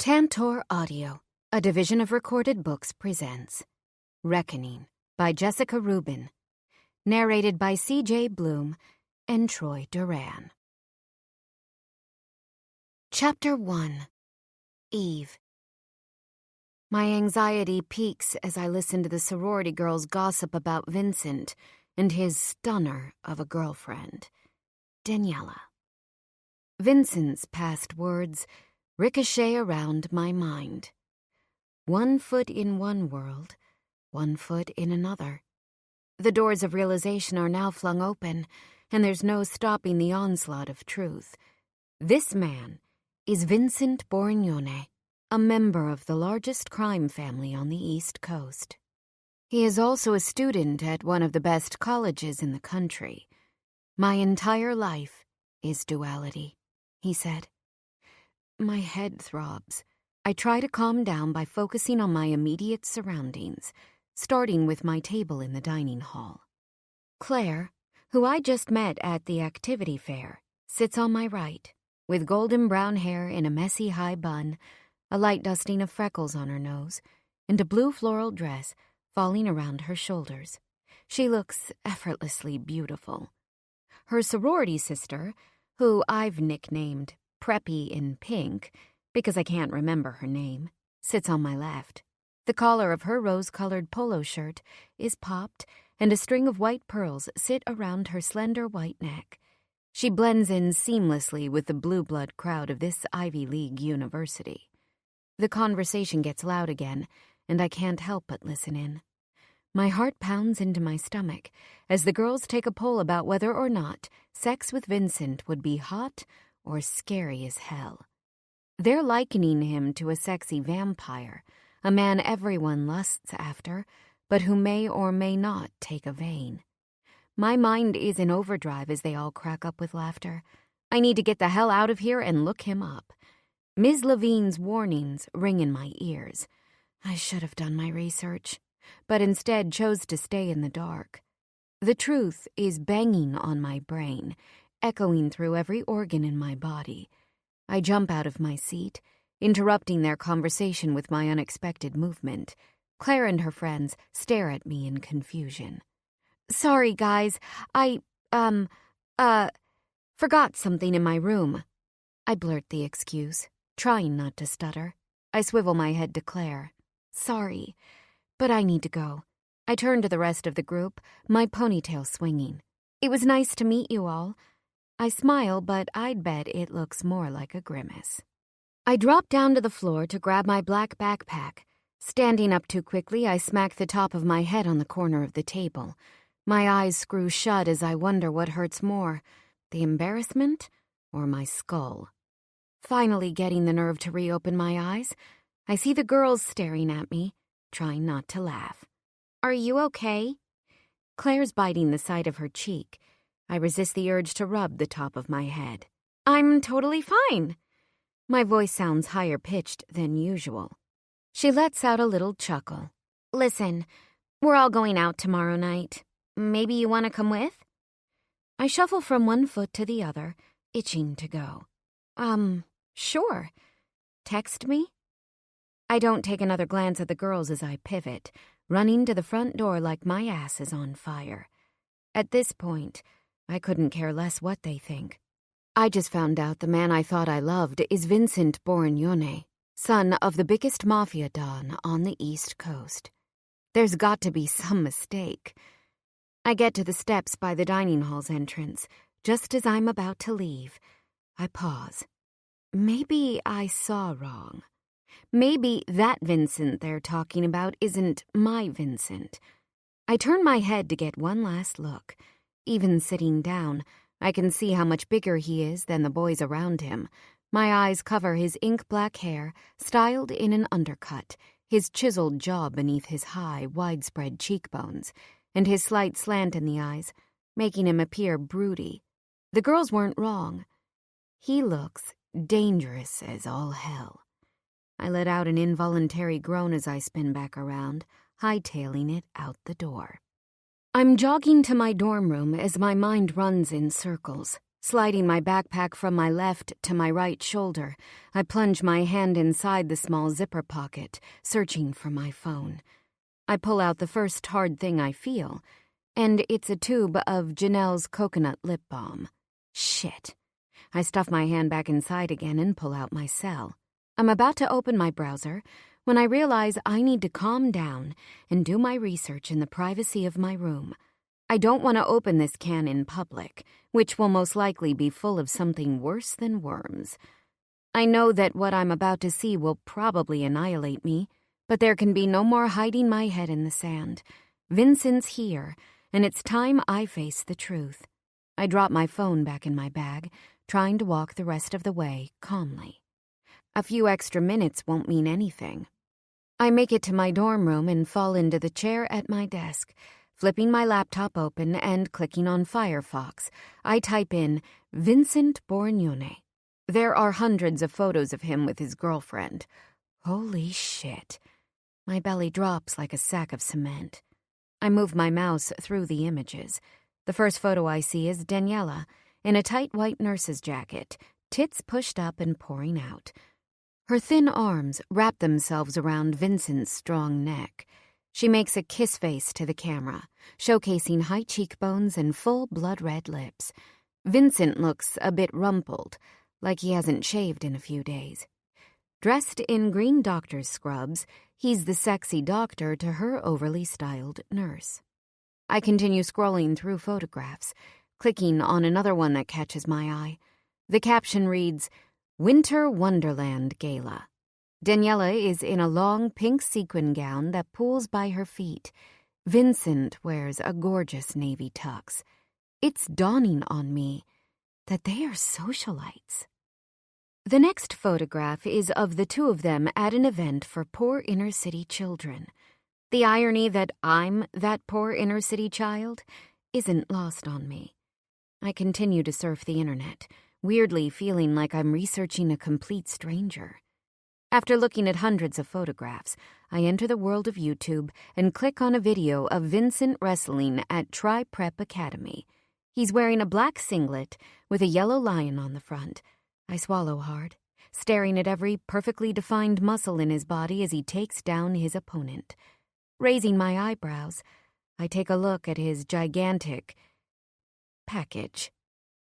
Tantor Audio, a division of Recorded Books, presents Reckoning by Jessica Ruben, narrated by C.J. Bloom and Troy Duran. Chapter 1. Eve. My anxiety peaks as I listen to the sorority girls gossip about Vincent and his stunner of a girlfriend, Daniela. Vincent's past words ricochet around my mind. 1 foot in one world, 1 foot in another. The doors of realization are now flung open, and there's no stopping the onslaught of truth. This man is Vincent Borignone, a member of the largest crime family on the East Coast. He is also a student at one of the best colleges in the country. My entire life is duality, he said. My head throbs. I try to calm down by focusing on my immediate surroundings, starting with my table in the dining hall. Claire, who I just met at the activity fair, sits on my right, with golden brown hair in a messy high bun, a light dusting of freckles on her nose, and a blue floral dress falling around her shoulders. She looks effortlessly beautiful. Her sorority sister, who I've nicknamed Preppy in Pink, because I can't remember her name, sits on my left. The collar of her rose-colored polo shirt is popped, and a string of white pearls sit around her slender white neck. She blends in seamlessly with the blue blood crowd of this Ivy League university. The conversation gets loud again, and I can't help but listen in. My heart pounds into my stomach as the girls take a poll about whether or not sex with Vincent would be hot or scary as hell. They're likening him to a sexy vampire, a man everyone lusts after, but who may or may not take a vein. My mind is in overdrive as they all crack up with laughter. I need to get the hell out of here and look him up. Ms. Levine's warnings ring in my ears. I should have done my research, but instead chose to stay in the dark. The truth is banging on my brain, echoing through every organ in my body. I jump out of my seat, interrupting their conversation with my unexpected movement. Claire and her friends stare at me in confusion. Sorry, guys. I forgot something in my room. I blurt the excuse, trying not to stutter. I swivel my head to Claire. Sorry, but I need to go. I turn to the rest of the group, my ponytail swinging. It was nice to meet you all. I smile, but I'd bet it looks more like a grimace. I drop down to the floor to grab my black backpack. Standing up too quickly, I smack the top of my head on the corner of the table. My eyes screw shut as I wonder what hurts more, the embarrassment or my skull. Finally getting the nerve to reopen my eyes, I see the girls staring at me, trying not to laugh. Are you okay? Claire's biting the side of her cheek. I resist the urge to rub the top of my head. I'm totally fine. My voice sounds higher-pitched than usual. She lets out a little chuckle. Listen, we're all going out tomorrow night. Maybe you want to come with? I shuffle from one foot to the other, itching to go. Sure. Text me? I don't take another glance at the girls as I pivot, running to the front door like my ass is on fire. At this point, I couldn't care less what they think. I just found out the man I thought I loved is Vincent Borignone, son of the biggest Mafia don on the East Coast. There's got to be some mistake. I get to the steps by the dining hall's entrance. Just as I'm about to leave, I pause. Maybe I saw wrong. Maybe that Vincent they're talking about isn't my Vincent. I turn my head to get one last look. Even sitting down, I can see how much bigger he is than the boys around him. My eyes cover his ink-black hair, styled in an undercut, his chiseled jaw beneath his high, widespread cheekbones, and his slight slant in the eyes, making him appear broody. The girls weren't wrong. He looks dangerous as all hell. I let out an involuntary groan as I spin back around, hightailing it out the door. I'm jogging to my dorm room as my mind runs in circles, Sliding my backpack from my left to my right shoulder, I plunge my hand inside the small zipper pocket, searching for my phone. I pull out the first hard thing I feel, and it's a tube of Janelle's coconut lip balm. Shit. I stuff my hand back inside again and pull out my cell. I'm about to open my browser when I realize I need to calm down and do my research in the privacy of my room. I don't want to open this can in public, which will most likely be full of something worse than worms. I know that what I'm about to see will probably annihilate me, but there can be no more hiding my head in the sand. Vincent's here, and it's time I face the truth. I drop my phone back in my bag, trying to walk the rest of the way calmly. A few extra minutes won't mean anything. I make it to my dorm room and fall into the chair at my desk. Flipping my laptop open and clicking on Firefox, I type in Vincent Borgnone. There are hundreds of photos of him with his girlfriend. Holy shit. My belly drops like a sack of cement. I move my mouse through the images. The first photo I see is Daniela, in a tight white nurse's jacket, tits pushed up and pouring out. Her thin arms wrap themselves around Vincent's strong neck. She makes a kiss face to the camera, showcasing high cheekbones and full blood-red lips. Vincent looks a bit rumpled, like he hasn't shaved in a few days. Dressed in green doctor's scrubs, he's the sexy doctor to her overly styled nurse. I continue scrolling through photographs, clicking on another one that catches my eye. The caption reads, Winter Wonderland Gala. Daniela is in a long pink sequin gown that pools by her feet. Vincent wears a gorgeous navy tux. It's dawning on me that they are socialites. The next photograph is of the two of them at an event for poor inner-city children. The irony that I'm that poor inner-city child isn't lost on me. I continue to surf the internet, weirdly feeling like I'm researching a complete stranger. After looking at hundreds of photographs, I enter the world of YouTube and click on a video of Vincent wrestling at Tri Prep Academy. He's wearing a black singlet with a yellow lion on the front. I swallow hard, staring at every perfectly defined muscle in his body as he takes down his opponent. Raising my eyebrows, I take a look at his gigantic package.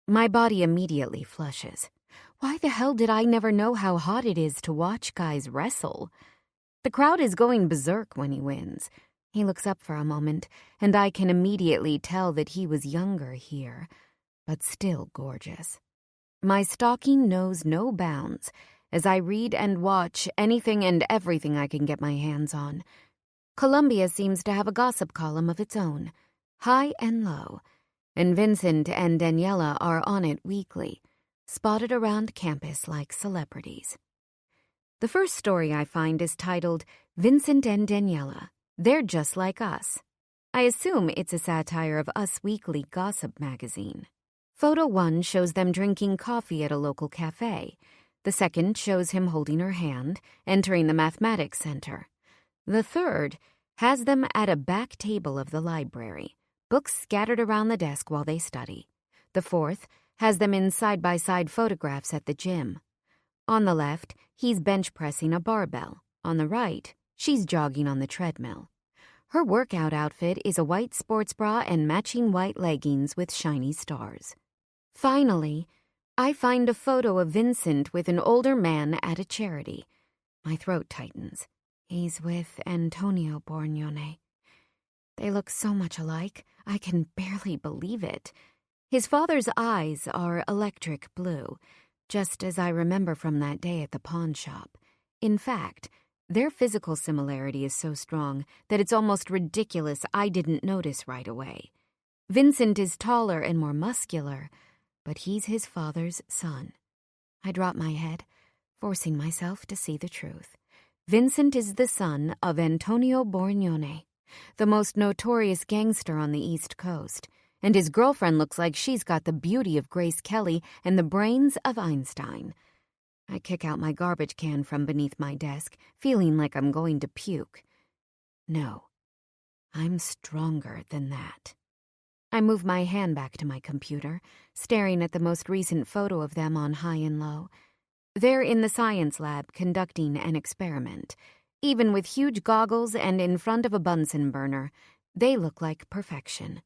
My body immediately flushes. Why the hell did I never know how hot it is to watch guys wrestle? The crowd is going berserk when he wins. He looks up for a moment, and I can immediately tell that he was younger here, but still gorgeous. My stalking knows no bounds as I read and watch anything and everything I can get my hands on. Columbia seems to have a gossip column of its own, high and low, and Vincent and Daniela are on it weekly, spotted around campus like celebrities. The first story I find is titled, Vincent and Daniela. They're just like us. I assume it's a satire of Us Weekly gossip magazine. Photo 1 shows them drinking coffee at a local cafe. The second shows him holding her hand, entering the mathematics center. The third has them at a back table of the library, books scattered around the desk while they study. The fourth has them in side-by-side photographs at the gym. On the left, he's bench pressing a barbell. On the right, she's jogging on the treadmill. Her workout outfit is a white sports bra and matching white leggings with shiny stars. Finally, I find a photo of Vincent with an older man at a charity. My throat tightens. He's with Antonio Borgnone. They look so much alike, I can barely believe it. His father's eyes are electric blue, just as I remember from that day at the pawn shop. In fact, their physical similarity is so strong that it's almost ridiculous I didn't notice right away. Vincent is taller and more muscular, but he's his father's son. I drop my head, forcing myself to see the truth. Vincent is the son of Antonio Borgnone, the most notorious gangster on the East Coast, and his girlfriend looks like she's got the beauty of Grace Kelly and the brains of Einstein. I kick out my garbage can from beneath my desk, feeling like I'm going to puke. No, I'm stronger than that. I move my hand back to my computer, staring at the most recent photo of them on high and low. They're in the science lab conducting an experiment. Even with huge goggles and in front of a Bunsen burner, they look like perfection.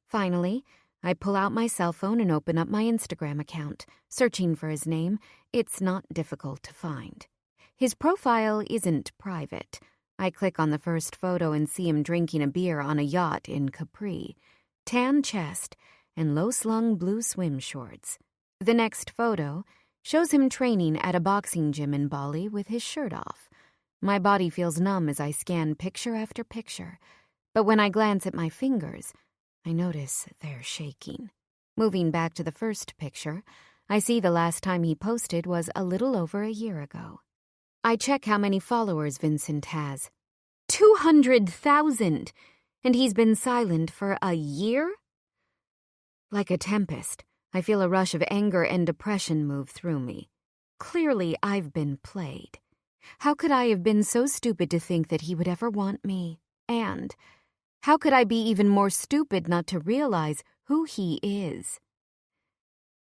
Finally, I pull out my cell phone and open up my Instagram account. Searching for his name, it's not difficult to find. His profile isn't private. I click on the first photo and see him drinking a beer on a yacht in Capri. Tan chest and low-slung blue swim shorts. The next photo shows him training at a boxing gym in Bali with his shirt off. My body feels numb as I scan picture after picture, but when I glance at my fingers, I notice they're shaking. Moving back to the first picture, I see the last time he posted was a little over a year ago. I check how many followers Vincent has. 200,000! And he's been silent for a year? Like a tempest, I feel a rush of anger and depression move through me. Clearly, I've been played. How could I have been so stupid to think that he would ever want me? And how could I be even more stupid not to realize who he is?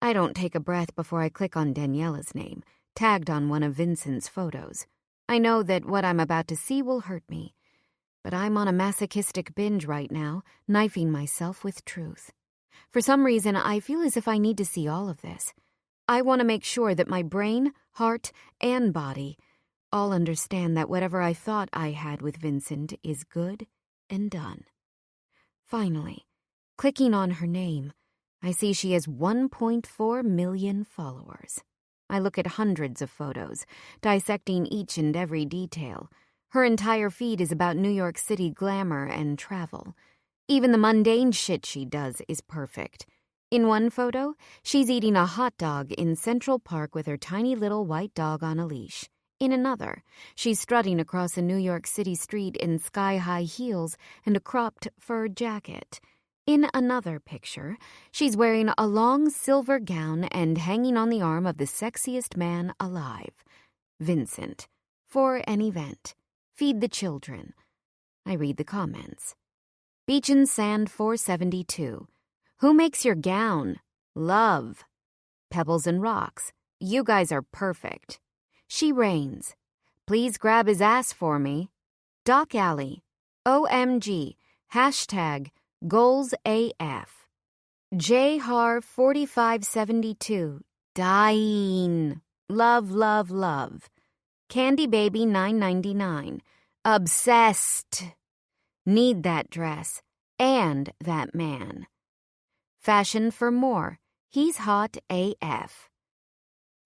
I don't take a breath before I click on Daniela's name, tagged on one of Vincent's photos. I know that what I'm about to see will hurt me, but I'm on a masochistic binge right now, knifing myself with truth. For some reason, I feel as if I need to see all of this. I want to make sure that my brain, heart, and body all understand that whatever I thought I had with Vincent is good and done. Finally, clicking on her name, I see she has 1.4 million followers. I look at hundreds of photos, dissecting each and every detail. Her entire feed is about New York City glamour and travel. Even the mundane shit she does is perfect. In one photo, she's eating a hot dog in Central Park with her tiny little white dog on a leash. In another, she's strutting across a New York City street in sky-high heels and a cropped fur jacket. In another picture, she's wearing a long silver gown and hanging on the arm of the sexiest man alive, Vincent, for an event. Feed the children. I read the comments. Beach and Sand 472. Who makes your gown? Love. Pebbles and Rocks. You guys are perfect. She Reigns. Please grab his ass for me. Doc Alley. OMG. Hashtag Goals AF. JHAR 4572. Dying. Love, love, love. Candy Baby 999. Obsessed. Need that dress. And that man. Fashion for more. He's hot AF.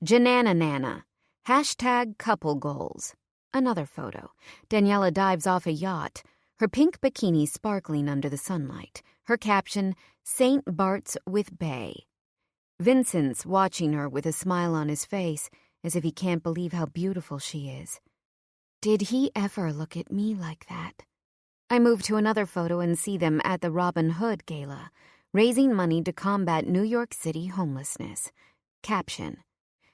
Janana Nana. Hashtag couple goals. Another photo. Daniela dives off a yacht, her pink bikini sparkling under the sunlight. Her caption, St. Bart's with Bay. Vincent's watching her with a smile on his face, as if he can't believe how beautiful she is. Did he ever look at me like that? I move to another photo and see them at the Robin Hood Gala, raising money to combat New York City homelessness. Caption,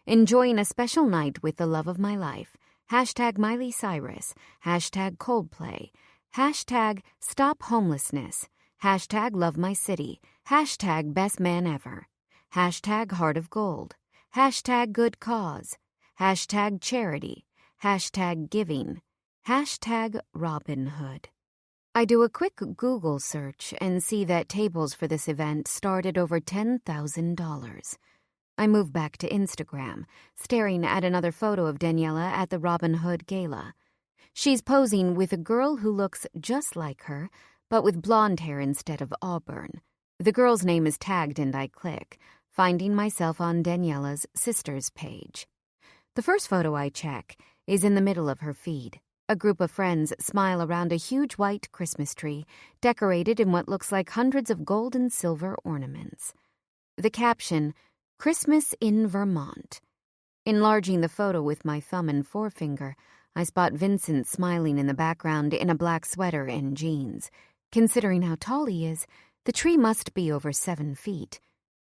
enjoying a special night with the love of my life. Hashtag Miley Cyrus. Hashtag Coldplay. Hashtag Stop Homelessness. Hashtag Love My City. Hashtag Best Man Ever. Hashtag Heart of Gold. Hashtag Good Cause. Hashtag Charity. Hashtag Giving. Hashtag Robin Hood. I do a quick Google search and see that tables for this event start at over $10,000. I move back to Instagram, staring at another photo of Daniela at the Robin Hood Gala. She's posing with a girl who looks just like her, but with blonde hair instead of auburn. The girl's name is tagged and I click, finding myself on Daniela's sister's page. The first photo I check is in the middle of her feed. A group of friends smile around a huge white Christmas tree, decorated in what looks like hundreds of gold and silver ornaments. The caption, Christmas in Vermont. Enlarging the photo with my thumb and forefinger, I spot Vincent smiling in the background in a black sweater and jeans. Considering how tall he is, the tree must be over 7 feet.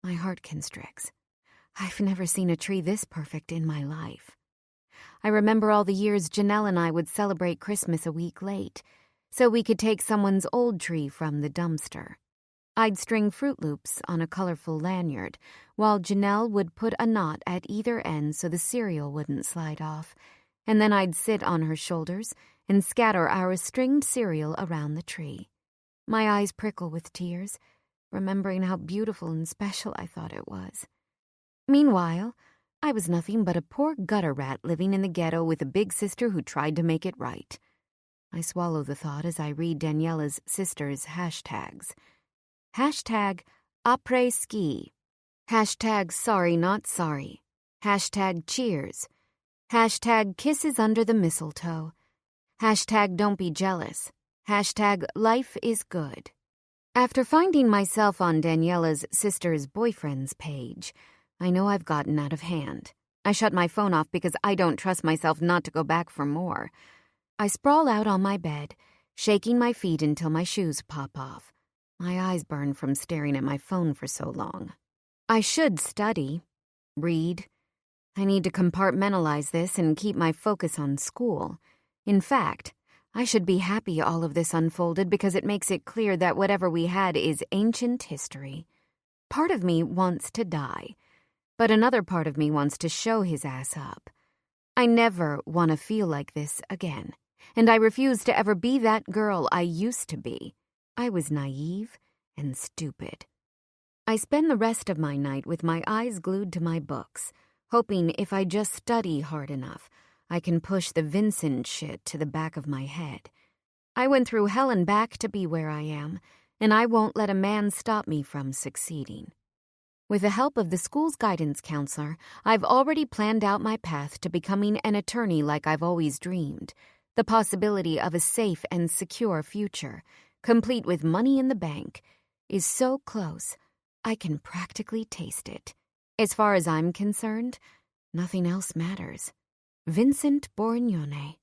My heart constricts. I've never seen a tree this perfect in my life. I remember all the years Janelle and I would celebrate Christmas a week late, so we could take someone's old tree from the dumpster. I'd string Fruit Loops on a colorful lanyard, while Janelle would put a knot at either end so the cereal wouldn't slide off, and then I'd sit on her shoulders and scatter our stringed cereal around the tree. My eyes prickle with tears, remembering how beautiful and special I thought it was. Meanwhile, I was nothing but a poor gutter rat living in the ghetto with a big sister who tried to make it right. I swallow the thought as I read Daniela's sister's hashtags. Hashtag après ski. Hashtag sorry not sorry. Hashtag cheers. Hashtag kisses under the mistletoe. Hashtag don't be jealous. Hashtag life is good. After finding myself on Daniela's sister's boyfriend's page, I know I've gotten out of hand. I shut my phone off because I don't trust myself not to go back for more. I sprawl out on my bed, shaking my feet until my shoes pop off. My eyes burn from staring at my phone for so long. I should study, read. I need to compartmentalize this and keep my focus on school. In fact, I should be happy all of this unfolded because it makes it clear that whatever we had is ancient history. Part of me wants to die, but another part of me wants to show his ass up. I never want to feel like this again, and I refuse to ever be that girl I used to be. I was naive and stupid. I spend the rest of my night with my eyes glued to my books, hoping if I just study hard enough, I can push the Vincent shit to the back of my head. I went through hell and back to be where I am, and I won't let a man stop me from succeeding. With the help of the school's guidance counselor, I've already planned out my path to becoming an attorney like I've always dreamed. The possibility of a safe and secure future, complete with money in the bank, is so close, I can practically taste it. As far as I'm concerned, nothing else matters. Vincent Borgnone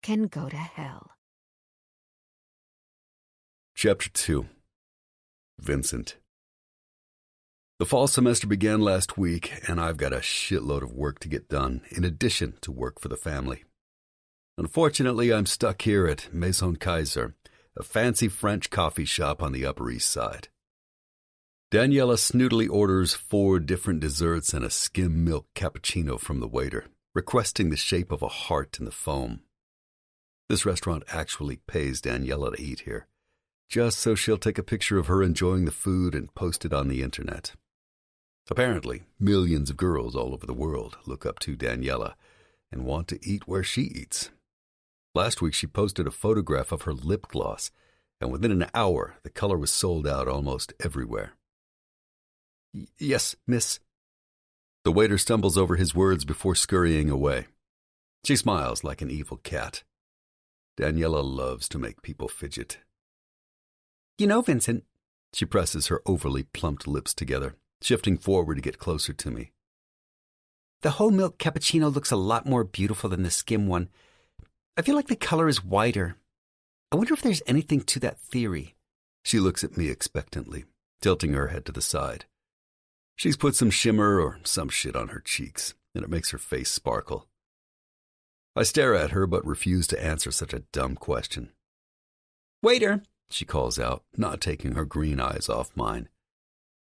can go to hell. Chapter 2. Vincent. The fall semester began last week, and I've got a shitload of work to get done, in addition to work for the family. Unfortunately, I'm stuck here at Maison Kaiser, a fancy French coffee shop on the Upper East Side. Daniela snootily orders 4 different desserts and a skim milk cappuccino from the waiter, requesting the shape of a heart in the foam. This restaurant actually pays Daniela to eat here, just so she'll take a picture of her enjoying the food and post it on the internet. Apparently, millions of girls all over the world look up to Daniela and want to eat where she eats. Last week she posted a photograph of her lip gloss, and within an hour the color was sold out almost everywhere. Yes, miss. The waiter stumbles over his words before scurrying away. She smiles like an evil cat. Daniela loves to make people fidget. You know, Vincent, she presses her overly plumped lips together, shifting forward to get closer to me. The whole milk cappuccino looks a lot more beautiful than the skim one. I feel like the color is whiter. I wonder if there's anything to that theory. She looks at me expectantly, tilting her head to the side. She's put some shimmer or some shit on her cheeks, and it makes her face sparkle. I stare at her but refuse to answer such a dumb question. Waiter, she calls out, not taking her green eyes off mine.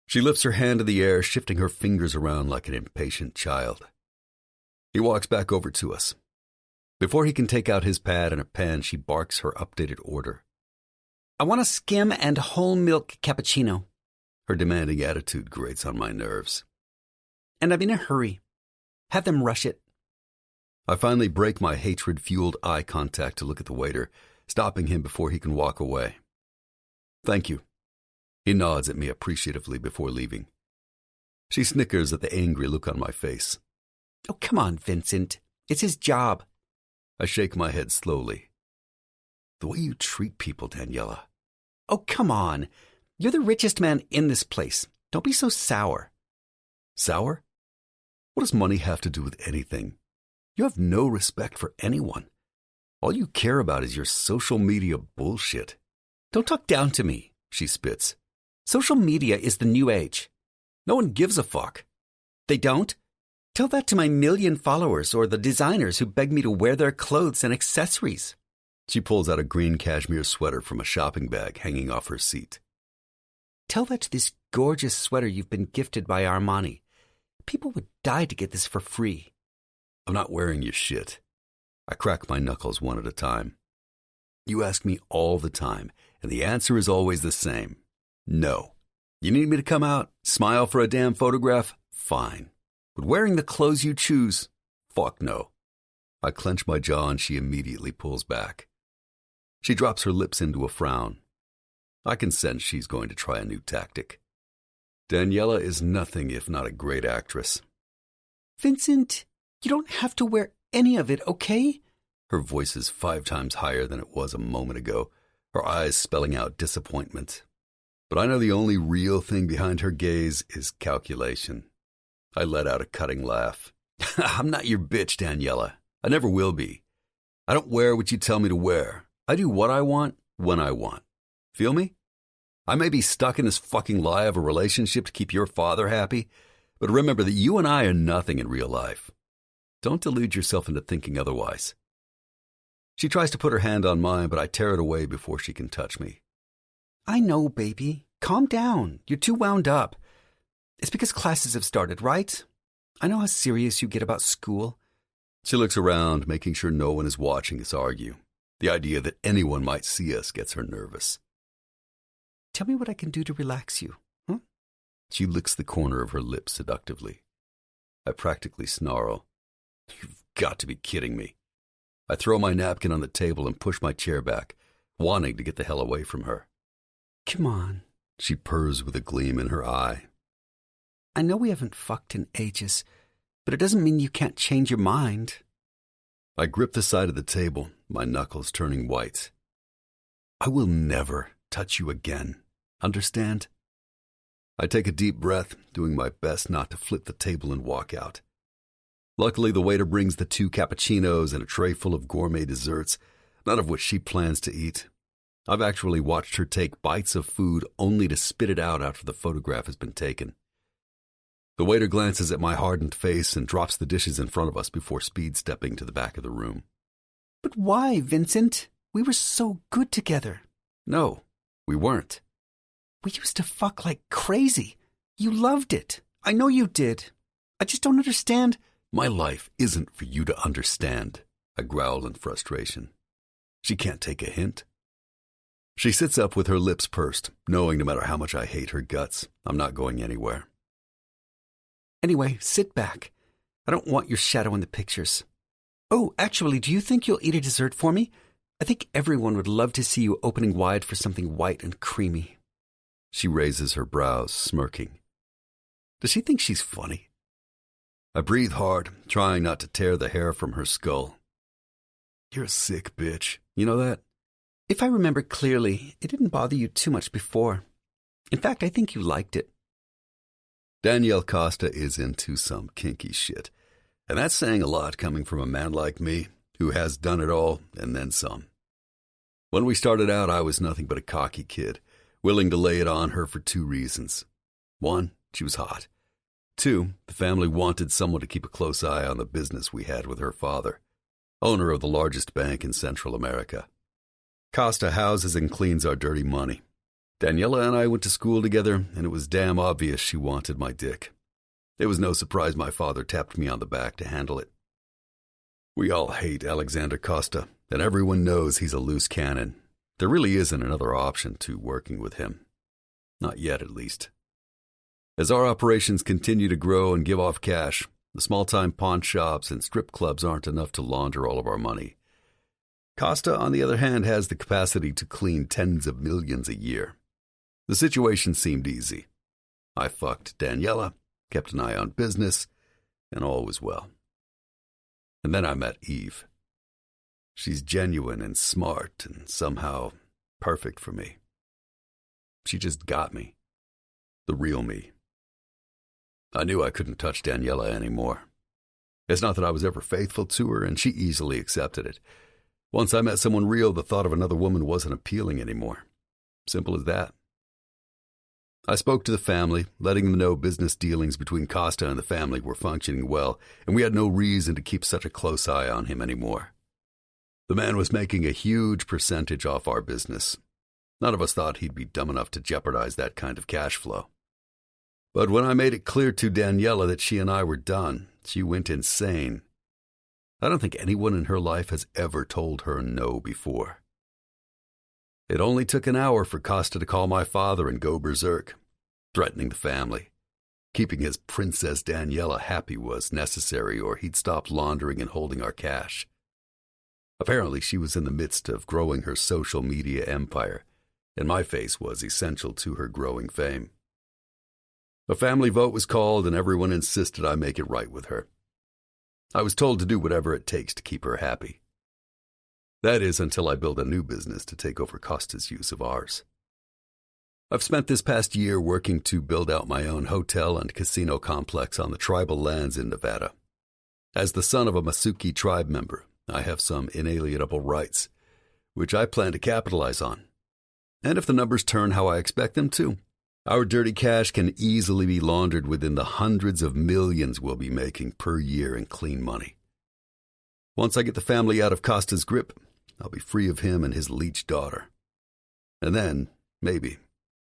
She lifts her hand in the air, shifting her fingers around like an impatient child. He walks back over to us. Before he can take out his pad and a pen, she barks her updated order. I want a skim and whole milk cappuccino. Her demanding attitude grates on my nerves. And I'm in a hurry. Have them rush it. I finally break my hatred-fueled eye contact to look at the waiter, stopping him before he can walk away. Thank you. He nods at me appreciatively before leaving. She snickers at the angry look on my face. Oh, come on, Vincent. It's his job. I shake my head slowly. The way you treat people, Daniela. Oh, come on. You're the richest man in this place. Don't be so sour. Sour? What does money have to do with anything? You have no respect for anyone. All you care about is your social media bullshit. Don't talk down to me, she spits. Social media is the new age. No one gives a fuck. They don't? Tell that to my 1 million followers or the designers who beg me to wear their clothes and accessories. She pulls out a green cashmere sweater from a shopping bag hanging off her seat. Tell that to this gorgeous sweater you've been gifted by Armani. People would die to get this for free. I'm not wearing your shit. I crack my knuckles one at a time. You ask me all the time, and the answer is always the same. No. You need me to come out, smile for a damn photograph? Fine. But wearing the clothes you choose? Fuck no. I clench my jaw and she immediately pulls back. She drops her lips into a frown. I can sense she's going to try a new tactic. Daniela is nothing if not a great actress. Vincent, you don't have to wear any of it, okay? Her voice is 5 times higher than it was a moment ago, her eyes spelling out disappointment. But I know the only real thing behind her gaze is calculation. I let out a cutting laugh. I'm not your bitch, Daniela. I never will be. I don't wear what you tell me to wear. I do what I want, when I want. Feel me? I may be stuck in this fucking lie of a relationship to keep your father happy, but remember that you and I are nothing in real life. Don't delude yourself into thinking otherwise. She tries to put her hand on mine, but I tear it away before she can touch me. I know, baby. Calm down. You're too wound up. It's because classes have started, right? I know how serious you get about school. She looks around, making sure no one is watching us argue. The idea that anyone might see us gets her nervous. Tell me what I can do to relax you, huh? She licks the corner of her lips seductively. I practically snarl. You've got to be kidding me. I throw my napkin on the table and push my chair back, wanting to get the hell away from her. Come on, she purrs with a gleam in her eye. I know we haven't fucked in ages, but it doesn't mean you can't change your mind. I grip the side of the table, my knuckles turning white. I will never touch you again. Understand? I take a deep breath, doing my best not to flip the table and walk out. Luckily, the waiter brings the 2 cappuccinos and a tray full of gourmet desserts, none of which she plans to eat. I've actually watched her take bites of food only to spit it out after the photograph has been taken. The waiter glances at my hardened face and drops the dishes in front of us before speed-stepping to the back of the room. But why, Vincent? We were so good together. No, we weren't. We used to fuck like crazy. You loved it. I know you did. I just don't understand. My life isn't for you to understand, I growl in frustration. She can't take a hint. She sits up with her lips pursed, knowing no matter how much I hate her guts, I'm not going anywhere. Anyway, sit back. I don't want your shadow in the pictures. Oh, actually, do you think you'll eat a dessert for me? I think everyone would love to see you opening wide for something white and creamy. She raises her brows, smirking. Does she think she's funny? I breathe hard, trying not to tear the hair from her skull. You're a sick bitch. You know that? If I remember clearly, it didn't bother you too much before. In fact, I think you liked it. Danielle Costa is into some kinky shit, and that's saying a lot coming from a man like me, who has done it all and then some. When we started out, I was nothing but a cocky kid, willing to lay it on her for 2 reasons. 1, she was hot. 2, the family wanted someone to keep a close eye on the business we had with her father, owner of the largest bank in Central America. Costa houses and cleans our dirty money. Daniela and I went to school together, and it was damn obvious she wanted my dick. It was no surprise my father tapped me on the back to handle it. We all hate Alexander Costa, and everyone knows he's a loose cannon. There really isn't another option to working with him. Not yet, at least. As our operations continue to grow and give off cash, the small-time pawn shops and strip clubs aren't enough to launder all of our money. Costa, on the other hand, has the capacity to clean tens of millions a year. The situation seemed easy. I fucked Daniela, kept an eye on business, and all was well. And then I met Eve. She's genuine and smart and somehow perfect for me. She just got me. The real me. I knew I couldn't touch Daniela anymore. It's not that I was ever faithful to her, and she easily accepted it. Once I met someone real, the thought of another woman wasn't appealing anymore. Simple as that. I spoke to the family, letting them know business dealings between Costa and the family were functioning well, and we had no reason to keep such a close eye on him anymore. The man was making a huge percentage off our business. None of us thought he'd be dumb enough to jeopardize that kind of cash flow. But when I made it clear to Daniela that she and I were done, she went insane. I don't think anyone in her life has ever told her no before. It only took an hour for Costa to call my father and go berserk, threatening the family. Keeping his Princess Daniela happy was necessary, or he'd stop laundering and holding our cash. Apparently, she was in the midst of growing her social media empire, and my face was essential to her growing fame. A family vote was called, and everyone insisted I make it right with her. I was told to do whatever it takes to keep her happy. That is, until I build a new business to take over Costa's use of ours. I've spent this past year working to build out my own hotel and casino complex on the tribal lands in Nevada. As the son of a Masuki tribe member, I have some inalienable rights, which I plan to capitalize on. And if the numbers turn how I expect them to, our dirty cash can easily be laundered within the hundreds of millions we'll be making per year in clean money. Once I get the family out of Costa's grip, I'll be free of him and his leech daughter. And then, maybe,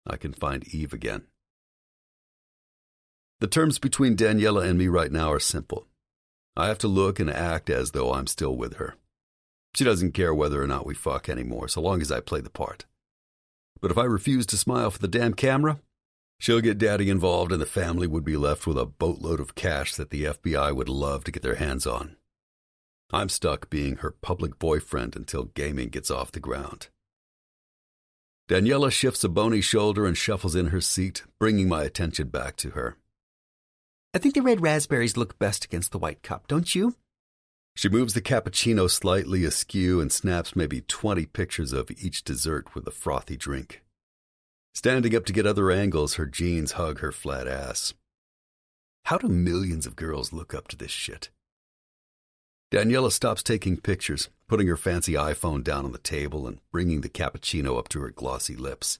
I can find Eve again. The terms between Daniela and me right now are simple. I have to look and act as though I'm still with her. She doesn't care whether or not we fuck anymore, so long as I play the part. But if I refuse to smile for the damn camera, she'll get Daddy involved and the family would be left with a boatload of cash that the FBI would love to get their hands on. I'm stuck being her public boyfriend until gaming gets off the ground. Daniela shifts a bony shoulder and shuffles in her seat, bringing my attention back to her. I think the red raspberries look best against the white cup, don't you? She moves the cappuccino slightly askew and snaps maybe 20 pictures of each dessert with a frothy drink. Standing up to get other angles, her jeans hug her flat ass. How do millions of girls look up to this shit? Daniela stops taking pictures, putting her fancy iPhone down on the table and bringing the cappuccino up to her glossy lips.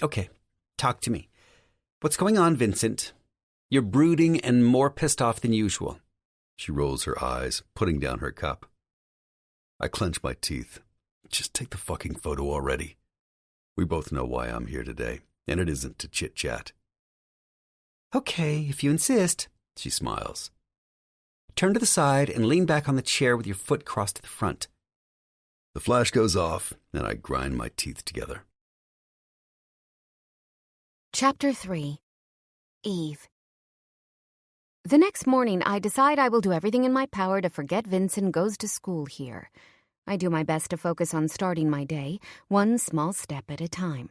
Okay, talk to me. What's going on, Vincent? You're brooding and more pissed off than usual. She rolls her eyes, putting down her cup. I clench my teeth. Just take the fucking photo already. We both know why I'm here today, and it isn't to chit-chat. Okay, if you insist, she smiles. Turn to the side and lean back on the chair with your foot crossed to the front. The flash goes off, and I grind my teeth together. Chapter 3. Eve. The next morning, I decide I will do everything in my power to forget Vincent goes to school here. I do my best to focus on starting my day, one small step at a time.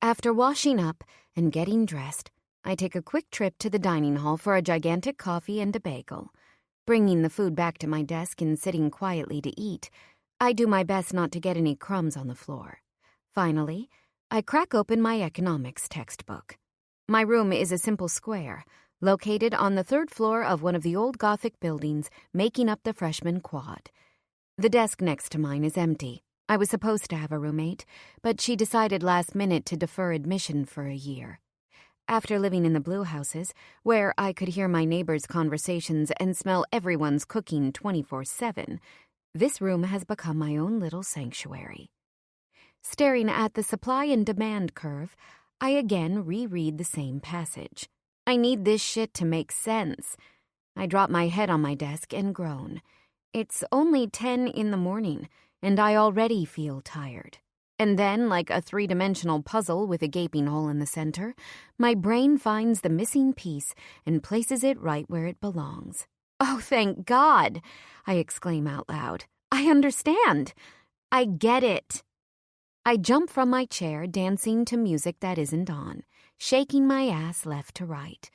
After washing up and getting dressed, I take a quick trip to the dining hall for a gigantic coffee and a bagel. Bringing the food back to my desk and sitting quietly to eat, I do my best not to get any crumbs on the floor. Finally, I crack open my economics textbook. My room is a simple square, located on the third floor of one of the old Gothic buildings making up the freshman quad. The desk next to mine is empty. I was supposed to have a roommate, but she decided last minute to defer admission for a year. After living in the blue houses, where I could hear my neighbors' conversations and smell everyone's cooking 24/7, this room has become my own little sanctuary. Staring at the supply and demand curve, I again reread the same passage. I need this shit to make sense. I drop my head on my desk and groan. It's only 10 in the morning, and I already feel tired. And then, like a three-dimensional puzzle with a gaping hole in the center, my brain finds the missing piece and places it right where it belongs. Oh, thank God! I exclaim out loud. I understand. I get it. I jump from my chair, dancing to music that isn't on, shaking my ass left to right.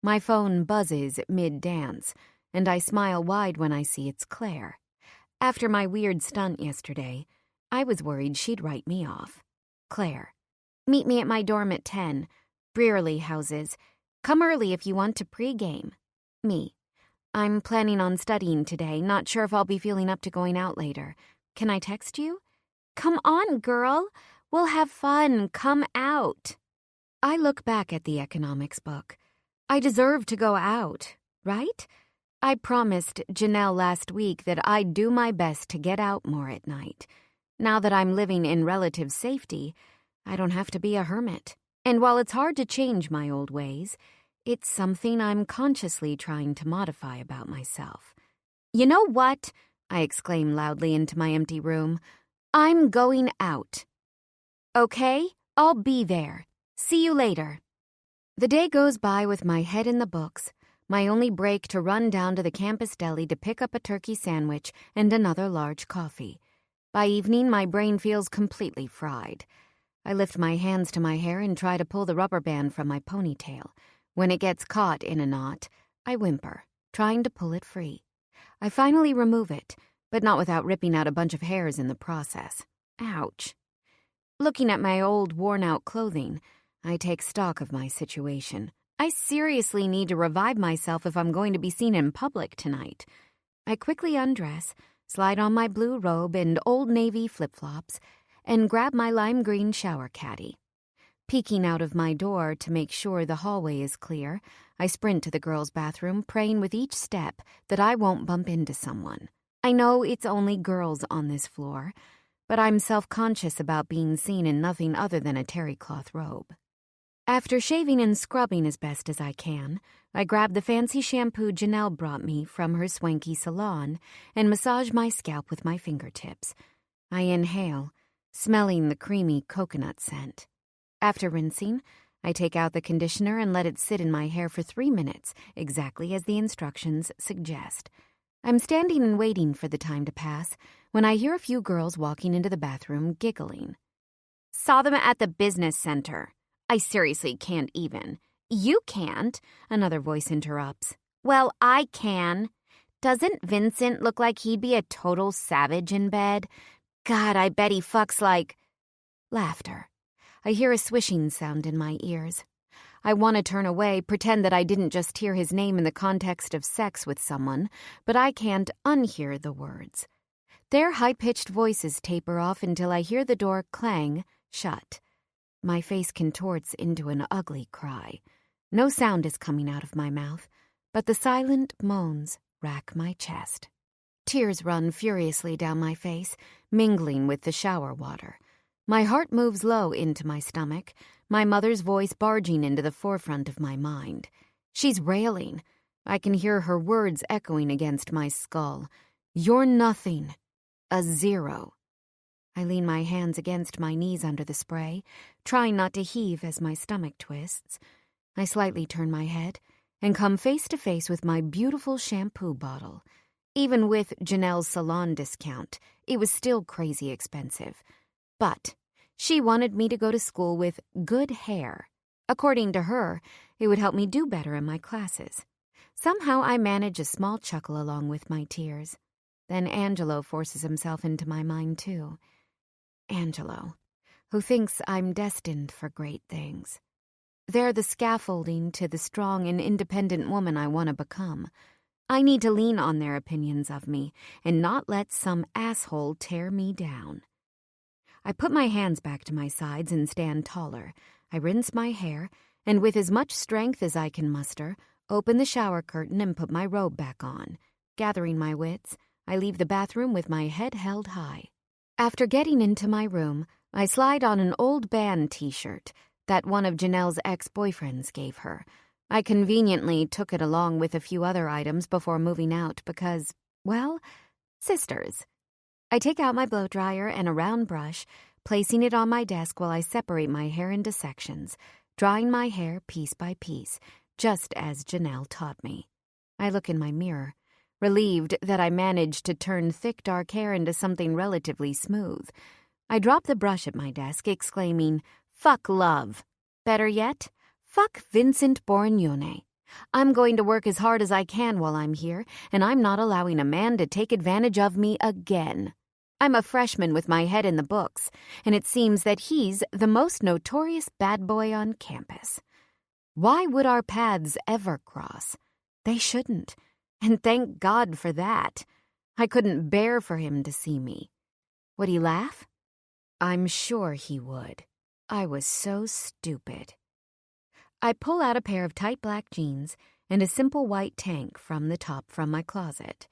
My phone buzzes mid-dance, and I smile wide when I see it's Claire. After my weird stunt yesterday, I was worried she'd write me off. Claire, meet me at my dorm at 10. Brearley houses. Come early if you want to pregame. Me, I'm planning on studying today, not sure if I'll be feeling up to going out later. Can I text you? Come on, girl. We'll have fun. Come out. I look back at the economics book. I deserve to go out, right? I promised Janelle last week that I'd do my best to get out more at night. Now that I'm living in relative safety, I don't have to be a hermit. And while it's hard to change my old ways, it's something I'm consciously trying to modify about myself. "You know what?" I exclaim loudly into my empty room. "I'm going out." "Okay, I'll be there. See you later." The day goes by with my head in the books, my only break to run down to the campus deli to pick up a turkey sandwich and another large coffee. By evening, my brain feels completely fried. I lift my hands to my hair and try to pull the rubber band from my ponytail. When it gets caught in a knot, I whimper, trying to pull it free. I finally remove it, but not without ripping out a bunch of hairs in the process. Ouch. Looking at my old, worn-out clothing, I take stock of my situation. I seriously need to revive myself if I'm going to be seen in public tonight. I quickly undress, slide on my blue robe and Old Navy flip-flops, and grab my lime green shower caddy. Peeking out of my door to make sure the hallway is clear, I sprint to the girls' bathroom, praying with each step that I won't bump into someone. I know it's only girls on this floor, but I'm self-conscious about being seen in nothing other than a terry cloth robe. After shaving and scrubbing as best as I can, I grab the fancy shampoo Janelle brought me from her swanky salon and massage my scalp with my fingertips. I inhale, smelling the creamy coconut scent. After rinsing, I take out the conditioner and let it sit in my hair for 3 minutes, exactly as the instructions suggest. I'm standing and waiting for the time to pass when I hear a few girls walking into the bathroom giggling. "Saw them at the business center." "I seriously can't even." "You can't," another voice interrupts. "Well, I can." "Doesn't Vincent look like he'd be a total savage in bed? God, I bet he fucks like—" Laughter. I hear a swishing sound in my ears. I want to turn away, pretend that I didn't just hear his name in the context of sex with someone, but I can't unhear the words. Their high-pitched voices taper off until I hear the door clang shut. My face contorts into an ugly cry. No sound is coming out of my mouth, but the silent moans rack my chest. Tears run furiously down my face, mingling with the shower water. My heart moves low into my stomach, my mother's voice barging into the forefront of my mind. She's railing. I can hear her words echoing against my skull. "You're nothing. A zero." I lean my hands against my knees under the spray, trying not to heave as my stomach twists. I slightly turn my head and come face to face with my beautiful shampoo bottle. Even with Janelle's salon discount, it was still crazy expensive. But she wanted me to go to school with good hair. According to her, it would help me do better in my classes. Somehow I manage a small chuckle along with my tears. Then Angelo forces himself into my mind, too. Angelo, who thinks I'm destined for great things. They're the scaffolding to the strong and independent woman I want to become. I need to lean on their opinions of me and not let some asshole tear me down. I put my hands back to my sides and stand taller. I rinse my hair, and with as much strength as I can muster, open the shower curtain and put my robe back on. Gathering my wits, I leave the bathroom with my head held high. After getting into my room, I slide on an old band t-shirt that one of Janelle's ex-boyfriends gave her. I conveniently took it along with a few other items before moving out because, well, sisters. I take out my blow dryer and a round brush, placing it on my desk while I separate my hair into sections, drawing my hair piece by piece, just as Janelle taught me. I look in my mirror, relieved that I managed to turn thick dark hair into something relatively smooth. I drop the brush at my desk, exclaiming, "Fuck love. Better yet, fuck Vincent Borignone. I'm going to work as hard as I can while I'm here, and I'm not allowing a man to take advantage of me again. I'm a freshman with my head in the books, and it seems that he's the most notorious bad boy on campus. Why would our paths ever cross? They shouldn't. And thank God for that. I couldn't bear for him to see me. Would he laugh? I'm sure he would. I was so stupid. I pull out a pair of tight black jeans and a simple white tank from the top from my closet.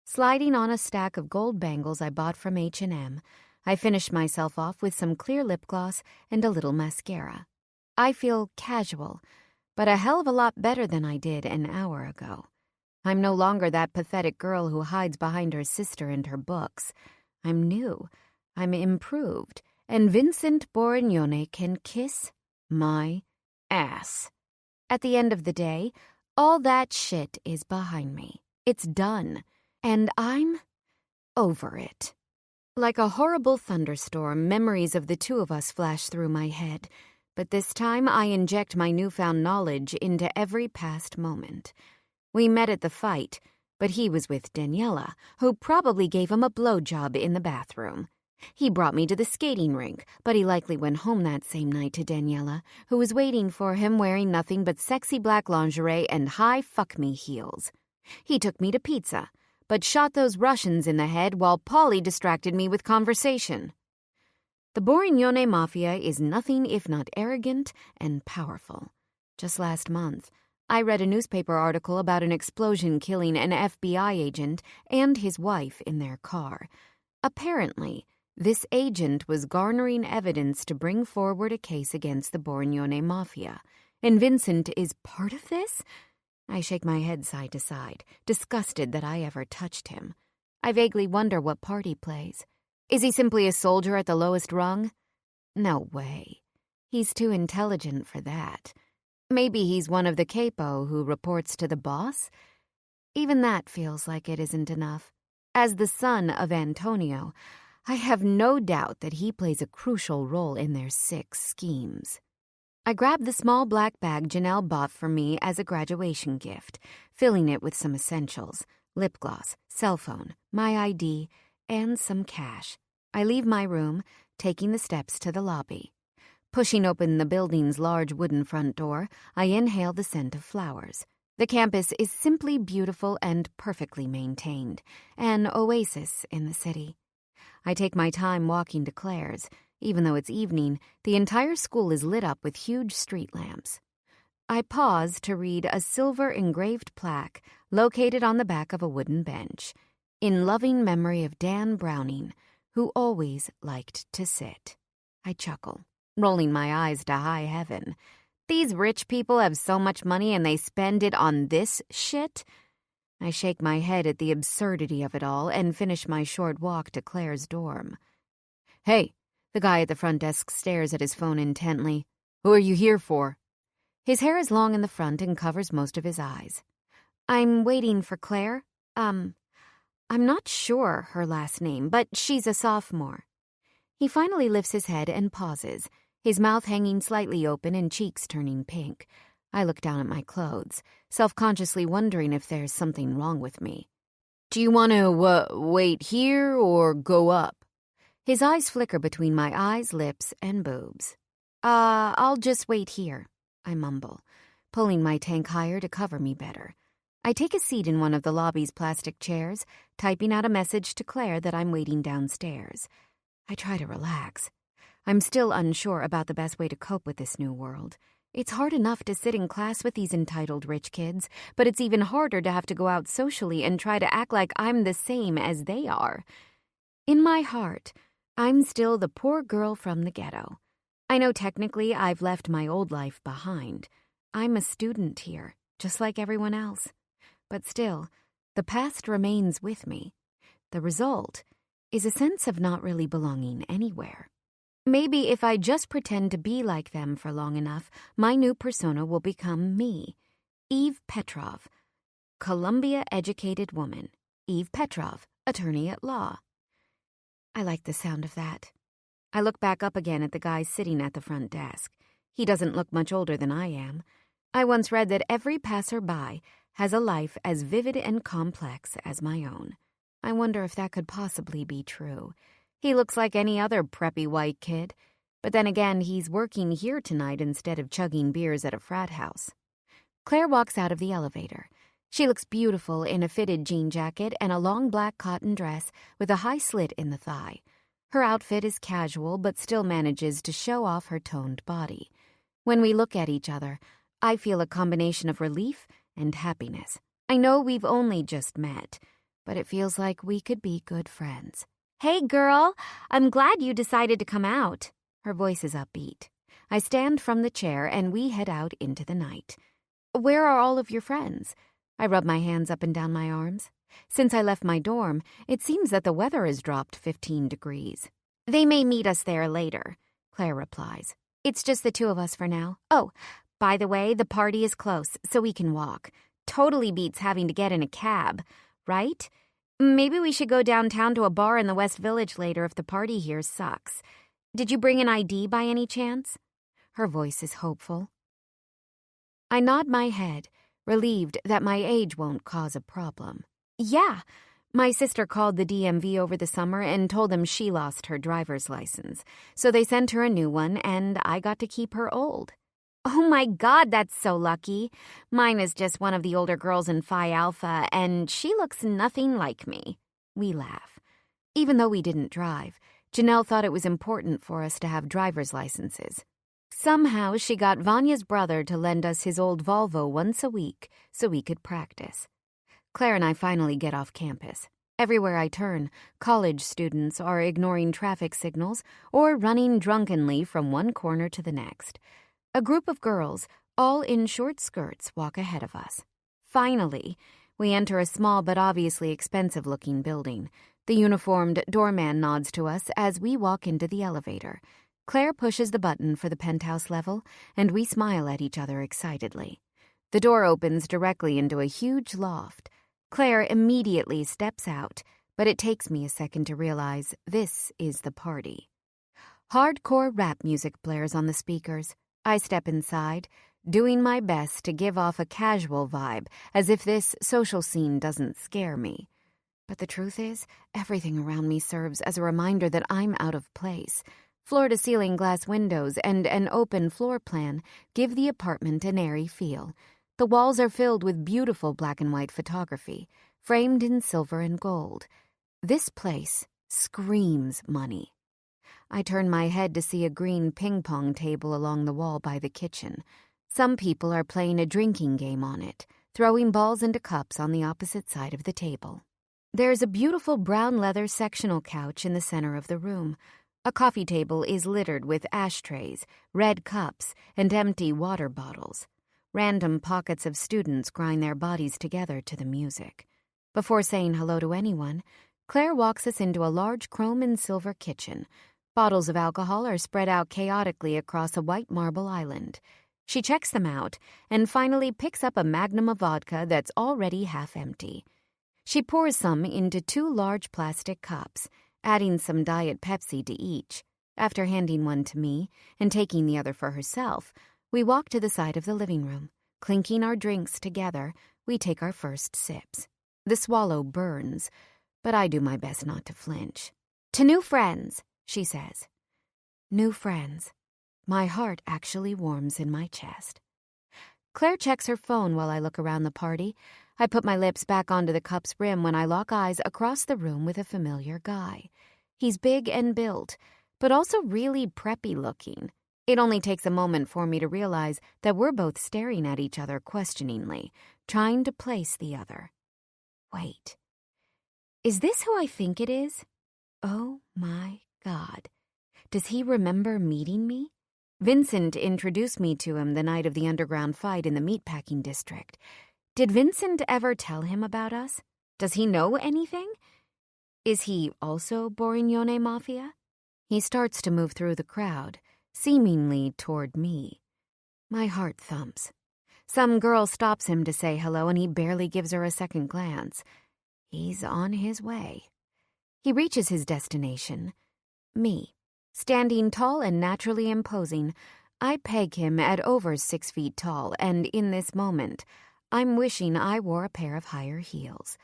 Sliding on a stack of gold bangles I bought from H&M, I finished myself off with some clear lip gloss and a little mascara. I feel casual, but a hell of a lot better than I did an hour ago. I'm no longer that pathetic girl who hides behind her sister and her books. I'm new, I'm improved, and Vincent Borignone can kiss my ass. At the end of the day, all that shit is behind me. It's done, and I'm over it. Like a horrible thunderstorm, memories of the two of us flash through my head, but this time I inject my newfound knowledge into every past moment. We met at the fight, but he was with Daniela, who probably gave him a blowjob in the bathroom. He brought me to the skating rink, but he likely went home that same night to Daniela, who was waiting for him wearing nothing but sexy black lingerie and high fuck-me heels. He took me to pizza, but shot those Russians in the head while Polly distracted me with conversation. The Borignone Mafia is nothing if not arrogant and powerful. Just last month, I read a newspaper article about an explosion killing an FBI agent and his wife in their car. Apparently, this agent was garnering evidence to bring forward a case against the Borignone Mafia, and Vincent is part of this? I shake my head side to side, disgusted that I ever touched him. I vaguely wonder what part he plays. Is he simply a soldier at the lowest rung? No way. He's too intelligent for that. Maybe he's one of the capo who reports to the boss? Even that feels like it isn't enough. As the son of Antonio, I have no doubt that he plays a crucial role in their sick schemes. I grabbed the small black bag Janelle bought for me as a graduation gift, filling it with some essentials, lip gloss, cell phone, my ID, and some cash. I leave my room, taking the steps to the lobby. Pushing open the building's large wooden front door, I inhale the scent of flowers. The campus is simply beautiful and perfectly maintained, an oasis in the city. I take my time walking to Claire's. Even though it's evening, the entire school is lit up with huge street lamps. I pause to read a silver engraved plaque located on the back of a wooden bench, in loving memory of Dan Browning, who always liked to sit. I chuckle, rolling my eyes to high heaven. These rich people have so much money and they spend it on this shit? I shake my head at the absurdity of it all and finish my short walk to Claire's dorm. Hey, the guy at the front desk stares at his phone intently. Who are you here for? His hair is long in the front and covers most of his eyes. I'm waiting for Claire. I'm not sure her last name, but she's a sophomore. He finally lifts his head and pauses, his mouth hanging slightly open and cheeks turning pink. I look down at my clothes, self-consciously wondering if there's something wrong with me. Do you want to, wait here or go up? His eyes flicker between my eyes, lips, and boobs. I'll just wait here, I mumble, pulling my tank higher to cover me better. I take a seat in one of the lobby's plastic chairs, typing out a message to Claire that I'm waiting downstairs. I try to relax. I'm still unsure about the best way to cope with this new world. It's hard enough to sit in class with these entitled rich kids, but it's even harder to have to go out socially and try to act like I'm the same as they are. In my heart, I'm still the poor girl from the ghetto. I know technically I've left my old life behind. I'm a student here, just like everyone else. But still, the past remains with me. The result is a sense of not really belonging anywhere. Maybe if I just pretend to be like them for long enough, my new persona will become me. Eve Petrov, Columbia-educated woman. Eve Petrov, attorney at law. I like the sound of that. I look back up again at the guy sitting at the front desk. He doesn't look much older than I am. I once read that every passerby has a life as vivid and complex as my own. I wonder if that could possibly be true. He looks like any other preppy white kid, but then again, he's working here tonight instead of chugging beers at a frat house. Claire walks out of the elevator. She looks beautiful in a fitted jean jacket and a long black cotton dress with a high slit in the thigh. Her outfit is casual but still manages to show off her toned body. When we look at each other, I feel a combination of relief and happiness. I know we've only just met, but it feels like we could be good friends. "Hey, girl, I'm glad you decided to come out." Her voice is upbeat. I stand from the chair and we head out into the night. "Where are all of your friends?" I rub my hands up and down my arms. Since I left my dorm, it seems that the weather has dropped 15 degrees. "They may meet us there later," Claire replies. "It's just the two of us for now. Oh, by the way, the party is close, so we can walk. Totally beats having to get in a cab, right? Maybe we should go downtown to a bar in the West Village later if the party here sucks. Did you bring an ID by any chance?" Her voice is hopeful. I nod my head, relieved that my age won't cause a problem. "Yeah, my sister called the DMV over the summer and told them she lost her driver's license, so they sent her a new one and I got to keep her old." "Oh my God, that's so lucky. Mine is just one of the older girls in Phi Alpha, and she looks nothing like me." We laugh. Even though we didn't drive, Janelle thought it was important for us to have driver's licenses. Somehow she got Vanya's brother to lend us his old Volvo once a week so we could practice. Claire and I finally get off campus. Everywhere I turn, college students are ignoring traffic signals or running drunkenly from one corner to the next. A group of girls, all in short skirts, walk ahead of us. Finally, we enter a small but obviously expensive-looking building. The uniformed doorman nods to us as we walk into the elevator. Claire pushes the button for the penthouse level, and we smile at each other excitedly. The door opens directly into a huge loft. Claire immediately steps out, but it takes me a second to realize this is the party. Hardcore rap music blares on the speakers. I step inside, doing my best to give off a casual vibe, as if this social scene doesn't scare me. But the truth is, everything around me serves as a reminder that I'm out of place. Floor-to-ceiling glass windows and an open floor plan give the apartment an airy feel. The walls are filled with beautiful black and white photography, framed in silver and gold. This place screams money. I turn my head to see a green ping-pong table along the wall by the kitchen. Some people are playing a drinking game on it, throwing balls into cups on the opposite side of the table. There's a beautiful brown leather sectional couch in the center of the room. A coffee table is littered with ashtrays, red cups, and empty water bottles. Random pockets of students grind their bodies together to the music. Before saying hello to anyone, Claire walks us into a large chrome and silver kitchen. Bottles of alcohol are spread out chaotically across a white marble island. She checks them out and finally picks up a magnum of vodka that's already half empty. She pours some into 2 large plastic cups, adding some Diet Pepsi to each. After handing one to me and taking the other for herself, we walk to the side of the living room. Clinking our drinks together, we take our first sips. The swallow burns, but I do my best not to flinch. "To new friends," she says. New friends. My heart actually warms in my chest. Claire checks her phone while I look around the party. I put my lips back onto the cup's brim when I lock eyes across the room with a familiar guy. He's big and built, but also really preppy looking. It only takes a moment for me to realize that we're both staring at each other questioningly, trying to place the other. Wait. Is this who I think it is? Oh my God. Does he remember meeting me? Vincent introduced me to him the night of the underground fight in the meatpacking district. Did Vincent ever tell him about us? Does he know anything? Is he also Borignone Mafia? He starts to move through the crowd, seemingly toward me. My heart thumps. Some girl stops him to say hello, and he barely gives her a second glance. He's on his way. He reaches his destination. Me. Standing tall and naturally imposing, I peg him at over 6 feet tall, and in this moment, I'm wishing I wore a pair of higher heels.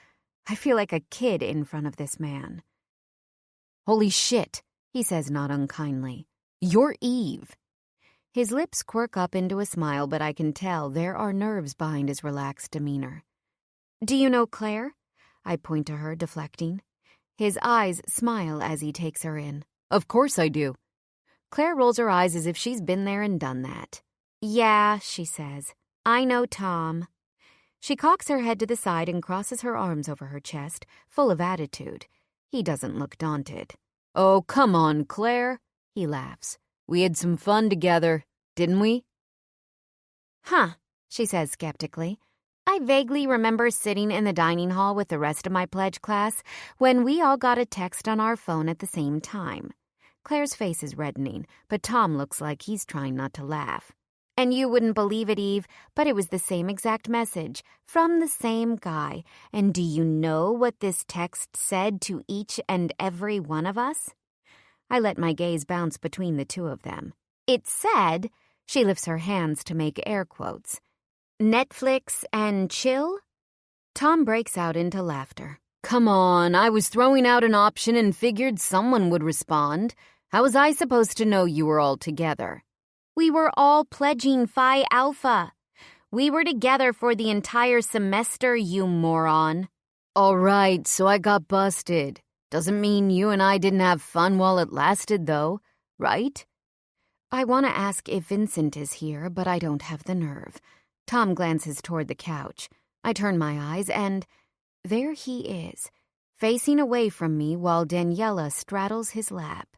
I feel like a kid in front of this man. "Holy shit," he says not unkindly. "You're Eve." His lips quirk up into a smile, but I can tell there are nerves behind his relaxed demeanor. "Do you know Claire?" I point to her, deflecting. His eyes smile as he takes her in. "Of course I do." Claire rolls her eyes as if she's been there and done that. "Yeah," she says. "I know Tom." She cocks her head to the side and crosses her arms over her chest, full of attitude. He doesn't look daunted. "Oh, come on, Claire," he laughs. "We had some fun together, didn't we?" "Huh," she says skeptically. "I vaguely remember sitting in the dining hall with the rest of my pledge class when we all got a text on our phone at the same time." Claire's face is reddening, but Tom looks like he's trying not to laugh. "And you wouldn't believe it, Eve, but it was the same exact message, from the same guy. And do you know what this text said to each and every one of us?" I let my gaze bounce between the two of them. "It said," she lifts her hands to make air quotes, "Netflix and chill?" Tom breaks out into laughter. "Come on, I was throwing out an option and figured someone would respond. How was I supposed to know you were all together?" "We were all pledging Phi Alpha. We were together for the entire semester, you moron." "All right, so I got busted. Doesn't mean you and I didn't have fun while it lasted, though, right?" I want to ask if Vincent is here, but I don't have the nerve. Tom glances toward the couch. I turn my eyes, and there he is, facing away from me while Daniela straddles his lap.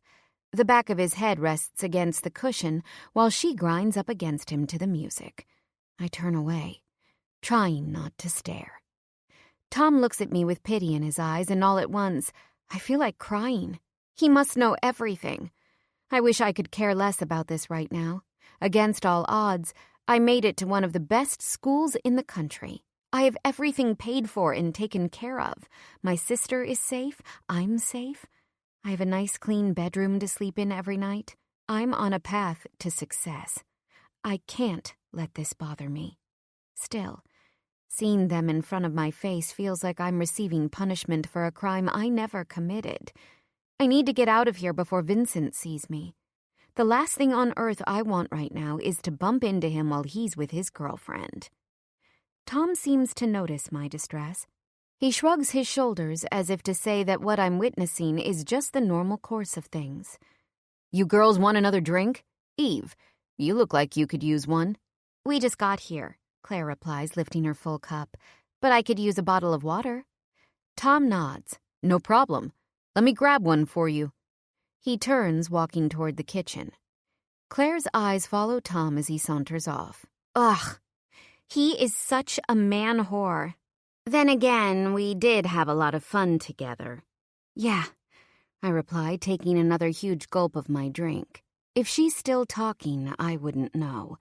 The back of his head rests against the cushion while she grinds up against him to the music. I turn away, trying not to stare. Tom looks at me with pity in his eyes, and all at once, I feel like crying. He must know everything. I wish I could care less about this right now. Against all odds, I made it to one of the best schools in the country. I have everything paid for and taken care of. My sister is safe. I'm safe. I have a nice clean bedroom to sleep in every night. I'm on a path to success. I can't let this bother me. Still, seeing them in front of my face feels like I'm receiving punishment for a crime I never committed. I need to get out of here before Vincent sees me. The last thing on earth I want right now is to bump into him while he's with his girlfriend. Tom seems to notice my distress. He shrugs his shoulders as if to say that what I'm witnessing is just the normal course of things. "You girls want another drink? Eve, you look like you could use one." "We just got here," Claire replies, lifting her full cup. "But I could use a bottle of water." Tom nods. "No problem. Let me grab one for you." He turns, walking toward the kitchen. Claire's eyes follow Tom as he saunters off. Ugh, he is such a man whore. Then again, we did have a lot of fun together. "Yeah," I reply, taking another huge gulp of my drink. If she's still talking, I wouldn't know.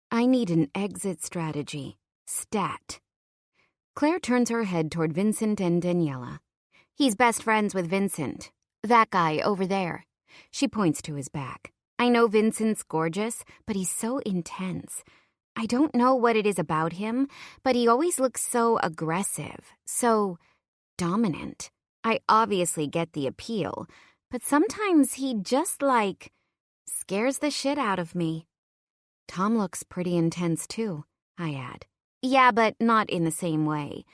I need an exit strategy. Stat. Claire turns her head toward Vincent and Daniela. "He's best friends with Vincent. That guy over there." She points to his back. "I know Vincent's gorgeous, but he's so intense. I don't know what it is about him, but he always looks so aggressive, so dominant. I obviously get the appeal, but sometimes he just, scares the shit out of me." "Tom looks pretty intense, too," I add. "Yeah, but not in the same way.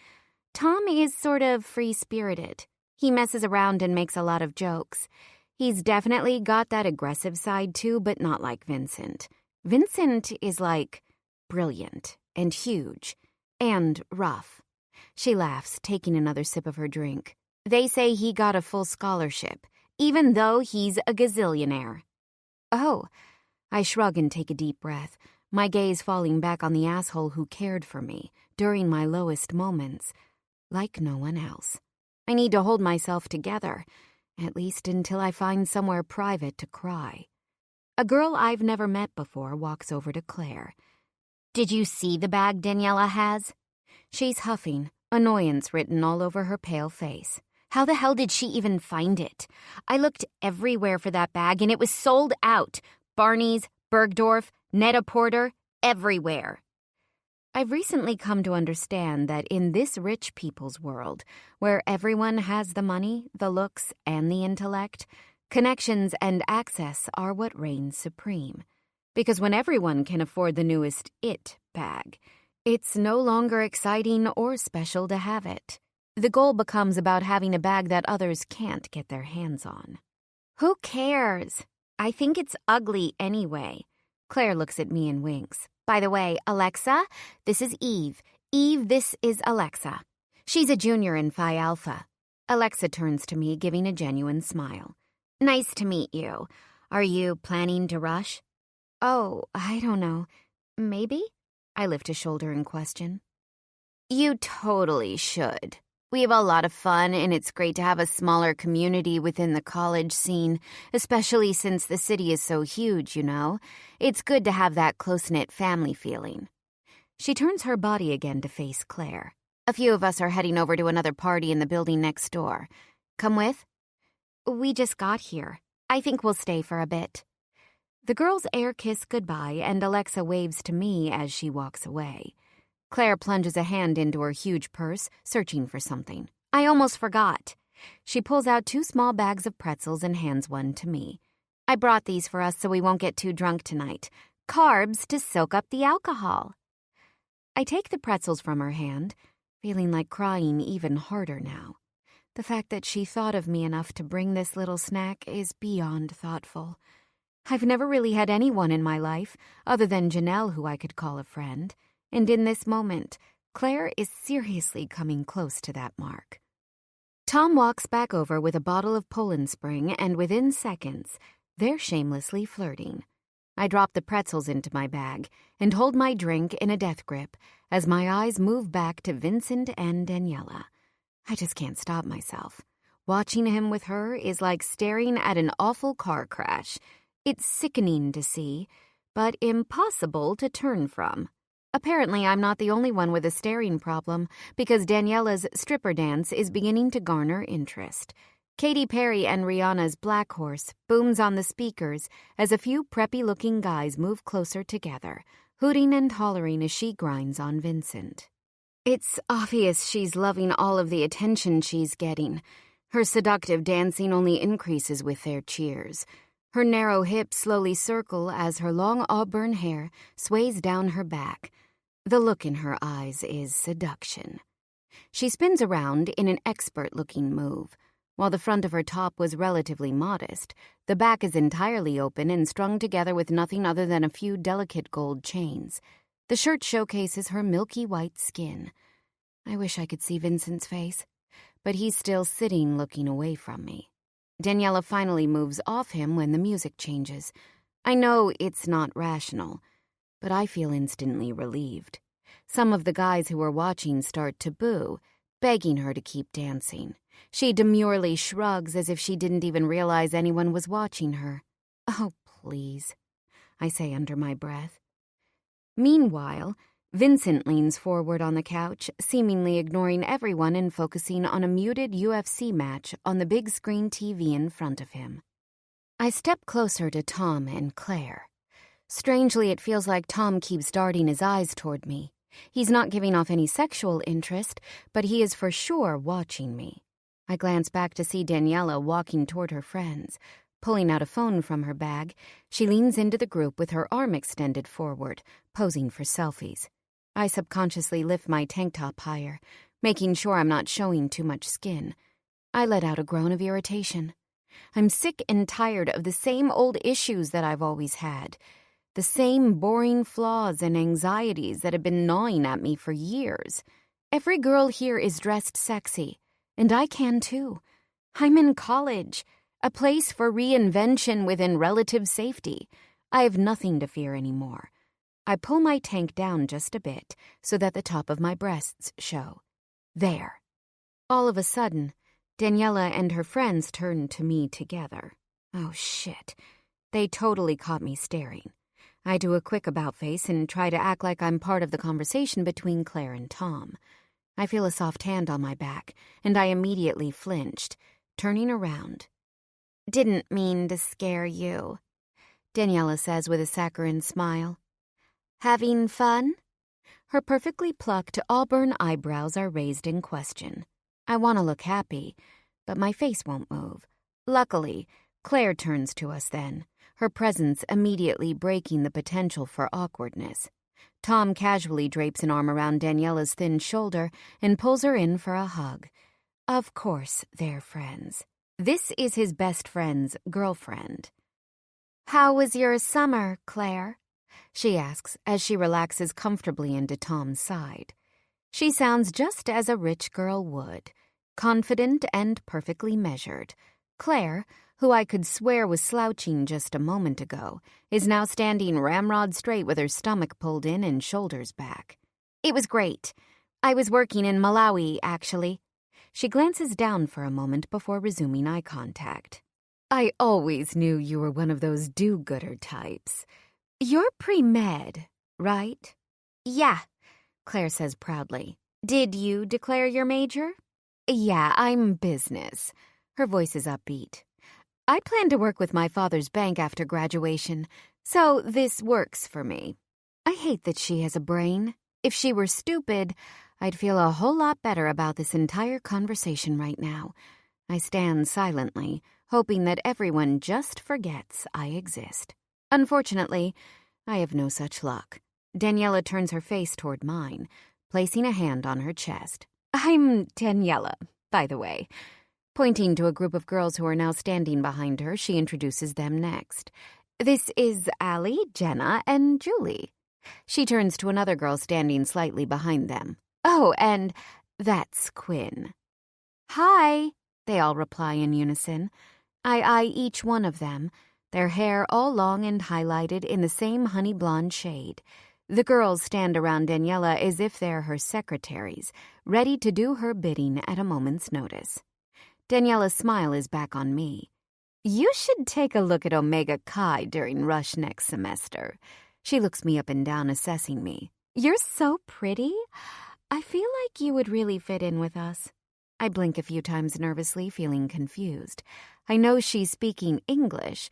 Tom is sort of free-spirited. He messes around and makes a lot of jokes. He's definitely got that aggressive side, too, but not like Vincent. Vincent is, brilliant and huge and rough." She laughs, taking another sip of her drink. "They say he got a full scholarship, even though he's a gazillionaire." "Oh." I shrug and take a deep breath, my gaze falling back on the asshole who cared for me during my lowest moments, like no one else. I need to hold myself together, at least until I find somewhere private to cry. A girl I've never met before walks over to Claire. "Did you see the bag Daniela has?" She's huffing, annoyance written all over her pale face. "How the hell did she even find it? I looked everywhere for that bag and it was sold out. Barney's, Bergdorf, Net-a-Porter, everywhere." I've recently come to understand that in this rich people's world, where everyone has the money, the looks, and the intellect, connections and access are what reigns supreme. Because when everyone can afford the newest it bag, it's no longer exciting or special to have it. The goal becomes about having a bag that others can't get their hands on. "Who cares? I think it's ugly anyway." Claire looks at me and winks. "By the way, Alexa, this is Eve. Eve, this is Alexa. She's a junior in Phi Alpha. Alexa turns to me, giving a genuine smile. Nice to meet you. Are you planning to rush? Oh, I don't know. Maybe? I lift a shoulder in question. You totally should. We have a lot of fun, and it's great to have a smaller community within the college scene, especially since the city is so huge, you know. It's good to have that close-knit family feeling. She turns her body again to face Claire. A few of us are heading over to another party in the building next door. Come with? We just got here. I think we'll stay for a bit. The girls air kiss goodbye, and Alexa waves to me as she walks away. Claire plunges a hand into her huge purse, searching for something. I almost forgot. She pulls out 2 small bags of pretzels and hands one to me. I brought these for us so we won't get too drunk tonight. Carbs to soak up the alcohol. I take the pretzels from her hand, feeling like crying even harder now. The fact that she thought of me enough to bring this little snack is beyond thoughtful. I've never really had anyone in my life, other than Janelle, who I could call a friend. And in this moment, Claire is seriously coming close to that mark. Tom walks back over with a bottle of Poland Spring, and within seconds, they're shamelessly flirting. I drop the pretzels into my bag and hold my drink in a death grip as my eyes move back to Vincent and Daniela. I just can't stop myself. Watching him with her is like staring at an awful car crash. It's sickening to see, but impossible to turn from. Apparently, I'm not the only one with a staring problem, because Daniela's stripper dance is beginning to garner interest. Katy Perry and Rihanna's Black Horse booms on the speakers as a few preppy-looking guys move closer together, hooting and hollering as she grinds on Vincent. It's obvious she's loving all of the attention she's getting. Her seductive dancing only increases with their cheers. Her narrow hips slowly circle as her long auburn hair sways down her back. The look in her eyes is seduction. She spins around in an expert-looking move. While the front of her top was relatively modest, the back is entirely open and strung together with nothing other than a few delicate gold chains. The shirt showcases her milky white skin. I wish I could see Vincent's face, but he's still sitting looking away from me. Daniela finally moves off him when the music changes. I know it's not rational, but I feel instantly relieved. Some of the guys who were watching start to boo, begging her to keep dancing. She demurely shrugs as if she didn't even realize anyone was watching her. Oh, please, I say under my breath. Meanwhile, Vincent leans forward on the couch, seemingly ignoring everyone and focusing on a muted UFC match on the big screen TV in front of him. I step closer to Tom and Claire. Strangely, it feels like Tom keeps darting his eyes toward me. He's not giving off any sexual interest, but he is for sure watching me. I glance back to see Daniela walking toward her friends. Pulling out a phone from her bag, she leans into the group with her arm extended forward, posing for selfies. I subconsciously lift my tank top higher, making sure I'm not showing too much skin. I let out a groan of irritation. I'm sick and tired of the same old issues that I've always had. The same boring flaws and anxieties that have been gnawing at me for years. Every girl here is dressed sexy, and I can too. I'm in college, a place for reinvention within relative safety. I have nothing to fear anymore. I pull my tank down just a bit so that the top of my breasts show. There. All of a sudden, Daniela and her friends turn to me together. Oh, shit. They totally caught me staring. I do a quick about-face and try to act like I'm part of the conversation between Claire and Tom. I feel a soft hand on my back, and I immediately flinched, turning around. Didn't mean to scare you, Daniela says with a saccharine smile. Having fun? Her perfectly plucked auburn eyebrows are raised in question. I want to look happy, but my face won't move. Luckily, Claire turns to us then, her presence immediately breaking the potential for awkwardness. Tom casually drapes an arm around Daniela's thin shoulder and pulls her in for a hug. Of course, they're friends. This is his best friend's girlfriend. How was your summer, Claire? She asks as she relaxes comfortably into Tom's side. She sounds just as a rich girl would, confident and perfectly measured. Claire, who I could swear was slouching just a moment ago, is now standing ramrod straight with her stomach pulled in and shoulders back. It was great. I was working in Malawi, actually. She glances down for a moment before resuming eye contact. I always knew you were one of those do-gooder types. You're pre-med, right? Yeah, Claire says proudly. Did you declare your major? Yeah, I'm business. Her voice is upbeat. I plan to work with my father's bank after graduation, so this works for me. I hate that she has a brain. If she were stupid, I'd feel a whole lot better about this entire conversation right now. I stand silently, hoping that everyone just forgets I exist. Unfortunately, I have no such luck. Daniela turns her face toward mine, placing a hand on her chest. I'm Daniela, by the way. Pointing to a group of girls who are now standing behind her, she introduces them next. This is Allie, Jenna, and Julie. She turns to another girl standing slightly behind them. Oh, and that's Quinn. Hi, they all reply in unison. I eye each one of them, their hair all long and highlighted in the same honey blonde shade. The girls stand around Daniela as if they're her secretaries, ready to do her bidding at a moment's notice. Daniela's smile is back on me. You should take a look at Omega Chi during Rush next semester. She looks me up and down, assessing me. You're so pretty. I feel like you would really fit in with us. I blink a few times nervously, feeling confused. I know she's speaking English,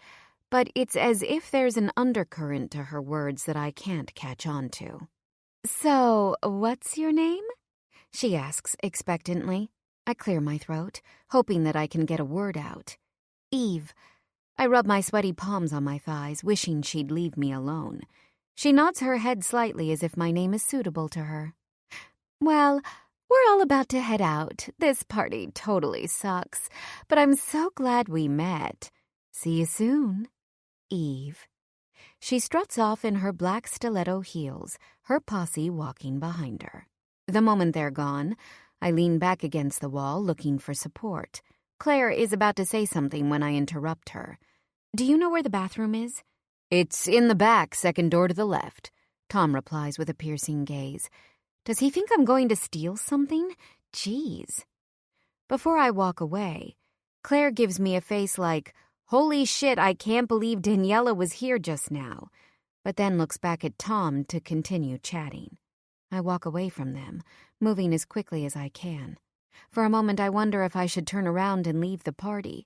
but it's as if there's an undercurrent to her words that I can't catch on to. So, what's your name? She asks expectantly. I clear my throat, hoping that I can get a word out. Eve. I rub my sweaty palms on my thighs, wishing she'd leave me alone. She nods her head slightly as if my name is suitable to her. Well, we're all about to head out. This party totally sucks, but I'm so glad we met. See you soon, Eve. She struts off in her black stiletto heels, her posse walking behind her. The moment they're gone, I lean back against the wall, looking for support. Claire is about to say something when I interrupt her. Do you know where the bathroom is? It's in the back, second door to the left, Tom replies with a piercing gaze. Does he think I'm going to steal something? Jeez. Before I walk away, Claire gives me a face like, holy shit, I can't believe Daniela was here just now, but then looks back at Tom to continue chatting. I walk away from them, moving as quickly as I can. For a moment I wonder if I should turn around and leave the party,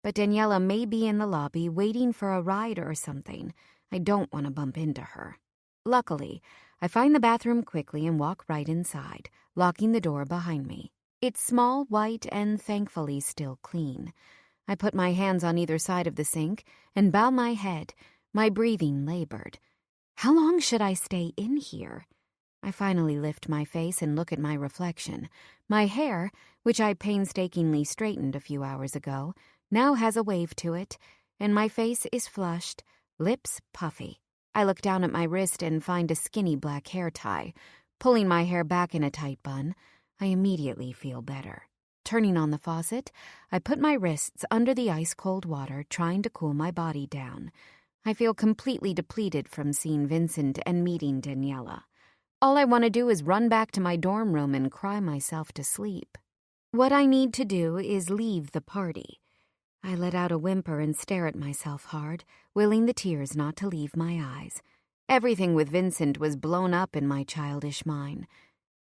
but Daniela may be in the lobby waiting for a ride or something. I don't want to bump into her. Luckily, I find the bathroom quickly and walk right inside, locking the door behind me. It's small, white, and thankfully still clean. I put my hands on either side of the sink and bow my head, my breathing labored. How long should I stay in here? I finally lift my face and look at my reflection. My hair, which I painstakingly straightened a few hours ago, now has a wave to it, and my face is flushed, lips puffy. I look down at my wrist and find a skinny black hair tie. Pulling my hair back in a tight bun, I immediately feel better. Turning on the faucet, I put my wrists under the ice-cold water, trying to cool my body down. I feel completely depleted from seeing Vincent and meeting Daniela. All I want to do is run back to my dorm room and cry myself to sleep. What I need to do is leave the party. I let out a whimper and stare at myself hard, willing the tears not to leave my eyes. Everything with Vincent was blown up in my childish mind.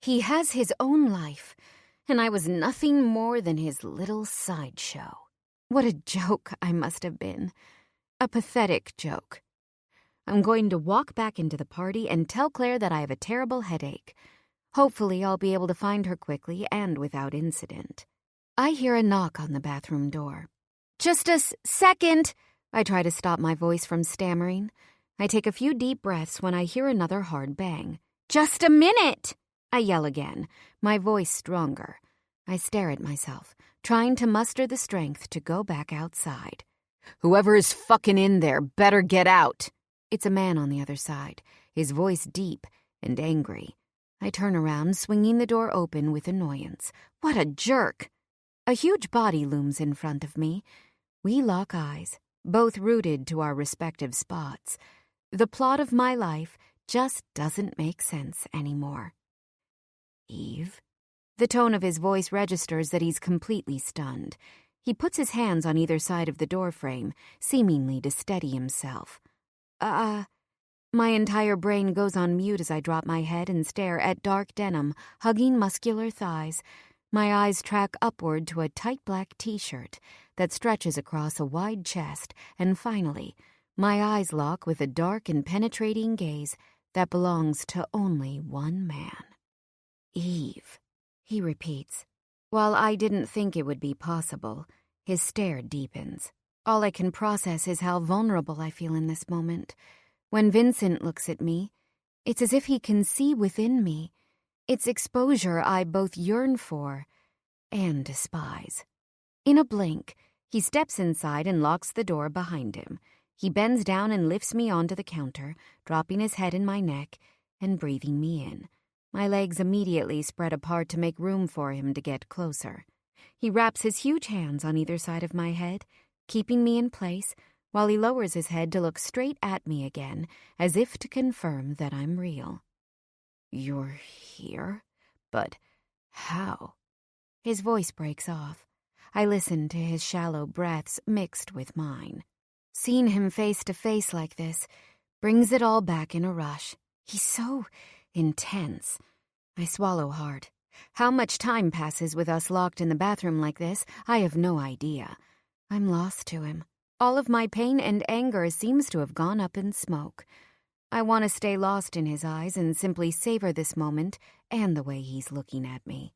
He has his own life, and I was nothing more than his little sideshow. What a joke I must have been. A pathetic joke. I'm going to walk back into the party and tell Claire that I have a terrible headache. Hopefully I'll be able to find her quickly and without incident. I hear a knock on the bathroom door. Just a second! I try to stop my voice from stammering. I take a few deep breaths when I hear another hard bang. Just a minute! I yell again, my voice stronger. I stare at myself, trying to muster the strength to go back outside. Whoever is fucking in there better get out! It's a man on the other side, his voice deep and angry. I turn around, swinging the door open with annoyance. What a jerk! A huge body looms in front of me. We lock eyes, both rooted to our respective spots. The plot of my life just doesn't make sense anymore. Eve? The tone of his voice registers that he's completely stunned. He puts his hands on either side of the doorframe, seemingly to steady himself. My entire brain goes on mute as I drop my head and stare at dark denim, hugging muscular thighs. My eyes track upward to a tight black t-shirt that stretches across a wide chest, and finally, my eyes lock with a dark and penetrating gaze that belongs to only one man. Eve, he repeats. While I didn't think it would be possible, his stare deepens. All I can process is how vulnerable I feel in this moment. When Vincent looks at me, it's as if he can see within me. It's exposure I both yearn for and despise. In a blink, he steps inside and locks the door behind him. He bends down and lifts me onto the counter, dropping his head in my neck and breathing me in. My legs immediately spread apart to make room for him to get closer. He wraps his huge hands on either side of my head, keeping me in place, while he lowers his head to look straight at me again, as if to confirm that I'm real. You're here? But how? His voice breaks off. I listen to his shallow breaths mixed with mine. Seeing him face to face like this brings it all back in a rush. He's so intense. I swallow hard. How much time passes with us locked in the bathroom like this, I have no idea. I'm lost to him. All of my pain and anger seems to have gone up in smoke. I want to stay lost in his eyes and simply savor this moment and the way he's looking at me.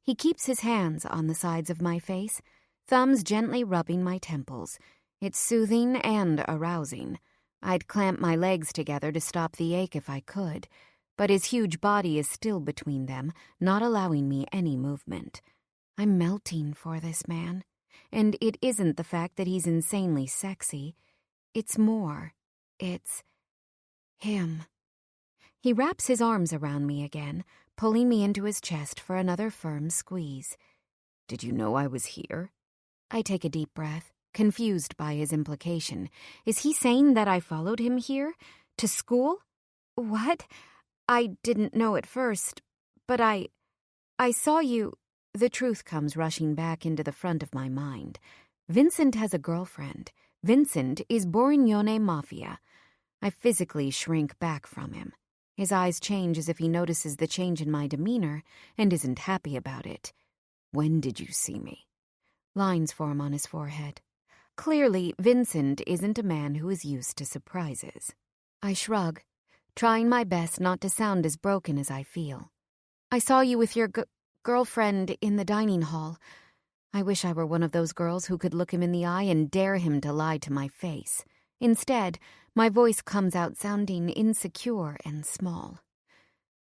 He keeps his hands on the sides of my face, thumbs gently rubbing my temples. It's soothing and arousing. I'd clamp my legs together to stop the ache if I could, but his huge body is still between them, not allowing me any movement. I'm melting for this man, and it isn't the fact that he's insanely sexy. It's more. It's him. He wraps his arms around me again, pulling me into his chest for another firm squeeze. Did you know I was here? I take a deep breath, confused by his implication. Is he saying that I followed him here? To school? What? I didn't know at first, but I saw you. The truth comes rushing back into the front of my mind. Vincent has a girlfriend. Vincent is Borignone Mafia. I physically shrink back from him. His eyes change as if he notices the change in my demeanor and isn't happy about it. When did you see me? Lines form on his forehead. Clearly, Vincent isn't a man who is used to surprises. I shrug, trying my best not to sound as broken as I feel. I saw you with your girlfriend in the dining hall. I wish I were one of those girls who could look him in the eye and dare him to lie to my face. Instead, my voice comes out sounding insecure and small.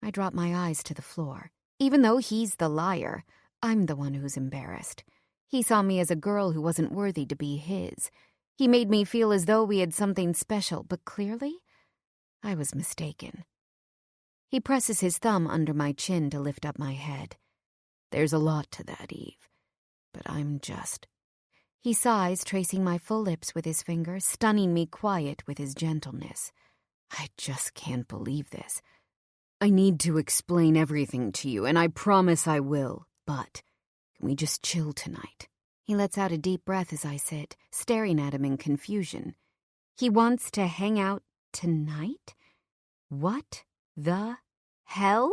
I drop my eyes to the floor. Even though he's the liar, I'm the one who's embarrassed. He saw me as a girl who wasn't worthy to be his. He made me feel as though we had something special, but clearly, I was mistaken. He presses his thumb under my chin to lift up my head. There's a lot to that, Eve, but I'm just... He sighs, tracing my full lips with his finger, stunning me quiet with his gentleness. I just can't believe this. I need to explain everything to you, and I promise I will, but can we just chill tonight? He lets out a deep breath as I sit, staring at him in confusion. He wants to hang out tonight? What the hell?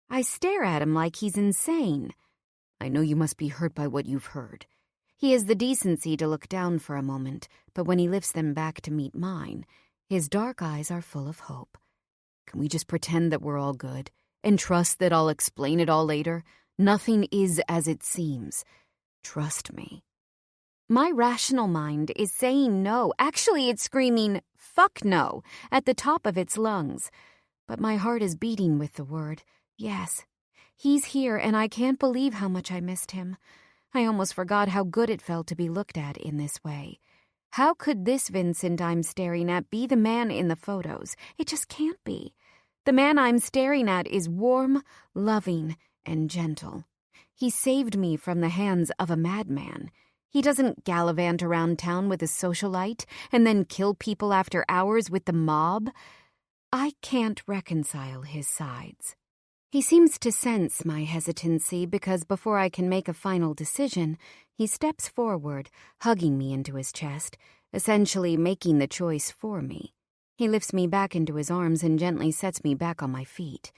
I stare at him like he's insane. I know you must be hurt by what you've heard. He has the decency to look down for a moment, but when he lifts them back to meet mine, his dark eyes are full of hope. Can we just pretend that we're all good and trust that I'll explain it all later? Nothing is as it seems. Trust me. My rational mind is saying no. Actually, it's screaming, fuck no, at the top of its lungs. But my heart is beating with the word, yes. He's here, and I can't believe how much I missed him. I almost forgot how good it felt to be looked at in this way. How could this Vincent I'm staring at be the man in the photos? It just can't be. The man I'm staring at is warm, loving, and gentle. He saved me from the hands of a madman. He doesn't gallivant around town with a socialite and then kill people after hours with the mob. I can't reconcile his sides. He seems to sense my hesitancy because before I can make a final decision, he steps forward, hugging me into his chest, essentially making the choice for me. He lifts me back into his arms and gently sets me back on my feet.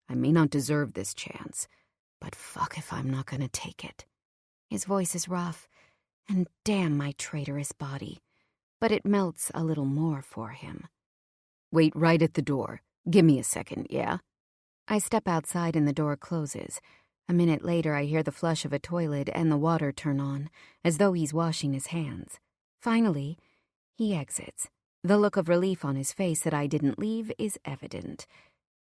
I may not deserve this chance, but fuck if I'm not gonna take it. His voice is rough, and damn my traitorous body, but it melts a little more for him. Wait right at the door. Give me a second, yeah? I step outside and the door closes. A minute later, I hear the flush of a toilet and the water turn on, as though he's washing his hands. Finally, he exits. The look of relief on his face that I didn't leave is evident.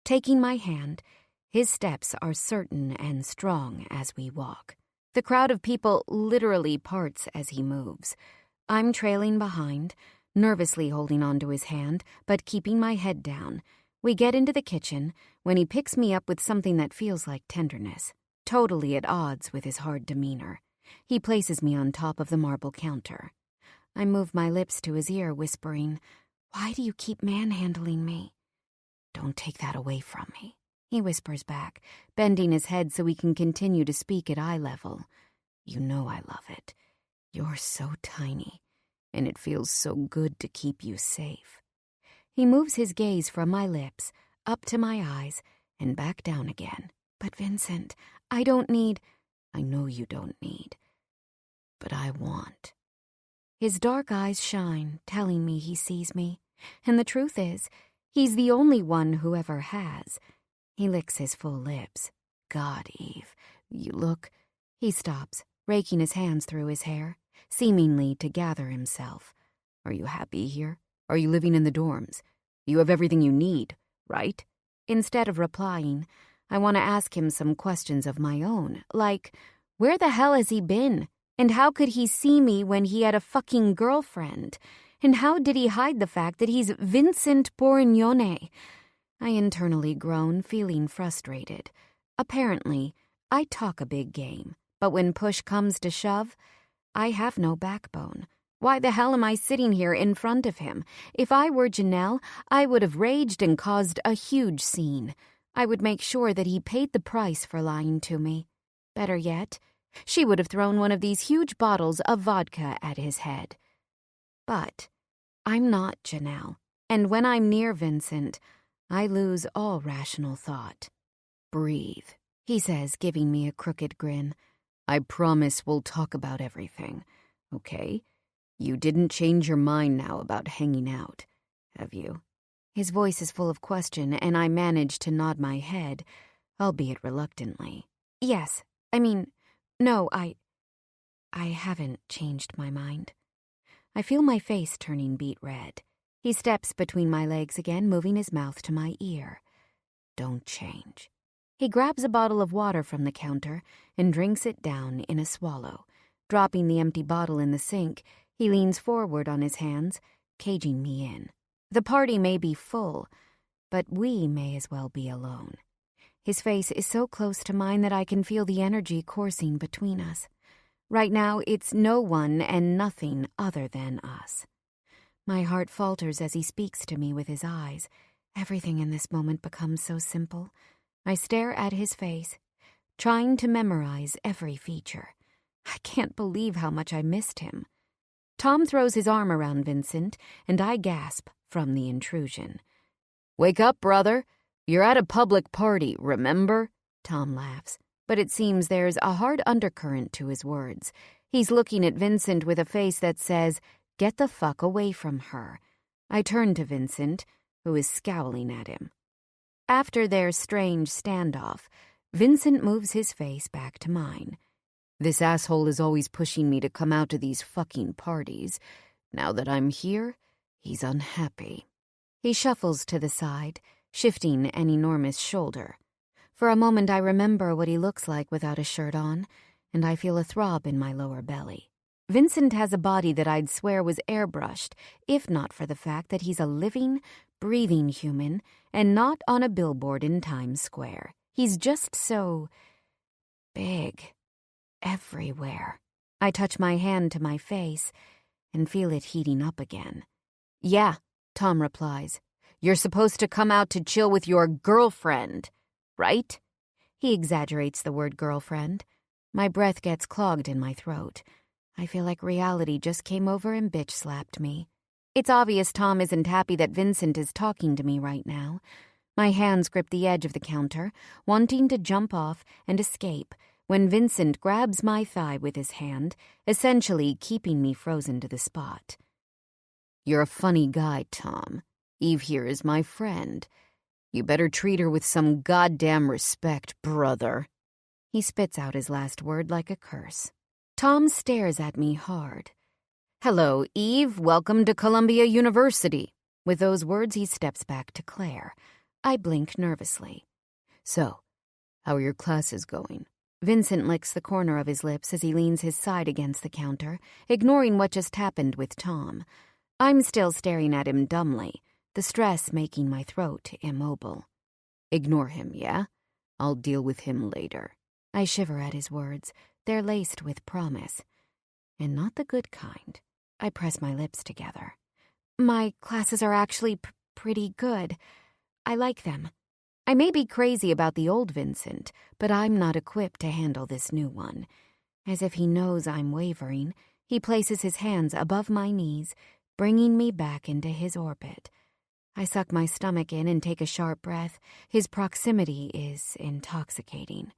Taking my hand, his steps are certain and strong as we walk. The crowd of people literally parts as he moves. I'm trailing behind, nervously holding onto his hand, but keeping my head down. We get into the kitchen when he picks me up with something that feels like tenderness, totally at odds with his hard demeanor. He places me on top of the marble counter. I move my lips to his ear, whispering, "Why do you keep manhandling me?" "Don't take that away from me," he whispers back, bending his head so we can continue to speak at eye level. "You know I love it. You're so tiny, and it feels so good to keep you safe." He moves his gaze from my lips, up to my eyes, and back down again. "But Vincent, I don't need—" "I know you don't need, but I want." His dark eyes shine, telling me he sees me. And the truth is, he's the only one who ever has. He licks his full lips. "God, Eve, you look—" He stops, raking his hands through his hair, seemingly to gather himself. "Are you happy here? Are you living in the dorms? You have everything you need, right?" Instead of replying, I want to ask him some questions of my own, like, where the hell has he been? And how could he see me when he had a fucking girlfriend? And how did he hide the fact that he's Vincent Borignone? I internally groan, feeling frustrated. Apparently, I talk a big game, but when push comes to shove, I have no backbone. Why the hell am I sitting here in front of him? If I were Janelle, I would have raged and caused a huge scene. I would make sure that he paid the price for lying to me. Better yet, she would have thrown one of these huge bottles of vodka at his head. But I'm not Janelle, and when I'm near Vincent, I lose all rational thought. "Breathe," he says, giving me a crooked grin. "I promise we'll talk about everything, okay? You didn't change your mind now about hanging out, have you?" His voice is full of question, and I manage to nod my head, albeit reluctantly. "Yes, no, I haven't changed my mind." I feel my face turning beet red. He steps between my legs again, moving his mouth to my ear. "Don't change." He grabs a bottle of water from the counter and drinks it down in a swallow. Dropping the empty bottle in the sink, he leans forward on his hands, caging me in. The party may be full, but we may as well be alone. His face is so close to mine that I can feel the energy coursing between us. Right now, it's no one and nothing other than us. My heart falters as he speaks to me with his eyes. Everything in this moment becomes so simple. I stare at his face, trying to memorize every feature. I can't believe how much I missed him. Tom throws his arm around Vincent, and I gasp from the intrusion. "Wake up, brother. You're at a public party, remember?" Tom laughs, but it seems there's a hard undercurrent to his words. He's looking at Vincent with a face that says, "Get the fuck away from her." I turn to Vincent, who is scowling at him. After their strange standoff, Vincent moves his face back to mine. "This asshole is always pushing me to come out to these fucking parties. Now that I'm here, he's unhappy." He shuffles to the side, shifting an enormous shoulder. For a moment I remember what he looks like without a shirt on, and I feel a throb in my lower belly. Vincent has a body that I'd swear was airbrushed, if not for the fact that he's a living, breathing human, and not on a billboard in Times Square. He's just so big, everywhere. I touch my hand to my face and feel it heating up again. "Yeah," Tom replies. "You're supposed to come out to chill with your girlfriend, right?" He exaggerates the word girlfriend. My breath gets clogged in my throat. I feel like reality just came over and bitch slapped me. It's obvious Tom isn't happy that Vincent is talking to me right now. My hands grip the edge of the counter, wanting to jump off and escape, when Vincent grabs my thigh with his hand, essentially keeping me frozen to the spot. "You're a funny guy, Tom. Eve here is my friend. You better treat her with some goddamn respect, brother." He spits out his last word like a curse. Tom stares at me hard. "Hello, Eve. Welcome to Columbia University." With those words, he steps back to Claire. I blink nervously. "So, how are your classes going?" Vincent licks the corner of his lips as he leans his side against the counter, ignoring what just happened with Tom. I'm still staring at him dumbly, the stress making my throat immobile. "Ignore him, yeah? I'll deal with him later." I shiver at his words. They're laced with promise. And not the good kind. I press my lips together. "My classes are actually pretty good. I like them. I may be crazy about the old Vincent, but I'm not equipped to handle this new one." As if he knows I'm wavering, he places his hands above my knees, bringing me back into his orbit. I suck my stomach in and take a sharp breath. His proximity is intoxicating.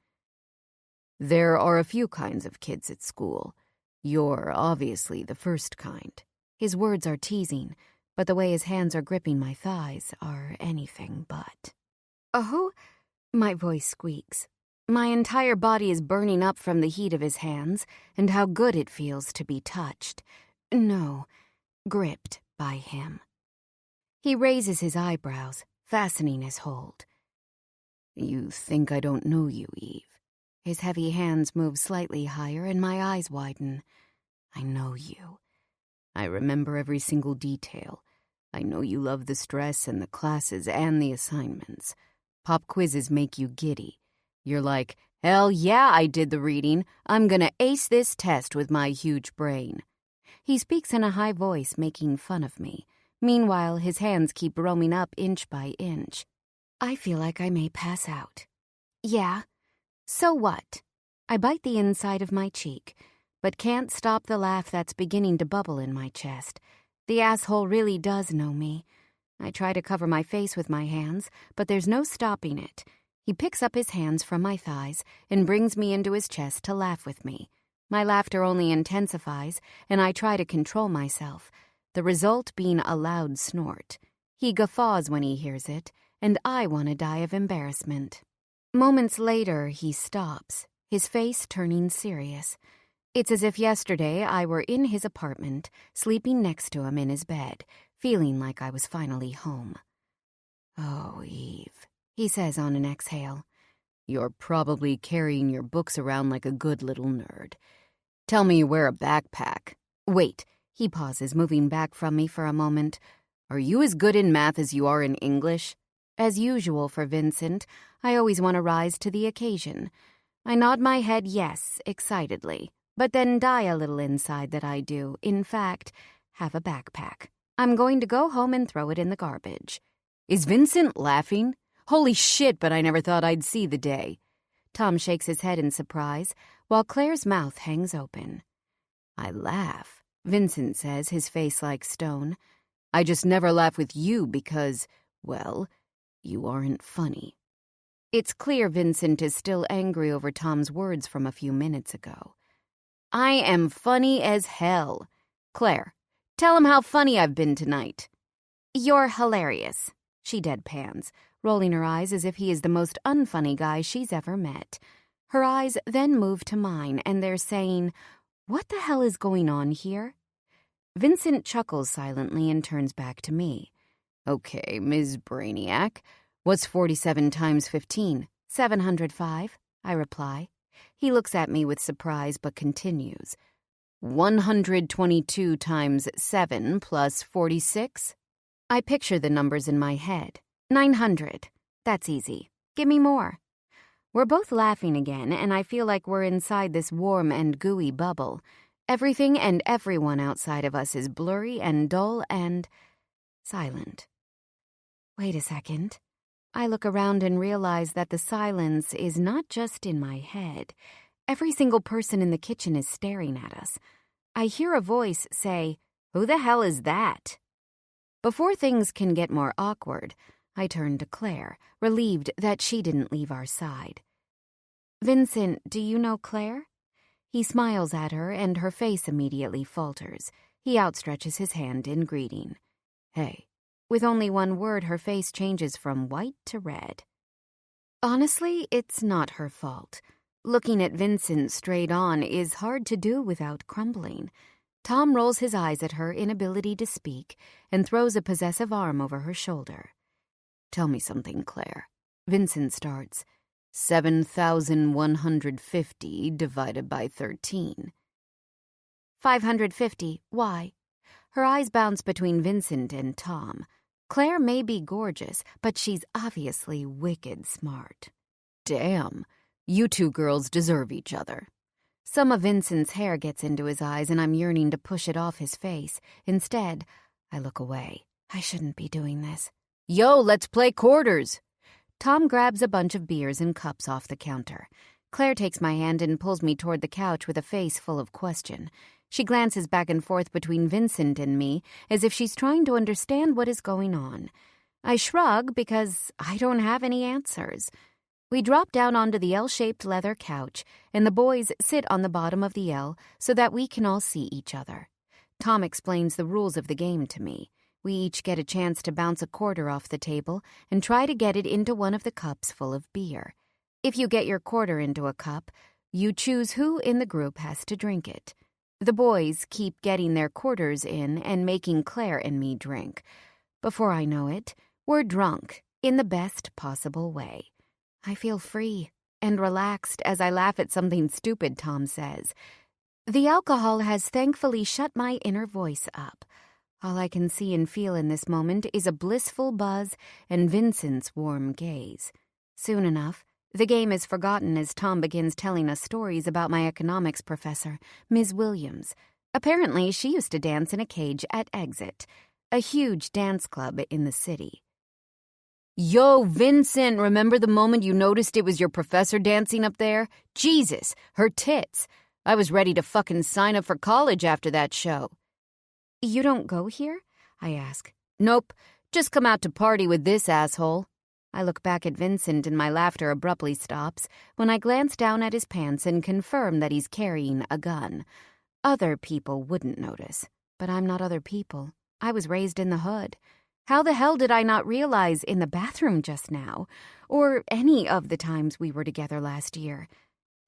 "There are a few kinds of kids at school. You're obviously the first kind." His words are teasing, but the way his hands are gripping my thighs are anything but. "Oh?" My voice squeaks. My entire body is burning up from the heat of his hands and how good it feels to be touched. No, gripped by him. He raises his eyebrows, fastening his hold. "You think I don't know you, Eve?" His heavy hands move slightly higher and my eyes widen. "I know you. I remember every single detail. I know you love the stress and the classes and the assignments. Pop quizzes make you giddy. You're like, 'Hell yeah, I did the reading. I'm gonna ace this test with my huge brain.'" He speaks in a high voice, making fun of me. Meanwhile, his hands keep roaming up inch by inch. I feel like I may pass out. "Yeah, so what?" I bite the inside of my cheek, but can't stop the laugh that's beginning to bubble in my chest. The asshole really does know me. I try to cover my face with my hands, but there's no stopping it. He picks up his hands from my thighs and brings me into his chest to laugh with me. My laughter only intensifies, and I try to control myself, the result being a loud snort. He guffaws when he hears it, and I want to die of embarrassment. Moments later, he stops, his face turning serious. It's as if yesterday I were in his apartment, sleeping next to him in his bed, feeling like I was finally home. "Oh, Eve," he says on an exhale. "You're probably carrying your books around like a good little nerd. Tell me you wear a backpack. Wait," he pauses, moving back from me for a moment. "Are you as good in math as you are in English?" As usual for Vincent, I always want to rise to the occasion. I nod my head yes, excitedly, but then die a little inside that I do, in fact, have a backpack. I'm going to go home and throw it in the garbage. "Is Vincent laughing? Holy shit, but I never thought I'd see the day." Tom shakes his head in surprise, while Claire's mouth hangs open. "I laugh," Vincent says, his face like stone. "I just never laugh with you because, well, you aren't funny." It's clear Vincent is still angry over Tom's words from a few minutes ago. "I am funny as hell. Claire, tell him how funny I've been tonight." "You're hilarious," she deadpans, rolling her eyes as if he is the most unfunny guy she's ever met. Her eyes then move to mine, and they're saying, "What the hell is going on here?" Vincent chuckles silently and turns back to me. "Okay, Ms. Brainiac, what's 47 times 15? 705, I reply. He looks at me with surprise but continues. 122 times 7 plus 46? I picture the numbers in my head. 900. That's easy. Give me more. We're both laughing again, and I feel like we're inside this warm and gooey bubble. Everything and everyone outside of us is blurry and dull and silent. Wait a second. I look around and realize that the silence is not just in my head. Every single person in the kitchen is staring at us. I hear a voice say, "Who the hell is that?" Before things can get more awkward, I turn to Claire, relieved that she didn't leave our side. "Vincent, do you know Claire?" He smiles at her, and her face immediately falters. He outstretches his hand in greeting. "Hey." With only one word, her face changes from white to red. Honestly, it's not her fault. Looking at Vincent straight on is hard to do without crumbling. Tom rolls his eyes at her inability to speak and throws a possessive arm over her shoulder. "Tell me something, Claire." Vincent starts. 7,150 divided by 13. 550. Why? Her eyes bounce between Vincent and Tom. Claire may be gorgeous, but she's obviously wicked smart. Damn, you two girls deserve each other. Some of Vincent's hair gets into his eyes, and I'm yearning to push it off his face. Instead, I look away. I shouldn't be doing this. Yo, let's play quarters. Tom grabs a bunch of beers and cups off the counter. Claire takes my hand and pulls me toward the couch with a face full of question. She glances back and forth between Vincent and me as if she's trying to understand what is going on. I shrug because I don't have any answers. We drop down onto the L-shaped leather couch, and the boys sit on the bottom of the L so that we can all see each other. Tom explains the rules of the game to me. We each get a chance to bounce a quarter off the table and try to get it into one of the cups full of beer. If you get your quarter into a cup, you choose who in the group has to drink it. The boys keep getting their quarters in and making Claire and me drink. Before I know it, we're drunk in the best possible way. I feel free and relaxed as I laugh at something stupid Tom says. The alcohol has thankfully shut my inner voice up. All I can see and feel in this moment is a blissful buzz and Vincent's warm gaze. Soon enough, the game is forgotten as Tom begins telling us stories about my economics professor, Ms. Williams. Apparently, she used to dance in a cage at Exit, a huge dance club in the city. Yo, Vincent, remember the moment you noticed it was your professor dancing up there? Jesus, her tits. I was ready to fucking sign up for college after that show. You don't go here? I ask. Nope, just come out to party with this asshole. I look back at Vincent and my laughter abruptly stops when I glance down at his pants and confirm that he's carrying a gun. Other people wouldn't notice, but I'm not other people. I was raised in the hood. How the hell did I not realize in the bathroom just now, or any of the times we were together last year?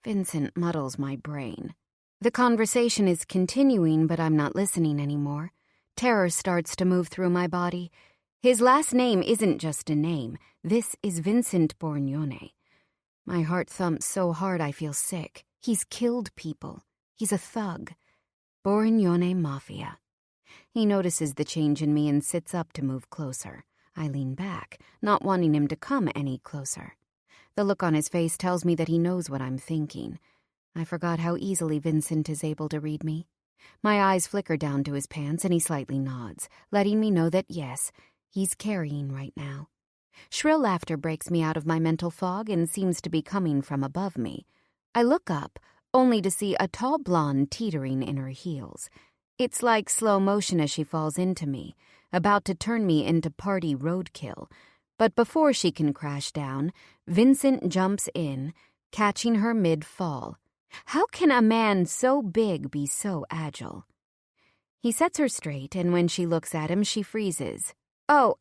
Vincent muddles my brain. The conversation is continuing, but I'm not listening anymore. Terror starts to move through my body. His last name isn't just a name. This is Vincent Borgnone. My heart thumps so hard I feel sick. He's killed people. He's a thug. Borgnone Mafia. He notices the change in me and sits up to move closer. I lean back, not wanting him to come any closer. The look on his face tells me that he knows what I'm thinking. I forgot how easily Vincent is able to read me. My eyes flicker down to his pants and he slightly nods, letting me know that yes, he's carrying right now. Shrill laughter breaks me out of my mental fog and seems to be coming from above me. I look up, only to see a tall blonde teetering in her heels. It's like slow motion as she falls into me, about to turn me into party roadkill. But before she can crash down, Vincent jumps in, catching her mid-fall. How can a man so big be so agile? He sets her straight, and when she looks at him, she freezes. Oh,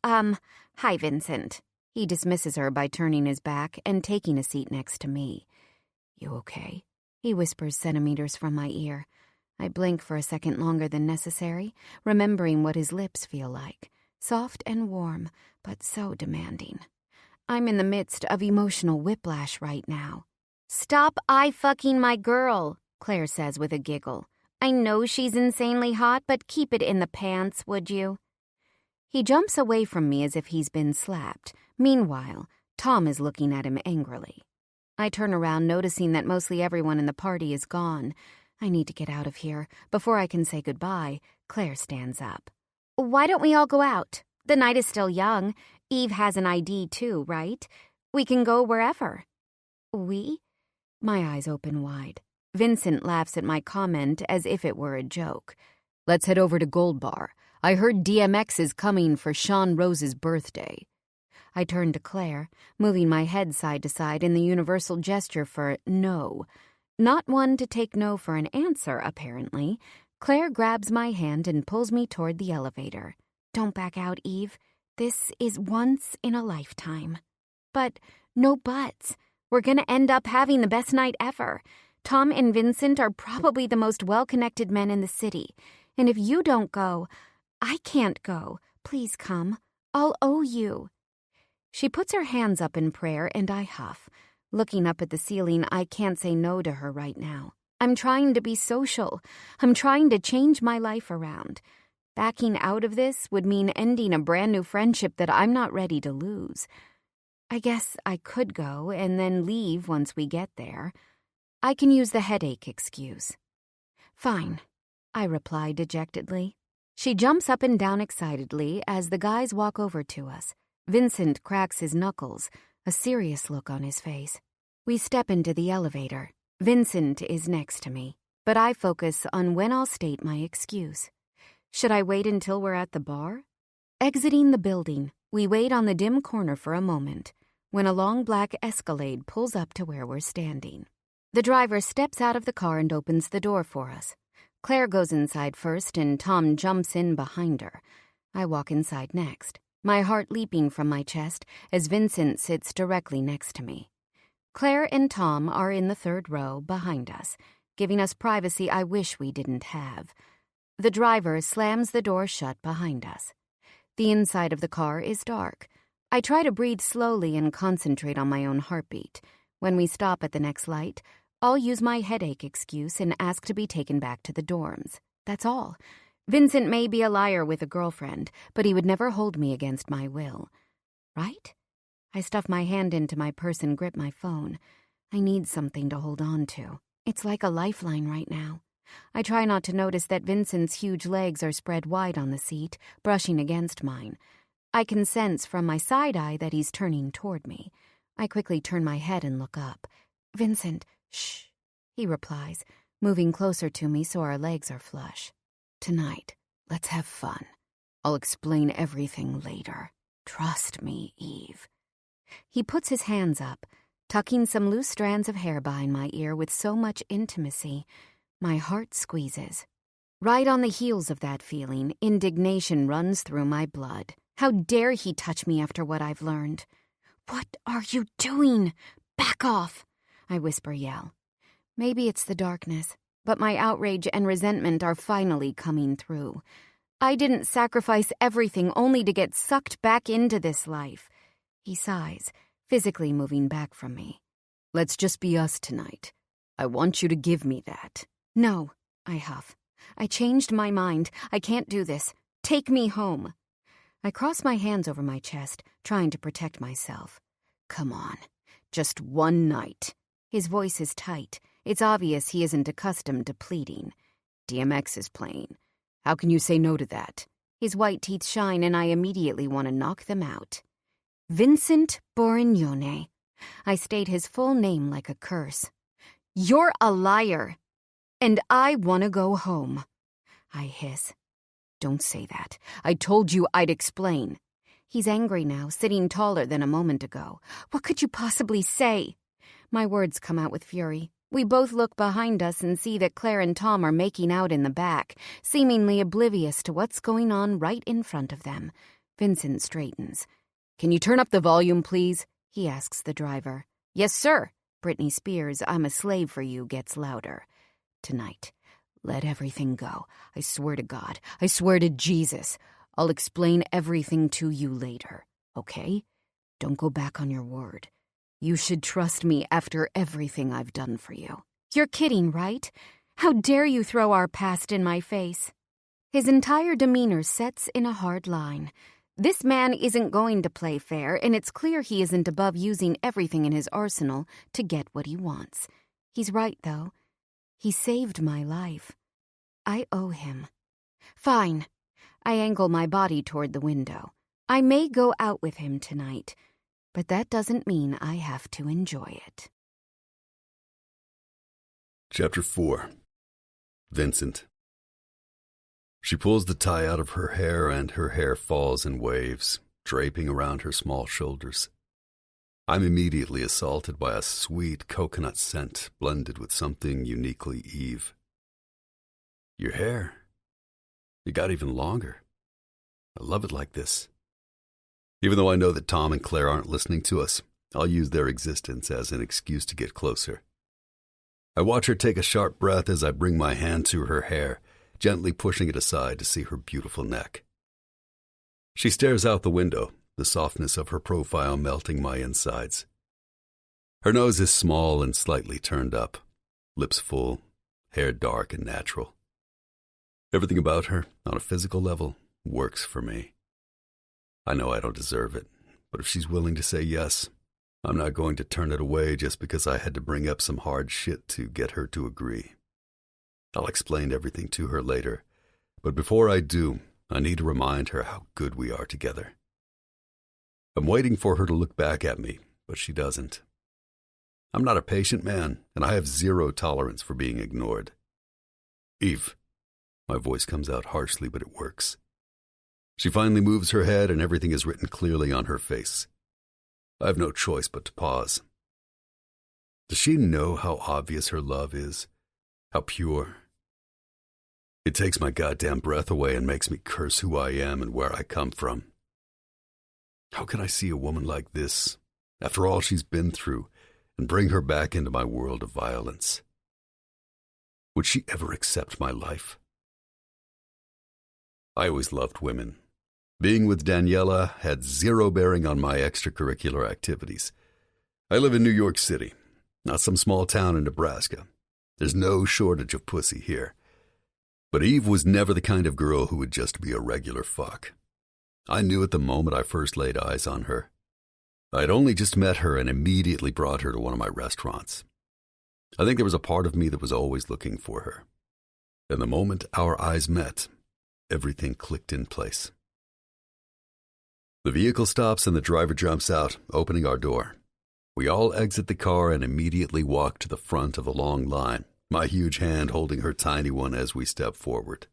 hi, Vincent. He dismisses her by turning his back and taking a seat next to me. You okay? He whispers centimeters from my ear. I blink for a second longer than necessary, remembering what his lips feel like. Soft and warm, but so demanding. I'm in the midst of emotional whiplash right now. Stop eye-fucking my girl, Claire says with a giggle. I know she's insanely hot, but keep it in the pants, would you? He jumps away from me as if he's been slapped. Meanwhile, Tom is looking at him angrily. I turn around, noticing that mostly everyone in the party is gone. I need to get out of here. Before I can say goodbye, Claire stands up. Why don't we all go out? The night is still young. Eve has an ID too, right? We can go wherever. We? My eyes open wide. Vincent laughs at my comment as if it were a joke. Let's head over to Gold Bar. I heard DMX is coming for Sean Rose's birthday. I turn to Claire, moving my head side to side in the universal gesture for no. Not one to take no for an answer, apparently. Claire grabs my hand and pulls me toward the elevator. Don't back out, Eve. This is once in a lifetime. But no buts. We're going to end up having the best night ever. Tom and Vincent are probably the most well-connected men in the city. And if you don't go, I can't go. Please come. I'll owe you. She puts her hands up in prayer, and I huff. Looking up at the ceiling, I can't say no to her right now. I'm trying to be social. I'm trying to change my life around. Backing out of this would mean ending a brand new friendship that I'm not ready to lose. I guess I could go and then leave once we get there. I can use the headache excuse. Fine, I reply dejectedly. She jumps up and down excitedly as the guys walk over to us. Vincent cracks his knuckles, a serious look on his face. We step into the elevator. Vincent is next to me, but I focus on when I'll state my excuse. Should I wait until we're at the bar? Exiting the building, we wait on the dim corner for a moment, when a long black Escalade pulls up to where we're standing. The driver steps out of the car and opens the door for us. Claire goes inside first and Tom jumps in behind her. I walk inside next, my heart leaping from my chest as Vincent sits directly next to me. Claire and Tom are in the third row behind us, giving us privacy I wish we didn't have. The driver slams the door shut behind us. The inside of the car is dark. I try to breathe slowly and concentrate on my own heartbeat. When we stop at the next light, I'll use my headache excuse and ask to be taken back to the dorms. That's all. Vincent may be a liar with a girlfriend, but he would never hold me against my will. Right? I stuff my hand into my purse and grip my phone. I need something to hold on to. It's like a lifeline right now. I try not to notice that Vincent's huge legs are spread wide on the seat, brushing against mine. I can sense from my side eye that he's turning toward me. I quickly turn my head and look up. Vincent, shh, he replies, moving closer to me so our legs are flush. Tonight, let's have fun. I'll explain everything later. Trust me, Eve. He puts his hands up, tucking some loose strands of hair behind my ear with so much intimacy. My heart squeezes. Right on the heels of that feeling, indignation runs through my blood. How dare he touch me after what I've learned? What are you doing? Back off, I yell. Maybe it's the darkness, but my outrage and resentment are finally coming through. I didn't sacrifice everything only to get sucked back into this life. He sighs, physically moving back from me. Let's just be us tonight. I want you to give me that. No, I huff. I changed my mind. I can't do this. Take me home. I cross my hands over my chest, trying to protect myself. Come on, just one night. His voice is tight. It's obvious he isn't accustomed to pleading. DMX is playing. How can you say no to that? His white teeth shine and I immediately want to knock them out. Vincent Borignone. I state his full name like a curse. You're a liar. And I want to go home. I hiss. Don't say that. I told you I'd explain. He's angry now, sitting taller than a moment ago. What could you possibly say? My words come out with fury. We both look behind us and see that Claire and Tom are making out in the back, seemingly oblivious to what's going on right in front of them. Vincent straightens. Can you turn up the volume, please? He asks the driver. Yes, sir. Britney Spears' I'm a Slave for You gets louder. Tonight, let everything go. I swear to God. I swear to Jesus. I'll explain everything to you later, okay? Don't go back on your word. You should trust me after everything I've done for you. You're kidding, right? How dare you throw our past in my face? His entire demeanor sets in a hard line. This man isn't going to play fair, and it's clear he isn't above using everything in his arsenal to get what he wants. He's right, though. He saved my life. I owe him. Fine. I angle my body toward the window. I may go out with him tonight, but that doesn't mean I have to enjoy it. Chapter 4. Vincent. She pulls the tie out of her hair, and her hair falls in waves, draping around her small shoulders. I'm immediately assaulted by a sweet coconut scent blended with something uniquely Eve. Your hair. You got even longer. I love it like this. Even though I know that Tom and Claire aren't listening to us, I'll use their existence as an excuse to get closer. I watch her take a sharp breath as I bring my hand to her hair, gently pushing it aside to see her beautiful neck. She stares out the window, the softness of her profile melting my insides. Her nose is small and slightly turned up, lips full, hair dark and natural. Everything about her, on a physical level, works for me. I know I don't deserve it, but if she's willing to say yes, I'm not going to turn it away just because I had to bring up some hard shit to get her to agree. I'll explain everything to her later, but before I do, I need to remind her how good we are together. I'm waiting for her to look back at me, but she doesn't. I'm not a patient man, and I have zero tolerance for being ignored. Eve. My voice comes out harshly, but it works. She finally moves her head, and everything is written clearly on her face. I have no choice but to pause. Does she know how obvious her love is? How pure? It takes my goddamn breath away and makes me curse who I am and where I come from. How can I see a woman like this, after all she's been through, and bring her back into my world of violence? Would she ever accept my life? I always loved women. Being with Daniela had zero bearing on my extracurricular activities. I live in New York City, not some small town in Nebraska. There's no shortage of pussy here. But Eve was never the kind of girl who would just be a regular fuck. I knew it the moment I first laid eyes on her. I had only just met her and immediately brought her to one of my restaurants. I think there was a part of me that was always looking for her. And the moment our eyes met, everything clicked in place. The vehicle stops and the driver jumps out, opening our door. We all exit the car and immediately walk to the front of a long line, my huge hand holding her tiny one as we step forward.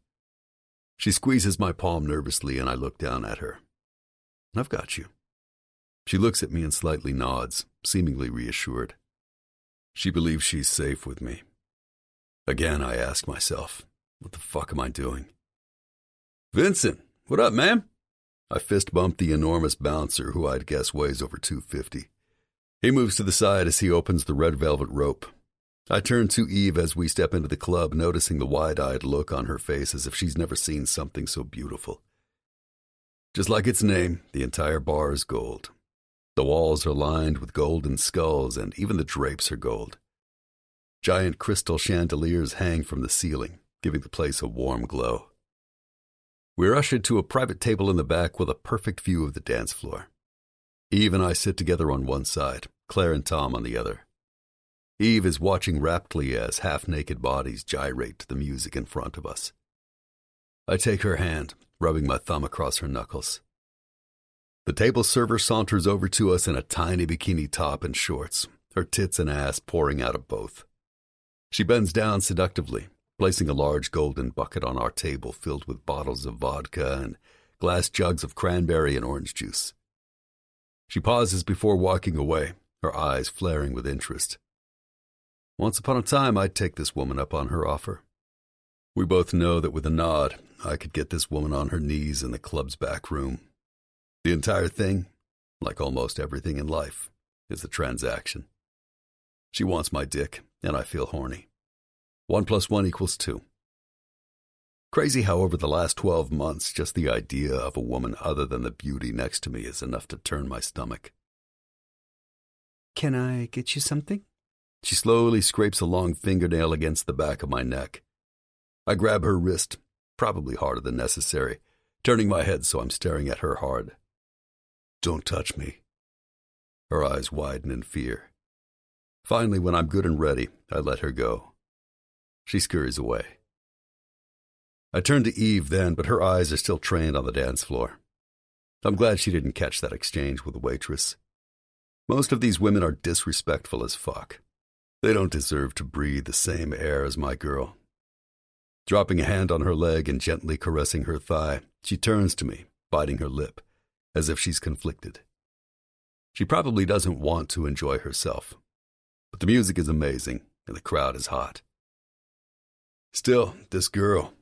She squeezes my palm nervously and I look down at her. I've got you. She looks at me and slightly nods, seemingly reassured. She believes she's safe with me. Again, I ask myself, what the fuck am I doing? Vincent, what up, man? I fist bump the enormous bouncer who I'd guess weighs over 250. He moves to the side as he opens the red velvet rope. I turn to Eve as we step into the club, noticing the wide-eyed look on her face as if she's never seen something so beautiful. Just like its name, the entire bar is gold. The walls are lined with golden skulls, and even the drapes are gold. Giant crystal chandeliers hang from the ceiling, giving the place a warm glow. We're ushered to a private table in the back with a perfect view of the dance floor. Eve and I sit together on one side, Claire and Tom on the other. Eve is watching raptly as half-naked bodies gyrate to the music in front of us. I take her hand, rubbing my thumb across her knuckles. The table server saunters over to us in a tiny bikini top and shorts, her tits and ass pouring out of both. She bends down seductively, placing a large golden bucket on our table filled with bottles of vodka and glass jugs of cranberry and orange juice. She pauses before walking away, her eyes flaring with interest. Once upon a time, I'd take this woman up on her offer. We both know that with a nod, I could get this woman on her knees in the club's back room. The entire thing, like almost everything in life, is a transaction. She wants my dick, and I feel horny. 1 + 1 = 2. Crazy how over the last 12 months, just the idea of a woman other than the beauty next to me is enough to turn my stomach. Can I get you something? She slowly scrapes a long fingernail against the back of my neck. I grab her wrist, probably harder than necessary, turning my head so I'm staring at her hard. "Don't touch me." Her eyes widen in fear. Finally, when I'm good and ready, I let her go. She scurries away. I turn to Eve then, but her eyes are still trained on the dance floor. I'm glad she didn't catch that exchange with the waitress. Most of these women are disrespectful as fuck. They don't deserve to breathe the same air as my girl. Dropping a hand on her leg and gently caressing her thigh, she turns to me, biting her lip, as if she's conflicted. She probably doesn't want to enjoy herself, but the music is amazing and the crowd is hot. Still, this girl,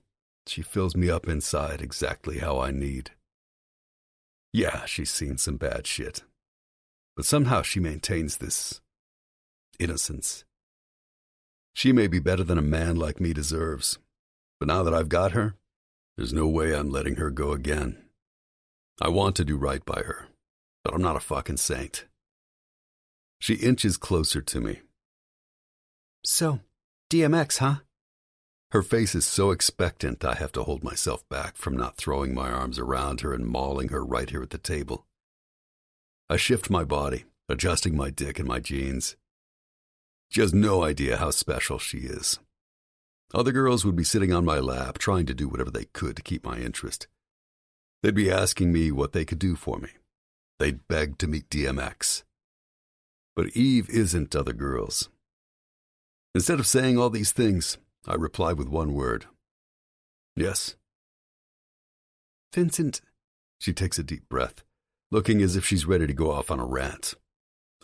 she fills me up inside exactly how I need. Yeah, she's seen some bad shit, but somehow she maintains this innocence. She may be better than a man like me deserves, but now that I've got her, there's no way I'm letting her go again. I want to do right by her, but I'm not a fucking saint. She inches closer to me. So, DMX, huh? Her face is so expectant I have to hold myself back from not throwing my arms around her and mauling her right here at the table. I shift my body, adjusting my dick and my jeans. She has no idea how special she is. Other girls would be sitting on my lap, trying to do whatever they could to keep my interest. They'd be asking me what they could do for me. They'd beg to meet DMX. But Eve isn't other girls. Instead of saying all these things, I reply with one word. Yes. Vincent. She takes a deep breath, looking as if she's ready to go off on a rant.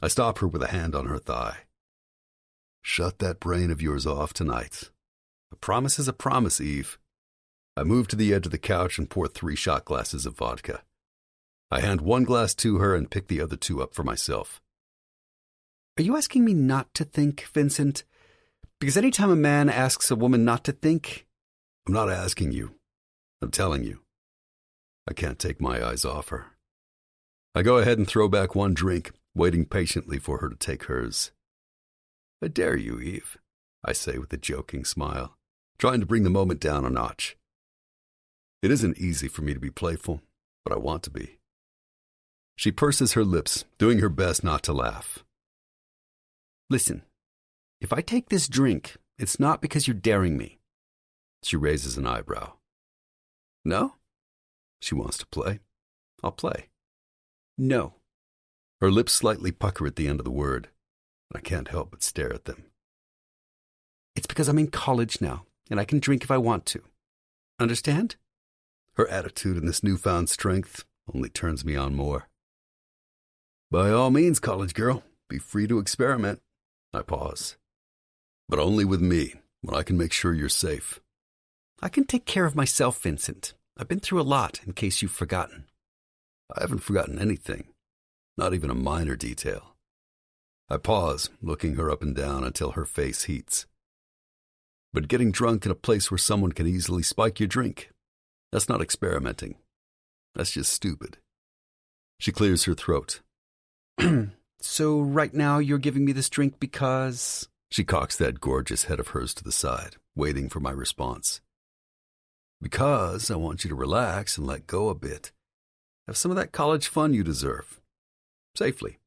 I stop her with a hand on her thigh. Shut that brain of yours off tonight. A promise is a promise, Eve. I move to the edge of the couch and pour 3 shot glasses of vodka. I hand one glass to her and pick the other 2 up for myself. Are you asking me not to think, Vincent? Because any time a man asks a woman not to think... I'm not asking you. I'm telling you. I can't take my eyes off her. I go ahead and throw back one drink, waiting patiently for her to take hers. I dare you, Eve, I say with a joking smile, trying to bring the moment down a notch. It isn't easy for me to be playful, but I want to be. She purses her lips, doing her best not to laugh. Listen, if I take this drink, it's not because you're daring me. She raises an eyebrow. No? She wants to play. I'll play. No. Her lips slightly pucker at the end of the word, and I can't help but stare at them. It's because I'm in college now, and I can drink if I want to. Understand? Her attitude and this newfound strength only turns me on more. By all means, college girl, be free to experiment. I pause. But only with me, when I can make sure you're safe. I can take care of myself, Vincent. I've been through a lot, in case you've forgotten. I haven't forgotten anything, not even a minor detail. I pause, looking her up and down until her face heats. But getting drunk in a place where someone can easily spike your drink, that's not experimenting. That's just stupid. She clears her throat. So right now you're giving me this drink because... She cocks that gorgeous head of hers to the side, waiting for my response. Because I want you to relax and let go a bit. Have some of that college fun you deserve. Safely.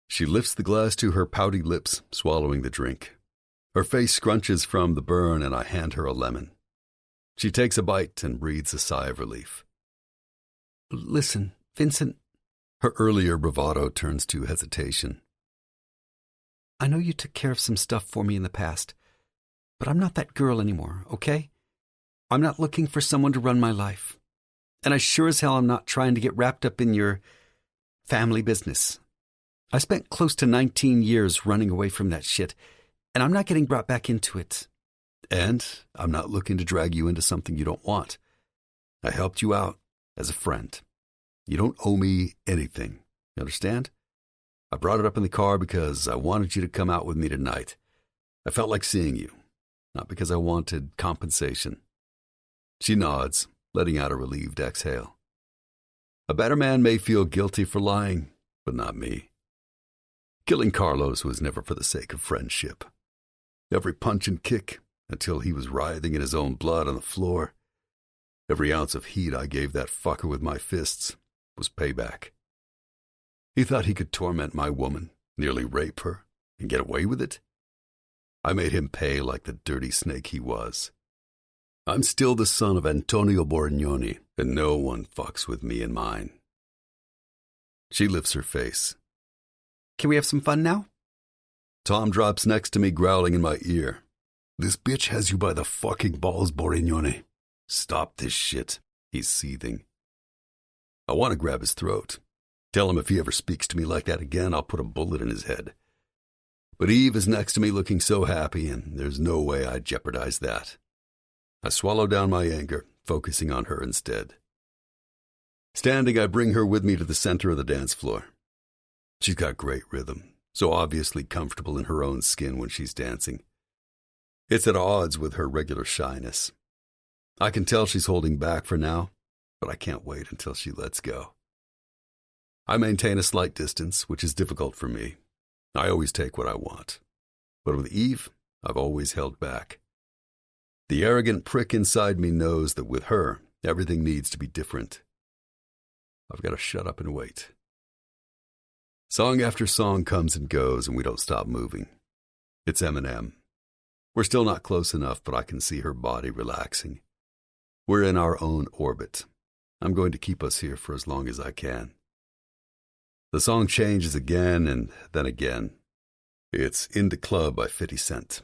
She lifts the glass to her pouty lips, swallowing the drink. Her face scrunches from the burn, and I hand her a lemon. She takes a bite and breathes a sigh of relief. Listen, Vincent. Her earlier bravado turns to hesitation. I know you took care of some stuff for me in the past, but I'm not that girl anymore, okay? I'm not looking for someone to run my life. And I sure as hell am not trying to get wrapped up in your family business. I spent close to 19 years running away from that shit, and I'm not getting brought back into it. And I'm not looking to drag you into something you don't want. I helped you out as a friend. You don't owe me anything. You understand? I brought it up in the car because I wanted you to come out with me tonight. I felt like seeing you, not because I wanted compensation. She nods, letting out a relieved exhale. A better man may feel guilty for lying, but not me. Killing Carlos was never for the sake of friendship. Every punch and kick, until he was writhing in his own blood on the floor, Every ounce of heat I gave that fucker with my fists was payback. He thought he could torment my woman, nearly rape her, and get away with it? I made him pay like the dirty snake he was. I'm still the son of Antonio Borignoni, and no one fucks with me and mine. She lifts her face. Can we have some fun now? Tom drops next to me, growling in my ear. This bitch has you by the fucking balls, Borignoni. Stop this shit, he's seething. I want to grab his throat. Tell him if he ever speaks to me like that again, I'll put a bullet in his head. But Eve is next to me looking so happy, and there's no way I'd jeopardize that. I swallow down my anger, focusing on her instead. Standing, I bring her with me to the center of the dance floor. She's got great rhythm, so obviously comfortable in her own skin when she's dancing. It's at odds with her regular shyness. I can tell she's holding back for now, but I can't wait until she lets go. I maintain a slight distance, which is difficult for me. I always take what I want. But with Eve, I've always held back. The arrogant prick inside me knows that with her, everything needs to be different. I've got to shut up and wait. Song after song comes and goes, and we don't stop moving. It's Eminem. We're still not close enough, but I can see her body relaxing. We're in our own orbit. I'm going to keep us here for as long as I can. The song changes again and then again. It's In the Club by 50 Cent.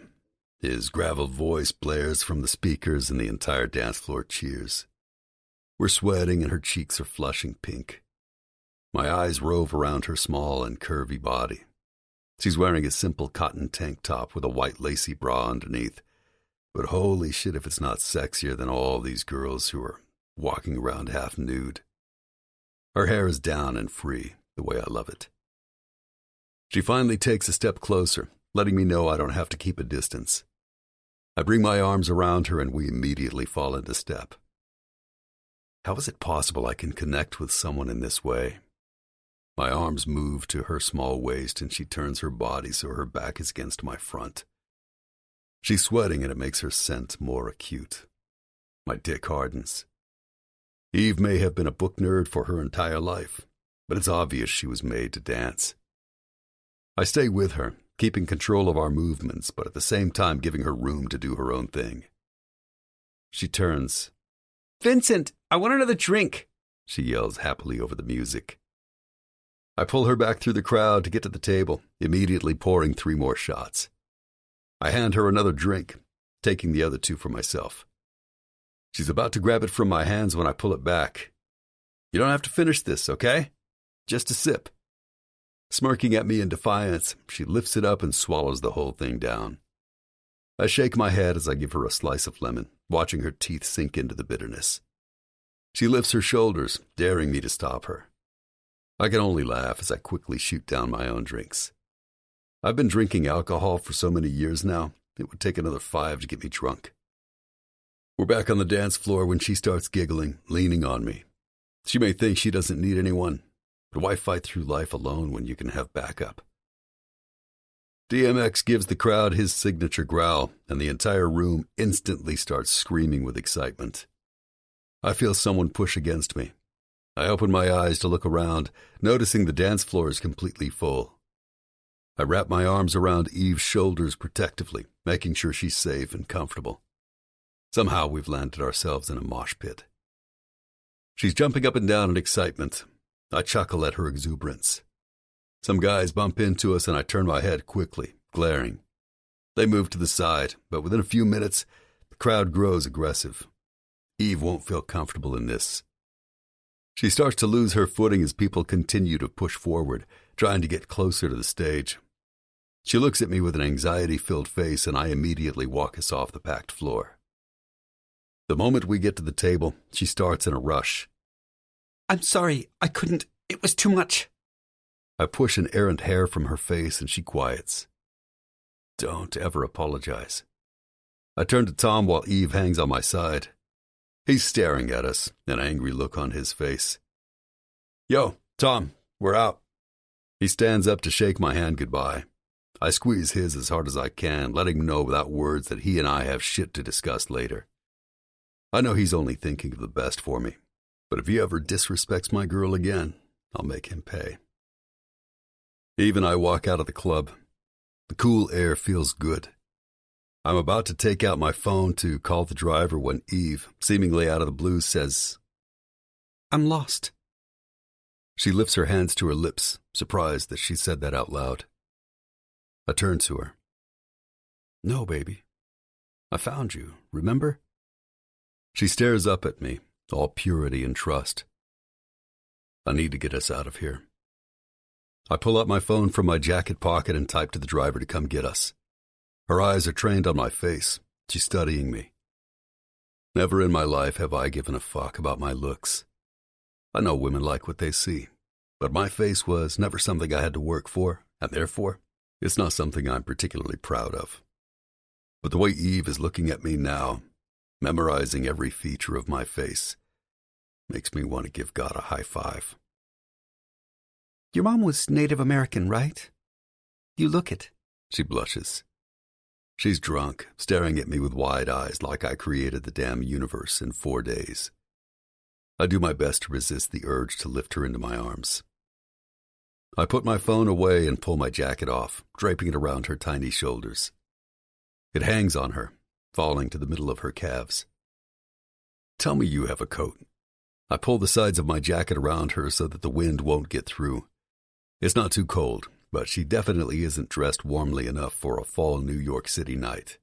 His gravel voice blares from the speakers and the entire dance floor cheers. We're sweating and her cheeks are flushing pink. My eyes rove around her small and curvy body. She's wearing a simple cotton tank top with a white lacy bra underneath. But holy shit if it's not sexier than all these girls who are walking around half nude. Her hair is down and free, the way I love it. She finally takes a step closer, letting me know I don't have to keep a distance. I bring my arms around her and we immediately fall into step. How is it possible I can connect with someone in this way? My arms move to her small waist and she turns her body so her back is against my front. She's sweating and it makes her scent more acute. My dick hardens. Eve may have been a book nerd for her entire life, but it's obvious she was made to dance. I stay with her, keeping control of our movements, but at the same time giving her room to do her own thing. She turns. Vincent, I want another drink, she yells happily over the music. I pull her back through the crowd to get to the table, immediately pouring 3 more shots. I hand her another drink, taking the other 2 for myself. She's about to grab it from my hands when I pull it back. You don't have to finish this, okay? Just a sip. Smirking at me in defiance, she lifts it up and swallows the whole thing down. I shake my head as I give her a slice of lemon, watching her teeth sink into the bitterness. She lifts her shoulders, daring me to stop her. I can only laugh as I quickly shoot down my own drinks. I've been drinking alcohol for so many years now, it would take another 5 to get me drunk. We're back on the dance floor when she starts giggling, leaning on me. She may think she doesn't need anyone, but why fight through life alone when you can have backup? DMX gives the crowd his signature growl, and the entire room instantly starts screaming with excitement. I feel someone push against me. I open my eyes to look around, noticing the dance floor is completely full. I wrap my arms around Eve's shoulders protectively, making sure she's safe and comfortable. Somehow we've landed ourselves in a mosh pit. She's jumping up and down in excitement. I chuckle at her exuberance. Some guys bump into us and I turn my head quickly, glaring. They move to the side, but within a few minutes, the crowd grows aggressive. Eve won't feel comfortable in this. She starts to lose her footing as people continue to push forward, trying to get closer to the stage. She looks at me with an anxiety-filled face and I immediately walk us off the packed floor. The moment we get to the table, she starts in a rush. I'm sorry, I couldn't. It was too much. I push an errant hair from her face and she quiets. Don't ever apologize. I turn to Tom while Eve hangs on my side. He's staring at us, an angry look on his face. Yo, Tom, we're out. He stands up to shake my hand goodbye. I squeeze his as hard as I can, letting him know without words that he and I have shit to discuss later. I know he's only thinking of the best for me, but if he ever disrespects my girl again, I'll make him pay. Eve and I walk out of the club. The cool air feels good. I'm about to take out my phone to call the driver when Eve, seemingly out of the blue, says, "I'm lost." She lifts her hands to her lips, surprised that she said that out loud. I turn to her. "No, baby. I found you, remember?" She stares up at me, all purity and trust. I need to get us out of here. I pull out my phone from my jacket pocket and type to the driver to come get us. Her eyes are trained on my face. She's studying me. Never in my life have I given a fuck about my looks. I know women like what they see, but my face was never something I had to work for, and therefore, it's not something I'm particularly proud of. But the way Eve is looking at me now, memorizing every feature of my face, makes me want to give God a high five. "Your mom was Native American, right? You look it." She blushes. She's drunk, staring at me with wide eyes like I created the damn universe in 4 days. I do my best to resist the urge to lift her into my arms. I put my phone away and pull my jacket off, draping it around her tiny shoulders. It hangs on her, falling to the middle of her calves. "Tell me you have a coat." I pull the sides of my jacket around her so that the wind won't get through. It's not too cold, but she definitely isn't dressed warmly enough for a fall New York City night.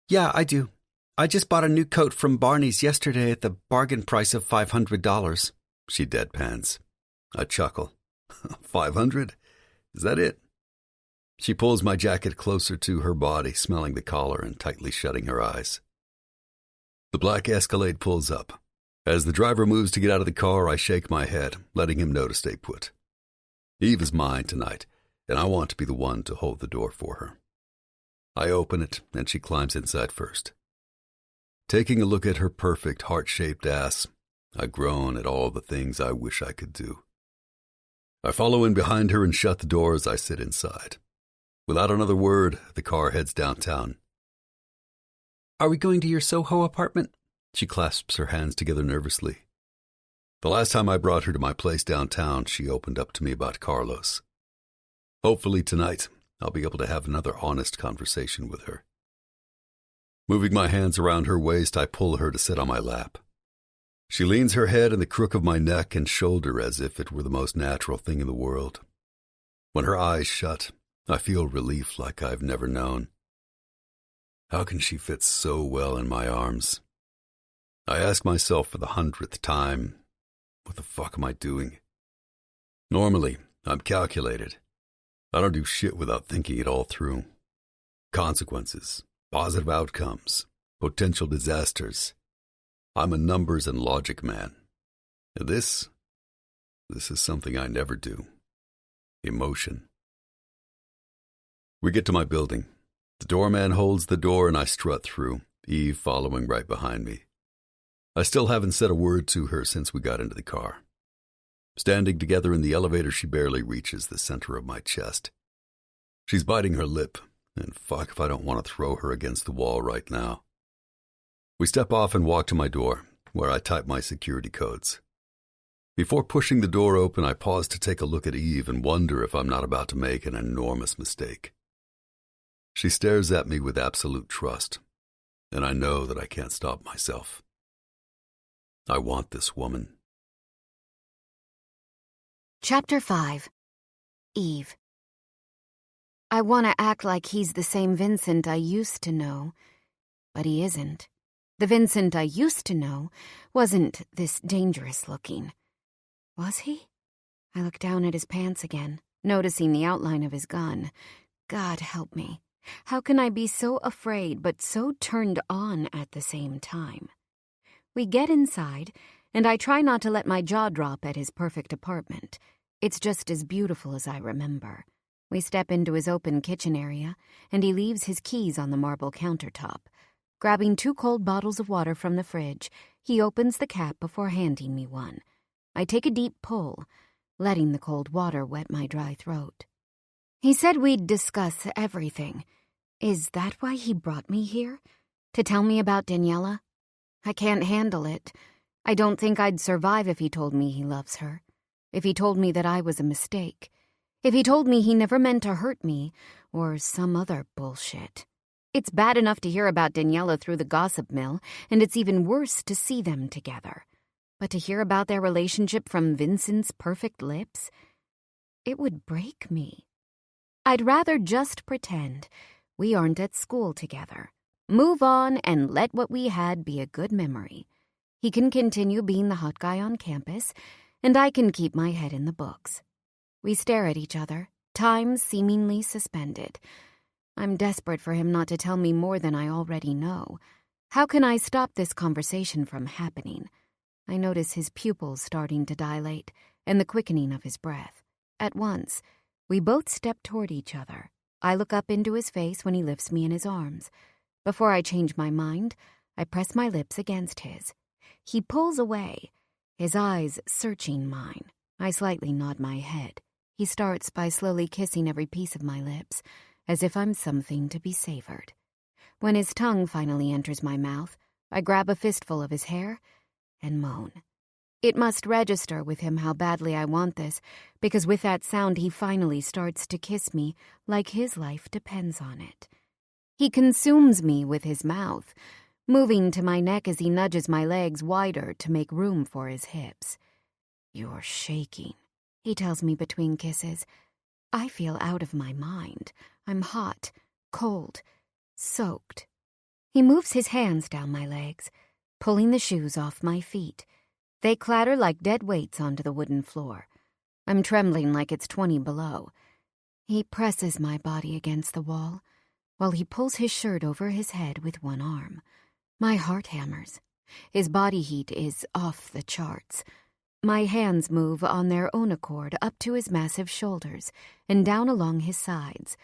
"Yeah, I do. I just bought a new coat from Barney's yesterday at the bargain price of $500. She deadpans. I chuckle. 500? Is that it? She pulls my jacket closer to her body, smelling the collar and tightly shutting her eyes. The black Escalade pulls up. As the driver moves to get out of the car, I shake my head, letting him know to stay put. Eve is mine tonight, and I want to be the one to hold the door for her. I open it, and she climbs inside first. Taking a look at her perfect heart-shaped ass, I groan at all the things I wish I could do. I follow in behind her and shut the door as I sit inside. Without another word, the car heads downtown. "Are we going to your Soho apartment?" She clasps her hands together nervously. The last time I brought her to my place downtown, she opened up to me about Carlos. Hopefully tonight, I'll be able to have another honest conversation with her. Moving my hands around her waist, I pull her to sit on my lap. She leans her head in the crook of my neck and shoulder as if it were the most natural thing in the world. When her eyes shut, I feel relief like I've never known. How can she fit so well in my arms? I ask myself for the 100th time, what the fuck am I doing? Normally, I'm calculated. I don't do shit without thinking it all through. Consequences, positive outcomes, potential disasters. I'm a numbers and logic man. And this is something I never do. Emotion. We get to my building. The doorman holds the door and I strut through, Eve following right behind me. I still haven't said a word to her since we got into the car. Standing together in the elevator, she barely reaches the center of my chest. She's biting her lip, and fuck if I don't want to throw her against the wall right now. We step off and walk to my door, where I type my security codes. Before pushing the door open, I pause to take a look at Eve and wonder if I'm not about to make an enormous mistake. She stares at me with absolute trust, and I know that I can't stop myself. I want this woman. Chapter 5. Eve. I want to act like he's the same Vincent I used to know, but he isn't. The Vincent I used to know wasn't this dangerous looking. Was he? I looked down at his pants again, noticing the outline of his gun. God help me. How can I be so afraid but so turned on at the same time? We get inside, and I try not to let my jaw drop at his perfect apartment. It's just as beautiful as I remember. We step into his open kitchen area, and he leaves his keys on the marble countertop. Grabbing 2 cold bottles of water from the fridge, he opens the cap before handing me one. I take a deep pull, letting the cold water wet my dry throat. He said we'd discuss everything. Is that why he brought me here? To tell me about Daniela? I can't handle it. I don't think I'd survive if he told me he loves her. If he told me that I was a mistake. If he told me he never meant to hurt me, or some other bullshit. It's bad enough to hear about Daniela through the gossip mill, and it's even worse to see them together. But to hear about their relationship from Vincent's perfect lips, it would break me. I'd rather just pretend we aren't at school together. Move on and let what we had be a good memory. He can continue being the hot guy on campus, and I can keep my head in the books. We stare at each other, time seemingly suspended. I'm desperate for him not to tell me more than I already know. How can I stop this conversation from happening? I notice his pupils starting to dilate and the quickening of his breath. At once, we both step toward each other. I look up into his face when he lifts me in his arms. Before I change my mind, I press my lips against his. He pulls away, his eyes searching mine. I slightly nod my head. He starts by slowly kissing every piece of my lips, as if I'm something to be savored. When his tongue finally enters my mouth, I grab a fistful of his hair and moan. It must register with him how badly I want this, because with that sound he finally starts to kiss me like his life depends on it. He consumes me with his mouth, moving to my neck as he nudges my legs wider to make room for his hips. "You're shaking," he tells me between kisses. I feel out of my mind. I'm hot, cold, soaked. He moves his hands down my legs, pulling the shoes off my feet. They clatter like dead weights onto the wooden floor. I'm trembling like it's 20 below. He presses my body against the wall, while he pulls his shirt over his head with one arm. My heart hammers. His body heat is off the charts. My hands move on their own accord up to his massive shoulders and down along his sides.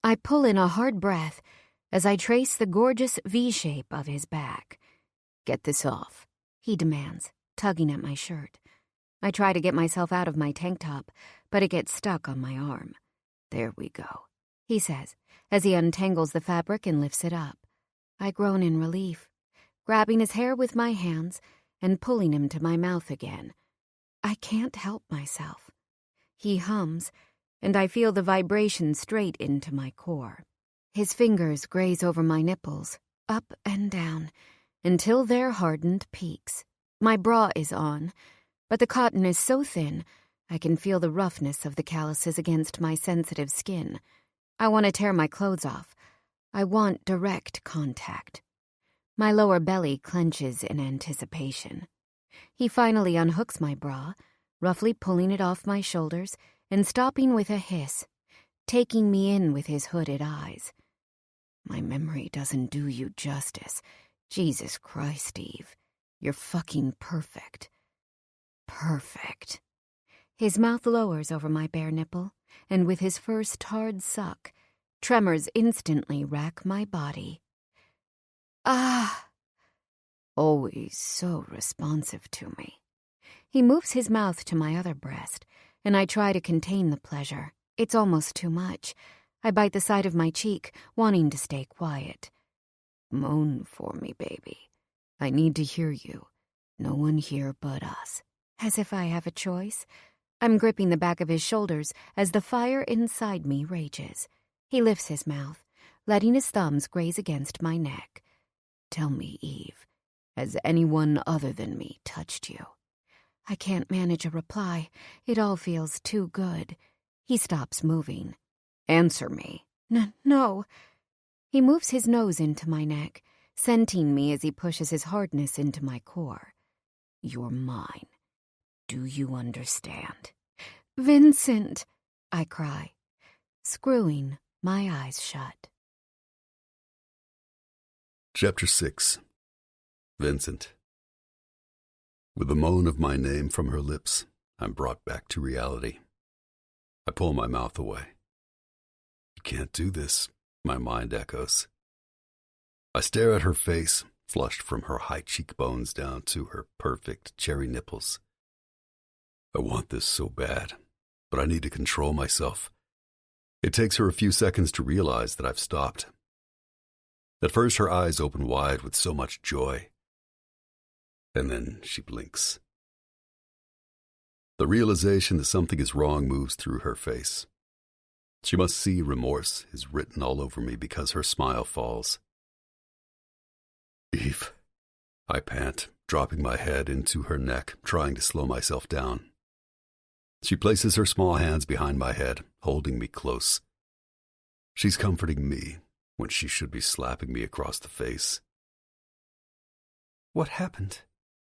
I pull in a hard breath as I trace the gorgeous V-shape of his back. "Get this off," he demands, tugging at my shirt. I try to get myself out of my tank top, but it gets stuck on my arm. "There we go," he says, as he untangles the fabric and lifts it up. I groan in relief, grabbing his hair with my hands and pulling him to my mouth again. I can't help myself. He hums, and I feel the vibration straight into my core. His fingers graze over my nipples, up and down, until they're hardened peaks. My bra is on, but the cotton is so thin I can feel the roughness of the calluses against my sensitive skin. I want to tear my clothes off. I want direct contact. My lower belly clenches in anticipation. He finally unhooks my bra, roughly pulling it off my shoulders and stopping with a hiss, taking me in with his hooded eyes. "My memory doesn't do you justice. Jesus Christ, Eve. You're fucking perfect. Perfect." His mouth lowers over my bare nipple, and with his first hard suck, tremors instantly rack my body. "Ah!" Always so responsive to me. He moves his mouth to my other breast, and I try to contain the pleasure. It's almost too much. I bite the side of my cheek, wanting to stay quiet. "Moan for me, baby. I need to hear you. No one here but us." As if I have a choice. I'm gripping the back of his shoulders as the fire inside me rages. He lifts his mouth, letting his thumbs graze against my neck. "Tell me, Eve, has anyone other than me touched you?" I can't manage a reply. It all feels too good. He stops moving. "Answer me." No. He moves his nose into my neck, scenting me as he pushes his hardness into my core. "You're mine. Do you understand?" "Vincent," I cry, screwing my eyes shut. Chapter 6. Vincent. With the moan of my name from her lips, I'm brought back to reality. I pull my mouth away. "You can't do this," my mind echoes. I stare at her face, flushed from her high cheekbones down to her perfect cherry nipples. I want this so bad, but I need to control myself. It takes her a few seconds to realize that I've stopped. At first, her eyes open wide with so much joy. and then she blinks. The realization that something is wrong moves through her face. She must see remorse is written all over me because her smile falls. Eve, I pant, dropping my head into her neck, trying to slow myself down. She places her small hands behind my head, holding me close. She's comforting me when she should be slapping me across the face. What happened?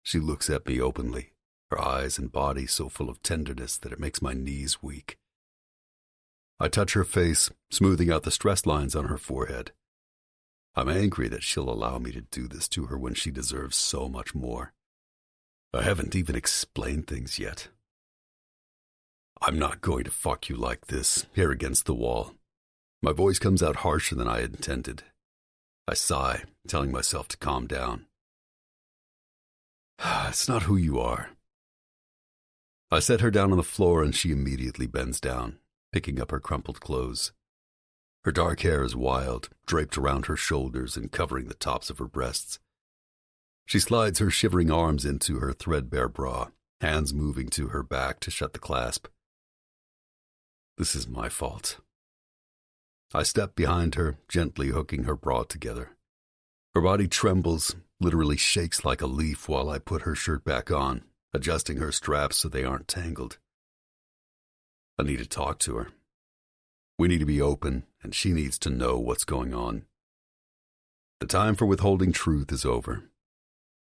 She looks at me openly, her eyes and body so full of tenderness that it makes my knees weak. I touch her face, smoothing out the stress lines on her forehead. I'm angry that she'll allow me to do this to her when she deserves so much more. I haven't even explained things yet. I'm not going to fuck you like this, here against the wall. My voice comes out harsher than I had intended. I sigh, telling myself to calm down. It's not who you are. I set her down on the floor and she immediately bends down, picking up her crumpled clothes. Her dark hair is wild, draped around her shoulders and covering the tops of her breasts. She slides her shivering arms into her threadbare bra, hands moving to her back to shut the clasp. This is my fault. I step behind her, gently hooking her bra together. Her body trembles, literally shakes like a leaf while I put her shirt back on, adjusting her straps so they aren't tangled. I need to talk to her. We need to be open, and she needs to know what's going on. The time for withholding truth is over.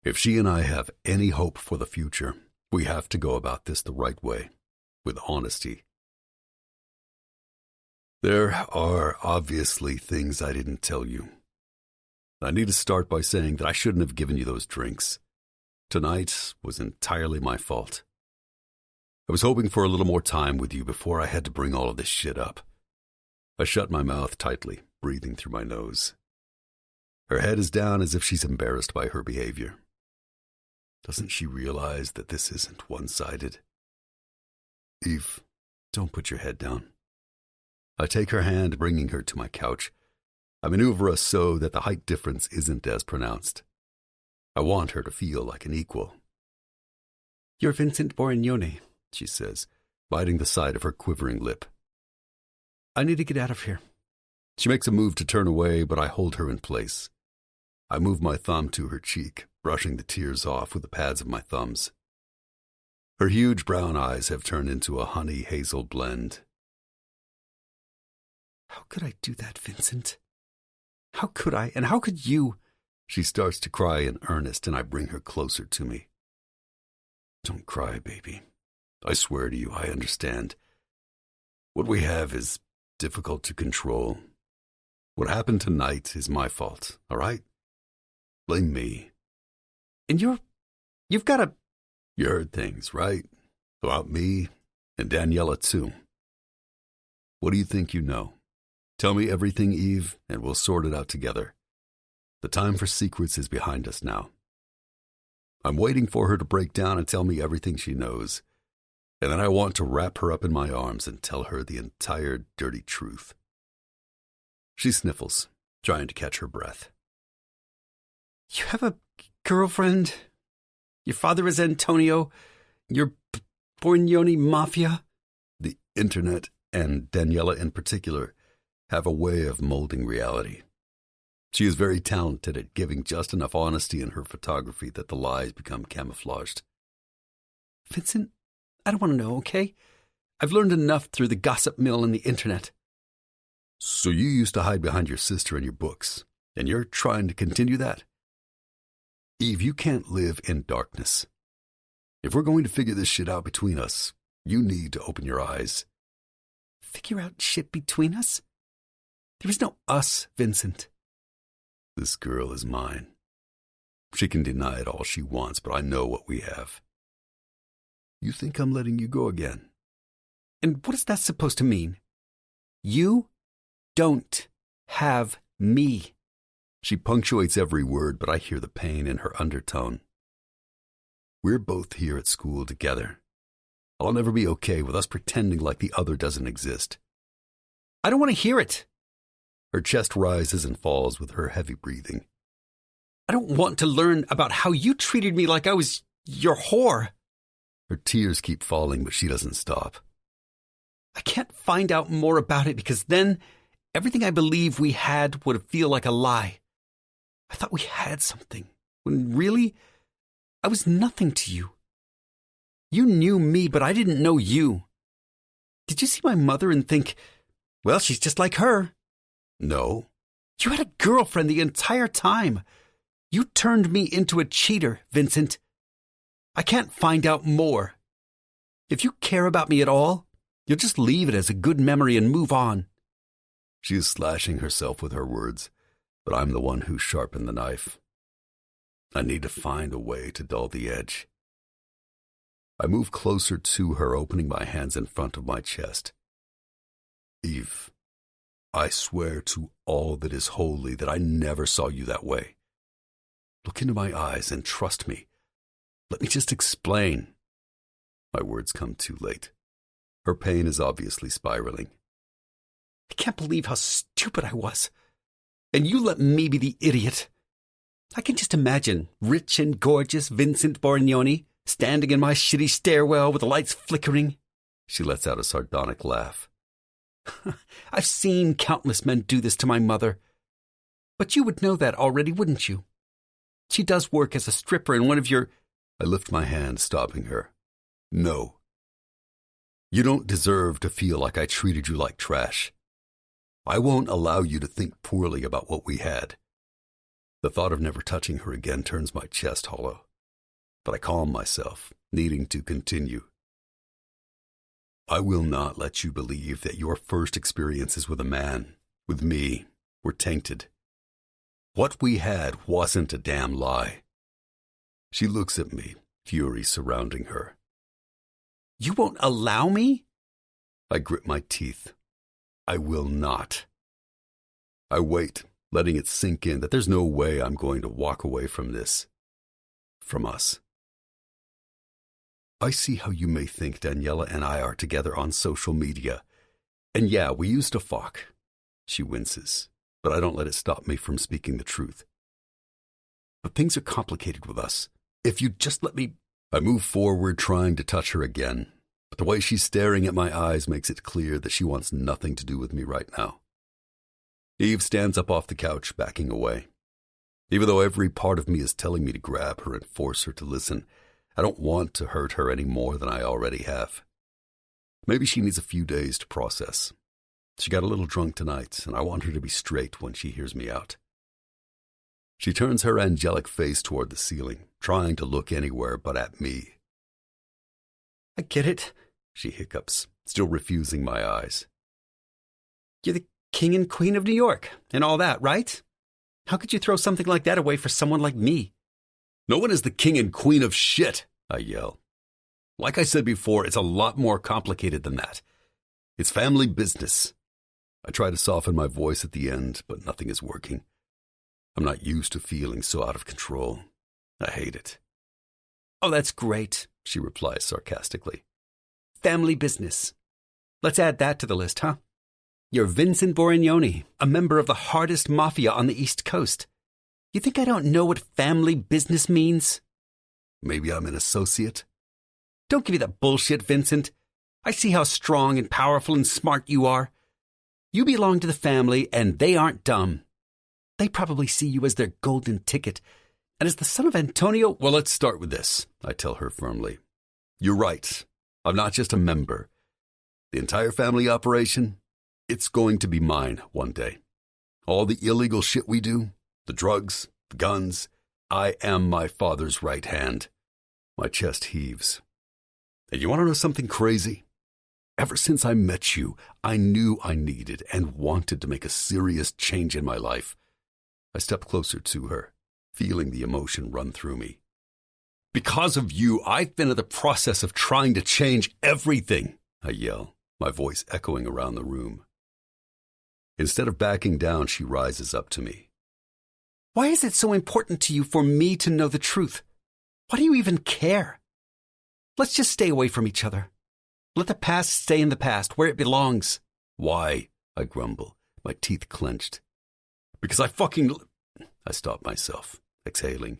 If she and I have any hope for the future, we have to go about this the right way, with honesty. There are obviously things I didn't tell you. I need to start by saying that I shouldn't have given you those drinks. Tonight was entirely my fault. I was hoping for a little more time with you before I had to bring all of this shit up. I shut my mouth tightly, breathing through my nose. Her head is down as if she's embarrassed by her behavior. Doesn't she realize that this isn't one-sided? Eve, don't put your head down. I take her hand, bringing her to my couch. I maneuver us so that the height difference isn't as pronounced. I want her to feel like an equal. You're Vincent Borignone, she says, biting the side of her quivering lip. I need to get out of here. She makes a move to turn away, but I hold her in place. I move my thumb to her cheek, brushing the tears off with the pads of my thumbs. Her huge brown eyes have turned into a honey-hazel blend. How could I do that, Vincent? How could I, and how could you? She starts to cry in earnest, and I bring her closer to me. Don't cry, baby. I swear to you, I understand. What we have is difficult to control. What happened tonight is my fault, all right? Blame me. And you've got to... You heard things, right? About me and Daniela, too. What do you think you know? Tell me everything, Eve, and we'll sort it out together. The time for secrets is behind us now. I'm waiting for her to break down and tell me everything she knows. And then I want to wrap her up in my arms and tell her the entire dirty truth. She sniffles, trying to catch her breath. You have a girlfriend? Your father is Antonio? You're Borignone Mafia? The internet, and Daniela in particular, have a way of molding reality. She is very talented at giving just enough honesty in her photography that the lies become camouflaged. Vincent, I don't want to know, okay? I've learned enough through the gossip mill and the internet. So you used to hide behind your sister and your books, and you're trying to continue that? Eve, you can't live in darkness. If we're going to figure this shit out between us, you need to open your eyes. Figure out shit between us? There is no us, Vincent. This girl is mine. She can deny it all she wants, but I know what we have. You think I'm letting you go again? And what is that supposed to mean? You don't have me. She punctuates every word, but I hear the pain in her undertone. We're both here at school together. I'll never be okay with us pretending like the other doesn't exist. I don't want to hear it. Her chest rises and falls with her heavy breathing. I don't want to learn about how you treated me like I was your whore. Her tears keep falling, but she doesn't stop. I can't find out more about it because then everything I believe we had would feel like a lie. I thought we had something, when really, I was nothing to you. You knew me, but I didn't know you. Did you see my mother and think, well, she's just like her? No. You had a girlfriend the entire time. You turned me into a cheater, Vincent. I can't find out more. If you care about me at all, you'll just leave it as a good memory and move on. She is slashing herself with her words, but I'm the one who sharpened the knife. I need to find a way to dull the edge. I move closer to her, opening my hands in front of my chest. Eve, I swear to all that is holy that I never saw you that way. Look into my eyes and trust me. Let me just explain. My words come too late. Her pain is obviously spiraling. I can't believe how stupid I was. And you let me be the idiot. I can just imagine rich and gorgeous Vincent Borgnoni standing in my shitty stairwell with the lights flickering. She lets out a sardonic laugh. I've seen countless men do this to my mother. But you would know that already, wouldn't you? She does work as a stripper in one of your... I lift my hand, stopping her. No. You don't deserve to feel like I treated you like trash. I won't allow you to think poorly about what we had. The thought of never touching her again turns my chest hollow. But I calm myself, needing to continue. I will not let you believe that your first experiences with a man, with me, were tainted. What we had wasn't a damn lie. She looks at me, fury surrounding her. You won't allow me? I grit my teeth. I will not. I wait, letting it sink in that there's no way I'm going to walk away from this. From us. I see how you may think Daniela and I are together on social media. And yeah, we used to fuck. She winces, but I don't let it stop me from speaking the truth. But things are complicated with us. If you'd just let me... I move forward, trying to touch her again, but the way she's staring at my eyes makes it clear that she wants nothing to do with me right now. Eve stands up off the couch, backing away. Even though every part of me is telling me to grab her and force her to listen, I don't want to hurt her any more than I already have. Maybe she needs a few days to process. She got a little drunk tonight, and I want her to be straight when she hears me out. She turns her angelic face toward the ceiling, trying to look anywhere but at me. I get it, she hiccups, still refusing my eyes. You're the king and queen of New York, and all that, right? How could you throw something like that away for someone like me? No one is the king and queen of shit, I yell. Like I said before, it's a lot more complicated than that. It's family business. I try to soften my voice at the end, but nothing is working. I'm not used to feeling so out of control. I hate it. Oh, that's great, she replies sarcastically. Family business. Let's add that to the list, huh? You're Vincent Borgnoni, a member of the hardest mafia on the East Coast. You think I don't know what family business means? Maybe I'm an associate? Don't give me that bullshit, Vincent. I see how strong and powerful and smart you are. You belong to the family, and they aren't dumb. They probably see you as their golden ticket. And as the son of Antonio... Well, let's start with this, I tell her firmly. You're right. I'm not just a member. The entire family operation, it's going to be mine one day. All the illegal shit we do, the drugs, the guns, I am my father's right hand. My chest heaves. And you want to know something crazy? Ever since I met you, I knew I needed and wanted to make a serious change in my life. I step closer to her, feeling the emotion run through me. Because of you, I've been in the process of trying to change everything, I yell, my voice echoing around the room. Instead of backing down, she rises up to me. Why is it so important to you for me to know the truth? Why do you even care? Let's just stay away from each other. Let the past stay in the past, where it belongs. Why? I grumble, my teeth clenched. Because I stop myself. exhaling.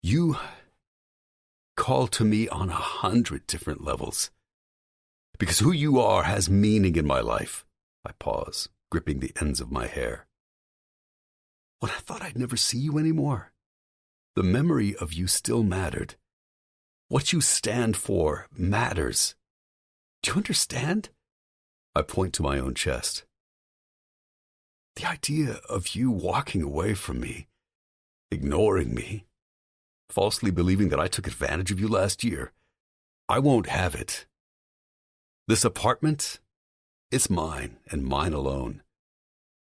You call to me on 100 different levels. Because who you are has meaning in my life. I pause, gripping the ends of my hair. When I thought I'd never see you anymore, the memory of you still mattered. What you stand for matters. Do you understand? I point to my own chest. The idea of you walking away from me, ignoring me, falsely believing that I took advantage of you last year, I won't have it. This apartment, it's mine and mine alone.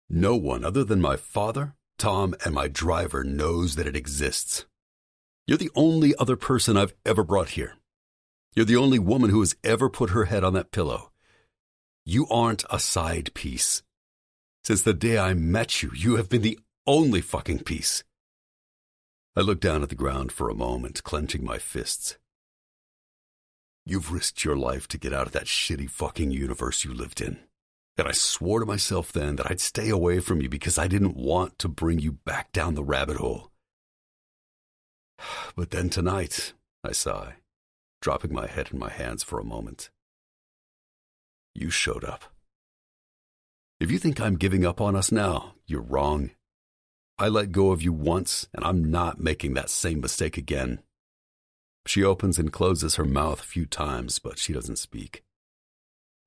No one other than my father, Tom, and my driver knows that it exists. You're the only other person I've ever brought here. You're the only woman who has ever put her head on that pillow. You aren't a side piece. Since the day I met you, you have been the only fucking piece. I look down at the ground for a moment, clenching my fists. You've risked your life to get out of that shitty fucking universe you lived in. And I swore to myself then that I'd stay away from you because I didn't want to bring you back down the rabbit hole. But then tonight, I sigh, dropping my head in my hands for a moment. You showed up. If you think I'm giving up on us now, you're wrong. I let go of you once, and I'm not making that same mistake again. She opens and closes her mouth a few times, but she doesn't speak.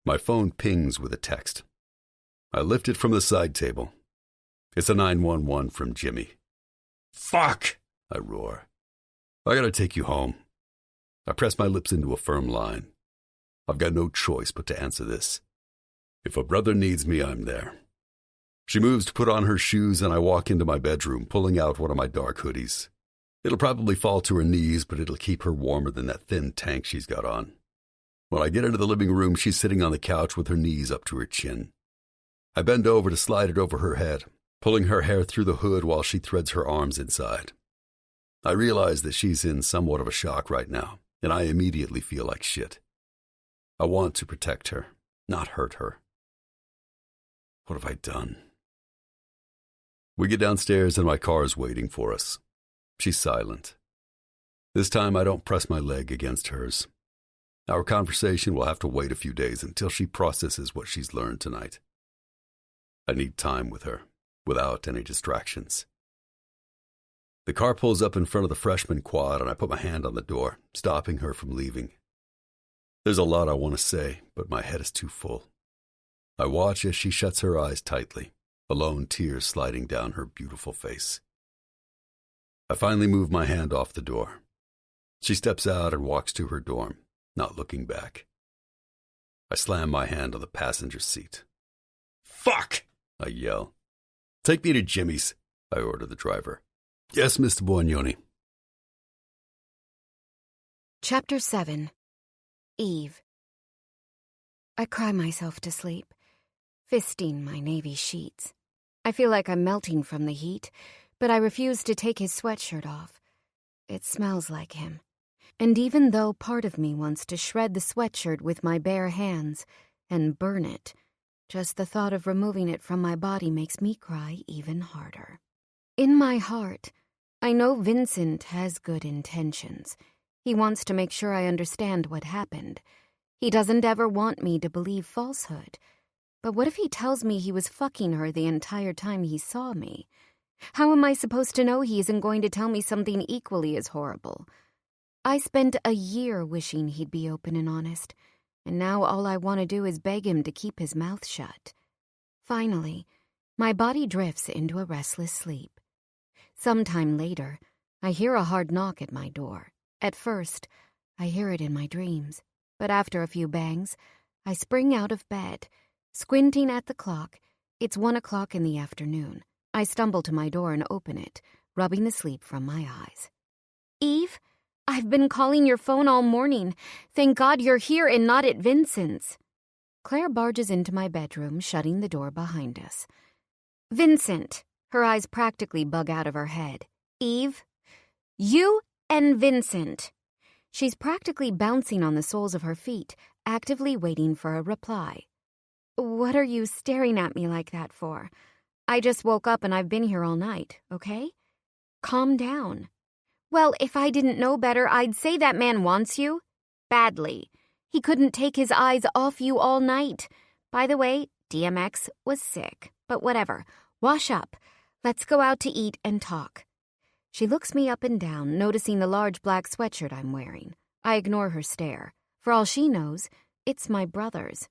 My phone pings with a text. I lift it from the side table. It's a 911 from Jimmy. Fuck! I roar. I gotta take you home. I press my lips into a firm line. I've got no choice but to answer this. If a brother needs me, I'm there. She moves to put on her shoes, and I walk into my bedroom, pulling out one of my dark hoodies. It'll probably fall to her knees, but it'll keep her warmer than that thin tank she's got on. When I get into the living room, she's sitting on the couch with her knees up to her chin. I bend over to slide it over her head, pulling her hair through the hood while she threads her arms inside. I realize that she's in somewhat of a shock right now, and I immediately feel like shit. I want to protect her, not hurt her. What have I done? We get downstairs and my car is waiting for us. She's silent. This time I don't press my leg against hers. Our conversation will have to wait a few days until she processes what she's learned tonight. I need time with her, without any distractions. The car pulls up in front of the freshman quad and I put my hand on the door, stopping her from leaving. There's a lot I want to say, but my head is too full. I watch as she shuts her eyes tightly, alone tears sliding down her beautiful face. I finally move my hand off the door. She steps out and walks to her dorm, not looking back. I slam my hand on the passenger seat. Fuck! I yell. Take me to Jimmy's, I order the driver. Yes, Mr. Borgnoni. Chapter 7. Eve. I cry myself to sleep, fisting my navy sheets. I feel like I'm melting from the heat, but I refuse to take his sweatshirt off. It smells like him. And even though part of me wants to shred the sweatshirt with my bare hands and burn it, just the thought of removing it from my body makes me cry even harder. In my heart, I know Vincent has good intentions. He wants to make sure I understand what happened. He doesn't ever want me to believe falsehood. But what if he tells me he was fucking her the entire time he saw me? How am I supposed to know he isn't going to tell me something equally as horrible? I spent a year wishing he'd be open and honest, and now all I want to do is beg him to keep his mouth shut. Finally, my body drifts into a restless sleep. Sometime later, I hear a hard knock at my door. At first, I hear it in my dreams, but after a few bangs, I spring out of bed. Squinting at the clock, it's 1 o'clock in the afternoon. I stumble to my door and open it, rubbing the sleep from my eyes. Eve, I've been calling your phone all morning. Thank God you're here and not at Vincent's. Claire barges into my bedroom, shutting the door behind us. Vincent. Her eyes practically bug out of her head. Eve, you and Vincent. She's practically bouncing on the soles of her feet, actively waiting for a reply. What are you staring at me like that for? I just woke up and I've been here all night, okay? calm down. Well, if I didn't know better, I'd say that man wants you. Badly. He couldn't take his eyes off you all night. By the way, DMX was sick. But whatever. Wash up. Let's go out to eat and talk. She looks me up and down, noticing the large black sweatshirt I'm wearing. I ignore her stare. For all she knows, it's my brother's.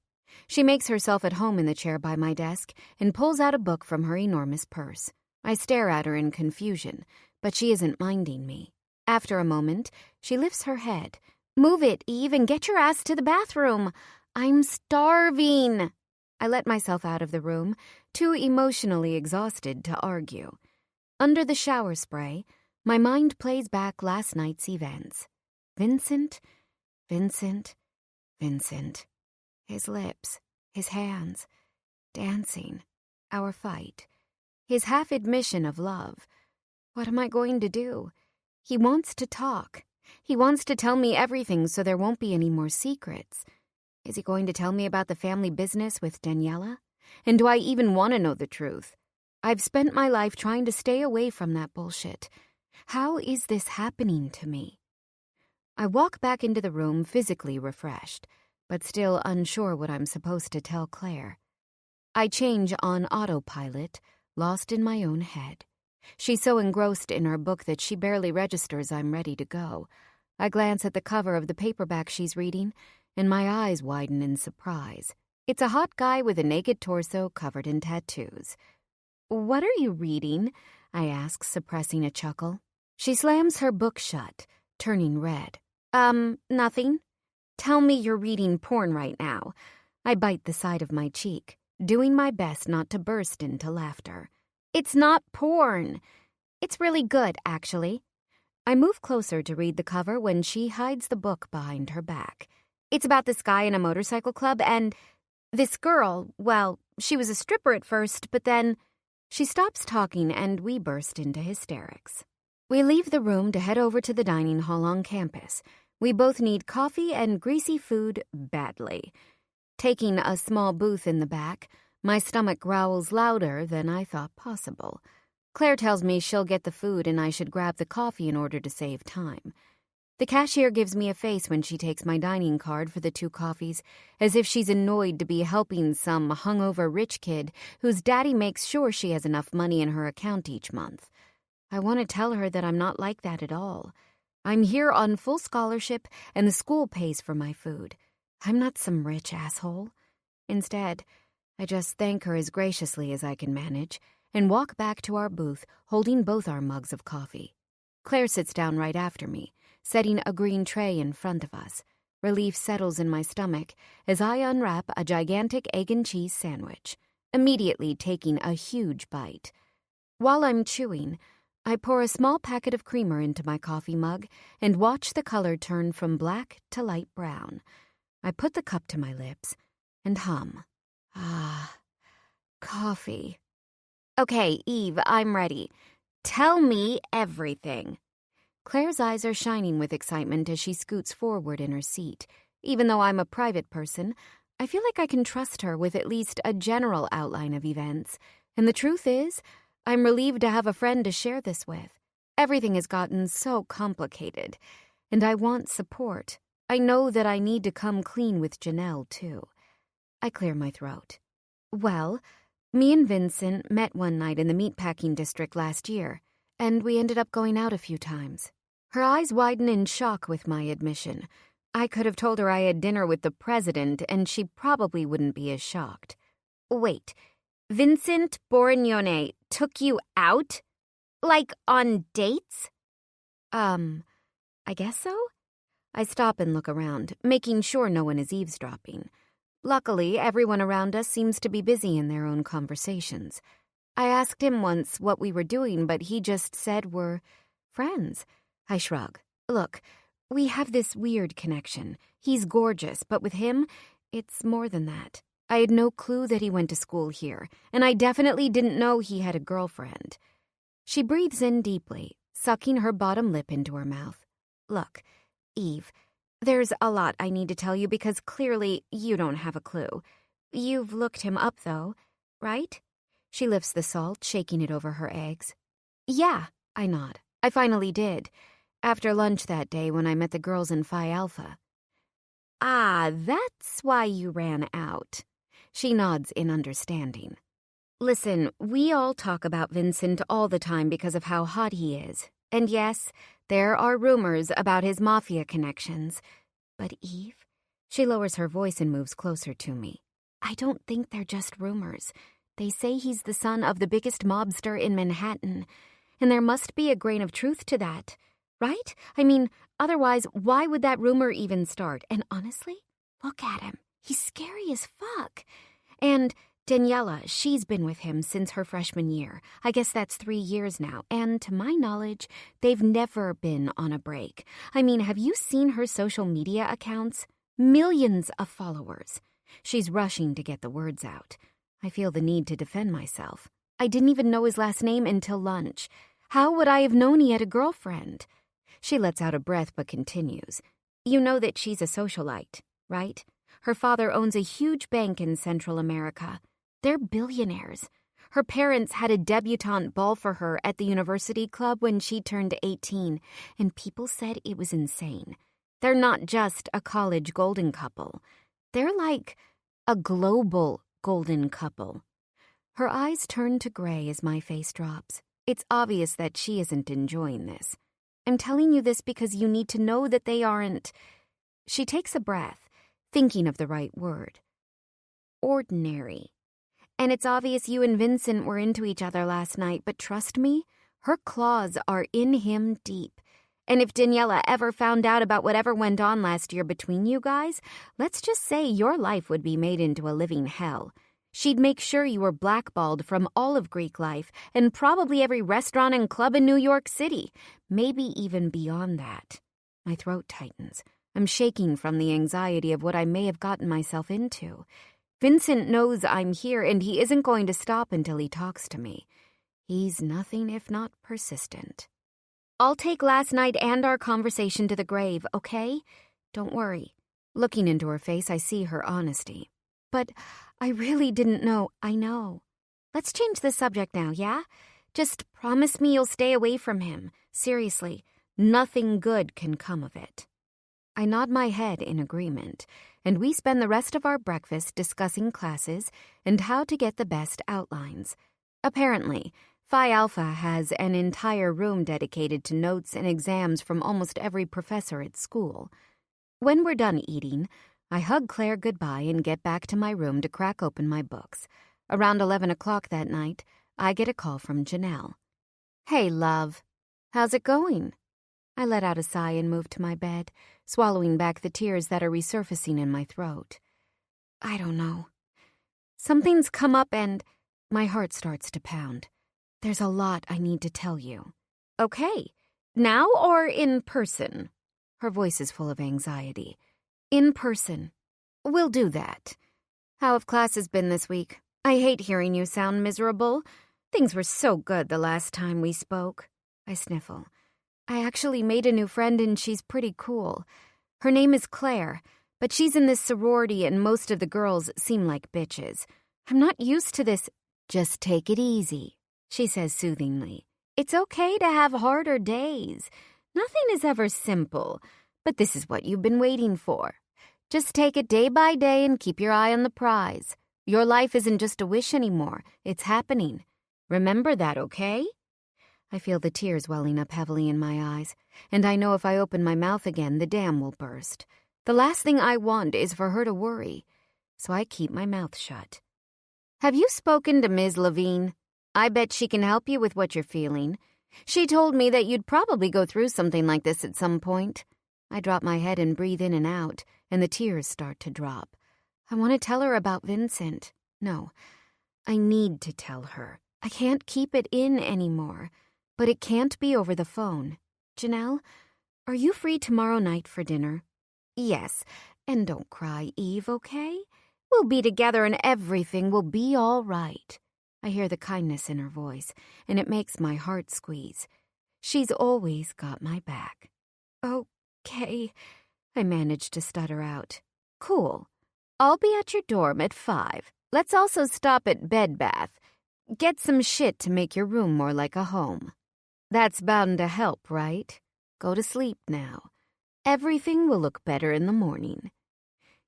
She makes herself at home in the chair by my desk and pulls out a book from her enormous purse. I stare at her in confusion, but she isn't minding me. After a moment, she lifts her head. Move it, Eve, and get your ass to the bathroom. I'm starving. I let myself out of the room, too emotionally exhausted to argue. Under the shower spray, my mind plays back last night's events. Vincent, Vincent, Vincent. His lips, his hands, dancing, our fight, his half-admission of love. What am I going to do? He wants to talk. He wants to tell me everything so there won't be any more secrets. Is he going to tell me about the family business with Daniela? And do I even want to know the truth? I've spent my life trying to stay away from that bullshit. How is this happening to me? I walk back into the room physically refreshed, but still unsure what I'm supposed to tell Claire. I change on autopilot, lost in my own head. She's so engrossed in her book that she barely registers I'm ready to go. I glance at the cover of the paperback she's reading, and my eyes widen in surprise. It's a hot guy with a naked torso covered in tattoos. "What are you reading?" I ask, suppressing a chuckle. She slams her book shut, turning red. Nothing. Tell me you're reading porn right now. I bite the side of my cheek, doing my best not to burst into laughter. It's not porn. It's really good, actually. I move closer to read the cover when she hides the book behind her back. It's about this guy in a motorcycle club and this girl, well, she was a stripper at first, but then she stops talking and we burst into hysterics. We leave the room to head over to the dining hall on campus. We both need coffee and greasy food badly. Taking a small booth in the back, my stomach growls louder than I thought possible. Claire tells me she'll get the food and I should grab the coffee in order to save time. The cashier gives me a face when she takes my dining card for the 2 coffees, as if she's annoyed to be helping some hungover rich kid whose daddy makes sure she has enough money in her account each month. I want to tell her that I'm not like that at all. I'm here on full scholarship and the school pays for my food. I'm not some rich asshole. Instead, I just thank her as graciously as I can manage and walk back to our booth holding both our mugs of coffee. Claire sits down right after me, setting a green tray in front of us. Relief settles in my stomach as I unwrap a gigantic egg and cheese sandwich, immediately taking a huge bite. While I'm chewing, I pour a small packet of creamer into my coffee mug and watch the color turn from black to light brown. I put the cup to my lips and hum. Ah, coffee. Okay, Eve, I'm ready. Tell me everything. Claire's eyes are shining with excitement as she scoots forward in her seat. Even though I'm a private person, I feel like I can trust her with at least a general outline of events. And the truth is, I'm relieved to have a friend to share this with. Everything has gotten so complicated, and I want support. I know that I need to come clean with Janelle, too. I clear my throat. Well, me and Vincent met one night in the meatpacking district last year, and we ended up going out a few times. Her eyes widen in shock with my admission. I could have told her I had dinner with the president, and she probably wouldn't be as shocked. Wait, Vincent Borignone took you out? Like on dates? I guess so? I stop and look around, making sure no one is eavesdropping. Luckily, everyone around us seems to be busy in their own conversations. I asked him once what we were doing, but he just said we're friends. I shrug. Look, we have this weird connection. He's gorgeous, but with him, it's more than that. I had no clue that he went to school here, and I definitely didn't know he had a girlfriend. She breathes in deeply, sucking her bottom lip into her mouth. Look, Eve, there's a lot I need to tell you because clearly you don't have a clue. You've looked him up, though, right? She lifts the salt, shaking it over her eggs. Yeah, I nod. I finally did, after lunch that day when I met the girls in Phi Alpha. Ah, that's why you ran out. She nods in understanding. Listen, we all talk about Vincent all the time because of how hot he is. And yes, there are rumors about his Mafia connections. But Eve, she lowers her voice and moves closer to me. I don't think they're just rumors. They say he's the son of the biggest mobster in Manhattan. And there must be a grain of truth to that, right? I mean, otherwise, why would that rumor even start? And honestly, look at him. He's scary as fuck. And Daniela, she's been with him since her freshman year. I guess that's 3 years now. And to my knowledge, they've never been on a break. I mean, have you seen her social media accounts? Millions of followers. She's rushing to get the words out. I feel the need to defend myself. I didn't even know his last name until lunch. How would I have known he had a girlfriend? She lets out a breath but continues. You know that she's a socialite, right? Her father owns a huge bank in Central America. They're billionaires. Her parents had a debutante ball for her at the university club when she turned 18, and people said it was insane. They're not just a college golden couple. They're like a global golden couple. Her eyes turn to gray as my face drops. It's obvious that she isn't enjoying this. I'm telling you this because you need to know that they aren't... She takes a breath, thinking of the right word. Ordinary. And it's obvious you and Vincent were into each other last night, but trust me, her claws are in him deep. And if Daniela ever found out about whatever went on last year between you guys, let's just say your life would be made into a living hell. She'd make sure you were blackballed from all of Greek life and probably every restaurant and club in New York City, maybe even beyond that. My throat tightens. I'm shaking from the anxiety of what I may have gotten myself into. Vincent knows I'm here and he isn't going to stop until he talks to me. He's nothing if not persistent. I'll take last night and our conversation to the grave, okay? Don't worry. Looking into her face, I see her honesty. But I really didn't know. I know. Let's change the subject now, yeah? Just promise me you'll stay away from him. Seriously, nothing good can come of it. I nod my head in agreement, and we spend the rest of our breakfast discussing classes and how to get the best outlines. Apparently, Phi Alpha has an entire room dedicated to notes and exams from almost every professor at school. When we're done eating, I hug Claire goodbye and get back to my room to crack open my books. Around 11 o'clock that night, I get a call from Janelle. Hey, love. How's it going? I let out a sigh and moved to my bed, swallowing back the tears that are resurfacing in my throat. I don't know. Something's come up and my heart starts to pound. There's a lot I need to tell you. Okay. Now or in person? Her voice is full of anxiety. In person. We'll do that. How have classes been this week? I hate hearing you sound miserable. Things were so good the last time we spoke. I sniffle. I actually made a new friend and she's pretty cool. Her name is Claire, but she's in this sorority and most of the girls seem like bitches. I'm not used to this. Just take it easy, she says soothingly. It's okay to have harder days. Nothing is ever simple, but this is what you've been waiting for. Just take it day by day and keep your eye on the prize. Your life isn't just a wish anymore. It's happening. Remember that, okay? I feel the tears welling up heavily in my eyes, and I know if I open my mouth again, the dam will burst. The last thing I want is for her to worry, so I keep my mouth shut. Have you spoken to Ms. Levine? I bet she can help you with what you're feeling. She told me that you'd probably go through something like this at some point. I drop my head and breathe in and out, and the tears start to drop. I want to tell her about Vincent. No, I need to tell her. I can't keep it in anymore. But it can't be over the phone. Janelle, are you free tomorrow night for dinner? Yes, and don't cry, Eve, okay? We'll be together and everything will be all right. I hear the kindness in her voice, and it makes my heart squeeze. She's always got my back. Okay, I managed to stutter out. Cool. I'll be at your dorm at 5. Let's also stop at Bed Bath. Get some shit to make your room more like a home. That's bound to help, right? Go to sleep now. Everything will look better in the morning.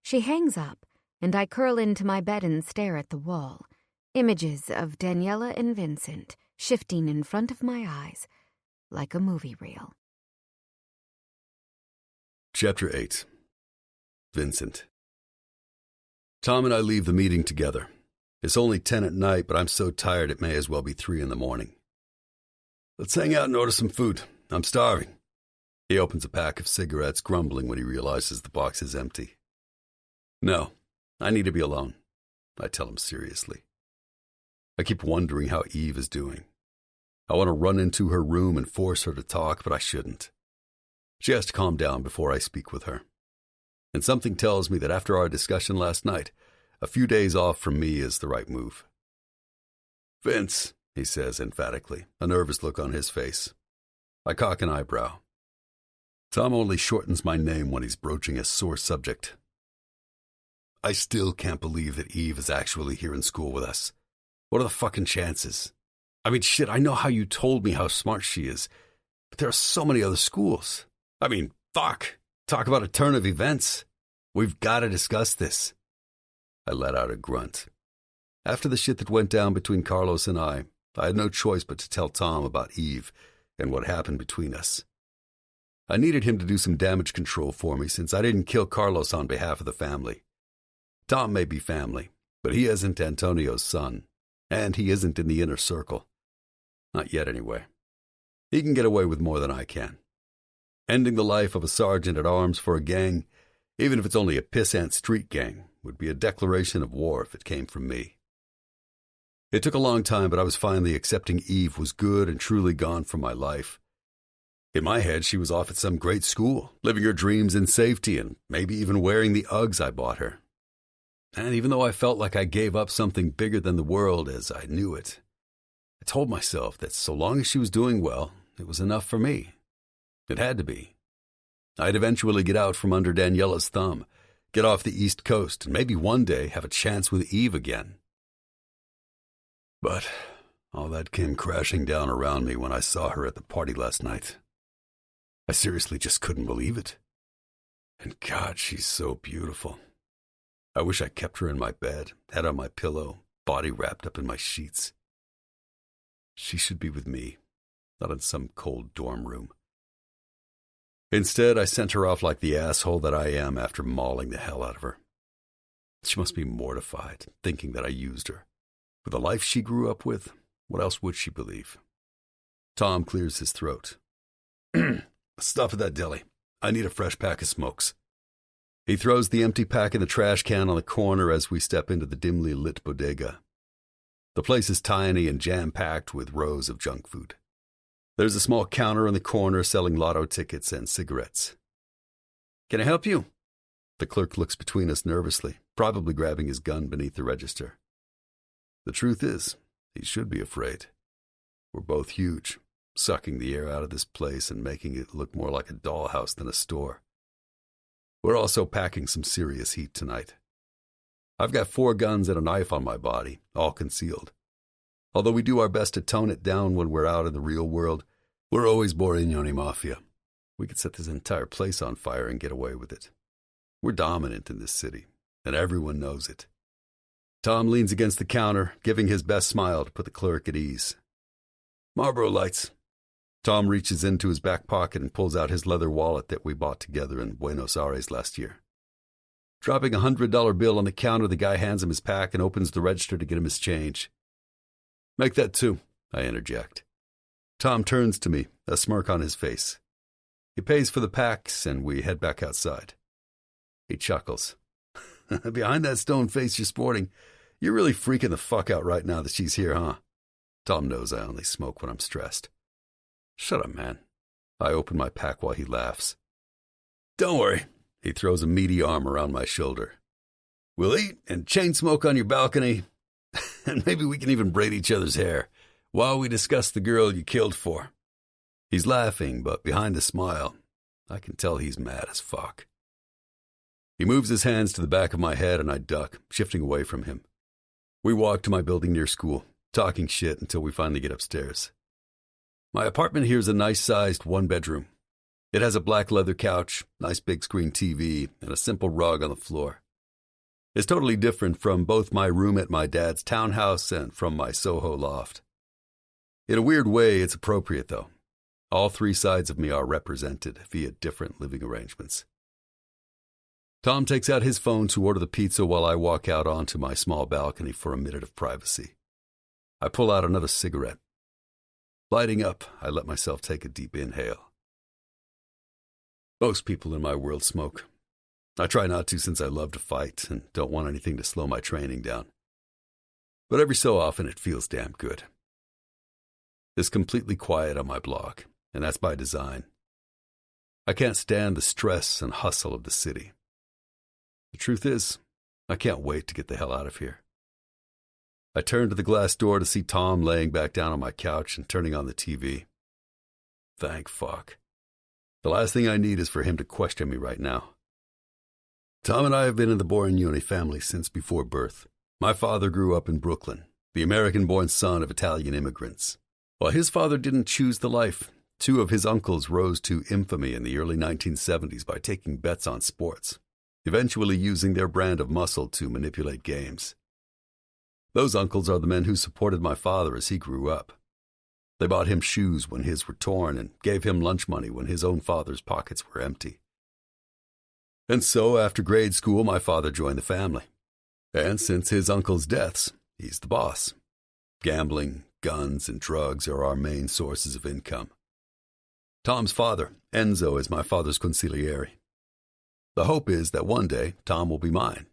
She hangs up, and I curl into my bed and stare at the wall. Images of Daniela and Vincent shifting in front of my eyes like a movie reel. Chapter 8. Vincent. Tom and I leave the meeting together. It's only 10 at night, but I'm so tired it may as well be 3 in the morning. Let's hang out and order some food. I'm starving. He opens a pack of cigarettes, grumbling when he realizes the box is empty. No, I need to be alone, I tell him seriously. I keep wondering how Eve is doing. I want to run into her room and force her to talk, but I shouldn't. She has to calm down before I speak with her. And something tells me that after our discussion last night, a few days off from me is the right move. Vince, he says emphatically, a nervous look on his face. I cock an eyebrow. Tom only shortens my name when he's broaching a sore subject. I still can't believe that Eve is actually here in school with us. What are the fucking chances? I mean, shit, I know how you told me how smart she is, but there are so many other schools. I mean, fuck. Talk about a turn of events. We've got to discuss this. I let out a grunt. After the shit that went down between Carlos and I had no choice but to tell Tom about Eve and what happened between us. I needed him to do some damage control for me since I didn't kill Carlos on behalf of the family. Tom may be family, but he isn't Antonio's son, and he isn't in the inner circle. Not yet, anyway. He can get away with more than I can. Ending the life of a sergeant-at-arms for a gang, even if it's only a pissant street gang, would be a declaration of war if it came from me. It took a long time, but I was finally accepting Eve was good and truly gone from my life. In my head, she was off at some great school, living her dreams in safety and maybe even wearing the Uggs I bought her. And even though I felt like I gave up something bigger than the world as I knew it, I told myself that so long as she was doing well, it was enough for me. It had to be. I'd eventually get out from under Daniela's thumb, get off the East Coast, and maybe one day have a chance with Eve again. But all that came crashing down around me when I saw her at the party last night. I seriously just couldn't believe it. And God, she's so beautiful. I wish I kept her in my bed, head on my pillow, body wrapped up in my sheets. She should be with me, not in some cold dorm room. Instead, I sent her off like the asshole that I am after mauling the hell out of her. She must be mortified, thinking that I used her. With the life she grew up with, what else would she believe? Tom clears his throat. Stop at that deli. I need a fresh pack of smokes. He throws the empty pack in the trash can on the corner as we step into the dimly lit bodega. The place is tiny and jam-packed with rows of junk food. There's a small counter in the corner selling lotto tickets and cigarettes. Can I help you? The clerk looks between us nervously, probably grabbing his gun beneath the register. The truth is, he should be afraid. We're both huge, sucking the air out of this place and making it look more like a dollhouse than a store. We're also packing some serious heat tonight. I've got 4 guns and a knife on my body, all concealed. Although we do our best to tone it down when we're out in the real world, we're always Borignoni Mafia. We could set this entire place on fire and get away with it. We're dominant in this city, and everyone knows it. Tom leans against the counter, giving his best smile to put the clerk at ease. Marlboro Lights. Tom reaches into his back pocket and pulls out his leather wallet that we bought together in Buenos Aires last year. Dropping a $100 bill on the counter, the guy hands him his pack and opens the register to get him his change. Make that 2, I interject. Tom turns to me, a smirk on his face. He pays for the packs, and we head back outside. He chuckles. Behind that stone face you're sporting, you're really freaking the fuck out right now that she's here, huh? Tom knows I only smoke when I'm stressed. Shut up, man. I open my pack while he laughs. Don't worry. He throws a meaty arm around my shoulder. We'll eat and chain smoke on your balcony, and maybe we can even braid each other's hair while we discuss the girl you killed for. He's laughing, but behind the smile, I can tell he's mad as fuck. He moves his hands to the back of my head and I duck, shifting away from him. We walk to my building near school, talking shit until we finally get upstairs. My apartment here is a nice-sized one-bedroom. It has a black leather couch, nice big-screen TV, and a simple rug on the floor. It's totally different from both my room at my dad's townhouse and from my Soho loft. In a weird way, it's appropriate, though. All three sides of me are represented via different living arrangements. Tom takes out his phone to order the pizza while I walk out onto my small balcony for a minute of privacy. I pull out another cigarette. Lighting up, I let myself take a deep inhale. Most people in my world smoke. I try not to since I love to fight and don't want anything to slow my training down. But every so often it feels damn good. It's completely quiet on my block, and that's by design. I can't stand the stress and hustle of the city. The truth is, I can't wait to get the hell out of here. I turn to the glass door to see Tom laying back down on my couch and turning on the TV. Thank fuck. The last thing I need is for him to question me right now. Tom and I have been in the Borignoni family since before birth. My father grew up in Brooklyn, the American-born son of Italian immigrants. While his father didn't choose the life, two of his uncles rose to infamy in the early 1970s by taking bets on sports, eventually using their brand of muscle to manipulate games. Those uncles are the men who supported my father as he grew up. They bought him shoes when his were torn and gave him lunch money when his own father's pockets were empty. And so, after grade school, my father joined the family. And since his uncle's deaths, he's the boss. Gambling, guns, and drugs are our main sources of income. Tom's father, Enzo, is my father's consigliere. The hope is that one day Tom will be mine.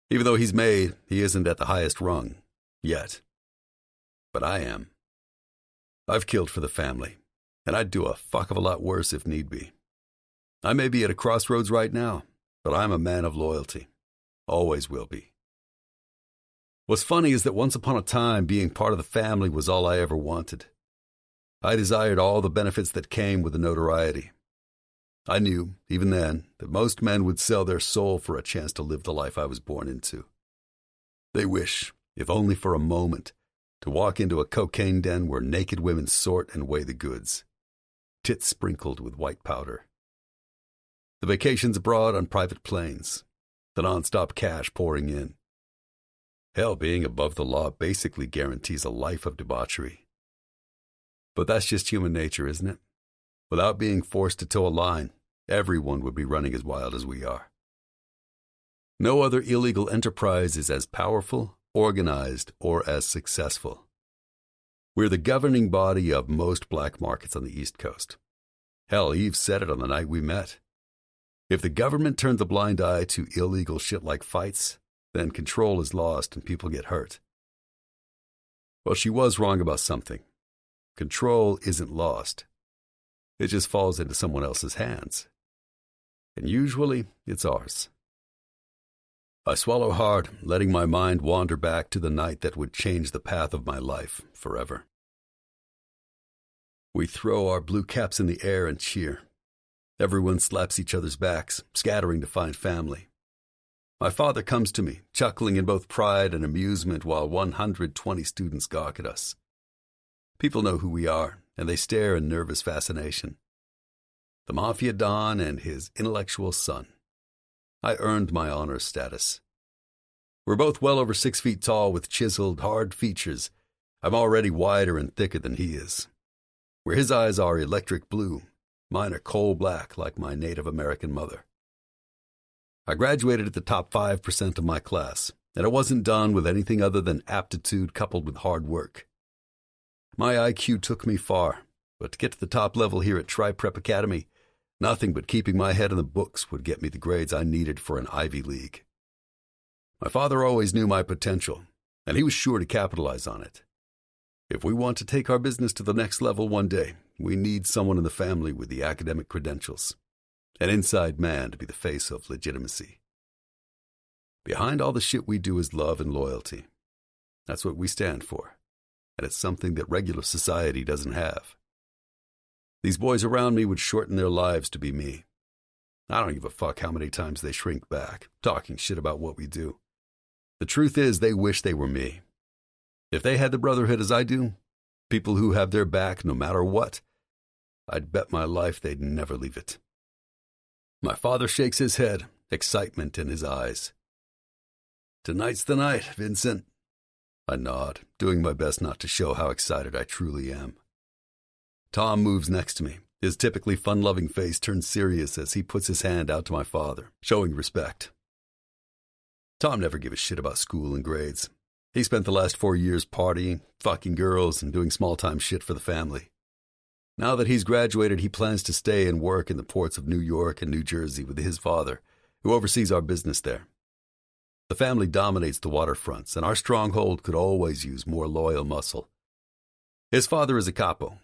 Even though he's made, he isn't at the highest rung, yet. But I am. I've killed for the family, and I'd do a fuck of a lot worse if need be. I may be at a crossroads right now, but I'm a man of loyalty. Always will be. What's funny is that once upon a time, being part of the family was all I ever wanted. I desired all the benefits that came with the notoriety. I knew, even then, that most men would sell their soul for a chance to live the life I was born into. They wish, if only for a moment, to walk into a cocaine den where naked women sort and weigh the goods, tits sprinkled with white powder. The vacations abroad on private planes, the nonstop cash pouring in. Hell, being above the law basically guarantees a life of debauchery. But that's just human nature, isn't it? Without being forced to toe a line, everyone would be running as wild as we are. No other illegal enterprise is as powerful, organized, or as successful. We're the governing body of most black markets on the East Coast. Hell, Eve said it on the night we met. If the government turns a blind eye to illegal shit like fights, then control is lost and people get hurt. Well, she was wrong about something. Control isn't lost. It just falls into someone else's hands. And usually, it's ours. I swallow hard, letting my mind wander back to the night that would change the path of my life forever. We throw our blue caps in the air and cheer. Everyone slaps each other's backs, scattering to find family. My father comes to me, chuckling in both pride and amusement while 120 students gawk at us. People know who we are, and they stare in nervous fascination. The Mafia Don and his intellectual son. I earned my honor status. We're both well over 6 feet tall with chiseled, hard features. I'm already wider and thicker than he is. Where his eyes are electric blue, mine are coal black like my Native American mother. I graduated at the top 5% of my class, and it wasn't done with anything other than aptitude coupled with hard work. My IQ took me far, but to get to the top level here at Tri-Prep Academy, nothing but keeping my head in the books would get me the grades I needed for an Ivy League. My father always knew my potential, and he was sure to capitalize on it. If we want to take our business to the next level one day, we need someone in the family with the academic credentials, an inside man to be the face of legitimacy. Behind all the shit we do is love and loyalty. That's what we stand for, and it's something that regular society doesn't have. These boys around me would shorten their lives to be me. I don't give a fuck how many times they shrink back, talking shit about what we do. The truth is, they wish they were me. If they had the brotherhood as I do, People who have their back no matter what. I'd bet my life they'd never leave it. My father shakes his head, excitement in his eyes. Tonight's the night, Vincent. I nod, doing my best not to show how excited I truly am. Tom moves next to me. His typically fun-loving face turns serious as he puts his hand out to my father, showing respect. Tom never gave a shit about school and grades. He spent the last 4 years partying, fucking girls, and doing small-time shit for the family. Now that he's graduated, he plans to stay and work in the ports of New York and New Jersey with his father, who oversees our business there. The family dominates the waterfronts, and our stronghold could always use more loyal muscle. His father is a capo,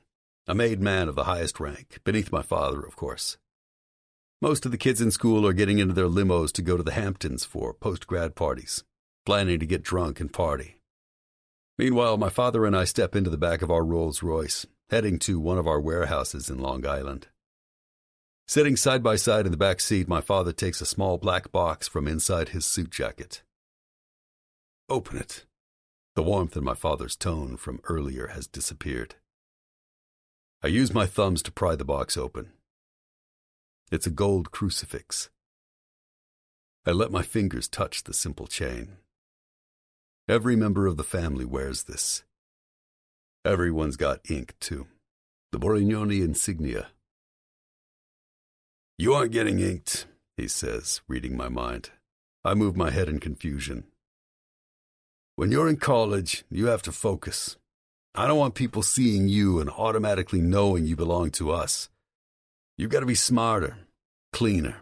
a made man of the highest rank, beneath my father, of course. Most of the kids in school are getting into their limos to go to the Hamptons for post-grad parties, planning to get drunk and party. Meanwhile, my father and I step into the back of our Rolls-Royce, heading to one of our warehouses in Long Island. Sitting side by side in the back seat, my father takes a small black box from inside his suit jacket. Open it. The warmth in my father's tone from earlier has disappeared. I use my thumbs to pry the box open. It's a gold crucifix. I let my fingers touch the simple chain. Every member of the family wears this. Everyone's got ink, too. The Borignoni insignia. You aren't getting inked, he says, reading my mind. I move my head in confusion. When you're in college, you have to focus. I don't want people seeing you and automatically knowing you belong to us. You've got to be smarter, cleaner.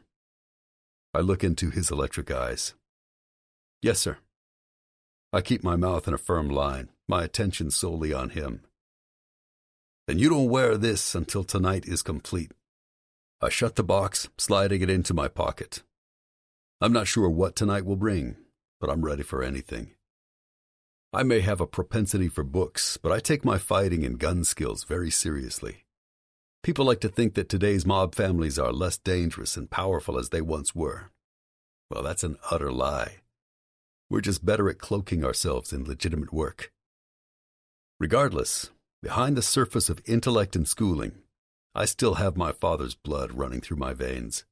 I look into his electric eyes. Yes, sir. I keep my mouth in a firm line, my attention solely on him. Then you don't wear this until tonight is complete. I shut the box, sliding it into my pocket. I'm not sure what tonight will bring, but I'm ready for anything. I may have a propensity for books, but I take my fighting and gun skills very seriously. People like to think that today's mob families are less dangerous and powerful as they once were. Well, that's an utter lie. We're just better at cloaking ourselves in legitimate work. Regardless, behind the surface of intellect and schooling, I still have my father's blood running through my veins.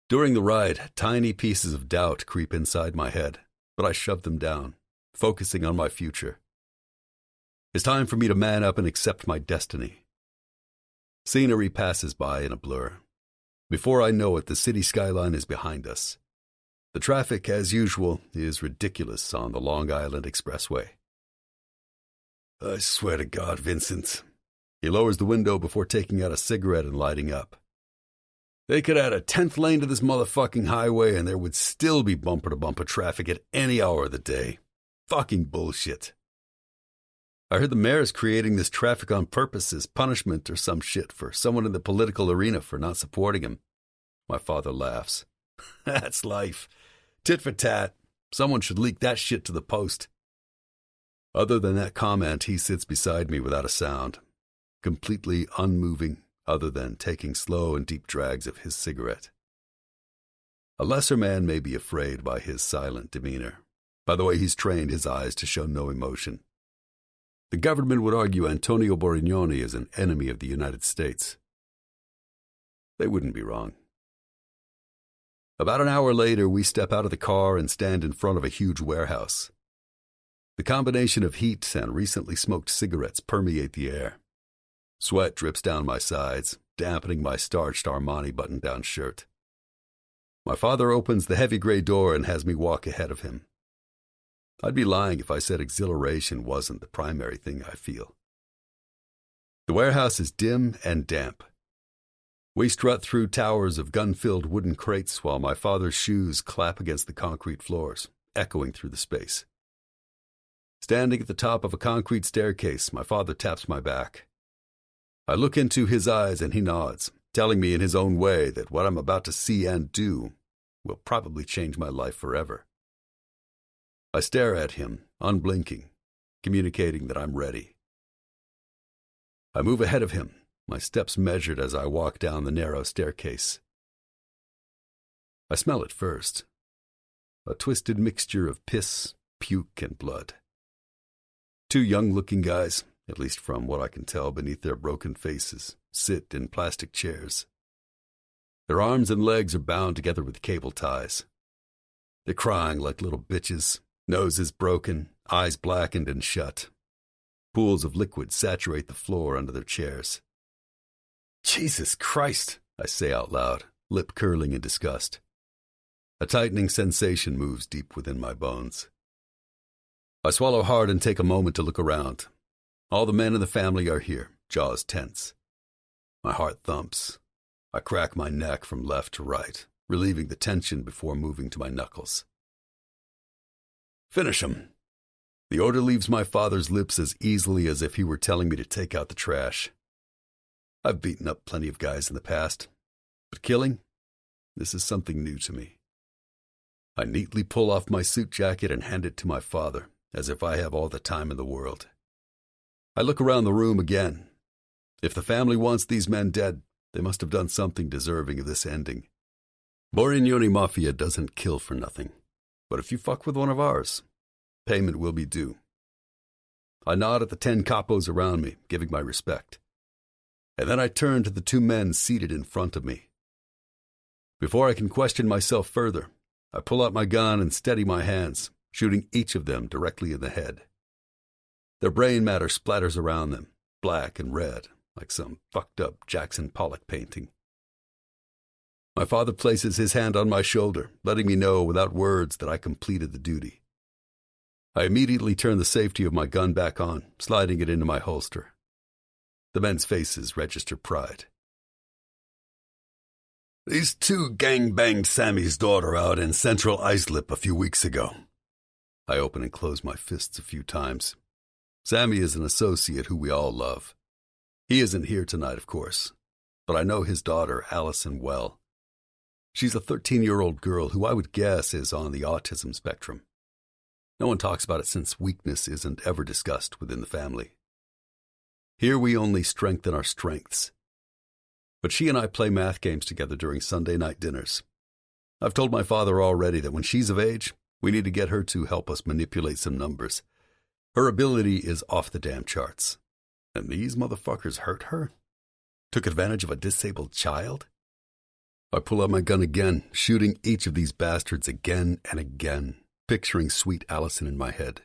During the ride, tiny pieces of doubt creep inside my head, but I shove them down, focusing on my future. It's time for me to man up and accept my destiny. Scenery passes by in a blur. Before I know it, the city skyline is behind us. The traffic, as usual, is ridiculous on the Long Island Expressway. I swear to God, Vincent. He lowers the window before taking out a cigarette and lighting up. They could add a 10th lane to this motherfucking highway and there would still be bumper-to-bumper traffic at any hour of the day. Fucking bullshit. I heard the mayor's creating this traffic on purpose as punishment or some shit for someone in the political arena for not supporting him. My father laughs. That's life. Tit for tat. Someone should leak that shit to the Post. Other than that comment, he sits beside me without a sound, completely unmoving other than taking slow and deep drags of his cigarette. A lesser man may be afraid by his silent demeanor, by the way he's trained his eyes to show no emotion. The government would argue Antonio Borignoni is an enemy of the United States. They wouldn't be wrong. About an hour later, we step out of the car and stand in front of a huge warehouse. The combination of heat and recently smoked cigarettes permeate the air. Sweat drips down my sides, dampening my starched Armani button-down shirt. My father opens the heavy gray door and has me walk ahead of him. I'd be lying if I said exhilaration wasn't the primary thing I feel. The warehouse is dim and damp. We strut through towers of gun-filled wooden crates while my father's shoes clap against the concrete floors, echoing through the space. Standing at the top of a concrete staircase, my father taps my back. I look into his eyes and he nods, telling me in his own way that what I'm about to see and do will probably change my life forever. I stare at him, unblinking, communicating that I'm ready. I move ahead of him, my steps measured as I walk down the narrow staircase. I smell it first. A twisted mixture of piss, puke, and blood. Two young-looking guys, at least from what I can tell beneath their broken faces, sit in plastic chairs. Their arms and legs are bound together with cable ties. They're crying like little bitches, noses broken, eyes blackened and shut. Pools of liquid saturate the floor under their chairs. Jesus Christ, I say out loud, lip curling in disgust. A tightening sensation moves deep within my bones. I swallow hard and take a moment to look around. All the men in the family are here, jaws tense. My heart thumps. I crack my neck from left to right, relieving the tension before moving to my knuckles. Finish him. The order leaves my father's lips as easily as if he were telling me to take out the trash. I've beaten up plenty of guys in the past, but killing? This is something new to me. I neatly pull off my suit jacket and hand it to my father, as if I have all the time in the world. I look around the room again. If the family wants these men dead, they must have done something deserving of this ending. Borignoni Mafia doesn't kill for nothing, but if you fuck with one of ours, payment will be due. I nod at the 10 capos around me, giving my respect. And then I turn to the 2 men seated in front of me. Before I can question myself further, I pull out my gun and steady my hands, shooting each of them directly in the head. Their brain matter splatters around them, black and red, like some fucked-up Jackson Pollock painting. My father places his hand on my shoulder, letting me know without words that I completed the duty. I immediately turn the safety of my gun back on, sliding it into my holster. The men's faces register pride. These 2 gang-banged Sammy's daughter out in Central Islip a few weeks ago. I open and close my fists a few times. Sammy is an associate who we all love. He isn't here tonight, of course, but I know his daughter, Allison, well. She's a 13-year-old girl who I would guess is on the autism spectrum. No one talks about it since weakness isn't ever discussed within the family. Here we only strengthen our strengths. But she and I play math games together during Sunday night dinners. I've told my father already that when she's of age, we need to get her to help us manipulate some numbers. Her ability is off the damn charts. And these motherfuckers hurt her? Took advantage of a disabled child? I pull out my gun again, shooting each of these bastards again and again, picturing sweet Allison in my head.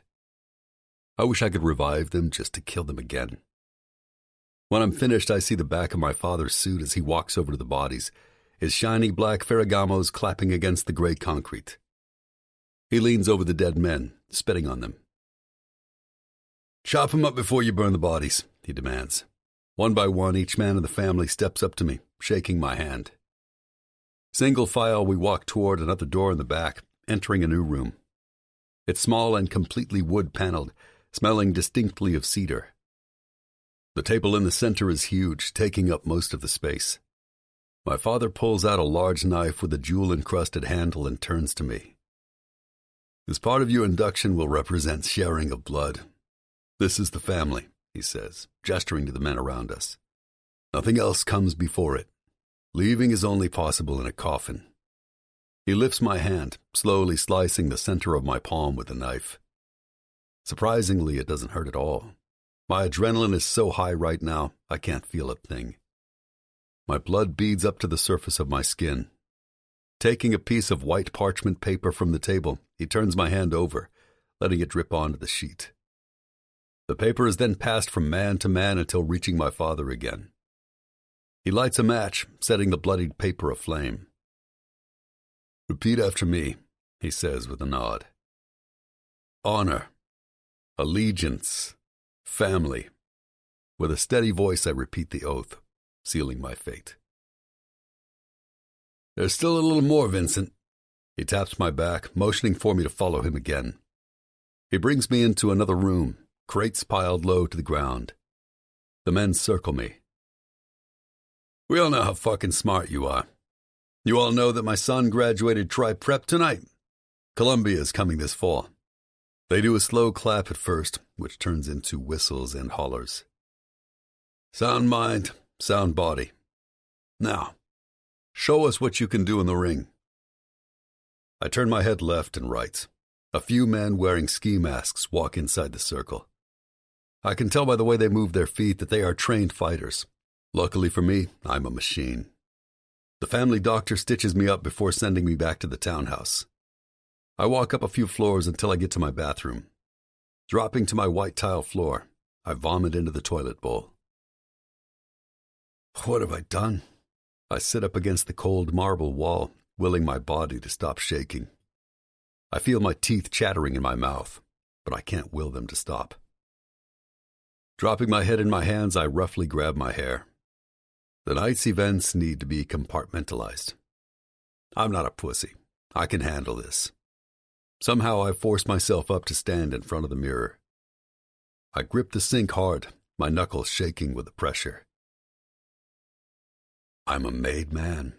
I wish I could revive them just to kill them again. When I'm finished, I see the back of my father's suit as he walks over to the bodies, his shiny black Ferragamos clapping against the gray concrete. He leans over the dead men, spitting on them. Chop them up before you burn the bodies, he demands. One by one, each man in the family steps up to me, shaking my hand. Single file, we walk toward another door in the back, entering a new room. It's small and completely wood-paneled, smelling distinctly of cedar. The table in the center is huge, taking up most of the space. My father pulls out a large knife with a jewel-encrusted handle and turns to me. This part of your induction will represent sharing of blood. This is the family, he says, gesturing to the men around us. Nothing else comes before it. Leaving is only possible in a coffin. He lifts my hand, slowly slicing the center of my palm with a knife. Surprisingly, it doesn't hurt at all. My adrenaline is so high right now, I can't feel a thing. My blood beads up to the surface of my skin. Taking a piece of white parchment paper from the table, he turns my hand over, letting it drip onto the sheet. The paper is then passed from man to man until reaching my father again. He lights a match, setting the bloodied paper aflame. Repeat after me, he says with a nod. Honor, allegiance, family. With a steady voice, I repeat the oath, sealing my fate. There's still a little more, Vincent. He taps my back, motioning for me to follow him again. He brings me into another room, crates piled low to the ground. The men circle me. We all know how fucking smart you are. You all know that my son graduated tri-prep tonight. Columbia is coming this fall. They do a slow clap at first, which turns into whistles and hollers. Sound mind, sound body. Now, show us what you can do in the ring. I turn my head left and right. A few men wearing ski masks walk inside the circle. I can tell by the way they move their feet that they are trained fighters. Luckily for me, I'm a machine. The family doctor stitches me up before sending me back to the townhouse. I walk up a few floors until I get to my bathroom. Dropping to my white tile floor, I vomit into the toilet bowl. What have I done? I sit up against the cold marble wall, willing my body to stop shaking. I feel my teeth chattering in my mouth, but I can't will them to stop. Dropping my head in my hands, I roughly grab my hair. The night's events need to be compartmentalized. I'm not a pussy. I can handle this. Somehow I force myself up to stand in front of the mirror. I grip the sink hard, my knuckles shaking with the pressure. I'm a made man.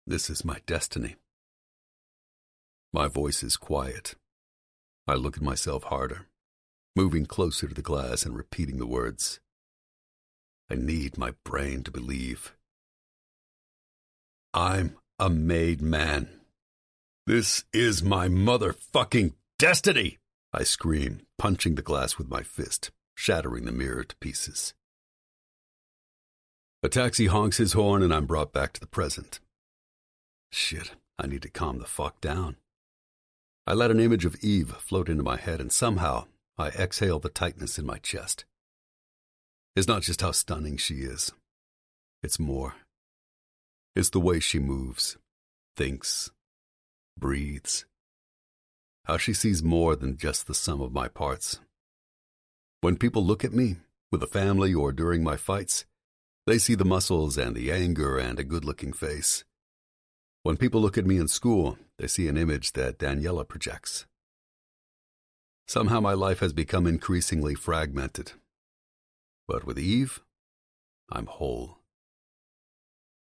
This is my destiny. My voice is quiet. I look at myself harder, moving closer to the glass and repeating the words. I need my brain to believe. I'm a made man. This is my motherfucking destiny! I scream, punching the glass with my fist, shattering the mirror to pieces. A taxi honks his horn and I'm brought back to the present. Shit, I need to calm the fuck down. I let an image of Eve float into my head and somehow I exhale the tightness in my chest. It's not just how stunning she is. It's more. It's the way she moves, thinks, breathes. How she sees more than just the sum of my parts. When people look at me, with the family or during my fights, they see the muscles and the anger and a good-looking face. When people look at me in school, they see an image that Daniela projects. Somehow my life has become increasingly fragmented. But with Eve, I'm whole.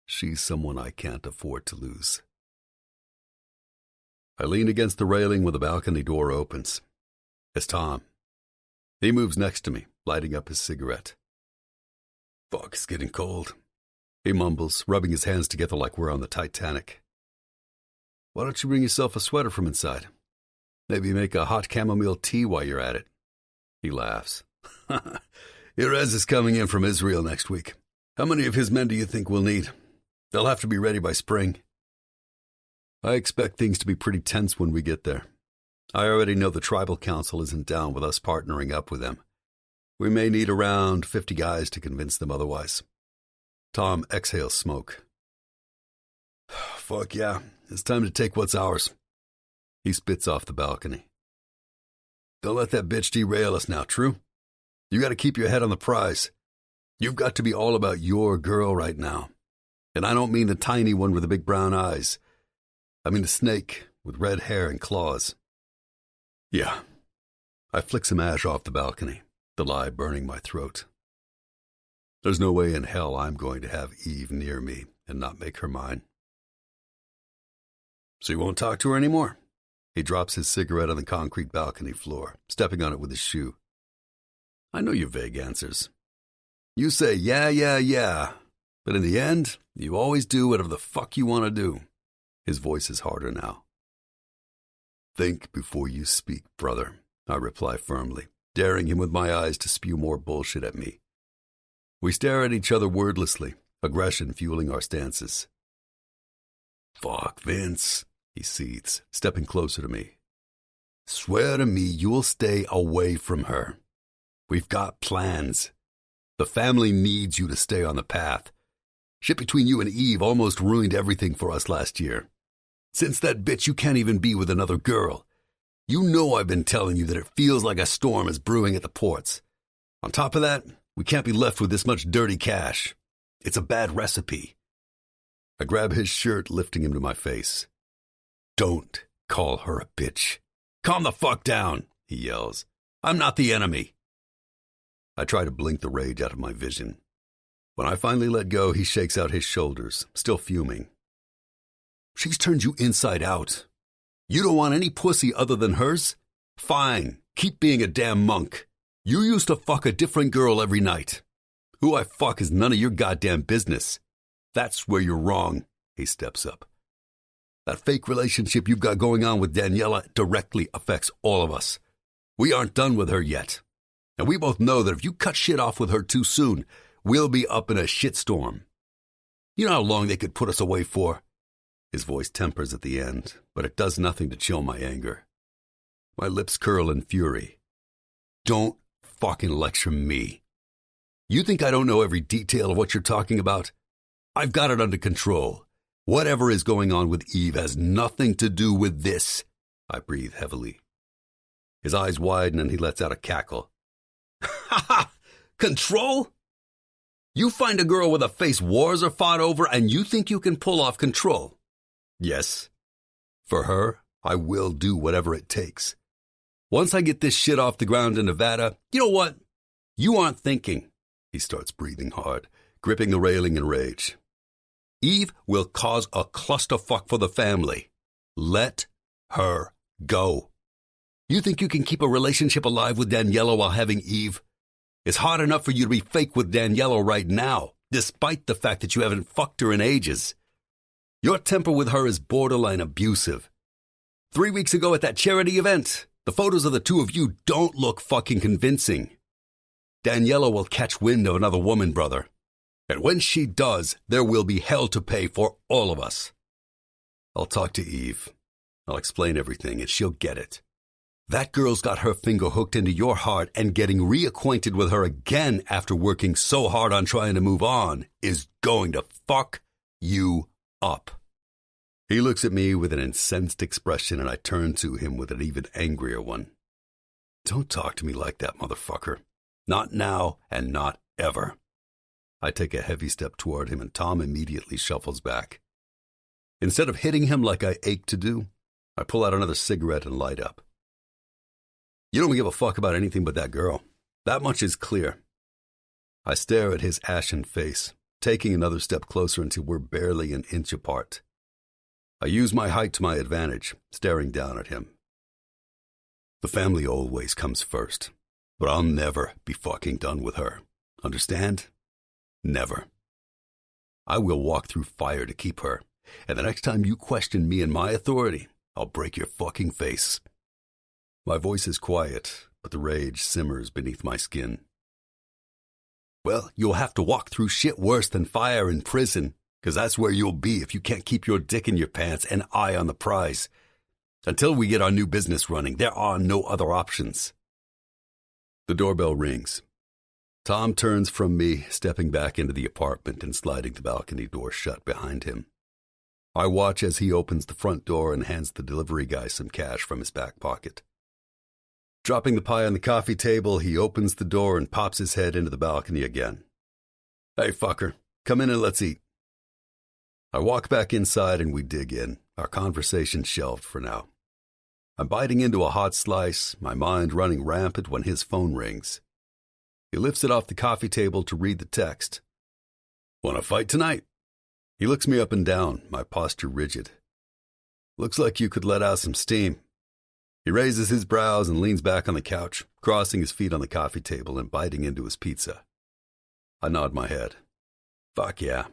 She's someone I can't afford to lose. I lean against the railing when the balcony door opens. It's Tom. He moves next to me, lighting up his cigarette. Fuck, it's getting cold. He mumbles, rubbing his hands together like we're on the Titanic. Why don't you bring yourself a sweater from inside? Maybe make a hot chamomile tea while you're at it. He laughs. Erez is coming in from Israel next week. How many of his men do you think we'll need? They'll have to be ready by spring. I expect things to be pretty tense when we get there. I already know the tribal council isn't down with us partnering up with them. We may need around 50 guys to convince them otherwise. Tom exhales smoke. Fuck yeah, it's time to take what's ours. He spits off the balcony. Don't let that bitch derail us now, true? You gotta keep your head on the prize. You've got to be all about your girl right now. And I don't mean the tiny one with the big brown eyes. I mean the snake with red hair and claws. Yeah. I flick some ash off the balcony, the lie burning my throat. There's no way in hell I'm going to have Eve near me and not make her mine. So you won't talk to her anymore? He drops his cigarette on the concrete balcony floor, stepping on it with his shoe. I know your vague answers. You say yeah, but in the end, you always do whatever the fuck you want to do. His voice is harder now. Think before you speak, brother, I reply firmly, daring him with my eyes to spew more bullshit at me. We stare at each other wordlessly, aggression fueling our stances. Fuck, Vince, he seethes, stepping closer to me. Swear to me you'll stay away from her. We've got plans. The family needs you to stay on the path. Shit between you and Eve almost ruined everything for us last year. Since that bitch, you can't even be with another girl. You know I've been telling you that it feels like a storm is brewing at the ports. On top of that, we can't be left with this much dirty cash. It's a bad recipe. I grab his shirt, lifting him to my face. Don't call her a bitch. Calm the fuck down, he yells. I'm not the enemy. I try to blink the rage out of my vision. When I finally let go, he shakes out his shoulders, still fuming. She's turned you inside out. You don't want any pussy other than hers? Fine, keep being a damn monk. You used to fuck a different girl every night. Who I fuck is none of your goddamn business. That's where you're wrong, he steps up. That fake relationship you've got going on with Daniela directly affects all of us. We aren't done with her yet. And we both know that if you cut shit off with her too soon, we'll be up in a shitstorm. You know how long they could put us away for? His voice tempers at the end, but it does nothing to chill my anger. My lips curl in fury. Don't fucking lecture me. You think I don't know every detail of what you're talking about? I've got it under control. Whatever is going on with Eve has nothing to do with this. I breathe heavily. His eyes widen and he lets out a cackle. Ha ha! Control? You find a girl with a face wars are fought over and you think you can pull off control? Yes. For her, I will do whatever it takes. Once I get this shit off the ground in Nevada, you know what? You aren't thinking. He starts breathing hard, gripping the railing in rage. Eve will cause a clusterfuck for the family. Let her go. You think you can keep a relationship alive with Daniela while having Eve? It's hard enough for you to be fake with Daniela right now, despite the fact that you haven't fucked her in ages. Your temper with her is borderline abusive. 3 weeks ago at that charity event, the photos of the two of you don't look fucking convincing. Daniela will catch wind of another woman, brother. And when she does, there will be hell to pay for all of us. I'll talk to Eve. I'll explain everything and she'll get it. That girl's got her finger hooked into your heart, and getting reacquainted with her again after working so hard on trying to move on is going to fuck you up. He looks at me with an incensed expression, and I turn to him with an even angrier one. Don't talk to me like that, motherfucker. Not now and not ever. I take a heavy step toward him, and Tom immediately shuffles back. Instead of hitting him like I ache to do, I pull out another cigarette and light up. You don't give a fuck about anything but that girl. That much is clear. I stare at his ashen face, taking another step closer until we're barely an inch apart. I use my height to my advantage, staring down at him. The family always comes first, but I'll never be fucking done with her. Understand? Never. I will walk through fire to keep her, and the next time you question me and my authority, I'll break your fucking face. My voice is quiet, but the rage simmers beneath my skin. Well, you'll have to walk through shit worse than fire in prison, because that's where you'll be if you can't keep your dick in your pants and eye on the prize. Until we get our new business running, there are no other options. The doorbell rings. Tom turns from me, stepping back into the apartment and sliding the balcony door shut behind him. I watch as he opens the front door and hands the delivery guy some cash from his back pocket. Dropping the pie on the coffee table, he opens the door and pops his head into the balcony again. Hey, fucker, come in and let's eat. I walk back inside and we dig in, our conversation shelved for now. I'm biting into a hot slice, my mind running rampant when his phone rings. He lifts it off the coffee table to read the text. Want to fight tonight? He looks me up and down, my posture rigid. Looks like you could let out some steam. He raises his brows and leans back on the couch, crossing his feet on the coffee table and biting into his pizza. I nod my head. Fuck yeah.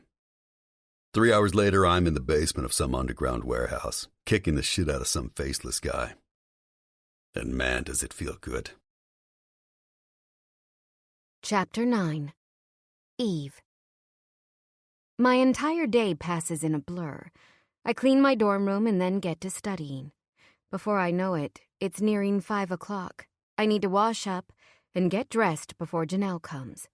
3 hours later, I'm in the basement of some underground warehouse, kicking the shit out of some faceless guy. And man, does it feel good. Chapter 9. Eve. My entire day passes in a blur. I clean my dorm room and then get to studying. Before I know it, it's nearing 5 o'clock. I need to wash up and get dressed before Janelle comes.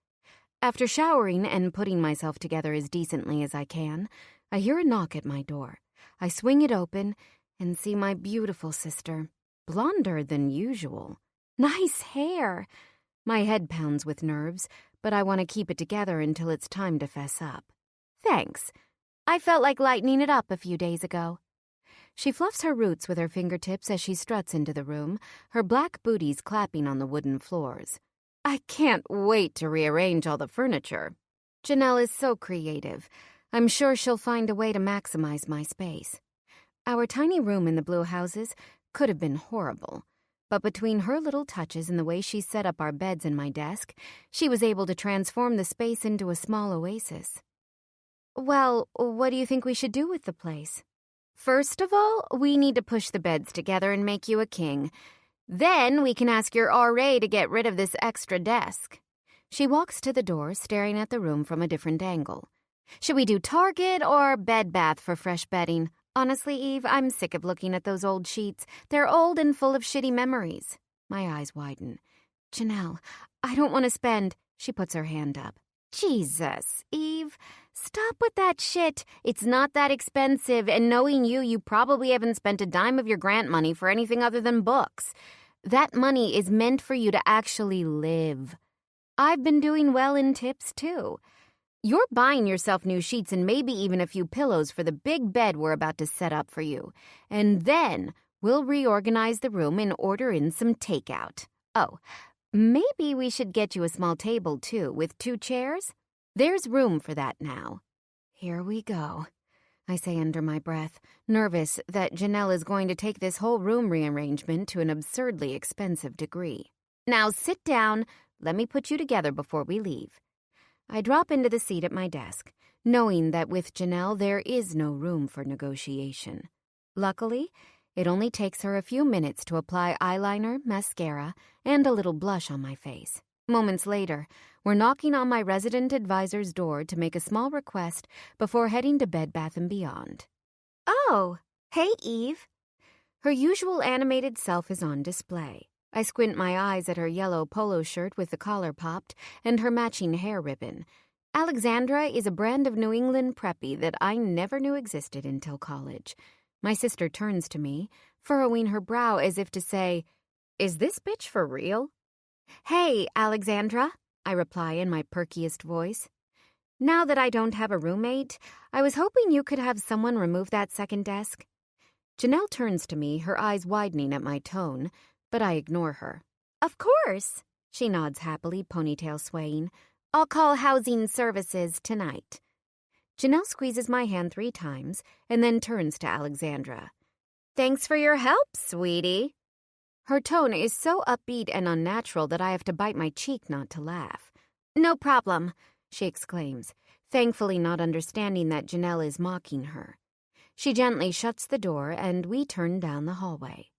After showering and putting myself together as decently as I can, I hear a knock at my door. I swing it open and see my beautiful sister, blonder than usual. Nice hair! My head pounds with nerves, but I want to keep it together until it's time to fess up. Thanks. I felt like lightening it up a few days ago. She fluffs her roots with her fingertips as she struts into the room, her black booties clapping on the wooden floors. I can't wait to rearrange all the furniture. Janelle is so creative. I'm sure she'll find a way to maximize my space. Our tiny room in the blue houses could have been horrible, but between her little touches and the way she set up our beds and my desk, she was able to transform the space into a small oasis. Well, what do you think we should do with the place? First of all, we need to push the beds together and make you a king. Then we can ask your RA to get rid of this extra desk. She walks to the door, staring at the room from a different angle. Should we do Target or Bed Bath for fresh bedding? Honestly, Eve, I'm sick of looking at those old sheets. They're old and full of shitty memories. My eyes widen. Janelle, I don't want to spend... She puts her hand up. Jesus, Eve, stop with that shit. It's not that expensive, and knowing you, you probably haven't spent a dime of your grant money for anything other than books. That money is meant for you to actually live. I've been doing well in tips, too. You're buying yourself new sheets and maybe even a few pillows for the big bed we're about to set up for you. And then we'll reorganize the room and order in some takeout. Oh, maybe we should get you a small table, too, with 2 chairs. There's room for that now. Here we go, I say under my breath, nervous that Janelle is going to take this whole room rearrangement to an absurdly expensive degree. Now sit down. Let me put you together before we leave. I drop into the seat at my desk, knowing that with Janelle there is no room for negotiation. Luckily, it only takes her a few minutes to apply eyeliner, mascara, and a little blush on my face. Moments later, we're knocking on my resident advisor's door to make a small request before heading to Bed Bath & Beyond. Oh, hey, Eve. Her usual animated self is on display. I squint my eyes at her yellow polo shirt with the collar popped and her matching hair ribbon. Alexandra is a brand of New England preppy that I never knew existed until college. My sister turns to me, furrowing her brow as if to say, "Is this bitch for real?" "Hey, Alexandra," I reply in my perkiest voice. "Now that I don't have a roommate, I was hoping you could have someone remove that second desk." Janelle turns to me, her eyes widening at my tone, but I ignore her. "Of course," she nods happily, ponytail swaying. "I'll call housing services tonight." Janelle squeezes my hand 3 times and then turns to Alexandra. "Thanks for your help, sweetie." Her tone is so upbeat and unnatural that I have to bite my cheek not to laugh. "No problem," she exclaims, thankfully not understanding that Janelle is mocking her. She gently shuts the door and we turn down the hallway.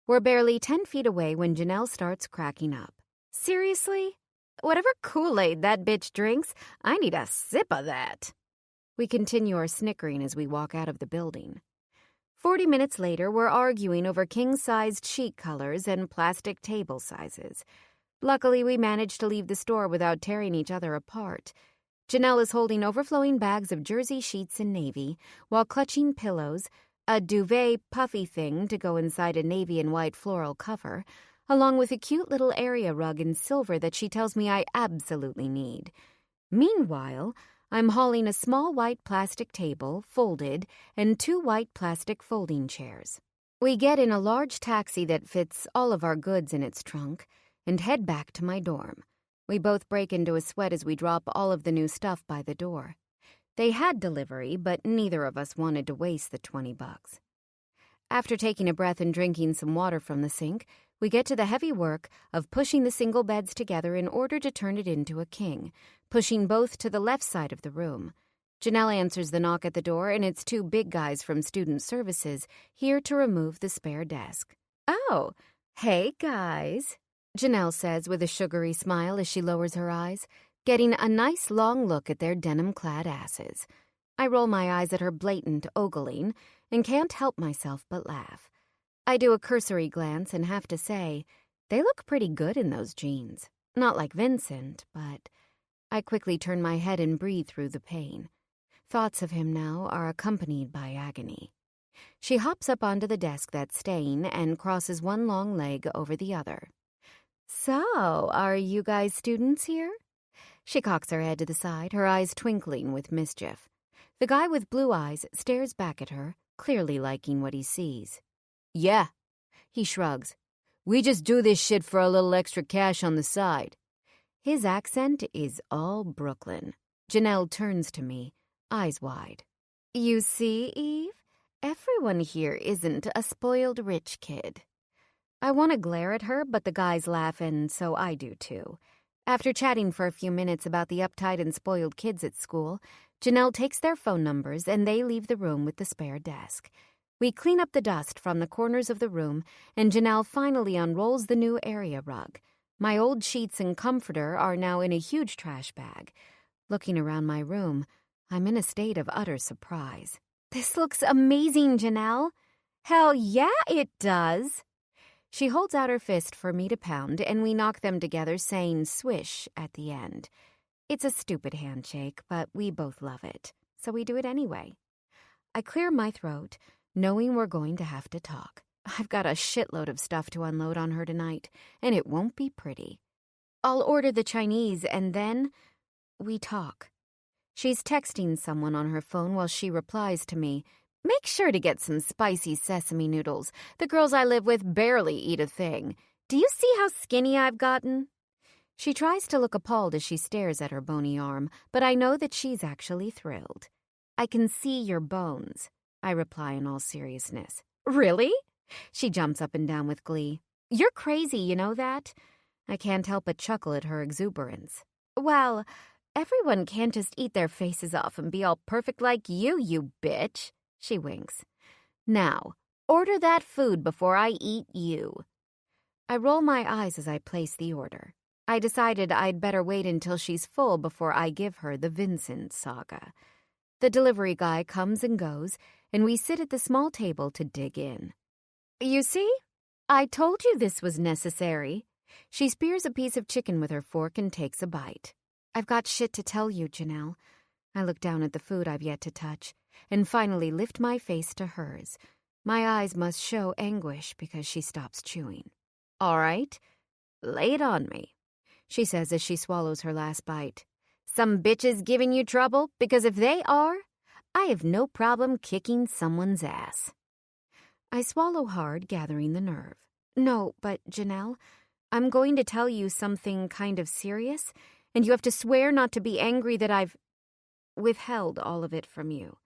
We're barely 10 feet away when Janelle starts cracking up. "Seriously? Whatever Kool-Aid that bitch drinks, I need a sip of that." We continue our snickering as we walk out of the building. 40 minutes later, we're arguing over king-sized sheet colors and plastic table sizes. Luckily, we managed to leave the store without tearing each other apart. Janelle is holding overflowing bags of jersey sheets in navy, while clutching pillows, a duvet puffy thing to go inside a navy and white floral cover, along with a cute little area rug in silver that she tells me I absolutely need. Meanwhile, I'm hauling a small white plastic table, folded, and 2 white plastic folding chairs. We get in a large taxi that fits all of our goods in its trunk and head back to my dorm. We both break into a sweat as we drop all of the new stuff by the door. They had delivery, but neither of us wanted to waste the $20. After taking a breath and drinking some water from the sink, we get to the heavy work of pushing the single beds together in order to turn it into a king, pushing both to the left side of the room. Janelle answers the knock at the door, and it's 2 big guys from Student Services here to remove the spare desk. "Oh, hey, guys," Janelle says with a sugary smile as she lowers her eyes, getting a nice long look at their denim-clad asses. I roll my eyes at her blatant ogling and can't help myself but laugh. I do a cursory glance and have to say, they look pretty good in those jeans. Not like Vincent, but I quickly turn my head and breathe through the pain. Thoughts of him now are accompanied by agony. She hops up onto the desk that's staying and crosses one long leg over the other. "So, are you guys students here?" She cocks her head to the side, her eyes twinkling with mischief. The guy with blue eyes stares back at her, clearly liking what he sees. "Yeah," he shrugs. "We just do this shit for a little extra cash on the side." His accent is all Brooklyn. Janelle turns to me, eyes wide. "You see, Eve? Everyone here isn't a spoiled rich kid." I want to glare at her, but the guys laugh, and so I do too. After chatting for a few minutes about the uptight and spoiled kids at school, Janelle takes their phone numbers and they leave the room with the spare desk. We clean up the dust from the corners of the room, and Janelle finally unrolls the new area rug. My old sheets and comforter are now in a huge trash bag. Looking around my room, I'm in a state of utter surprise. "This looks amazing, Janelle." "Hell yeah, it does." She holds out her fist for me to pound, and we knock them together, saying swish at the end. It's a stupid handshake, but we both love it, so we do it anyway. I clear my throat, knowing we're going to have to talk. I've got a shitload of stuff to unload on her tonight, and it won't be pretty. I'll order the Chinese, and then we talk. She's texting someone on her phone while she replies to me, "Make sure to get some spicy sesame noodles. The girls I live with barely eat a thing. Do you see how skinny I've gotten?" She tries to look appalled as she stares at her bony arm, but I know that she's actually thrilled. "I can see your bones," I reply in all seriousness. "Really?" She jumps up and down with glee. "You're crazy, you know that?" I can't help but chuckle at her exuberance. "Well, everyone can't just eat their faces off and be all perfect like you bitch." She winks. "Now, order that food before I eat you." I roll my eyes as I place the order. I decided I'd better wait until she's full before I give her the Vincent saga. The delivery guy comes and goes, and we sit at the small table to dig in. "You see? I told you this was necessary." She spears a piece of chicken with her fork and takes a bite. "I've got shit to tell you, Janelle." I look down at the food I've yet to touch, and finally lift my face to hers. My eyes must show anguish because she stops chewing. "All right, lay it on me," she says as she swallows her last bite. "Some bitches giving you trouble? Because if they are, I have no problem kicking someone's ass." I swallow hard, gathering the nerve. "No, but Janelle, I'm going to tell you something kind of serious, and you have to swear not to be angry that I've withheld all of it from you.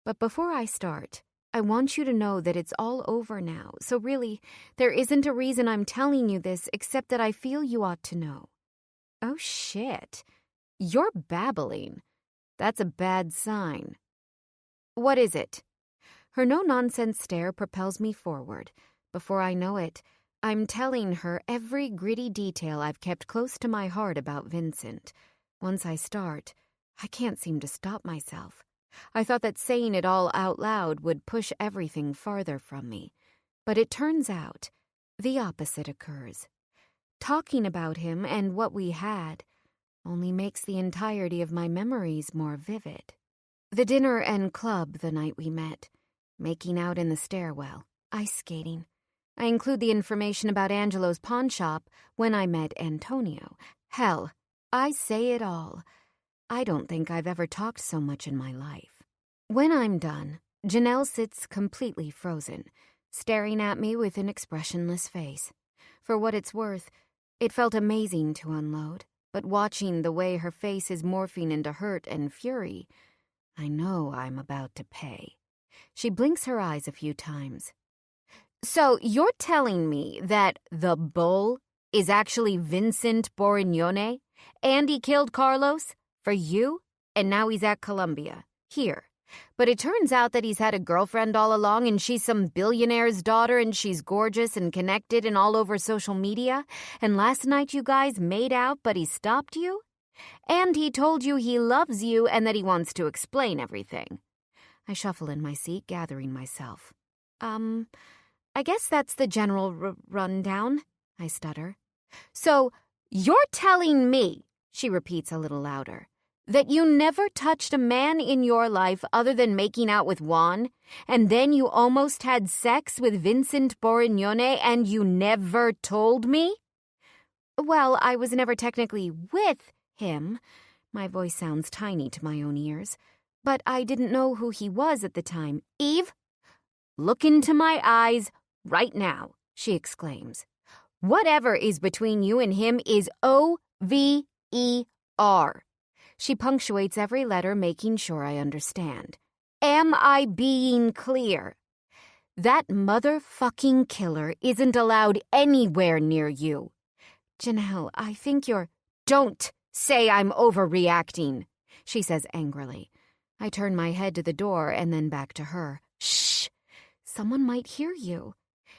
But before I start, I want you to know that it's all over now, so really, there isn't a reason I'm telling you this except that I feel you ought to know." "Oh shit, you're babbling. That's a bad sign." "What is it?" Her no-nonsense stare propels me forward. Before I know it, I'm telling her every gritty detail I've kept close to my heart about Vincent. Once I start, I can't seem to stop myself. I thought that saying it all out loud would push everything farther from me. But it turns out the opposite occurs. Talking about him and what we had only makes the entirety of my memories more vivid. The dinner and club the night we met, making out in the stairwell, ice skating. I include the information about Angelo's pawn shop when I met Antonio. Hell, I say it all. I don't think I've ever talked so much in my life. When I'm done, Janelle sits completely frozen, staring at me with an expressionless face. For what it's worth, it felt amazing to unload, but watching the way her face is morphing into hurt and fury, I know I'm about to pay. She blinks her eyes a few times. "So you're telling me that the bull is actually Vincent Borignone, and he killed Carlos for you, and now he's at Columbia, here. But it turns out that he's had a girlfriend all along, and she's some billionaire's daughter, and she's gorgeous and connected and all over social media, and last night you guys made out, but he stopped you? And he told you he loves you and that he wants to explain everything." I shuffle in my seat, gathering myself. I guess that's the general rundown," I stutter. "So, you're telling me," she repeats a little louder, "that you never touched a man in your life other than making out with Juan, and then you almost had sex with Vincent Borignone and you never told me?" "Well, I was never technically with him." My voice sounds tiny to my own ears. "But I didn't know who he was at the time." "Eve, look into my eyes right now," she exclaims. "Whatever is between you and him is OVER. She punctuates every letter, making sure I understand. Am I being clear? That motherfucking killer isn't allowed anywhere near you." "Janelle, I think you're—" "Don't say I'm overreacting," she says angrily. I turn my head to the door and then back to her. "Shh! Someone might hear you.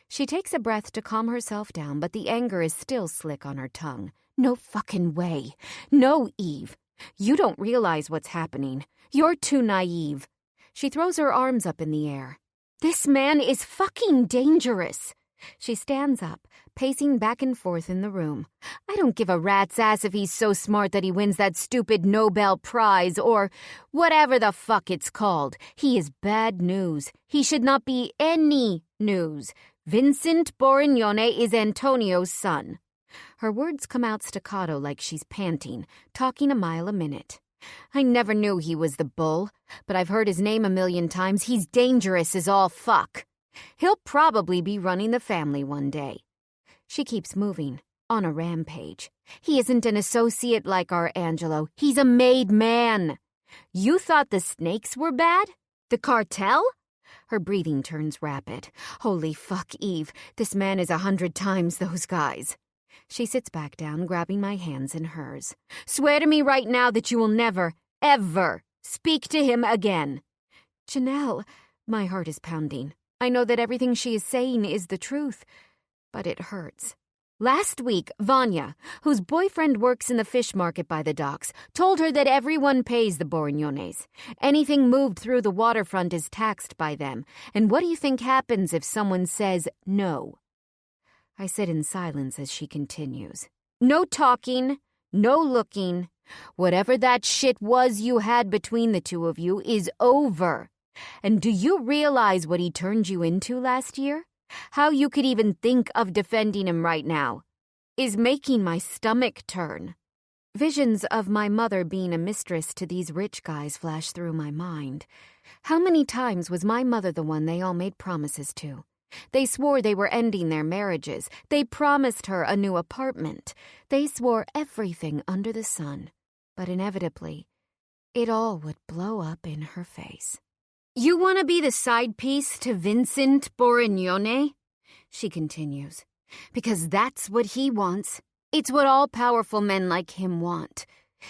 She takes a breath to calm herself down, but the anger is still slick on her tongue. No fucking way. No, Eve. You don't realize what's happening. You're too naive. She throws her arms up in the air. This man is fucking dangerous. She stands up, pacing back and forth in the room. I don't give a rat's ass if he's so smart that he wins that stupid Nobel Prize or whatever the fuck it's called. He is bad news. He should not be any news. Vincent Borignone is Antonio's son. Her words come out staccato like she's panting, talking a mile a minute. I never knew he was the bull, but I've heard his name a million times. He's dangerous as all fuck. He'll probably be running the family one day. She keeps moving, on a rampage. He isn't an associate like our Angelo. He's a made man. You thought the snakes were bad? The cartel? Her breathing turns rapid. Holy fuck, Eve. This man is 100 times those guys. She sits back down, grabbing my hands in hers. Swear to me right now that you will never, ever speak to him again. Janelle, my heart is pounding. I know that everything she is saying is the truth, but it hurts. Last week, Vanya, whose boyfriend works in the fish market by the docks, told her that everyone pays the Borignones. Anything moved through the waterfront is taxed by them. And what do you think happens if someone says no? I sit in silence as she continues. No talking, no looking. Whatever that shit was you had between the two of you is over. And do you realize what he turned you into last year? How you could even think of defending him right now is making my stomach turn. Visions of my mother being a mistress to these rich guys flash through my mind. How many times was my mother the one they all made promises to? They swore they were ending their marriages. They promised her a new apartment. They swore everything under the sun. But inevitably, it all would blow up in her face. You want to be the side piece to Vincent Borignone? She continues. Because that's what he wants. It's what all powerful men like him want.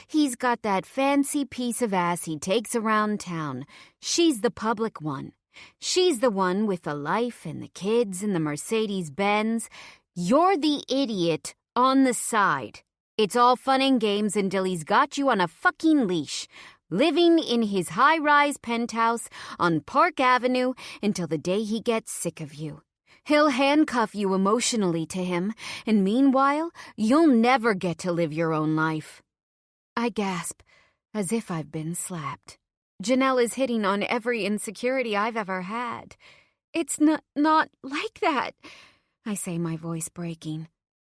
He's got that fancy piece of ass he takes around town. She's the public one. She's the one with the life and the kids and the Mercedes-Benz. You're the idiot on the side. It's all fun and games until he's got you on a fucking leash, living in his high-rise penthouse on Park Avenue until the day he gets sick of you. He'll handcuff you emotionally to him, and meanwhile, you'll never get to live your own life. I gasp, as if I've been slapped. Janelle is hitting on every insecurity I've ever had. It's not like that, I say, my voice breaking.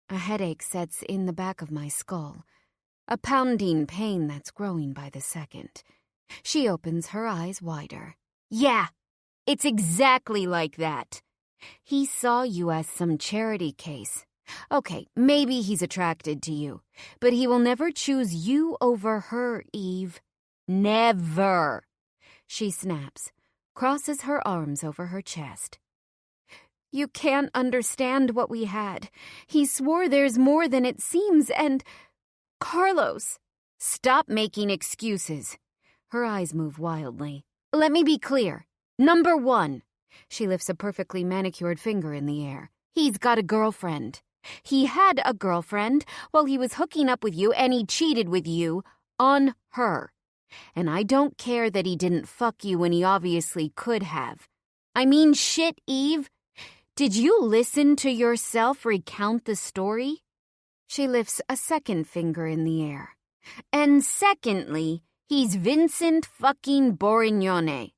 A headache sets in the back of my skull, a pounding pain that's growing by the second. She opens her eyes wider. Yeah, it's exactly like that. He saw you as some charity case. Okay, maybe he's attracted to you, but he will never choose you over her, Eve. Never. She snaps, crosses her arms over her chest. You can't understand what we had. He swore there's more than it seems, and... Carlos! Stop making excuses. Her eyes move wildly. Let me be clear. Number one. She lifts a perfectly manicured finger in the air. He's got a girlfriend. He had a girlfriend while he was hooking up with you, and he cheated with you on her. And I don't care that he didn't fuck you when he obviously could have. I mean shit, Eve. Did you listen to yourself recount the story? She lifts a second finger in the air. And secondly, he's Vincent fucking Borignone.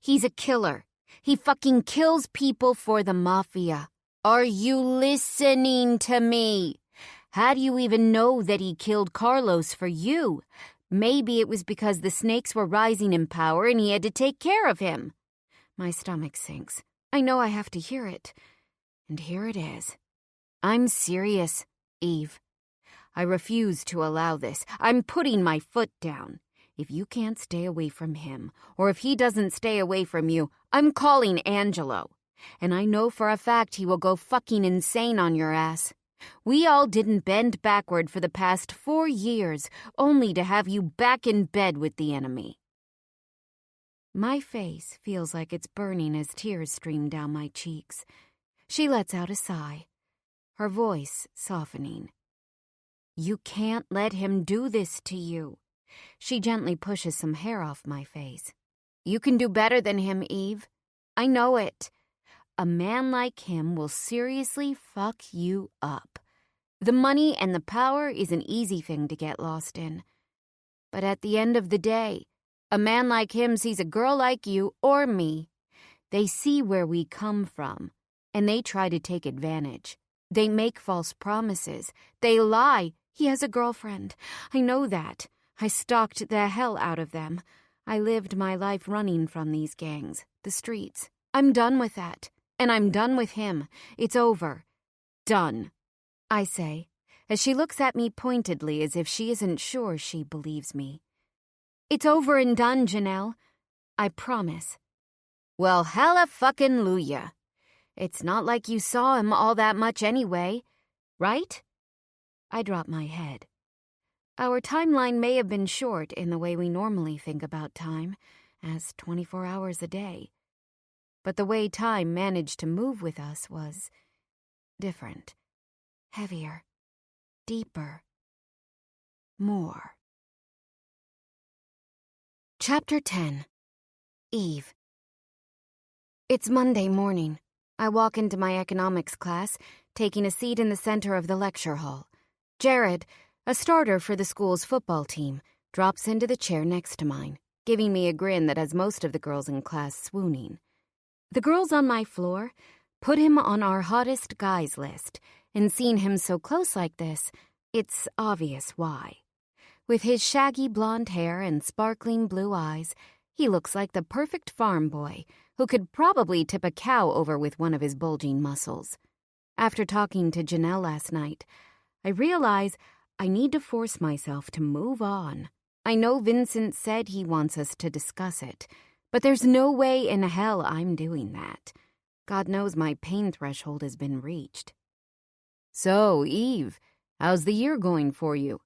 He's a killer. He fucking kills people for the Mafia. Are you listening to me? How do you even know that he killed Carlos for you? Maybe it was because the snakes were rising in power and he had to take care of him. My stomach sinks. I know I have to hear it. And here it is. I'm serious, Eve. I refuse to allow this. I'm putting my foot down. If you can't stay away from him, or if he doesn't stay away from you, I'm calling Angelo. And I know for a fact he will go fucking insane on your ass. We all didn't bend backward for the past 4 years, only to have you back in bed with the enemy. My face feels like it's burning as tears stream down my cheeks. She lets out a sigh, her voice softening. You can't let him do this to you. She gently pushes some hair off my face. You can do better than him, Eve. I know it. A man like him will seriously fuck you up. The money and the power is an easy thing to get lost in. But at the end of the day, a man like him sees a girl like you or me. They see where we come from, and they try to take advantage. They make false promises. They lie. He has a girlfriend. I know that. I stalked the hell out of them. I lived my life running from these gangs, the streets. I'm done with that. And I'm done with him. It's over. Done, I say, as she looks at me pointedly as if she isn't sure she believes me. It's over and done, Janelle. I promise. Well, hallelujah. It's not like you saw him all that much anyway, right? I drop my head. Our timeline may have been short in the way we normally think about time, as 24 hours a day. But the way time managed to move with us was different, heavier, deeper, more. Chapter 10. Eve. It's Monday morning. I walk into my economics class, taking a seat in the center of the lecture hall. Jared, a starter for the school's football team, drops into the chair next to mine, giving me a grin that has most of the girls in class swooning. The girls on my floor put him on our hottest guys list, and seeing him so close like this, it's obvious why. With his shaggy blonde hair and sparkling blue eyes, he looks like the perfect farm boy who could probably tip a cow over with one of his bulging muscles. After talking to Janelle last night, I realize I need to force myself to move on. I know Vincent said he wants us to discuss it, but there's no way in hell I'm doing that. God knows my pain threshold has been reached. So, Eve, how's the year going for you?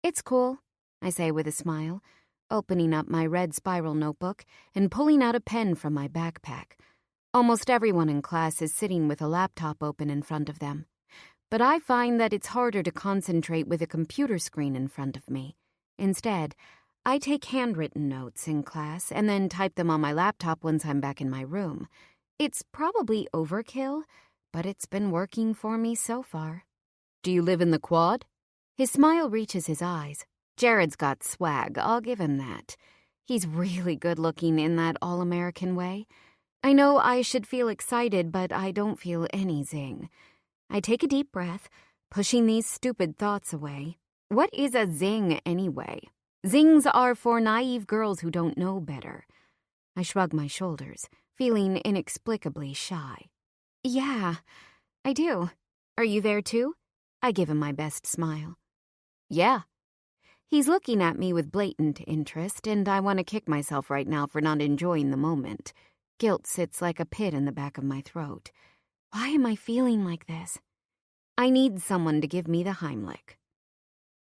It's cool, I say with a smile, opening up my red spiral notebook and pulling out a pen from my backpack. Almost everyone in class is sitting with a laptop open in front of them, but I find that it's harder to concentrate with a computer screen in front of me. Instead, I take handwritten notes in class and then type them on my laptop once I'm back in my room. It's probably overkill, but it's been working for me so far. Do you live in the quad? His smile reaches his eyes. Jared's got swag, I'll give him that. He's really good-looking in that all-American way. I know I should feel excited, but I don't feel any zing. I take a deep breath, pushing these stupid thoughts away. What is a zing anyway? Zings are for naive girls who don't know better. I shrug my shoulders, feeling inexplicably shy. Yeah, I do. Are you there too? I give him my best smile. Yeah. He's looking at me with blatant interest, and I want to kick myself right now for not enjoying the moment. Guilt sits like a pit in the back of my throat. Why am I feeling like this? I need someone to give me the Heimlich.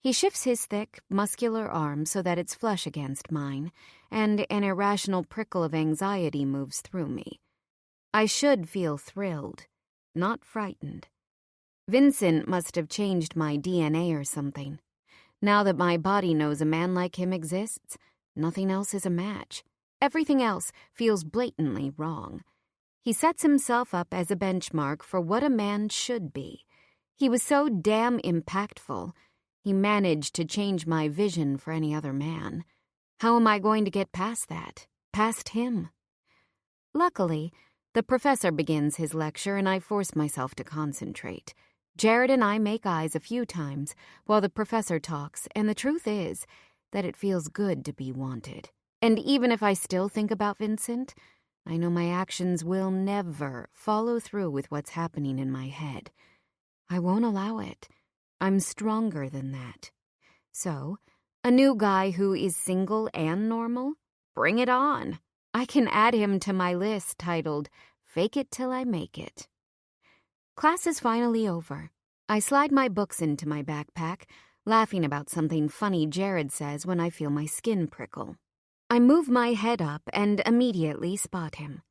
He shifts his thick, muscular arm so that it's flush against mine, and an irrational prickle of anxiety moves through me. I should feel thrilled, not frightened. Vincent must have changed my DNA or something. Now that my body knows a man like him exists, nothing else is a match. Everything else feels blatantly wrong. He sets himself up as a benchmark for what a man should be. He was so damn impactful. He managed to change my vision for any other man. How am I going to get past that? Past him? Luckily, the professor begins his lecture and I force myself to concentrate. Jared and I make eyes a few times while the professor talks, and the truth is that it feels good to be wanted. And even if I still think about Vincent, I know my actions will never follow through with what's happening in my head. I won't allow it. I'm stronger than that. So, a new guy who is single and normal? Bring it on. I can add him to my list titled, Fake It Till I Make It. Class is finally over. I slide my books into my backpack, laughing about something funny Jared says when I feel my skin prickle. I move my head up and immediately spot him.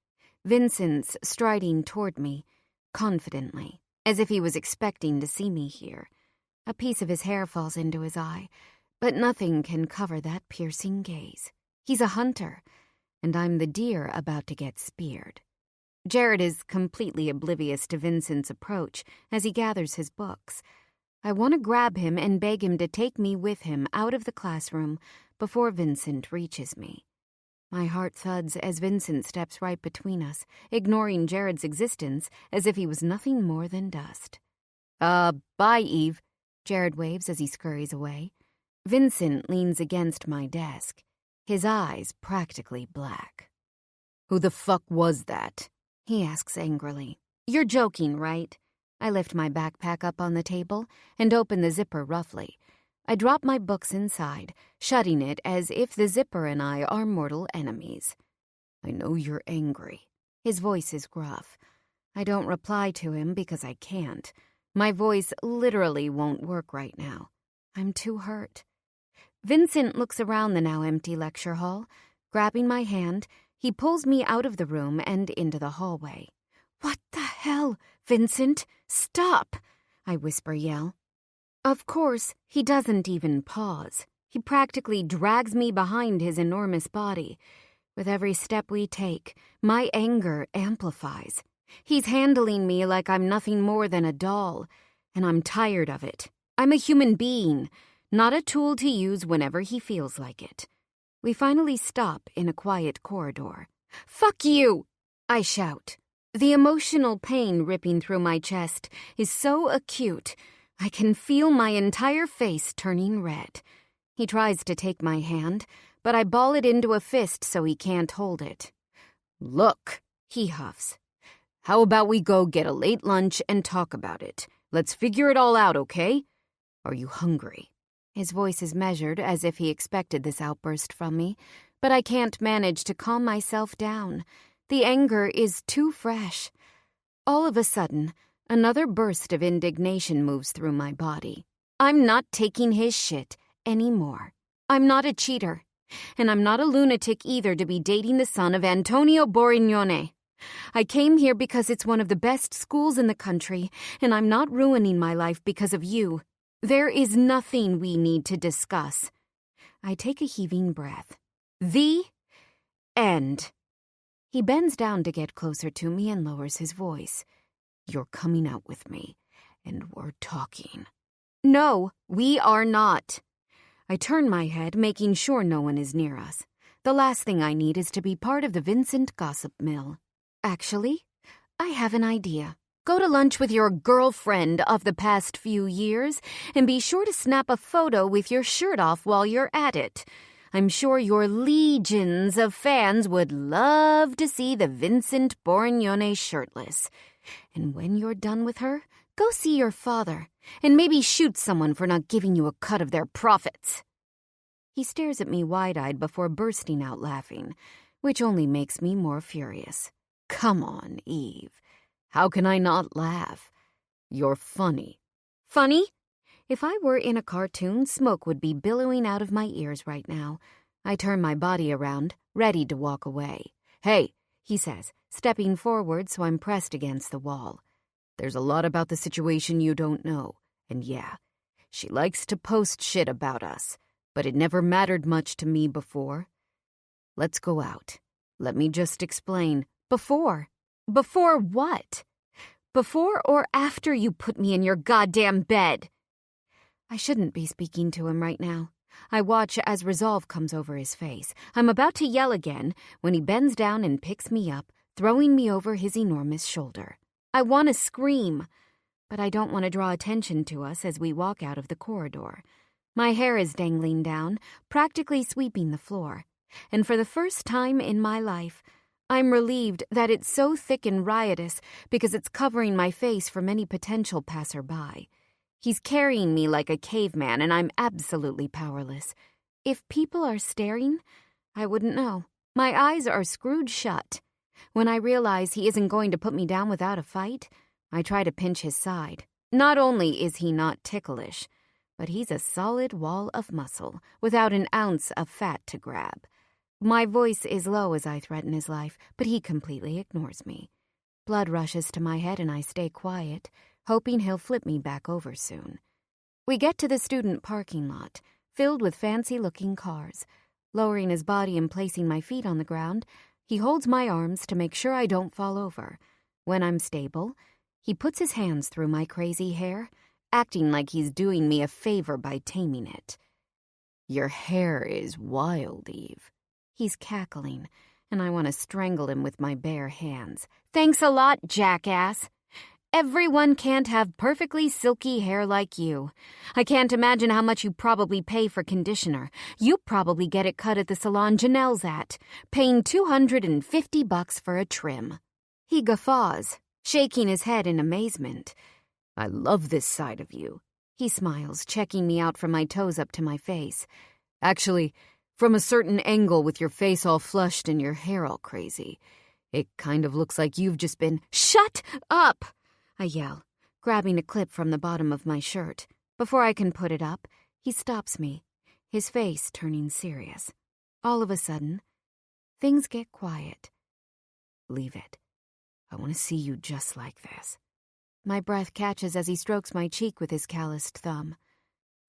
Vincent's striding toward me, confidently, as if he was expecting to see me here. A piece of his hair falls into his eye, but nothing can cover that piercing gaze. He's a hunter, and I'm the deer about to get speared. Jared is completely oblivious to Vincent's approach as he gathers his books. I want to grab him and beg him to take me with him out of the classroom before Vincent reaches me. My heart thuds as Vincent steps right between us, ignoring Jared's existence as if he was nothing more than dust. Bye, Eve," Jared waves as he scurries away. Vincent leans against my desk, his eyes practically black. "Who the fuck was that?" he asks angrily. "You're joking, right?" I lift my backpack up on the table and open the zipper roughly. I drop my books inside, shutting it as if the zipper and I are mortal enemies. "I know you're angry." His voice is gruff. I don't reply to him because I can't. My voice literally won't work right now. I'm too hurt. Vincent looks around the now empty lecture hall. Grabbing my hand, he pulls me out of the room and into the hallway. "What the hell, Vincent? Stop!" I whisper-yell. Of course, he doesn't even pause. He practically drags me behind his enormous body. With every step we take, my anger amplifies. He's handling me like I'm nothing more than a doll, and I'm tired of it. I'm a human being, not a tool to use whenever he feels like it. We finally stop in a quiet corridor. "Fuck you!" I shout. The emotional pain ripping through my chest is so acute, I can feel my entire face turning red. He tries to take my hand, but I ball it into a fist so he can't hold it. "Look," he huffs. "how about we go get a late lunch and talk about it? Let's figure it all out, okay? Are you hungry?" His voice is measured as if he expected this outburst from me, but I can't manage to calm myself down. The anger is too fresh. All of a sudden, another burst of indignation moves through my body. I'm not taking his shit anymore. I'm not a cheater, and I'm not a lunatic either to be dating the son of Antonio Borignone. I came here because it's one of the best schools in the country, and I'm not ruining my life because of you. There is nothing we need to discuss. I take a heaving breath. The end. He bends down to get closer to me and lowers his voice. "You're coming out with me, and we're talking." "No, we are not." I turn my head, making sure no one is near us. The last thing I need is to be part of the Vincent gossip mill. Actually, I have an idea. Go to lunch with your girlfriend of the past few years, and be sure to snap a photo with your shirt off while you're at it. I'm sure your legions of fans would love to see the Vincent Borignone shirtless. And when you're done with her, go see your father, and maybe shoot someone for not giving you a cut of their profits. He stares at me wide-eyed before bursting out laughing, which only makes me more furious. Come on, Eve. How can I not laugh? You're funny. Funny? If I were in a cartoon, smoke would be billowing out of my ears right now. I turn my body around, ready to walk away. "Hey," he says, stepping forward so I'm pressed against the wall. "There's a lot about the situation you don't know. And yeah, she likes to post shit about us, but it never mattered much to me before. Let's go out. Let me just explain. Before? Before what? Before or after you put me in your goddamn bed?" I shouldn't be speaking to him right now. I watch as resolve comes over his face. I'm about to yell again when he bends down and picks me up, throwing me over his enormous shoulder. I want to scream, but I don't want to draw attention to us as we walk out of the corridor. My hair is dangling down, practically sweeping the floor. And for the first time in my life, I'm relieved that it's so thick and riotous because it's covering my face from any potential passerby. He's carrying me like a caveman, and I'm absolutely powerless. If people are staring, I wouldn't know. My eyes are screwed shut. When I realize he isn't going to put me down without a fight, I try to pinch his side. Not only is he not ticklish, but he's a solid wall of muscle without an ounce of fat to grab. My voice is low as I threaten his life, but he completely ignores me. Blood rushes to my head and I stay quiet, hoping he'll flip me back over soon. We get to the student parking lot, filled with fancy-looking cars. Lowering his body and placing my feet on the ground, he holds my arms to make sure I don't fall over. When I'm stable, he puts his hands through my crazy hair, acting like he's doing me a favor by taming it. "Your hair is wild, Eve." He's cackling, and I want to strangle him with my bare hands. "Thanks a lot, jackass. Everyone can't have perfectly silky hair like you. I can't imagine how much you probably pay for conditioner. You probably get it cut at the salon Janelle's at, paying $250 for a trim." He guffaws, shaking his head in amazement. "I love this side of you." He smiles, checking me out from my toes up to my face. "Actually, from a certain angle with your face all flushed and your hair all crazy. It kind of looks like you've just been—" "Shut up!" I yell, grabbing a clip from the bottom of my shirt. Before I can put it up, he stops me, his face turning serious. All of a sudden, things get quiet. "Leave it. I want to see you just like this." My breath catches as he strokes my cheek with his calloused thumb.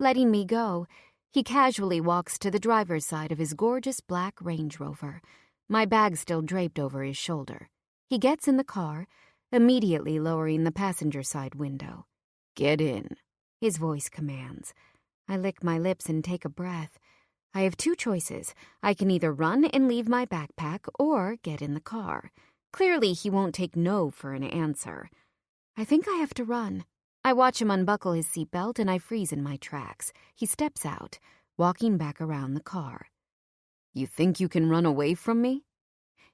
Letting me go, he casually walks to the driver's side of his gorgeous black Range Rover, my bag still draped over his shoulder. He gets in the car, immediately lowering the passenger side window. "Get in," his voice commands. I lick my lips and take a breath. I have two choices. I can either run and leave my backpack or get in the car. Clearly, he won't take no for an answer. I think I have to run. I watch him unbuckle his seatbelt and I freeze in my tracks. He steps out, walking back around the car. "You think you can run away from me?"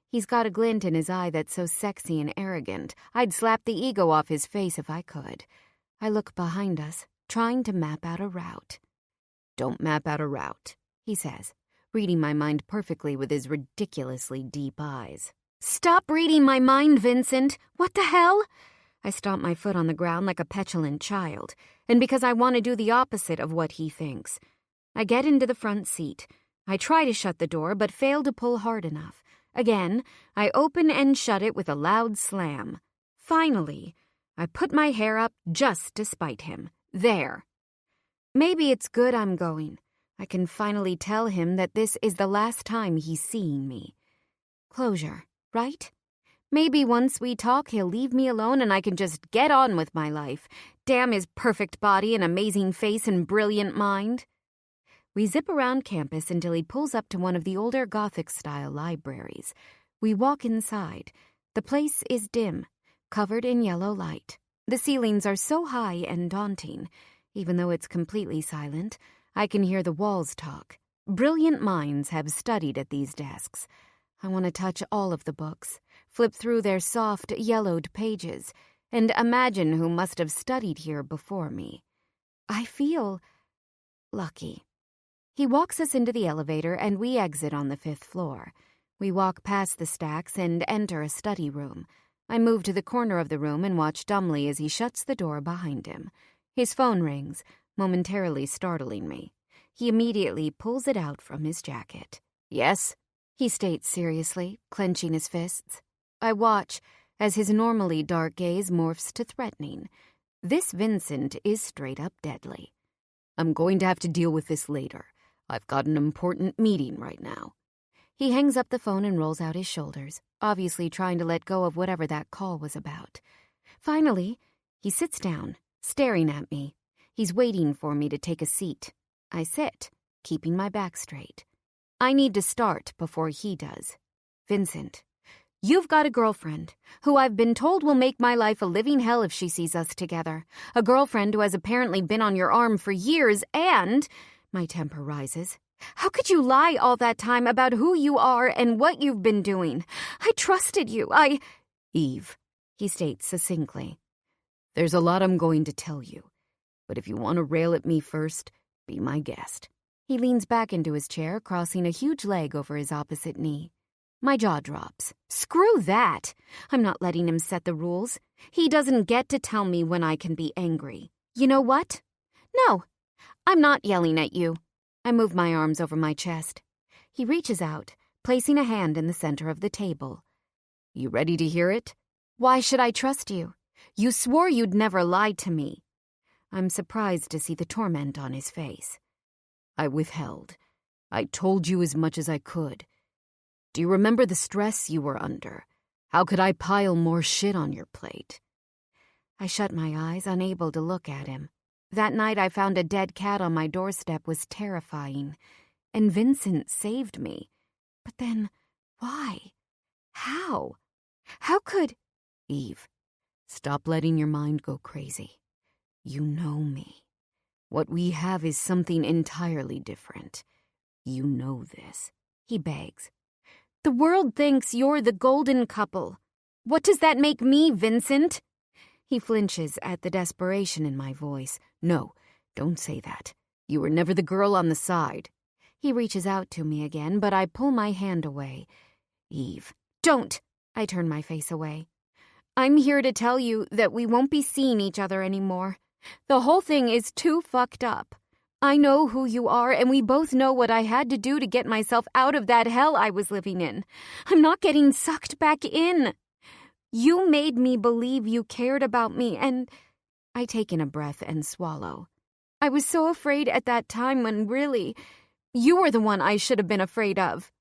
He's got a glint in his eye that's so sexy and arrogant, I'd slap the ego off his face if I could. I look behind us, trying to map out a route. "Don't map out a route," he says, reading my mind perfectly with his ridiculously deep eyes. "Stop reading my mind, Vincent! What the hell?" I stomp my foot on the ground like a petulant child, and because I want to do the opposite of what he thinks. I get into the front seat. I try to shut the door, but fail to pull hard enough. Again, I open and shut it with a loud slam. Finally, I put my hair up just to spite him. There. Maybe it's good I'm going. I can finally tell him that this is the last time he's seeing me. Closure, right? Maybe once we talk, he'll leave me alone and I can just get on with my life. Damn his perfect body and amazing face and brilliant mind. We zip around campus until he pulls up to one of the older Gothic-style libraries. We walk inside. The place is dim, covered in yellow light. The ceilings are so high and daunting. Even though it's completely silent, I can hear the walls talk. Brilliant minds have studied at these desks. I want to touch all of the books, flip through their soft, yellowed pages, and imagine who must have studied here before me. I feel lucky. He walks us into the elevator and we exit on the 5th floor. We walk past the stacks and enter a study room. I move to the corner of the room and watch dumbly as he shuts the door behind him. His phone rings, momentarily startling me. He immediately pulls it out from his jacket. "Yes?" he states seriously, clenching his fists. I watch as his normally dark gaze morphs to threatening. This Vincent is straight up deadly. "I'm going to have to deal with this later. I've got an important meeting right now." He hangs up the phone and rolls out his shoulders, obviously trying to let go of whatever that call was about. Finally, he sits down, staring at me. He's waiting for me to take a seat. I sit, keeping my back straight. I need to start before he does. "Vincent, you've got a girlfriend who I've been told will make my life a living hell if she sees us together. A girlfriend who has apparently been on your arm for years and..." My temper rises. "How could you lie all that time about who you are and what you've been doing? I trusted you. "Eve," he states succinctly, "there's a lot I'm going to tell you, but if you want to rail at me first, be my guest." He leans back into his chair, crossing a huge leg over his opposite knee. My jaw drops. Screw that! I'm not letting him set the rules. He doesn't get to tell me when I can be angry. You know what? No, I'm not yelling at you. I move my arms over my chest. He reaches out, placing a hand in the center of the table. "You ready to hear it?" "Why should I trust you? You swore you'd never lie to me." I'm surprised to see the torment on his face. "I withheld. I told you as much as I could. Do you remember the stress you were under? How could I pile more shit on your plate?" I shut my eyes, unable to look at him. That night I found a dead cat on my doorstep was terrifying, and Vincent saved me. But then, why? How? How could... "Eve, stop letting your mind go crazy. You know me. What we have is something entirely different. You know this," he begs. "The world thinks you're the golden couple. What does that make me, Vincent?" He flinches at the desperation in my voice. "No, don't say that. You were never the girl on the side." He reaches out to me again, but I pull my hand away. "Eve." "Don't." I turn my face away. "I'm here to tell you that we won't be seeing each other anymore. The whole thing is too fucked up. I know who you are, and we both know what I had to do to get myself out of that hell I was living in. I'm not getting sucked back in. You made me believe you cared about me, and..." I take in a breath and swallow. "I was so afraid at that time when really, you were the one I should have been afraid of."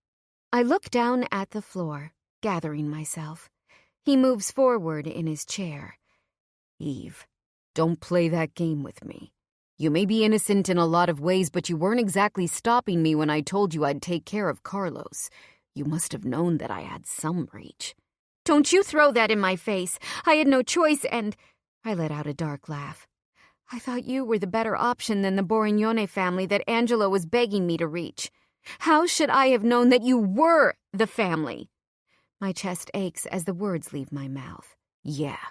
I look down at the floor, gathering myself. He moves forward in his chair. "Eve, don't play that game with me. You may be innocent in a lot of ways, but you weren't exactly stopping me when I told you I'd take care of Carlos. You must have known that I had some reach." "Don't you throw that in my face. I had no choice, and..." I let out a dark laugh. "I thought you were the better option than the Borignone family that Angelo was begging me to reach. How should I have known that you were the family?" My chest aches as the words leave my mouth. "Yeah,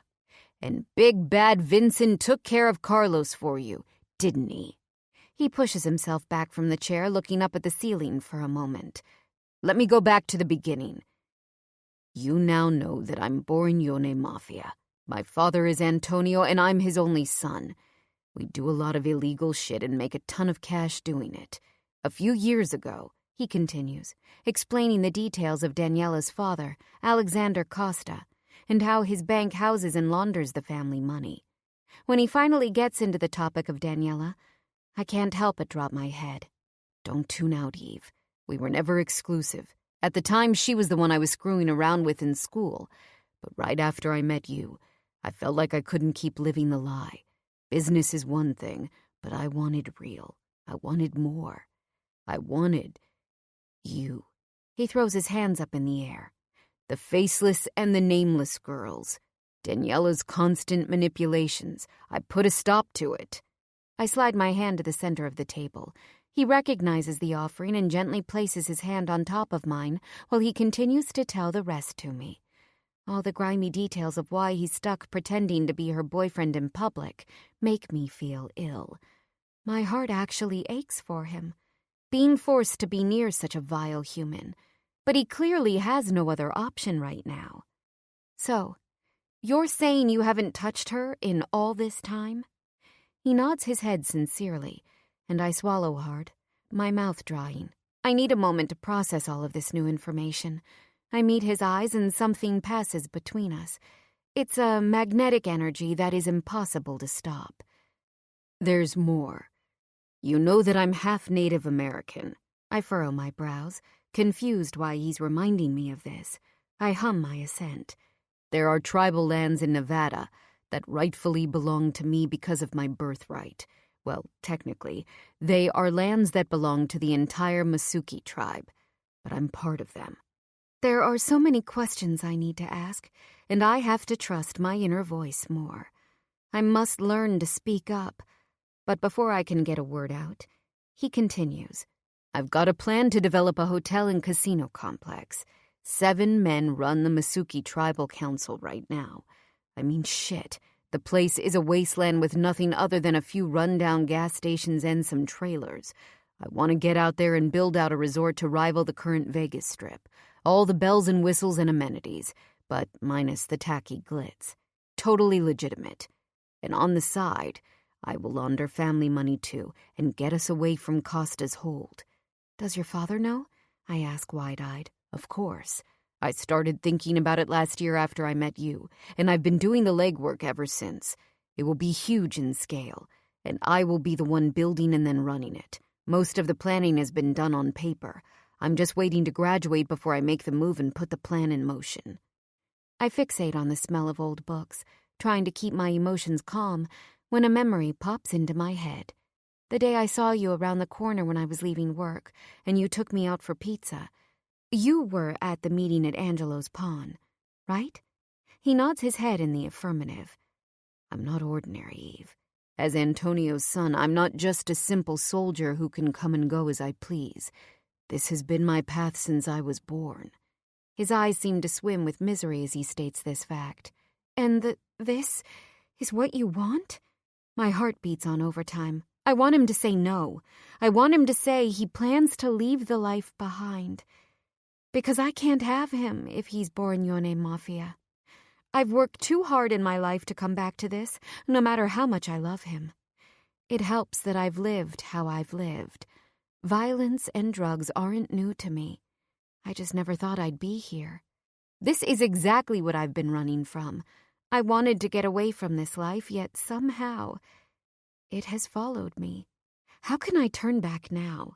and big bad Vincent took care of Carlos for you, didn't he?" He pushes himself back from the chair, looking up at the ceiling for a moment. "Let me go back to the beginning. You now know that I'm Borignone Mafia. My father is Antonio, and I'm his only son. We do a lot of illegal shit and make a ton of cash doing it. A few years ago," he continues, explaining the details of Daniela's father, Alexander Costa, and how his bank houses and launders the family money. When he finally gets into the topic of Daniela, I can't help but drop my head. "Don't tune out, Eve. We were never exclusive. At the time, she was the one I was screwing around with in school. But right after I met you, I felt like I couldn't keep living the lie. Business is one thing, but I wanted real. I wanted more. I wanted you." He throws his hands up in the air. "The faceless and the nameless girls. Daniela's constant manipulations. I put a stop to it." I slide my hand to the center of the table. He recognizes the offering and gently places his hand on top of mine while he continues to tell the rest to me. All the grimy details of why he's stuck pretending to be her boyfriend in public make me feel ill. My heart actually aches for him, being forced to be near such a vile human. But he clearly has no other option right now. "So, you're saying you haven't touched her in all this time?" He nods his head sincerely, and I swallow hard, my mouth drying. I need a moment to process all of this new information. I meet his eyes and something passes between us. It's a magnetic energy that is impossible to stop. "There's more. You know that I'm half Native American." I furrow my brows, confused why he's reminding me of this. I hum my assent. "There are tribal lands in Nevada that rightfully belong to me because of my birthright. Well, technically, they are lands that belong to the entire Masuki tribe, but I'm part of them." There are so many questions I need to ask, and I have to trust my inner voice more. I must learn to speak up. But before I can get a word out, he continues. "I've got a plan to develop a hotel and casino complex. 7 men run the Masuki Tribal Council right now. I mean, shit. The place is a wasteland with nothing other than a few rundown gas stations and some trailers. I want to get out there and build out a resort to rival the current Vegas Strip. All the bells and whistles and amenities, but minus the tacky glitz. Totally legitimate. And on the side, I will launder family money too and get us away from Costa's hold." "Does your father know?" I ask wide-eyed. Of course. I started thinking about it last year after I met you, and I've been doing the legwork ever since. It will be huge in scale, and I will be the one building and then running it. Most of the planning has been done on paper. I'm just waiting to graduate before I make the move and put the plan in motion. I fixate on the smell of old books, trying to keep my emotions calm, when a memory pops into my head. The day I saw you around the corner when I was leaving work, and you took me out for pizza. You were at the meeting at Angelo's pawn, right? He nods his head in the affirmative. I'm not ordinary, Eve. As Antonio's son, I'm not just a simple soldier who can come and go as I please. This has been my path since I was born. His eyes seem to swim with misery as he states this fact. And this is what you want? My heart beats on overtime. I want him to say no. I want him to say he plans to leave the life behind. Because I can't have him if he's Borgnone Mafia. I've worked too hard in my life to come back to this, no matter how much I love him. It helps that I've lived how I've lived. Violence and drugs aren't new to me. I just never thought I'd be here. This is exactly what I've been running from. I wanted to get away from this life, yet somehow it has followed me. How can I turn back now?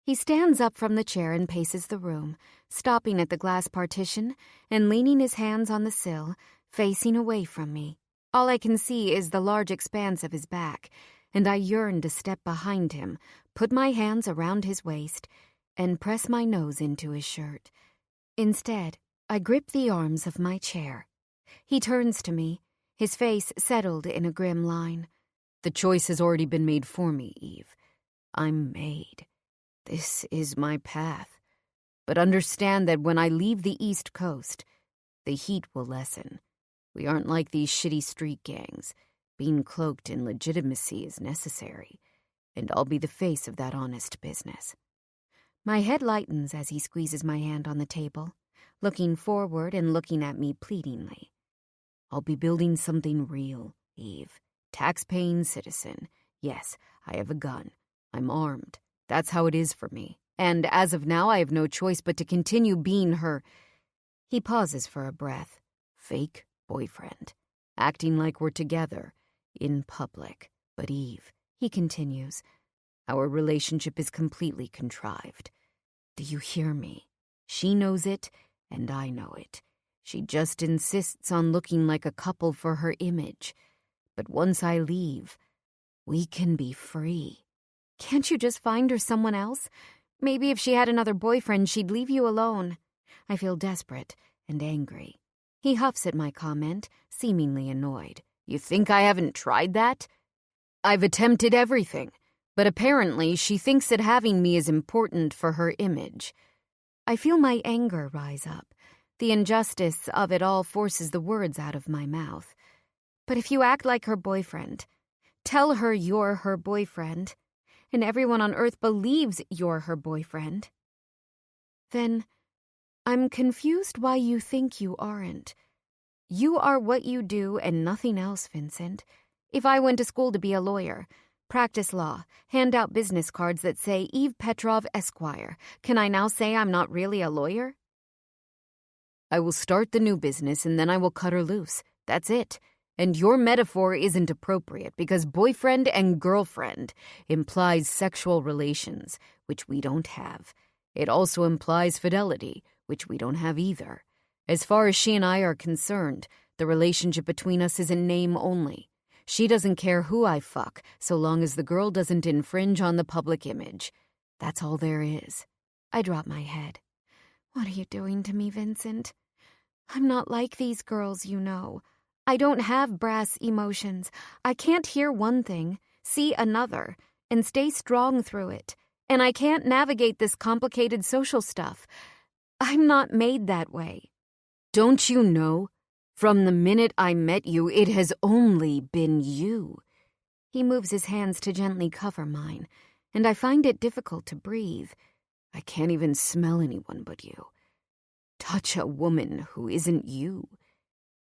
He stands up from the chair and paces the room, stopping at the glass partition and leaning his hands on the sill, facing away from me. All I can see is the large expanse of his back, and I yearn to step behind him, put my hands around his waist, and press my nose into his shirt. Instead, I grip the arms of my chair. He turns to me, his face settled in a grim line. The choice has already been made for me, Eve. I'm made. This is my path. But understand that when I leave the East Coast, the heat will lessen. We aren't like these shitty street gangs. Being cloaked in legitimacy is necessary, and I'll be the face of that honest business. My head lightens as he squeezes my hand on the table, looking forward and looking at me pleadingly. I'll be building something real, Eve. Tax-paying citizen. Yes, I have a gun. I'm armed. That's how it is for me. And as of now, I have no choice but to continue being her. He pauses for a breath. Fake boyfriend. Acting like we're together. In public. But Eve, he continues, our relationship is completely contrived. Do you hear me? She knows it, and I know it. She just insists on looking like a couple for her image. But once I leave, we can be free. Can't you just find her someone else? Maybe if she had another boyfriend, she'd leave you alone. I feel desperate and angry. He huffs at my comment, seemingly annoyed. You think I haven't tried that? I've attempted everything, but apparently she thinks that having me is important for her image. I feel my anger rise up. The injustice of it all forces the words out of my mouth. But if you act like her boyfriend, tell her you're her boyfriend, and everyone on Earth believes you're her boyfriend, then I'm confused why you think you aren't. You are what you do and nothing else, Vincent. If I went to school to be a lawyer, practice law, hand out business cards that say Eve Petrov, Esquire, can I now say I'm not really a lawyer? I will start the new business and then I will cut her loose. That's it. And your metaphor isn't appropriate because boyfriend and girlfriend implies sexual relations, which we don't have. It also implies fidelity, which we don't have either. As far as she and I are concerned, the relationship between us is in name only. She doesn't care who I fuck, so long as the girl doesn't infringe on the public image. That's all there is. I drop my head. What are you doing to me, Vincent? I'm not like these girls, you know. I don't have brass emotions. I can't hear one thing, see another, and stay strong through it. And I can't navigate this complicated social stuff. I'm not made that way. Don't you know? From the minute I met you, it has only been you. He moves his hands to gently cover mine, and I find it difficult to breathe. I can't even smell anyone but you. Touch a woman who isn't you.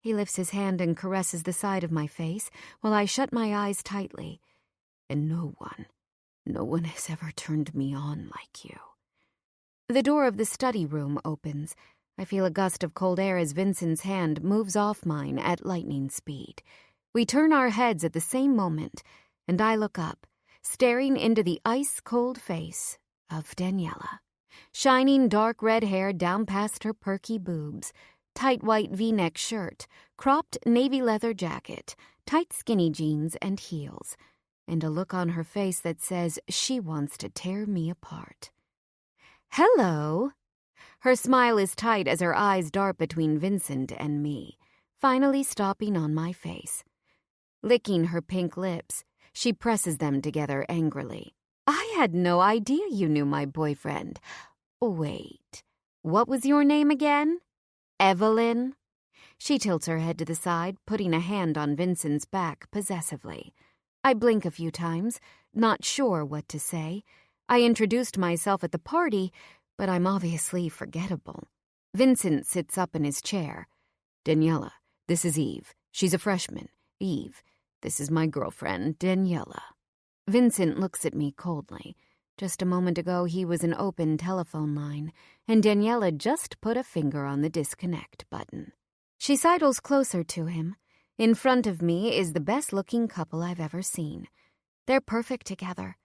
He lifts his hand and caresses the side of my face while I shut my eyes tightly. And no one has ever turned me on like you. The door of the study room opens. I feel a gust of cold air as Vincent's hand moves off mine at lightning speed. We turn our heads at the same moment, and I look up, staring into the ice-cold face of Daniela. Shining dark red hair down past her perky boobs, tight white V-neck shirt, cropped navy leather jacket, tight skinny jeans and heels, and a look on her face that says she wants to tear me apart. "Hello." Her smile is tight as her eyes dart between Vincent and me, finally stopping on my face. Licking her pink lips, she presses them together angrily. "I had no idea you knew my boyfriend. Wait, what was your name again? Evelyn?" She tilts her head to the side, putting a hand on Vincent's back possessively. I blink a few times, not sure what to say. I introduced myself at the party, but I'm obviously forgettable. Vincent sits up in his chair. "Daniela, this is Eve. She's a freshman. Eve, this is my girlfriend, Daniela." Vincent looks at me coldly. Just a moment ago, he was an open telephone line, and Daniela just put a finger on the disconnect button. She sidles closer to him. In front of me is the best-looking couple I've ever seen. They're perfect together.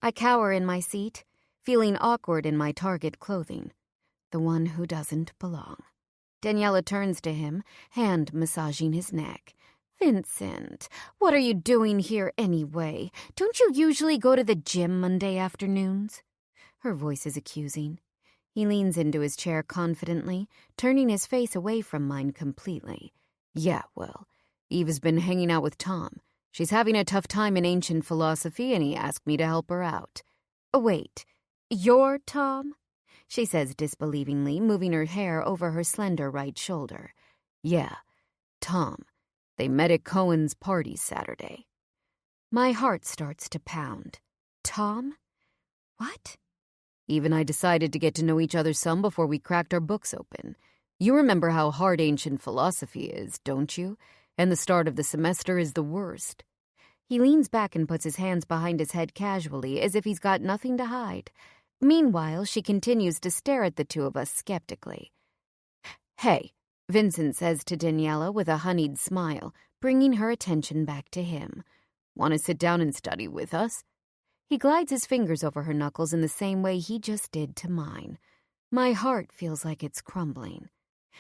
I cower in my seat, feeling awkward in my Target clothing. The one who doesn't belong. Daniela turns to him, hand massaging his neck. "Vincent, what are you doing here anyway? Don't you usually go to the gym Monday afternoons?" Her voice is accusing. He leans into his chair confidently, turning his face away from mine completely. "Yeah, well, Eve has been hanging out with Tom. She's having a tough time in ancient philosophy, and he asked me to help her out." "Wait, you're Tom?" she says disbelievingly, moving her hair over her slender right shoulder. "Yeah, Tom. They met at Cohen's party Saturday." My heart starts to pound. Tom? What? Eve and I decided to get to know each other some before we cracked our books open. You remember how hard ancient philosophy is, don't you? And the start of the semester is the worst. He leans back and puts his hands behind his head casually, as if he's got nothing to hide. Meanwhile, she continues to stare at the two of us skeptically. "Hey," Vincent says to Daniela with a honeyed smile, bringing her attention back to him. "Want to sit down and study with us?" He glides his fingers over her knuckles in the same way he just did to mine. My heart feels like it's crumbling.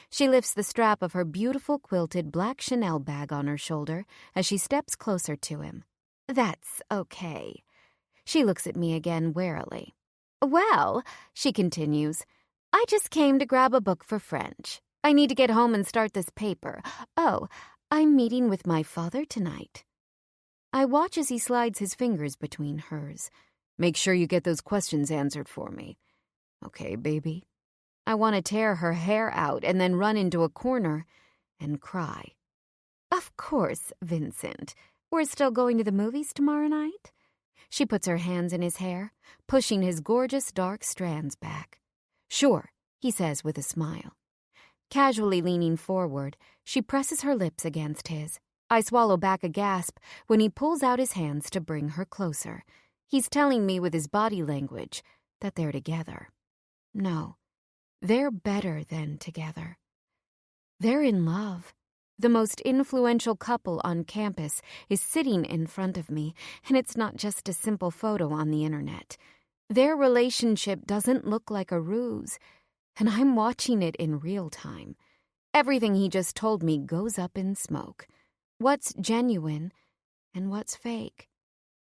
She lifts the strap of her beautiful quilted black Chanel bag on her shoulder as she steps closer to him. "That's okay." She looks at me again warily. "Well," she continues, "I just came to grab a book for French. I need to get home and start this paper. Oh, I'm meeting with my father tonight." I watch as he slides his fingers between hers. "Make sure you get those questions answered for me. Okay, baby?" I want to tear her hair out and then run into a corner and cry. "Of course, Vincent. We're still going to the movies tomorrow night?" She puts her hands in his hair, pushing his gorgeous dark strands back. "Sure," he says with a smile. Casually leaning forward, she presses her lips against his. I swallow back a gasp when he pulls out his hands to bring her closer. He's telling me with his body language that they're together. No, they're better than together. They're in love. The most influential couple on campus is sitting in front of me, and it's not just a simple photo on the internet. Their relationship doesn't look like a ruse, and I'm watching it in real time. Everything he just told me goes up in smoke. What's genuine and what's fake?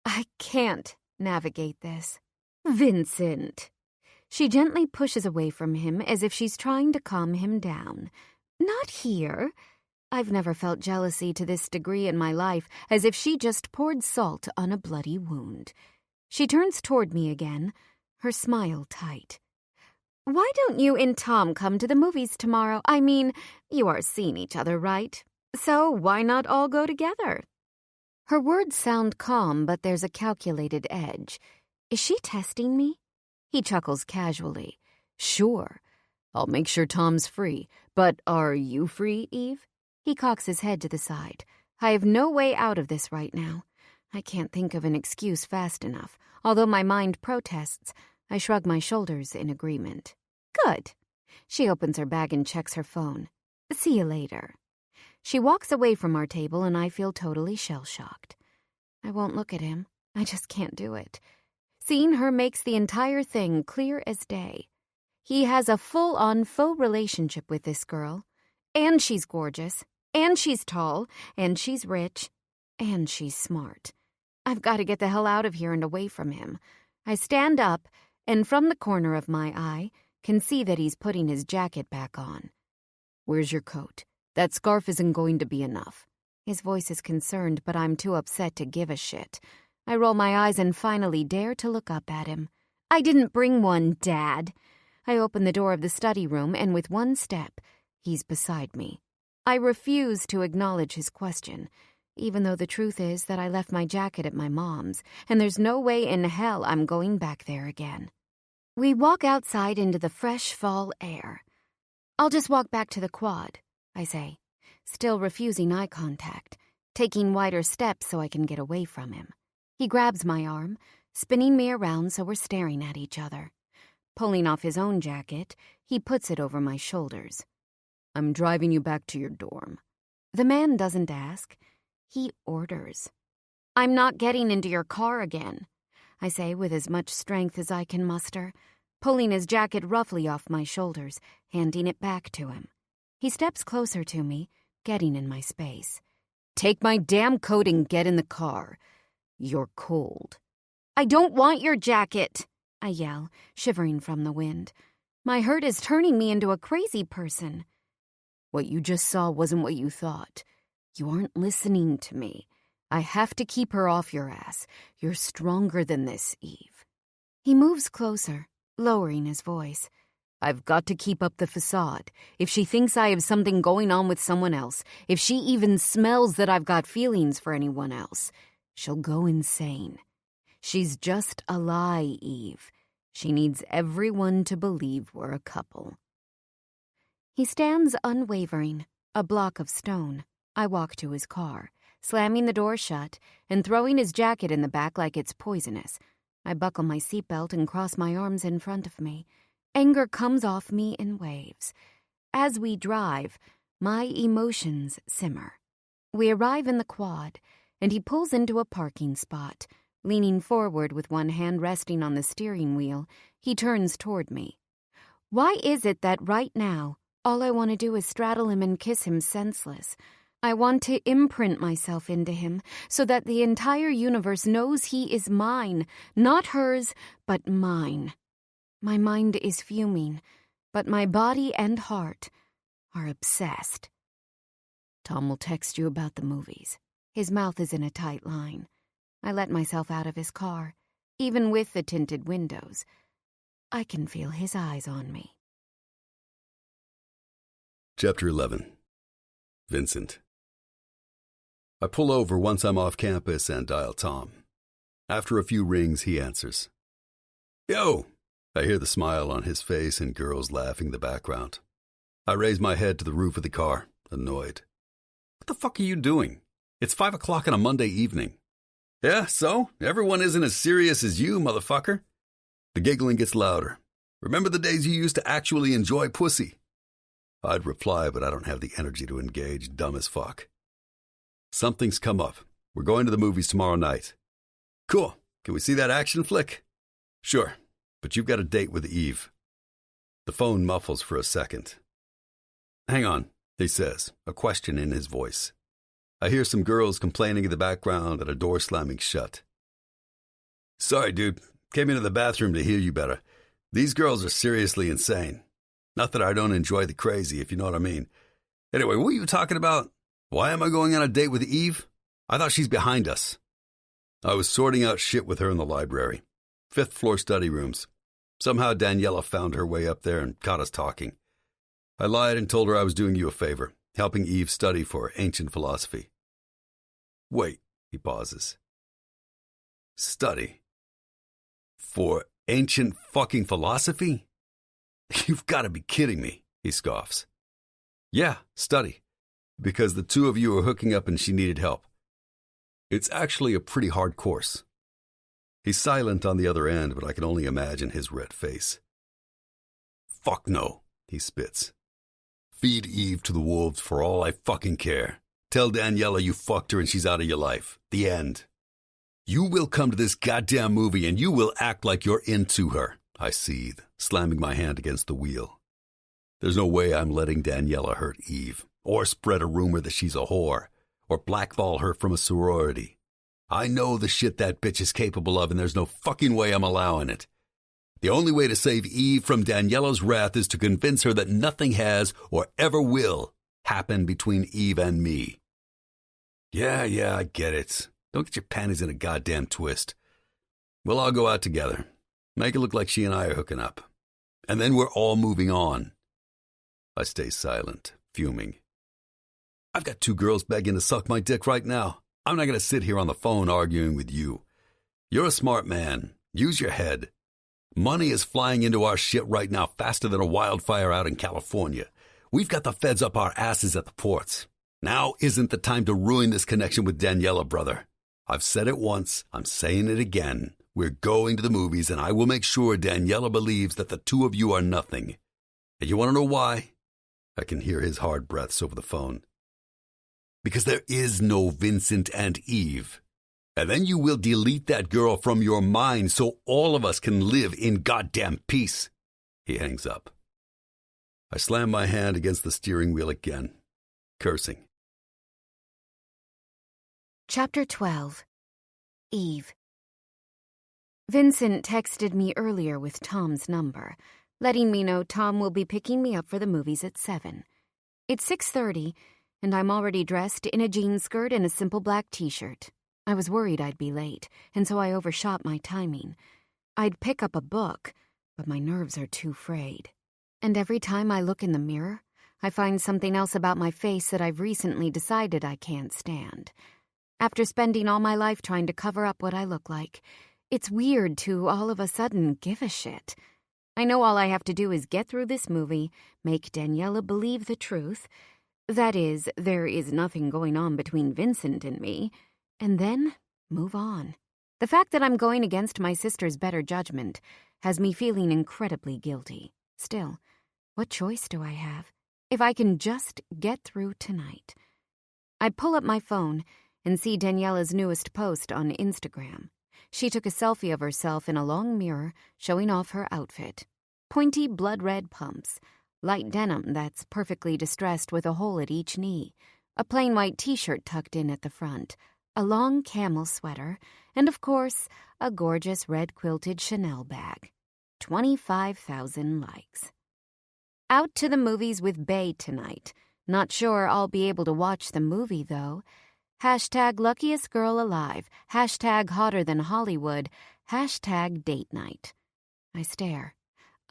I can't navigate this. "Vincent." She gently pushes away from him as if she's trying to calm him down. "Not here." I've never felt jealousy to this degree in my life, as if she just poured salt on a bloody wound. She turns toward me again, her smile tight. "Why don't you and Tom come to the movies tomorrow? I mean, you are seeing each other, right? So why not all go together?" Her words sound calm, but there's a calculated edge. Is she testing me? He chuckles casually. "Sure. I'll make sure Tom's free. But are you free, Eve?" He cocks his head to the side. I have no way out of this right now. I can't think of an excuse fast enough. Although my mind protests, I shrug my shoulders in agreement. Good. She opens her bag and checks her phone. See you later. She walks away from our table and I feel totally shell-shocked. I won't look at him. I just can't do it. Seeing her makes the entire thing clear as day. He has a full-on faux relationship with this girl. And she's gorgeous. And she's tall. And she's rich. And she's smart. I've got to get the hell out of here and away from him. I stand up, and from the corner of my eye, can see that he's putting his jacket back on. Where's your coat? That scarf isn't going to be enough. His voice is concerned, but I'm too upset to give a shit. I roll my eyes and finally dare to look up at him. I didn't bring one, Dad. I open the door of the study room, and with one step, he's beside me. I refuse to acknowledge his question, even though the truth is that I left my jacket at my mom's, and there's no way in hell I'm going back there again. We walk outside into the fresh fall air. I'll just walk back to the quad, I say, still refusing eye contact, taking wider steps so I can get away from him. He grabs my arm, spinning me around so we're staring at each other. Pulling off his own jacket, he puts it over my shoulders. I'm driving you back to your dorm. The man doesn't ask. He orders. I'm not getting into your car again, I say with as much strength as I can muster, pulling his jacket roughly off my shoulders, handing it back to him. He steps closer to me, getting in my space. Take my damn coat and get in the car. You're cold. I don't want your jacket, I yell, shivering from the wind. My hurt is turning me into a crazy person. What you just saw wasn't what you thought. You aren't listening to me. I have to keep her off your ass. You're stronger than this, Eve. He moves closer, lowering his voice. I've got to keep up the facade. If she thinks I have something going on with someone else, if she even smells that I've got feelings for anyone else, she'll go insane. She's just a lie, Eve. She needs everyone to believe we're a couple. He stands unwavering, a block of stone. I walk to his car, slamming the door shut and throwing his jacket in the back like it's poisonous. I buckle my seatbelt and cross my arms in front of me. Anger comes off me in waves. As we drive, my emotions simmer. We arrive in the quad, and he pulls into a parking spot. Leaning forward with one hand resting on the steering wheel, he turns toward me. Why is it that right now, all I want to do is straddle him and kiss him senseless? I want to imprint myself into him so that the entire universe knows he is mine, not hers, but mine. My mind is fuming, but my body and heart are obsessed. Tom will text you about the movies. His mouth is in a tight line. I let myself out of his car, even with the tinted windows. I can feel his eyes on me. Chapter 11. Vincent. I pull over once I'm off campus and dial Tom. After a few rings, he answers. Yo! I hear the smile on his face and girls laughing in the background. I raise my head to the roof of the car, annoyed. What the fuck are you doing? It's 5 o'clock on a Monday evening. Yeah, so? Everyone isn't as serious as you, motherfucker. The giggling gets louder. Remember the days you used to actually enjoy pussy? I'd reply, but I don't have the energy to engage, dumb as fuck. Something's come up. We're going to the movies tomorrow night. Cool. Can we see that action flick? Sure, but you've got a date with Eve. The phone muffles for a second. Hang on, he says, a question in his voice. I hear some girls complaining in the background and a door slamming shut. Sorry, dude. Came into the bathroom to hear you better. These girls are seriously insane. Not that I don't enjoy the crazy, if you know what I mean. Anyway, what were you talking about? Why am I going on a date with Eve? I thought she's behind us. I was sorting out shit with her in the library. 5th floor study rooms. Somehow Daniela found her way up there and caught us talking. I lied and told her I was doing you a favor, helping Eve study for ancient philosophy. Wait, he pauses. Study? For ancient fucking philosophy? You've got to be kidding me, he scoffs. Yeah, study. Because the two of you are hooking up and she needed help. It's actually a pretty hard course. He's silent on the other end, but I can only imagine his red face. Fuck no, he spits. Feed Eve to the wolves for all I fucking care. Tell Daniela you fucked her and she's out of your life. The end. You will come to this goddamn movie and you will act like you're into her. I seethe, slamming my hand against the wheel. There's no way I'm letting Daniela hurt Eve, or spread a rumor that she's a whore, or blackball her from a sorority. I know the shit that bitch is capable of, and there's no fucking way I'm allowing it. The only way to save Eve from Daniela's wrath is to convince her that nothing has, or ever will, happen between Eve and me. Yeah, I get it. Don't get your panties in a goddamn twist. We'll all go out together. Make it look like she and I are hooking up. And then we're all moving on. I stay silent, fuming. I've got 2 girls begging to suck my dick right now. I'm not going to sit here on the phone arguing with you. You're a smart man. Use your head. Money is flying into our shit right now faster than a wildfire out in California. We've got the feds up our asses at the ports. Now isn't the time to ruin this connection with Daniela, brother. I've said it once. I'm saying it again. We're going to the movies, and I will make sure Daniela believes that the 2 of you are nothing. And you want to know why? I can hear his hard breaths over the phone. Because there is no Vincent and Eve. And then you will delete that girl from your mind so all of us can live in goddamn peace. He hangs up. I slam my hand against the steering wheel again, cursing. Chapter 12. Eve. Vincent texted me earlier with Tom's number, letting me know Tom will be picking me up for the movies at 7. It's 6:30, and I'm already dressed in a jean skirt and a simple black t-shirt. I was worried I'd be late, and so I overshot my timing. I'd pick up a book, but my nerves are too frayed. And every time I look in the mirror, I find something else about my face that I've recently decided I can't stand. After spending all my life trying to cover up what I look like, it's weird to all of a sudden give a shit. I know all I have to do is get through this movie, make Daniela believe the truth. That is, there is nothing going on between Vincent and me, and then move on. The fact that I'm going against my sister's better judgment has me feeling incredibly guilty. Still, what choice do I have? If I can just get through tonight. I pull up my phone and see Daniela's newest post on Instagram. She took a selfie of herself in a long mirror, showing off her outfit. Pointy blood-red pumps, light denim that's perfectly distressed with a hole at each knee, a plain white t-shirt tucked in at the front, a long camel sweater, and, of course, a gorgeous red-quilted Chanel bag. 25,000 likes. Out to the movies with Bae tonight. Not sure I'll be able to watch the movie, though. Hashtag luckiest girl alive. Hashtag hotter than Hollywood. Hashtag date night. I stare,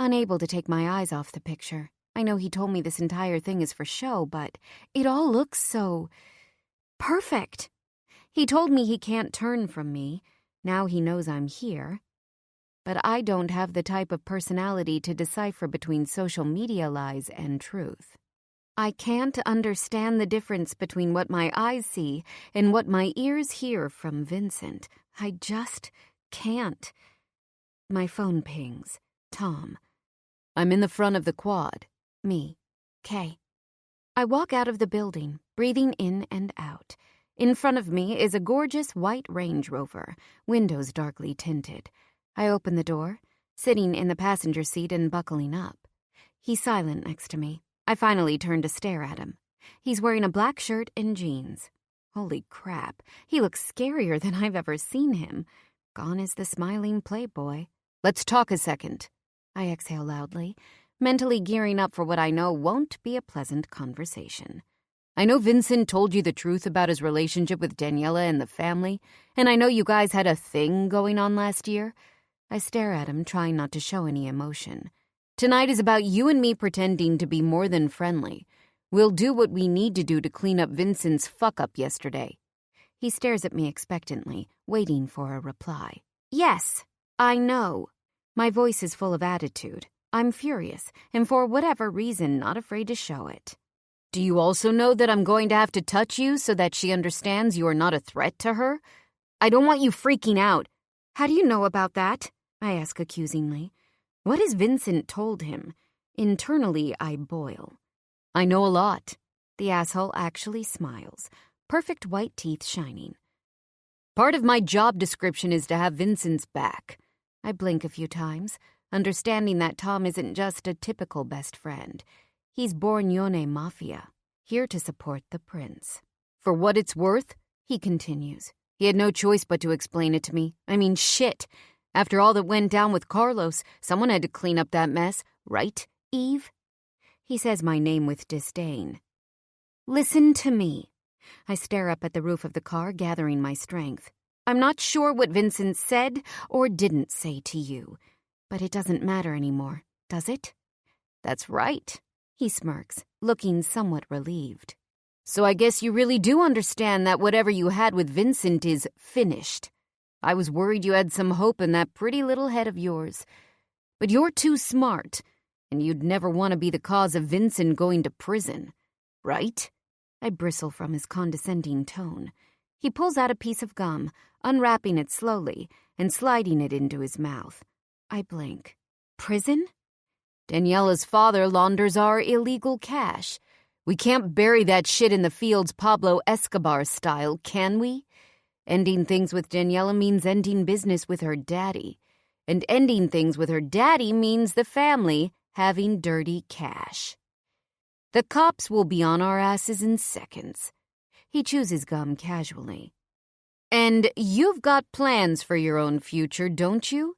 unable to take my eyes off the picture. I know he told me this entire thing is for show, but it all looks so perfect. He told me he can't turn from me. Now he knows I'm here. But I don't have the type of personality to decipher between social media lies and truth. I can't understand the difference between what my eyes see and what my ears hear from Vincent. I just can't. My phone pings. Tom. I'm in the front of the quad. Me. Kay. I walk out of the building, breathing in and out. In front of me is a gorgeous white Range Rover, windows darkly tinted. I open the door, sitting in the passenger seat and buckling up. He's silent next to me. I finally turn to stare at him. He's wearing a black shirt and jeans. Holy crap, he looks scarier than I've ever seen him. Gone is the smiling playboy. Let's talk a second. I exhale loudly, mentally gearing up for what I know won't be a pleasant conversation. I know Vincent told you the truth about his relationship with Daniela and the family, and I know you guys had a thing going on last year. I stare at him, trying not to show any emotion. Tonight is about you and me pretending to be more than friendly. We'll do what we need to do to clean up Vincent's fuck-up yesterday. He stares at me expectantly, waiting for a reply. Yes, I know. My voice is full of attitude. I'm furious, and for whatever reason, not afraid to show it. Do you also know that I'm going to have to touch you so that she understands you are not a threat to her? I don't want you freaking out. How do you know about that? I ask accusingly. What has Vincent told him? Internally, I boil. I know a lot. The asshole actually smiles, perfect white teeth shining. Part of my job description is to have Vincent's back. I blink a few times, understanding that Tom isn't just a typical best friend. He's Borgnone Mafia, here to support the prince. For what it's worth, he continues. He had no choice but to explain it to me. I mean, shit. After all that went down with Carlos, someone had to clean up that mess, right, Eve? He says my name with disdain. Listen to me. I stare up at the roof of the car, gathering my strength. I'm not sure what Vincent said or didn't say to you, but it doesn't matter anymore, does it? That's right, he smirks, looking somewhat relieved. So I guess you really do understand that whatever you had with Vincent is finished. I was worried you had some hope in that pretty little head of yours. But you're too smart, and you'd never want to be the cause of Vincent going to prison, right? I bristle from his condescending tone. He pulls out a piece of gum, unwrapping it slowly and sliding it into his mouth. I blink. Prison? Daniela's father launders our illegal cash. We can't bury that shit in the fields Pablo Escobar style, can we? Ending things with Daniela means ending business with her daddy. And ending things with her daddy means the family having dirty cash. The cops will be on our asses in seconds. He chews his gum casually. And you've got plans for your own future, don't you?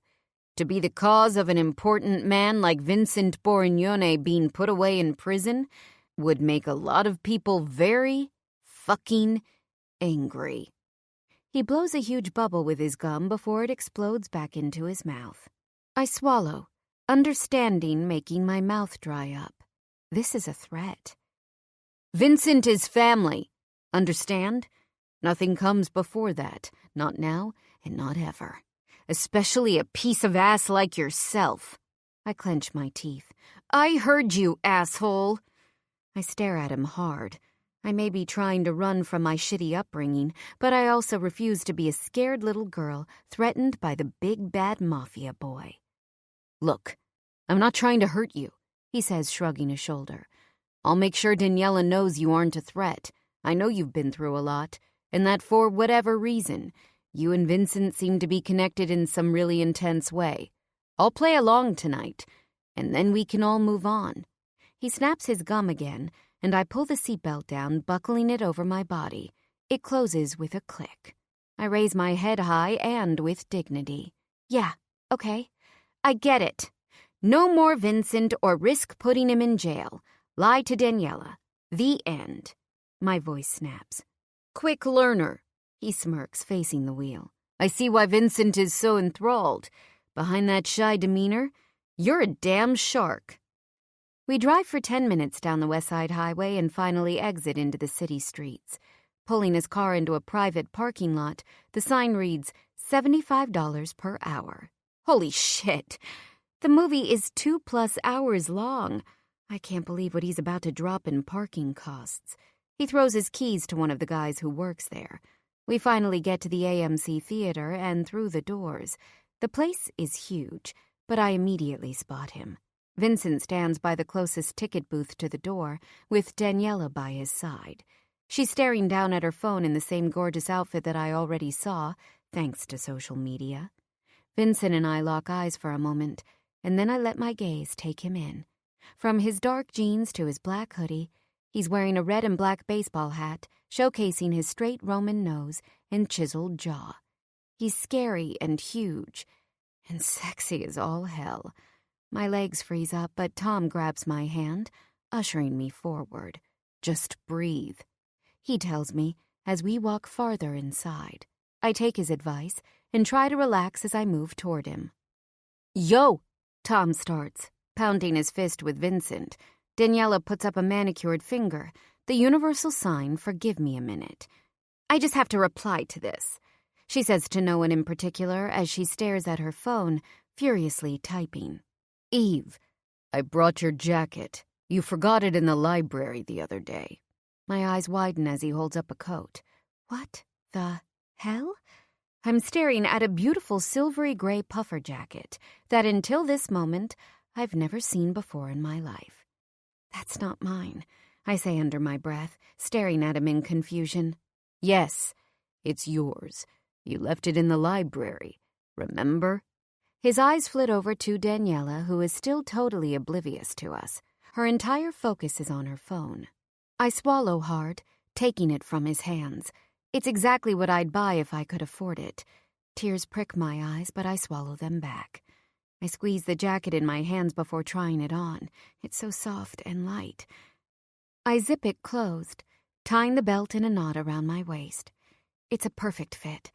To be the cause of an important man like Vincent Borgnone being put away in prison would make a lot of people very fucking angry. He blows a huge bubble with his gum before it explodes back into his mouth. I swallow, understanding making my mouth dry up. This is a threat. Vincent is family. Understand? Nothing comes before that. Not now and not ever. Especially a piece of ass like yourself. I clench my teeth. I heard you, asshole. I stare at him hard. I may be trying to run from my shitty upbringing, but I also refuse to be a scared little girl threatened by the big bad mafia boy. Look, I'm not trying to hurt you, he says, shrugging a shoulder. I'll make sure Daniela knows you aren't a threat. I know you've been through a lot, and that for whatever reason, you and Vincent seem to be connected in some really intense way. I'll play along tonight, and then we can all move on. He snaps his gum again, and I pull the seatbelt down, buckling it over my body. It closes with a click. I raise my head high and with dignity. Yeah, okay. I get it. No more Vincent or risk putting him in jail. Lie to Daniela. The end. My voice snaps. Quick learner. He smirks, facing the wheel. I see why Vincent is so enthralled. Behind that shy demeanor, you're a damn shark. We drive for 10 minutes down the West Side Highway and finally exit into the city streets. Pulling his car into a private parking lot, the sign reads $75 per hour. Holy shit! The movie is 2+ hours long. I can't believe what he's about to drop in parking costs. He throws his keys to one of the guys who works there. We finally get to the AMC theater and through the doors. The place is huge, but I immediately spot him. Vincent stands by the closest ticket booth to the door, with Daniela by his side. She's staring down at her phone in the same gorgeous outfit that I already saw, thanks to social media. Vincent and I lock eyes for a moment, and then I let my gaze take him in. From his dark jeans to his black hoodie, he's wearing a red and black baseball hat, showcasing his straight Roman nose and chiseled jaw. He's scary and huge, and sexy as all hell. My legs freeze up, but Tom grabs my hand, ushering me forward. Just breathe, he tells me as we walk farther inside. I take his advice and try to relax as I move toward him. Yo, Tom starts, pounding his fist with Vincent. Daniela puts up a manicured finger, the universal sign for give me a minute. I just have to reply to this, she says to no one in particular as she stares at her phone, furiously typing. Eve, I brought your jacket. You forgot it in the library the other day. My eyes widen as he holds up a coat. What the hell? I'm staring at a beautiful silvery gray puffer jacket that until this moment I've never seen before in my life. That's not mine, I say under my breath, staring at him in confusion. Yes, it's yours. You left it in the library, remember? His eyes flit over to Daniela, who is still totally oblivious to us. Her entire focus is on her phone. I swallow hard, taking it from his hands. It's exactly what I'd buy if I could afford it. Tears prick my eyes, but I swallow them back. I squeeze the jacket in my hands before trying it on. It's so soft and light. I zip it closed, tying the belt in a knot around my waist. It's a perfect fit.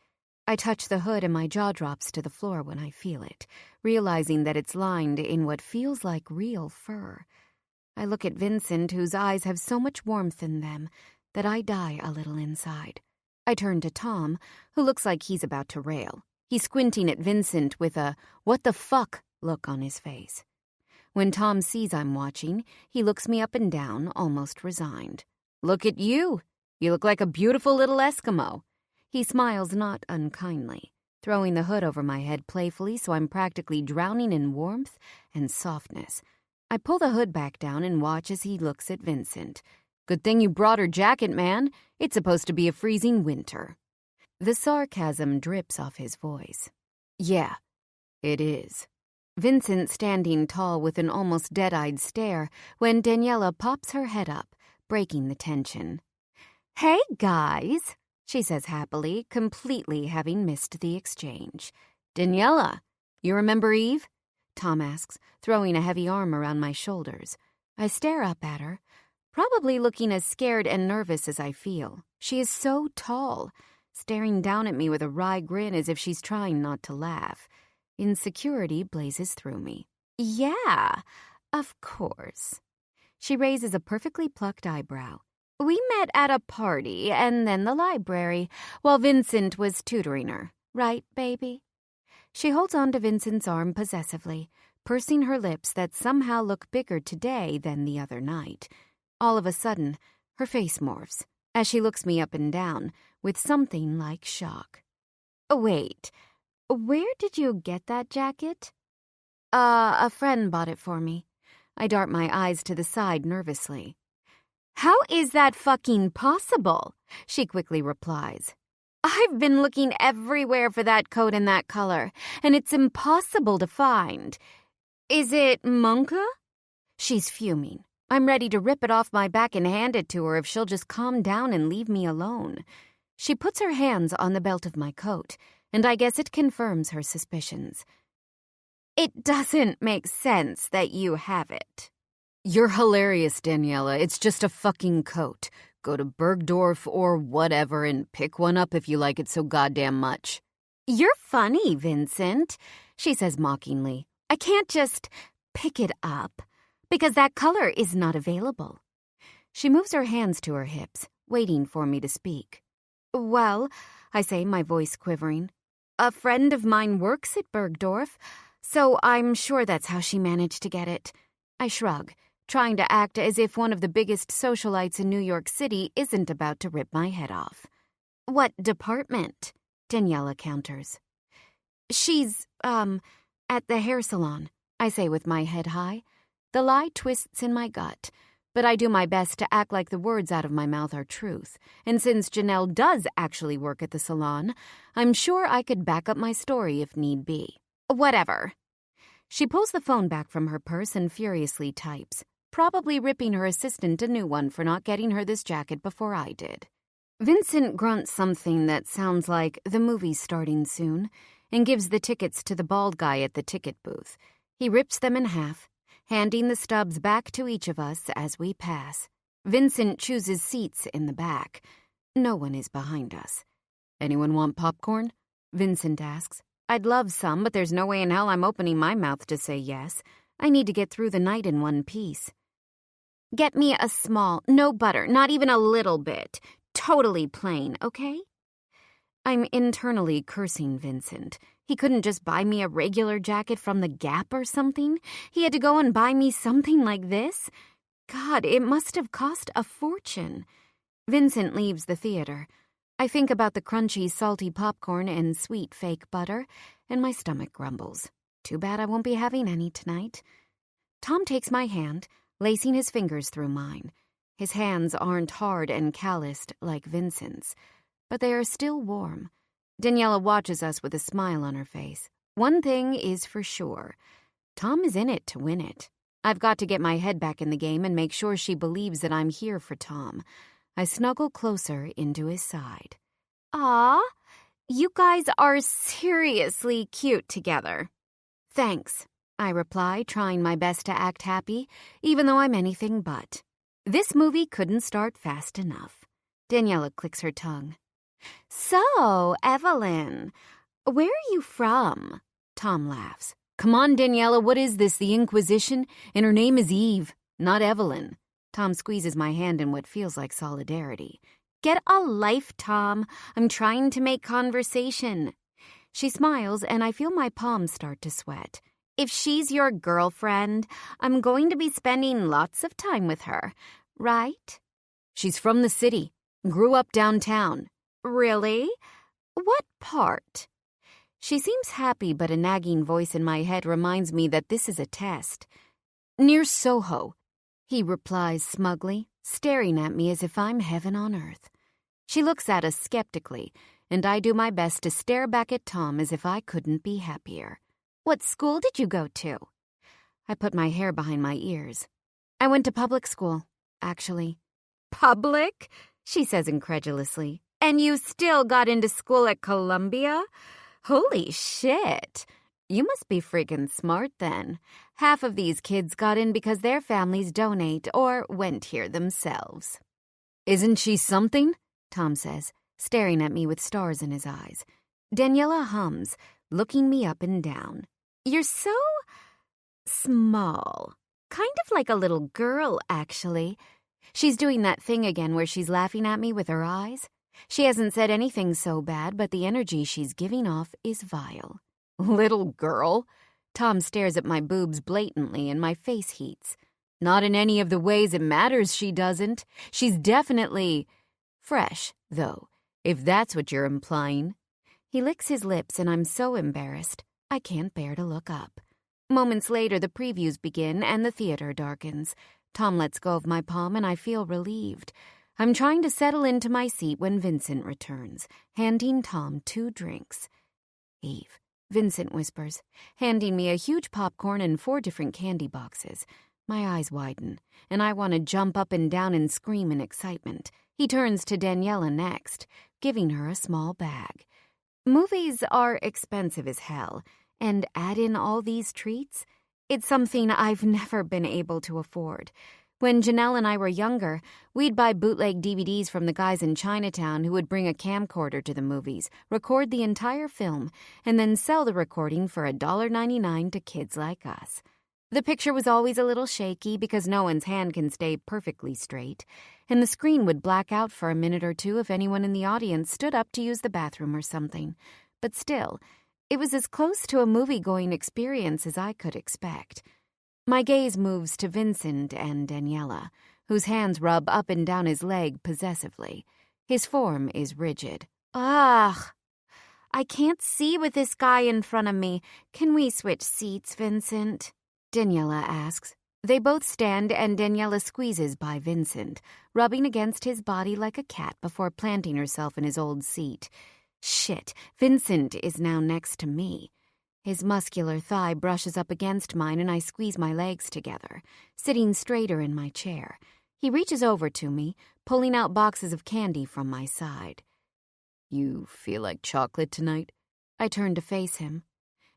I touch the hood and my jaw drops to the floor when I feel it, realizing that it's lined in what feels like real fur. I look at Vincent, whose eyes have so much warmth in them that I die a little inside. I turn to Tom, who looks like he's about to rail. He's squinting at Vincent with a "what the fuck" look on his face. When Tom sees I'm watching, he looks me up and down, almost resigned. "Look at you. You look like a beautiful little Eskimo." He smiles not unkindly, throwing the hood over my head playfully so I'm practically drowning in warmth and softness. I pull the hood back down and watch as he looks at Vincent. "Good thing you brought her jacket, man. It's supposed to be a freezing winter." The sarcasm drips off his voice. "Yeah, it is." Vincent standing tall with an almost dead-eyed stare when Daniela pops her head up, breaking the tension. "Hey, guys," she says happily, completely having missed the exchange. "Daniela, you remember Eve?" Tom asks, throwing a heavy arm around my shoulders. I stare up at her, probably looking as scared and nervous as I feel. She is so tall, staring down at me with a wry grin as if she's trying not to laugh. Insecurity blazes through me. "Yeah, of course." She raises a perfectly plucked eyebrow. "We met at a party and then the library while Vincent was tutoring her. Right, baby?" She holds on to Vincent's arm possessively, pursing her lips that somehow look bigger today than the other night. All of a sudden, her face morphs as she looks me up and down with something like shock. "Wait, where did you get that jacket?" A friend bought it for me." I dart my eyes to the side nervously. "How is that fucking possible?" she quickly replies. "I've been looking everywhere for that coat in that color, and it's impossible to find. Is it Monka?" She's fuming. I'm ready to rip it off my back and hand it to her if she'll just calm down and leave me alone. She puts her hands on the belt of my coat, and I guess it confirms her suspicions. "It doesn't make sense that you have it." "You're hilarious, Daniela. It's just a fucking coat. Go to Bergdorf or whatever and pick one up if you like it so goddamn much." "You're funny, Vincent," she says mockingly. "I can't just pick it up because that color is not available." She moves her hands to her hips, waiting for me to speak. "Well," I say, my voice quivering, "a friend of mine works at Bergdorf, so I'm sure that's how she managed to get it." I shrug, trying to act as if one of the biggest socialites in New York City isn't about to rip my head off. "What department?" Daniela counters. "She's, at the hair salon," I say with my head high. The lie twists in my gut, but I do my best to act like the words out of my mouth are truth, and since Janelle does actually work at the salon, I'm sure I could back up my story if need be. "Whatever." She pulls the phone back from her purse and furiously types, probably ripping her assistant a new one for not getting her this jacket before I did. Vincent grunts something that sounds like "the movie's starting soon" and gives the tickets to the bald guy at the ticket booth. He rips them in half, handing the stubs back to each of us as we pass. Vincent chooses seats in the back. No one is behind us. "Anyone want popcorn?" Vincent asks. I'd love some, but there's no way in hell I'm opening my mouth to say yes. I need to get through the night in one piece. "Get me a small, no butter, not even a little bit. Totally plain, okay?" I'm internally cursing Vincent. He couldn't just buy me a regular jacket from the Gap or something. He had to go and buy me something like this. God, it must have cost a fortune. Vincent leaves the theater. I think about the crunchy, salty popcorn and sweet fake butter, and my stomach grumbles. Too bad I won't be having any tonight. Tom takes my hand, lacing his fingers through mine. His hands aren't hard and calloused like Vincent's, but they are still warm. Daniela watches us with a smile on her face. One thing is for sure. Tom is in it to win it. I've got to get my head back in the game and make sure she believes that I'm here for Tom. I snuggle closer into his side. Aw, you guys are seriously cute together. Thanks, I reply, trying my best to act happy, even though I'm anything but. This movie couldn't start fast enough. Daniela clicks her tongue. So, Evelyn, where are you from? Tom laughs. Come on, Daniela, what is this, the Inquisition? And her name is Eve, not Evelyn. Tom squeezes my hand in what feels like solidarity. Get a life, Tom. I'm trying to make conversation. She smiles, and I feel my palms start to sweat. If she's your girlfriend, I'm going to be spending lots of time with her, right? She's from the city. Grew up downtown. Really? What part? She seems happy, but a nagging voice in my head reminds me that this is a test. Near Soho, he replies smugly, staring at me as if I'm heaven on earth. She looks at us skeptically, and I do my best to stare back at Tom as if I couldn't be happier. What school did you go to? I put my hair behind my ears. I went to public school, actually. Public? She says incredulously. And you still got into school at Columbia? Holy shit. You must be freaking smart then. Half of these kids got in because their families donate or went here themselves. Isn't she something? Tom says, staring at me with stars in his eyes. Daniela hums, looking me up and down. You're so small. Kind of like a little girl, actually. She's doing that thing again where she's laughing at me with her eyes. She hasn't said anything so bad, but the energy she's giving off is vile. Little girl? Tom stares at my boobs blatantly and my face heats. Not in any of the ways it matters she doesn't. She's definitely fresh, though, if that's what you're implying. He licks his lips and I'm so embarrassed, I can't bear to look up. Moments later, the previews begin and the theater darkens. Tom lets go of my palm and I feel relieved. I'm trying to settle into my seat when Vincent returns, handing Tom 2 drinks. Eve, Vincent whispers, handing me a huge popcorn and 4 different candy boxes. My eyes widen, and I want to jump up and down and scream in excitement. He turns to Daniela next, giving her a small bag. Movies are expensive as hell, and add in all these treats? It's something I've never been able to afford. When Janelle and I were younger, we'd buy bootleg DVDs from the guys in Chinatown who would bring a camcorder to the movies, record the entire film, and then sell the recording for $1.99 to kids like us. The picture was always a little shaky because no one's hand can stay perfectly straight, and the screen would black out for a minute or two if anyone in the audience stood up to use the bathroom or something. But still, it was as close to a movie-going experience as I could expect. My gaze moves to Vincent and Daniela, whose hands rub up and down his leg possessively. His form is rigid. Ugh! I can't see with this guy in front of me. Can we switch seats, Vincent? Daniela asks. They both stand and Daniela squeezes by Vincent, rubbing against his body like a cat before planting herself in his old seat. Shit, Vincent is now next to me. His muscular thigh brushes up against mine and I squeeze my legs together, sitting straighter in my chair. He reaches over to me, pulling out boxes of candy from my side. You feel like chocolate tonight? I turn to face him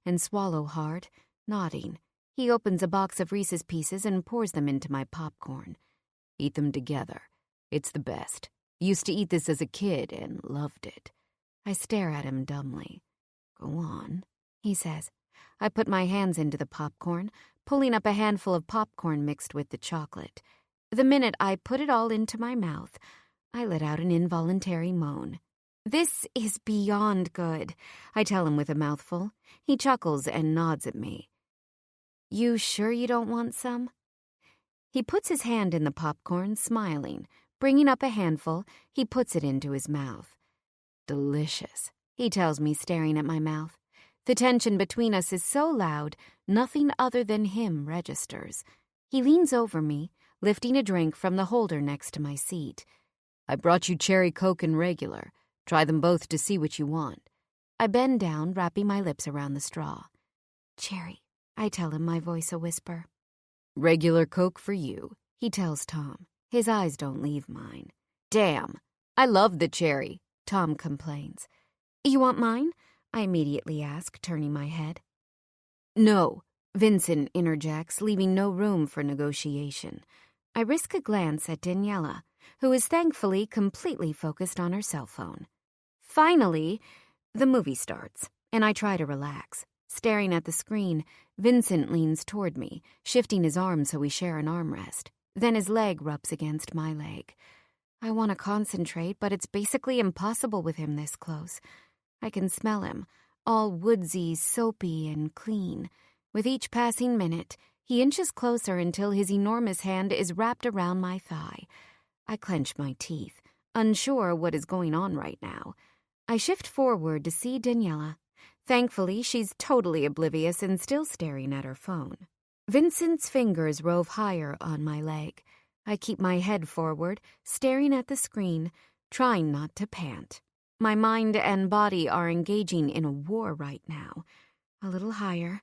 and swallow hard, nodding. He opens a box of Reese's Pieces and pours them into my popcorn. Eat them together. It's the best. Used to eat this as a kid and loved it. I stare at him dumbly. Go on, he says. I put my hands into the popcorn, pulling up a handful of popcorn mixed with the chocolate. The minute I put it all into my mouth, I let out an involuntary moan. This is beyond good, I tell him with a mouthful. He chuckles and nods at me. You sure you don't want some? He puts his hand in the popcorn, smiling. Bringing up a handful, he puts it into his mouth. Delicious, he tells me, staring at my mouth. The tension between us is so loud, nothing other than him registers. He leans over me, lifting a drink from the holder next to my seat. I brought you cherry Coke and regular. Try them both to see what you want. I bend down, wrapping my lips around the straw. Cherry, I tell him, my voice a whisper. Regular Coke for you, he tells Tom. His eyes don't leave mine. Damn, I love the cherry, Tom complains. You want mine? I immediately ask, turning my head. No, Vincent interjects, leaving no room for negotiation. I risk a glance at Daniela, who is thankfully completely focused on her cell phone. Finally, the movie starts, and I try to relax. Staring at the screen, Vincent leans toward me, shifting his arm so we share an armrest. Then his leg rubs against my leg. I want to concentrate, but it's basically impossible with him this close. I can smell him, all woodsy, soapy, and clean. With each passing minute, he inches closer until his enormous hand is wrapped around my thigh. I clench my teeth, unsure what is going on right now. I shift forward to see Daniela. Thankfully, she's totally oblivious and still staring at her phone. Vincent's fingers rove higher on my leg. I keep my head forward, staring at the screen, trying not to pant. My mind and body are engaging in a war right now. A little higher.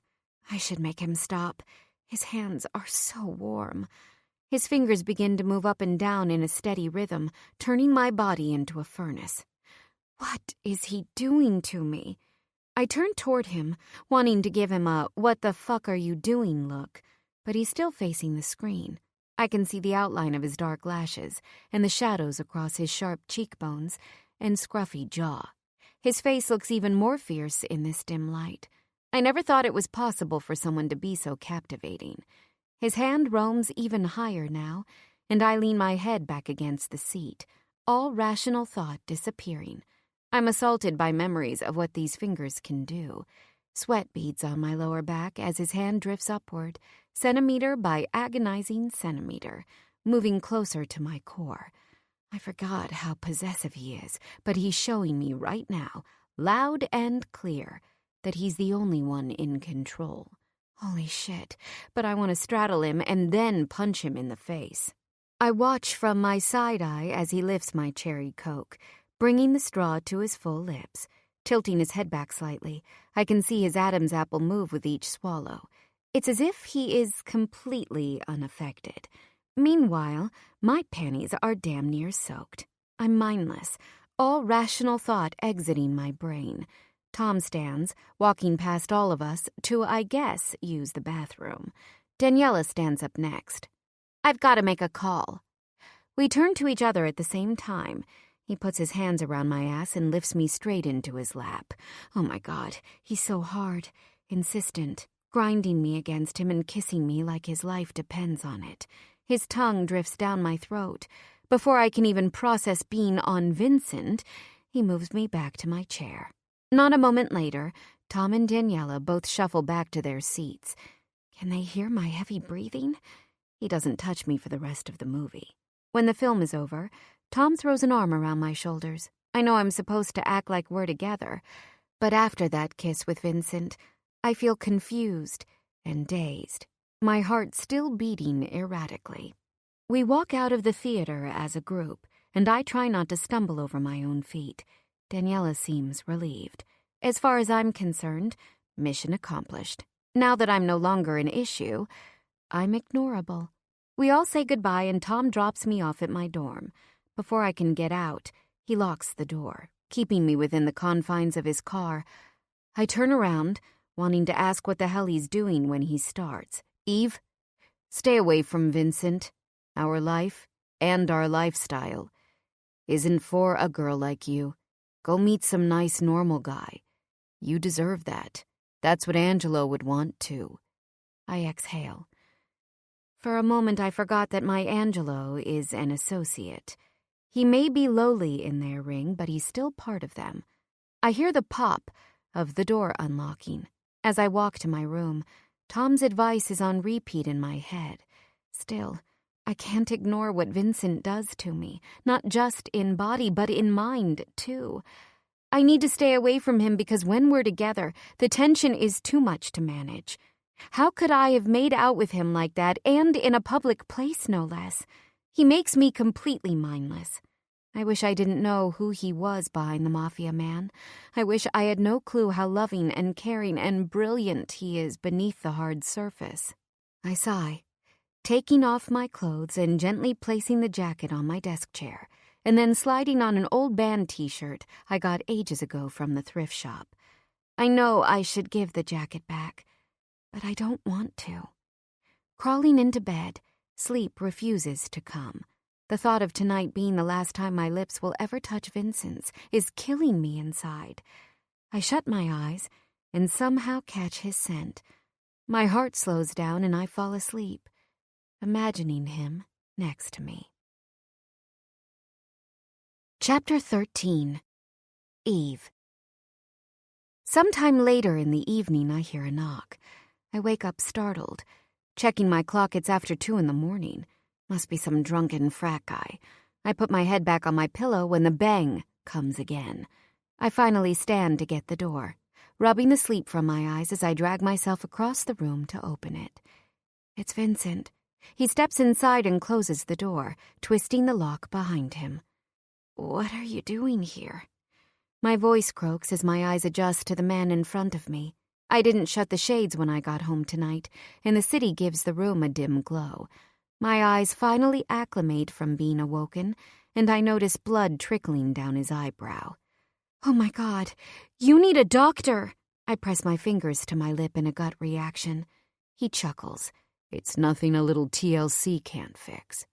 I should make him stop. His hands are so warm. His fingers begin to move up and down in a steady rhythm, turning my body into a furnace. What is he doing to me? I turn toward him, wanting to give him a "what the fuck are you doing" look, but he's still facing the screen. I can see the outline of his dark lashes and the shadows across his sharp cheekbones and scruffy jaw. His face looks even more fierce in this dim light. I never thought it was possible for someone to be so captivating. His hand roams even higher now, and I lean my head back against the seat, all rational thought disappearing. I'm assaulted by memories of what these fingers can do. Sweat beads on my lower back as his hand drifts upward, centimeter by agonizing centimeter, moving closer to my core. I forgot how possessive he is, but he's showing me right now, loud and clear, that he's the only one in control. Holy shit, but I want to straddle him and then punch him in the face. I watch from my side eye as he lifts my cherry Coke, bringing the straw to his full lips. Tilting his head back slightly, I can see his Adam's apple move with each swallow. It's as if he is completely unaffected. Meanwhile, my panties are damn near soaked. I'm mindless, all rational thought exiting my brain. Tom stands, walking past all of us to, I guess, use the bathroom. Daniela stands up next. I've got to make a call. We turn to each other at the same time. He puts his hands around my ass and lifts me straight into his lap. Oh my God, he's so hard, insistent, grinding me against him and kissing me like his life depends on it. His tongue drifts down my throat. Before I can even process being on Vincent, he moves me back to my chair. Not a moment later, Tom and Daniela both shuffle back to their seats. Can they hear my heavy breathing? He doesn't touch me for the rest of the movie. When the film is over, Tom throws an arm around my shoulders. I know I'm supposed to act like we're together, but after that kiss with Vincent, I feel confused and dazed, my heart still beating erratically. We walk out of the theater as a group, and I try not to stumble over my own feet. Daniela seems relieved. As far as I'm concerned, mission accomplished. Now that I'm no longer an issue, I'm ignorable. We all say goodbye and Tom drops me off at my dorm. Before I can get out, he locks the door, keeping me within the confines of his car. I turn around, wanting to ask what the hell he's doing when he starts. Eve, stay away from Vincent. Our life and our lifestyle isn't for a girl like you. Go meet some nice normal guy. You deserve that. That's what Angelo would want too. I exhale. For a moment I forgot that my Angelo is an associate. He may be lowly in their ring, but he's still part of them. I hear the pop of the door unlocking. As I walk to my room, Tom's advice is on repeat in my head. Still, I can't ignore what Vincent does to me, not just in body, but in mind, too. I need to stay away from him because when we're together, the tension is too much to manage. How could I have made out with him like that, and in a public place, no less? He makes me completely mindless. I wish I didn't know who he was behind the Mafia man. I wish I had no clue how loving and caring and brilliant he is beneath the hard surface. I sigh, taking off my clothes and gently placing the jacket on my desk chair, and then sliding on an old band t-shirt I got ages ago from the thrift shop. I know I should give the jacket back, but I don't want to. Crawling into bed, sleep refuses to come. The thought of tonight being the last time my lips will ever touch Vincent's is killing me inside. I shut my eyes and somehow catch his scent. My heart slows down and I fall asleep, imagining him next to me. Chapter 13. Eve. Sometime later in the evening, I hear a knock. I wake up startled. Checking my clock, it's after 2 a.m. Must be some drunken frat guy. I put my head back on my pillow when the bang comes again. I finally stand to get the door, rubbing the sleep from my eyes as I drag myself across the room to open it. It's Vincent. He steps inside and closes the door, twisting the lock behind him. "What are you doing here?" My voice croaks as my eyes adjust to the man in front of me. I didn't shut the shades when I got home tonight, and the city gives the room a dim glow. My eyes finally acclimate from being awoken, and I notice blood trickling down his eyebrow. "Oh my God, you need a doctor!" I press my fingers to my lip in a gut reaction. He chuckles. "It's nothing a little TLC can't fix."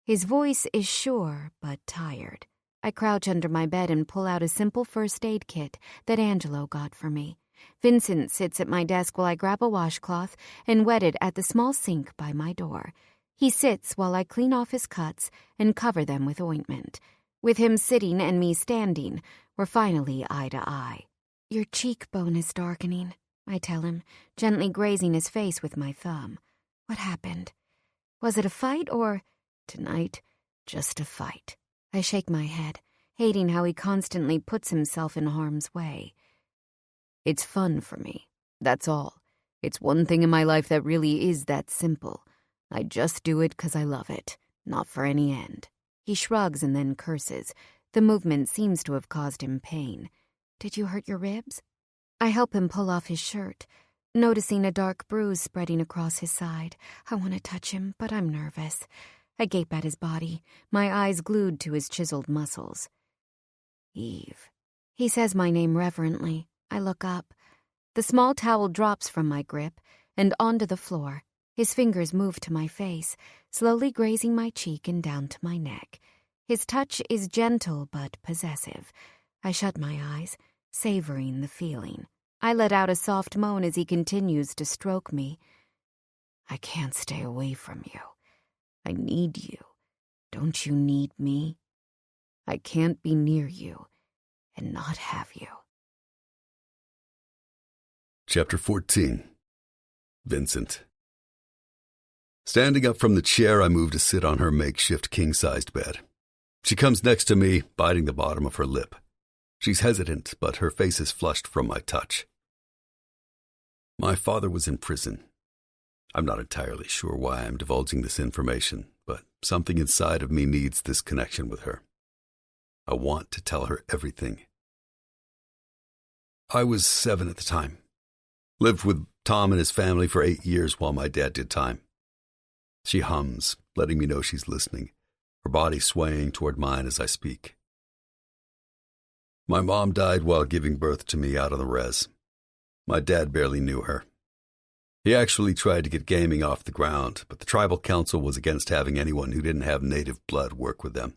His voice is sure but tired. I crouch under my bed and pull out a simple first aid kit that Angelo got for me. Vincent sits at my desk while I grab a washcloth and wet it at the small sink by my door. He sits while I clean off his cuts and cover them with ointment. With him sitting and me standing, we're finally eye to eye. "Your cheekbone is darkening," I tell him, gently grazing his face with my thumb. "What happened? Was it a fight or—" "Tonight, just a fight." I shake my head, hating how he constantly puts himself in harm's way. "It's fun for me, that's all. It's one thing in my life that really is that simple. I just do it 'cause I love it, not for any end." He shrugs and then curses. The movement seems to have caused him pain. "Did you hurt your ribs?" I help him pull off his shirt, noticing a dark bruise spreading across his side. I want to touch him, but I'm nervous. I gape at his body, my eyes glued to his chiseled muscles. "Eve." He says my name reverently. I look up. The small towel drops from my grip and onto the floor. His fingers move to my face, slowly grazing my cheek and down to my neck. His touch is gentle but possessive. I shut my eyes, savoring the feeling. I let out a soft moan as he continues to stroke me. "I can't stay away from you. I need you. Don't you need me? I can't be near you and not have you." Chapter 14. Vincent. Standing up from the chair, I move to sit on her makeshift king-sized bed. She comes next to me, biting the bottom of her lip. She's hesitant, but her face is flushed from my touch. My father was in prison. I'm not entirely sure why I'm divulging this information, but something inside of me needs this connection with her. I want to tell her everything. I was 7 at the time. Lived with Tom and his family for 8 years while my dad did time. She hums, letting me know she's listening, her body swaying toward mine as I speak. My mom died while giving birth to me out on the res. My dad barely knew her. He actually tried to get gaming off the ground, but the tribal council was against having anyone who didn't have native blood work with them.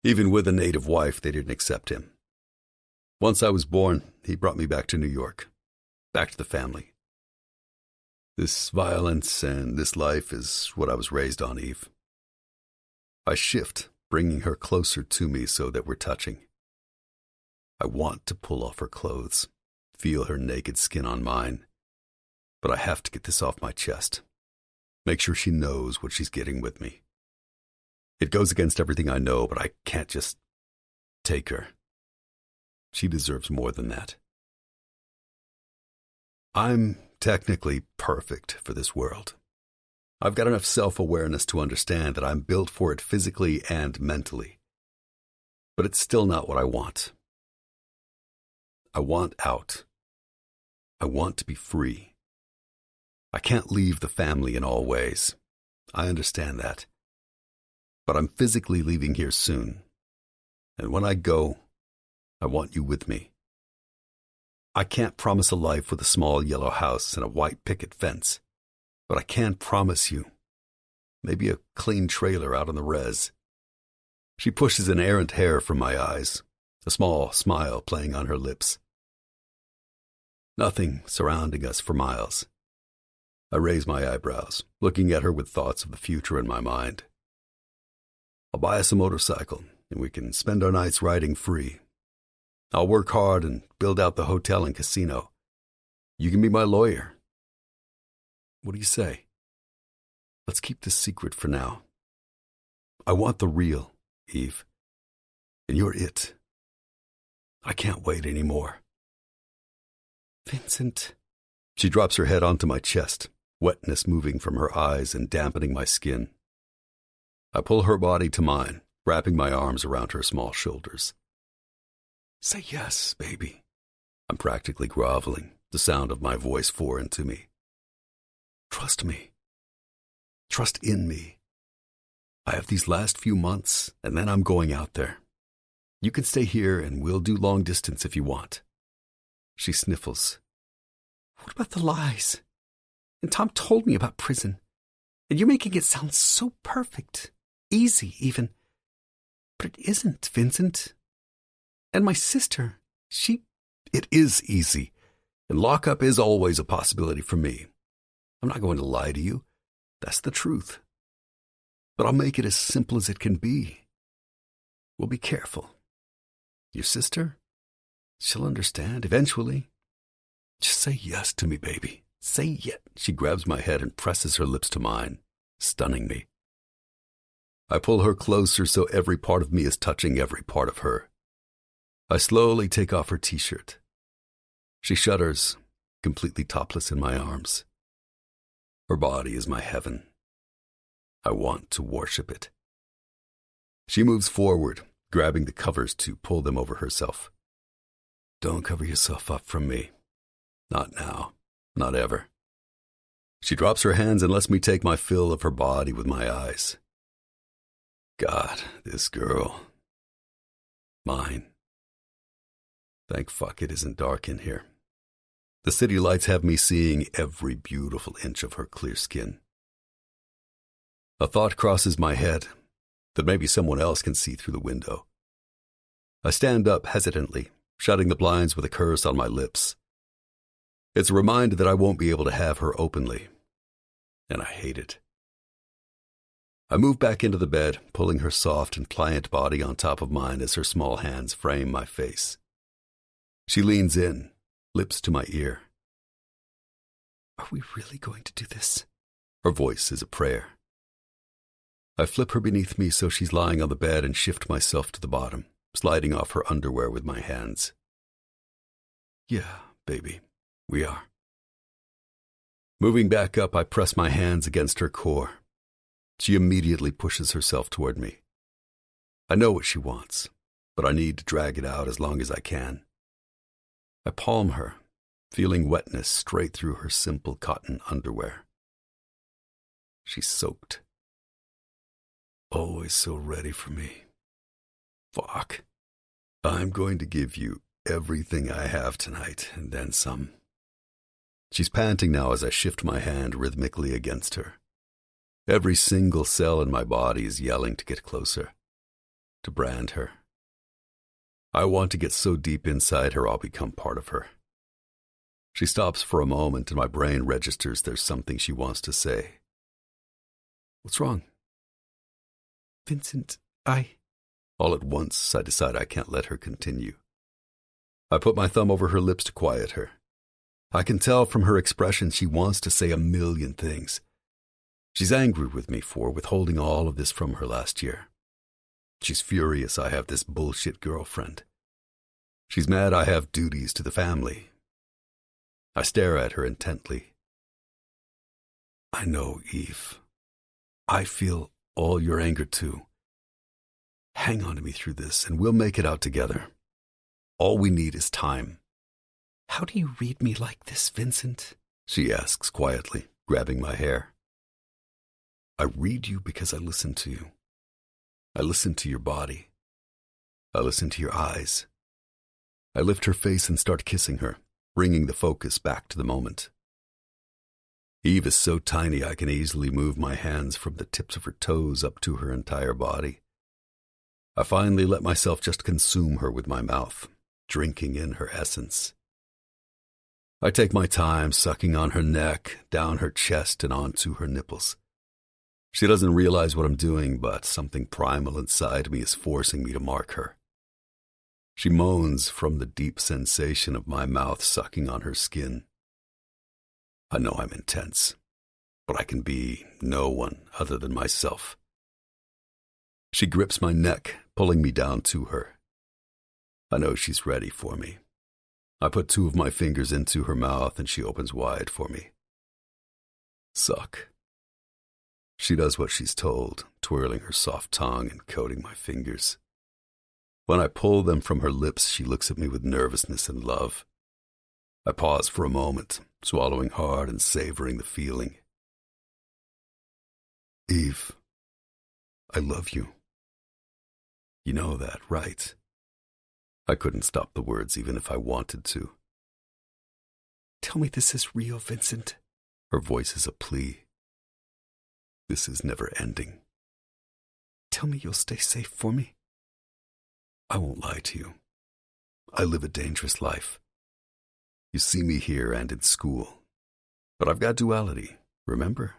Even with a native wife, they didn't accept him. Once I was born, he brought me back to New York, back to the family. This violence and this life is what I was raised on, Eve. I shift, bringing her closer to me so that we're touching. I want to pull off her clothes, feel her naked skin on mine. But I have to get this off my chest. Make sure she knows what she's getting with me. It goes against everything I know, but I can't just take her. She deserves more than that. I'm technically perfect for this world. I've got enough self-awareness to understand that I'm built for it physically and mentally. But it's still not what I want. I want out. I want to be free. I can't leave the family in all ways. I understand that. But I'm physically leaving here soon. And when I go, I want you with me. I can't promise a life with a small yellow house and a white picket fence, but I can promise you maybe a clean trailer out on the res. She pushes an errant hair from my eyes, a small smile playing on her lips. Nothing surrounding us for miles. I raise my eyebrows, looking at her with thoughts of the future in my mind. I'll buy us a motorcycle, and we can spend our nights riding free. I'll work hard and build out the hotel and casino. You can be my lawyer. What do you say? Let's keep this secret for now. I want the real, Eve. And you're it. I can't wait anymore. Vincent. She drops her head onto my chest, wetness moving from her eyes and dampening my skin. I pull her body to mine, wrapping my arms around her small shoulders. Say yes, baby. I'm practically groveling, the sound of my voice foreign to me. Trust me. Trust in me. I have these last few months, and then I'm going out there. You can stay here, and we'll do long distance if you want. She sniffles. What about the lies? And Tom told me about prison. And you're making it sound so perfect. Easy, even. But it isn't, Vincent. And my sister, It is easy, and lockup is always a possibility for me. I'm not going to lie to you. That's the truth. But I'll make it as simple as it can be. We'll be careful. Your sister? She'll understand eventually. Just say yes to me, baby. Say yes. She grabs my head and presses her lips to mine, stunning me. I pull her closer so every part of me is touching every part of her. I slowly take off her t-shirt. She shudders, completely topless in my arms. Her body is my heaven. I want to worship it. She moves forward, grabbing the covers to pull them over herself. Don't cover yourself up from me. Not now. Not ever. She drops her hands and lets me take my fill of her body with my eyes. God, this girl. Mine. Thank fuck it isn't dark in here. The city lights have me seeing every beautiful inch of her clear skin. A thought crosses my head that maybe someone else can see through the window. I stand up hesitantly, shutting the blinds with a curse on my lips. It's a reminder that I won't be able to have her openly, and I hate it. I move back into the bed, pulling her soft and pliant body on top of mine as her small hands frame my face. She leans in, lips to my ear. Are we really going to do this? Her voice is a prayer. I flip her beneath me so she's lying on the bed and shift myself to the bottom, sliding off her underwear with my hands. Yeah, baby, we are. Moving back up, I press my hands against her core. She immediately pushes herself toward me. I know what she wants, but I need to drag it out as long as I can. I palm her, feeling wetness straight through her simple cotton underwear. She's soaked. Always so ready for me. Fuck. I'm going to give you everything I have tonight, and then some. She's panting now as I shift my hand rhythmically against her. Every single cell in my body is yelling to get closer, to brand her. I want to get so deep inside her I'll become part of her. She stops for a moment and my brain registers there's something she wants to say. What's wrong? Vincent, All at once, I decide I can't let her continue. I put my thumb over her lips to quiet her. I can tell from her expression she wants to say a million things. She's angry with me for withholding all of this from her last year. She's furious I have this bullshit girlfriend. She's mad I have duties to the family. I stare at her intently. I know, Eve. I feel all your anger too. Hang on to me through this, and we'll make it out together. All we need is time. How do you read me like this, Vincent? She asks quietly, grabbing my hair. I read you because I listen to you. I listen to your body. I listen to your eyes. I lift her face and start kissing her, bringing the focus back to the moment. Eve is so tiny I can easily move my hands from the tips of her toes up to her entire body. I finally let myself just consume her with my mouth, drinking in her essence. I take my time sucking on her neck, down her chest, and onto her nipples. She doesn't realize what I'm doing, but something primal inside me is forcing me to mark her. She moans from the deep sensation of my mouth sucking on her skin. I know I'm intense, but I can be no one other than myself. She grips my neck, pulling me down to her. I know she's ready for me. I put 2 of my fingers into her mouth and she opens wide for me. Suck. She does what she's told, twirling her soft tongue and coating my fingers. When I pull them from her lips, she looks at me with nervousness and love. I pause for a moment, swallowing hard and savoring the feeling. Eve, I love you. You know that, right? I couldn't stop the words even if I wanted to. Tell me this is real, Vincent. Her voice is a plea. This is never ending. Tell me you'll stay safe for me. I won't lie to you. I live a dangerous life. You see me here and in school. But I've got duality, remember?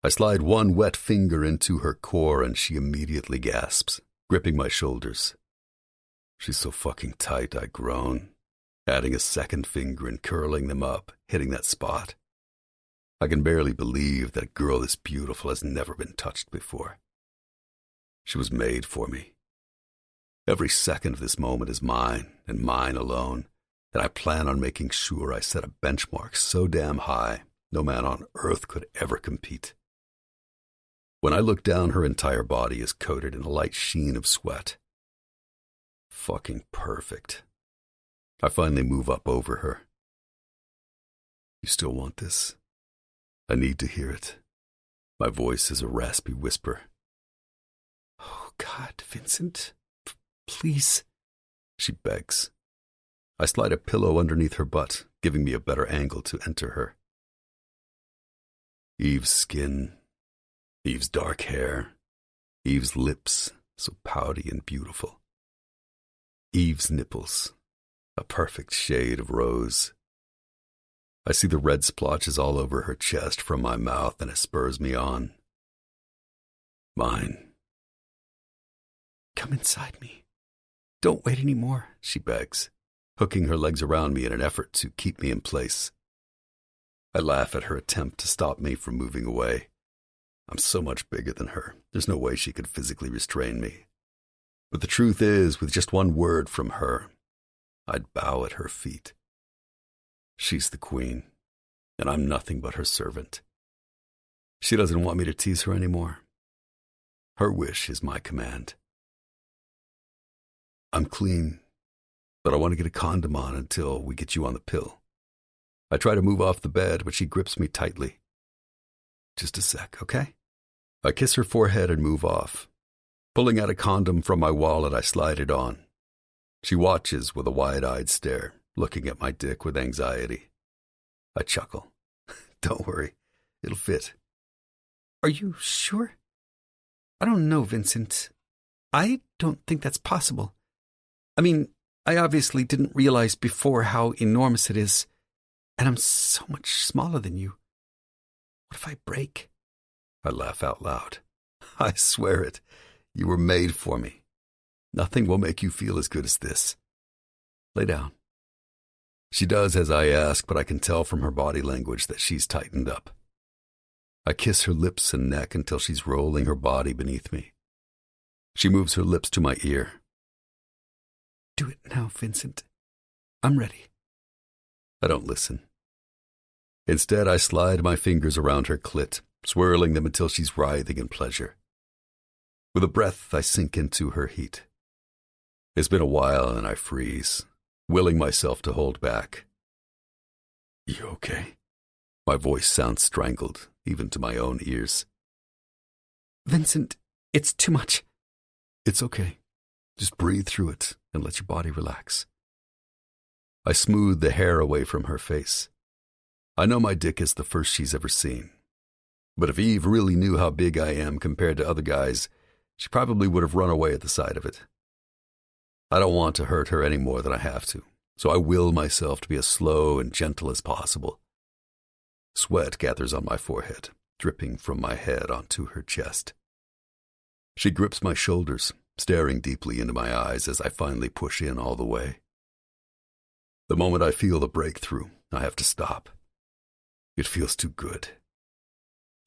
I slide one wet finger into her core and she immediately gasps, gripping my shoulders. She's so fucking tight, I groan, adding a second finger and curling them up, hitting that spot. I can barely believe that a girl this beautiful has never been touched before. She was made for me. Every second of this moment is mine, and mine alone, and I plan on making sure I set a benchmark so damn high no man on earth could ever compete. When I look down, her entire body is coated in a light sheen of sweat. Fucking perfect. I finally move up over her. You still want this? I need to hear it. My voice is a raspy whisper. Oh, God, Vincent, please, she begs. I slide a pillow underneath her butt, giving me a better angle to enter her. Eve's skin, Eve's dark hair, Eve's lips, so pouty and beautiful. Eve's nipples, a perfect shade of rose. I see the red splotches all over her chest from my mouth, and it spurs me on. Mine. Come inside me. Don't wait any more, she begs, hooking her legs around me in an effort to keep me in place. I laugh at her attempt to stop me from moving away. I'm so much bigger than her. There's no way she could physically restrain me. But the truth is, with just one word from her, I'd bow at her feet. She's the queen, and I'm nothing but her servant. She doesn't want me to tease her anymore. Her wish is my command. I'm clean, but I want to get a condom on until we get you on the pill. I try to move off the bed, but she grips me tightly. Just a sec, okay? I kiss her forehead and move off. Pulling out a condom from my wallet, I slide it on. She watches with a wide-eyed stare, looking at my dick with anxiety. I chuckle. Don't worry, it'll fit. Are you sure? I don't know, Vincent. I don't think that's possible. I mean, I obviously didn't realize before how enormous it is, and I'm so much smaller than you. What if I break? I laugh out loud. I swear it. You were made for me. Nothing will make you feel as good as this. Lay down. She does as I ask, but I can tell from her body language that she's tightened up. I kiss her lips and neck until she's rolling her body beneath me. She moves her lips to my ear. Do it now, Vincent. I'm ready. I don't listen. Instead, I slide my fingers around her clit, swirling them until she's writhing in pleasure. With a breath, I sink into her heat. It's been a while and I freeze, willing myself to hold back. You okay? My voice sounds strangled, even to my own ears. Vincent, it's too much. It's okay. Just breathe through it and let your body relax. I smooth the hair away from her face. I know my dick is the first she's ever seen. But if Eve really knew how big I am compared to other guys, she probably would have run away at the sight of it. I don't want to hurt her any more than I have to, so I will myself to be as slow and gentle as possible. Sweat gathers on my forehead, dripping from my head onto her chest. She grips my shoulders, staring deeply into my eyes as I finally push in all the way. The moment I feel the breakthrough, I have to stop. It feels too good.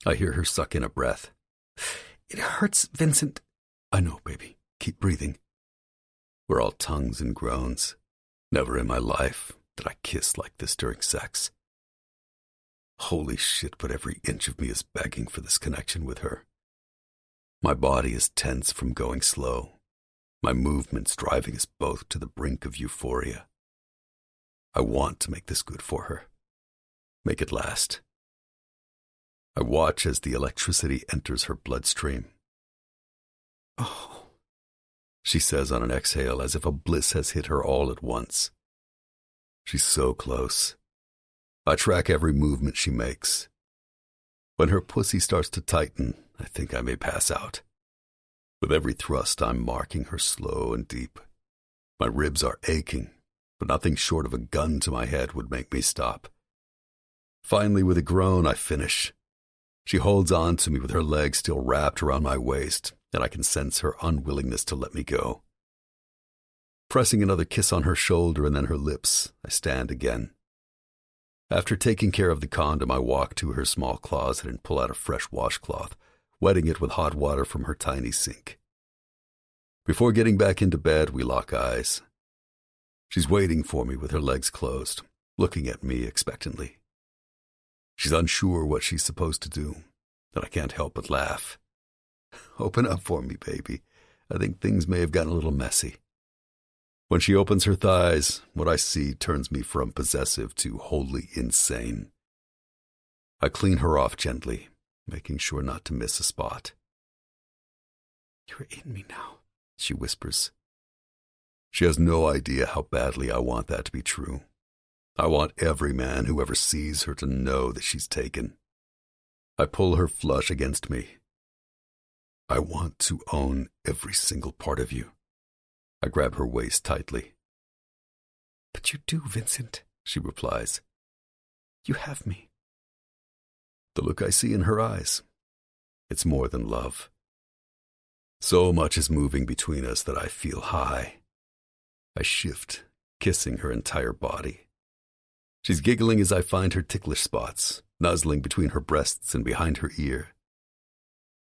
I hear her suck in a breath. It hurts, Vincent. I know, baby. Keep breathing. We're all tongues and groans. Never in my life did I kiss like this during sex. Holy shit, but every inch of me is begging for this connection with her. My body is tense from going slow. My movements driving us both to the brink of euphoria. I want to make this good for her. Make it last. I watch as the electricity enters her bloodstream. Oh, she says on an exhale as if a bliss has hit her all at once. She's so close. I track every movement she makes. When her pussy starts to tighten, I think I may pass out. With every thrust, I'm marking her slow and deep. My ribs are aching, but nothing short of a gun to my head would make me stop. Finally, with a groan, I finish. She holds on to me with her legs still wrapped around my waist, and I can sense her unwillingness to let me go. Pressing another kiss on her shoulder and then her lips, I stand again. After taking care of the condom, I walk to her small closet and pull out a fresh washcloth, wetting it with hot water from her tiny sink. Before getting back into bed, we lock eyes. She's waiting for me with her legs closed, looking at me expectantly. She's unsure what she's supposed to do, and I can't help but laugh. Open up for me, baby. I think things may have gotten a little messy. When she opens her thighs, what I see turns me from possessive to wholly insane. I clean her off gently, making sure not to miss a spot. You're in me now, she whispers. She has no idea how badly I want that to be true. I want every man who ever sees her to know that she's taken. I pull her flush against me. I want to own every single part of you. I grab her waist tightly. But you do, Vincent, she replies. You have me. The look I see in her eyes, it's more than love. So much is moving between us that I feel high. I shift, kissing her entire body. She's giggling as I find her ticklish spots, nuzzling between her breasts and behind her ear.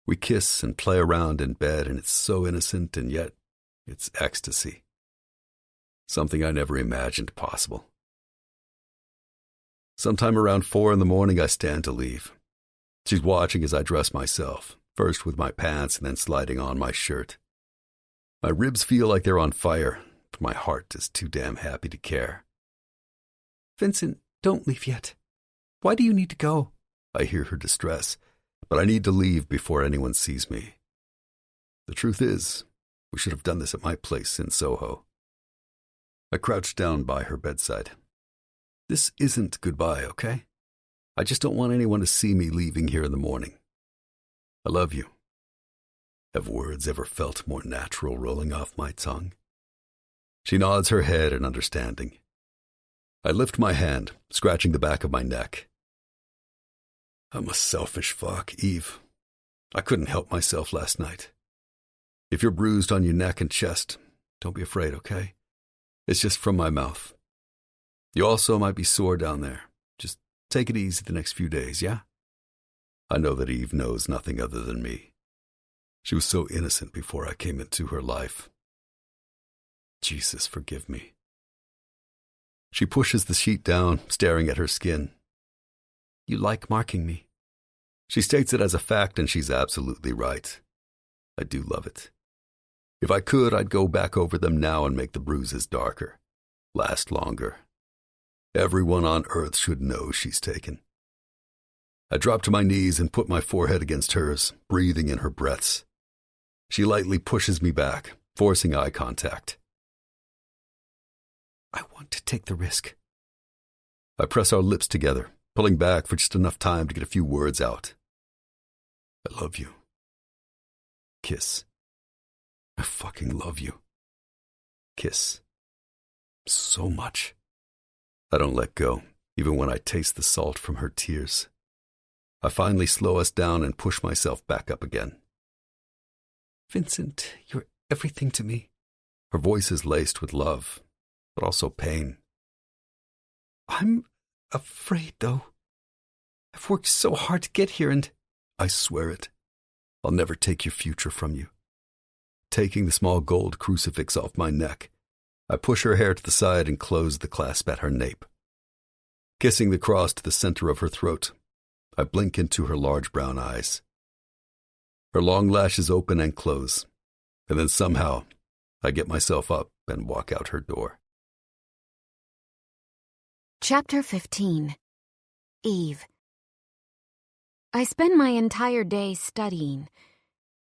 We kiss and play around in bed, and it's so innocent, and yet it's ecstasy. Something I never imagined possible. Sometime around 4 a.m, I stand to leave. She's watching as I dress myself, first with my pants and then sliding on my shirt. My ribs feel like they're on fire, but my heart is too damn happy to care. Vincent, don't leave yet. Why do you need to go? I hear her distress, but I need to leave before anyone sees me. The truth is, we should have done this at my place in Soho. I crouch down by her bedside. This isn't goodbye, okay? I just don't want anyone to see me leaving here in the morning. I love you. Have words ever felt more natural rolling off my tongue? She nods her head in understanding. I lift my hand, scratching the back of my neck. I'm a selfish fuck, Eve. I couldn't help myself last night. If you're bruised on your neck and chest, don't be afraid, okay? It's just from my mouth. You also might be sore down there. Just take it easy the next few days, yeah? I know that Eve knows nothing other than me. She was so innocent before I came into her life. Jesus, forgive me. She pushes the sheet down, staring at her skin. You like marking me. She states it as a fact, and she's absolutely right. I do love it. If I could, I'd go back over them now and make the bruises darker, last longer. Everyone on Earth should know she's taken. I drop to my knees and put my forehead against hers, breathing in her breaths. She lightly pushes me back, forcing eye contact. I want to take the risk. I press our lips together, pulling back for just enough time to get a few words out. I love you. Kiss. I fucking love you. Kiss. So much. I don't let go, even when I taste the salt from her tears. I finally slow us down and push myself back up again. Vincent, you're everything to me. Her voice is laced with love, but also pain. I'm afraid, though. I've worked so hard to get here and... I swear it. I'll never take your future from you. Taking the small gold crucifix off my neck, I push her hair to the side and close the clasp at her nape. Kissing the cross to the center of her throat, I blink into her large brown eyes. Her long lashes open and close, and then somehow I get myself up and walk out her door. Chapter 15. Eve. I spend my entire day studying.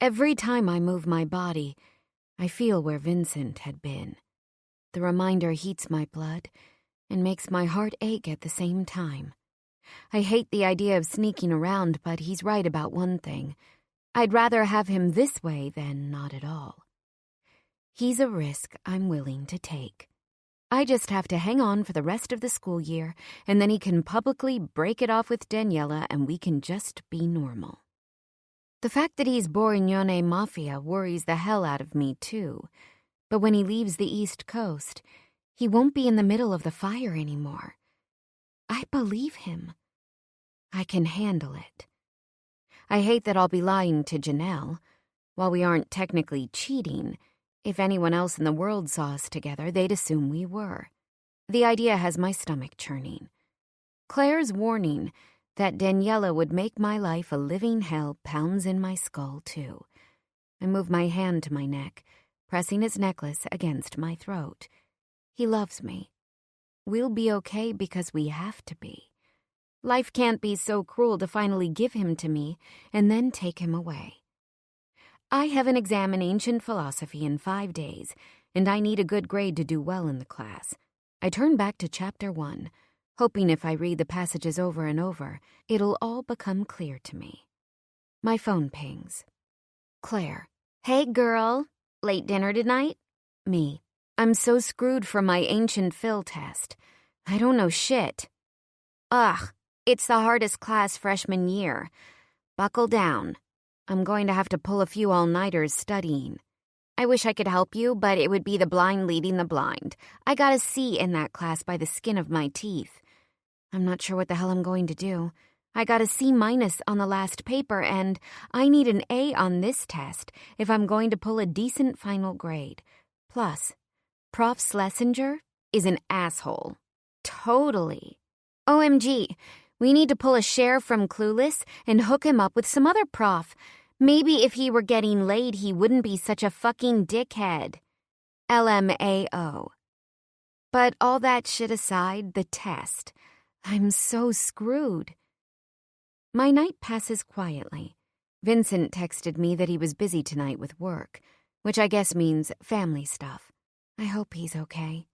Every time I move my body, I feel where Vincent had been. The reminder heats my blood and makes my heart ache at the same time. I hate the idea of sneaking around, but he's right about one thing. I'd rather have him this way than not at all. He's a risk I'm willing to take. I just have to hang on for the rest of the school year, and then he can publicly break it off with Daniela and we can just be normal. The fact that he's Borignone Mafia worries the hell out of me, too. But when he leaves the East Coast, he won't be in the middle of the fire anymore. I believe him. I can handle it. I hate that I'll be lying to Janelle. While we aren't technically cheating, if anyone else in the world saw us together, they'd assume we were. The idea has my stomach churning. Claire's warning that Daniela would make my life a living hell pounds in my skull, too. I move my hand to my neck, pressing his necklace against my throat. He loves me. We'll be okay because we have to be. Life can't be so cruel to finally give him to me and then take him away. I have an exam in ancient philosophy in 5 days, and I need a good grade to do well in the class. I turn back to Chapter 1, hoping if I read the passages over and over, it'll all become clear to me. My phone pings. Claire. Hey, girl. Late dinner tonight? Me. I'm so screwed from my ancient phil test. I don't know shit. Ugh, it's the hardest class freshman year. Buckle down. I'm going to have to pull a few all-nighters studying. I wish I could help you, but it would be the blind leading the blind. I got a C in that class by the skin of my teeth. I'm not sure what the hell I'm going to do. I got a C- on the last paper, and I need an A on this test if I'm going to pull a decent final grade. Plus, Prof. Schlesinger is an asshole. Totally. OMG, we need to pull a Cher from Clueless and hook him up with some other prof. Maybe if he were getting laid, he wouldn't be such a fucking dickhead. LMAO. But all that shit aside, the test. I'm so screwed. My night passes quietly. Vincent texted me that he was busy tonight with work, which I guess means family stuff. I hope he's okay.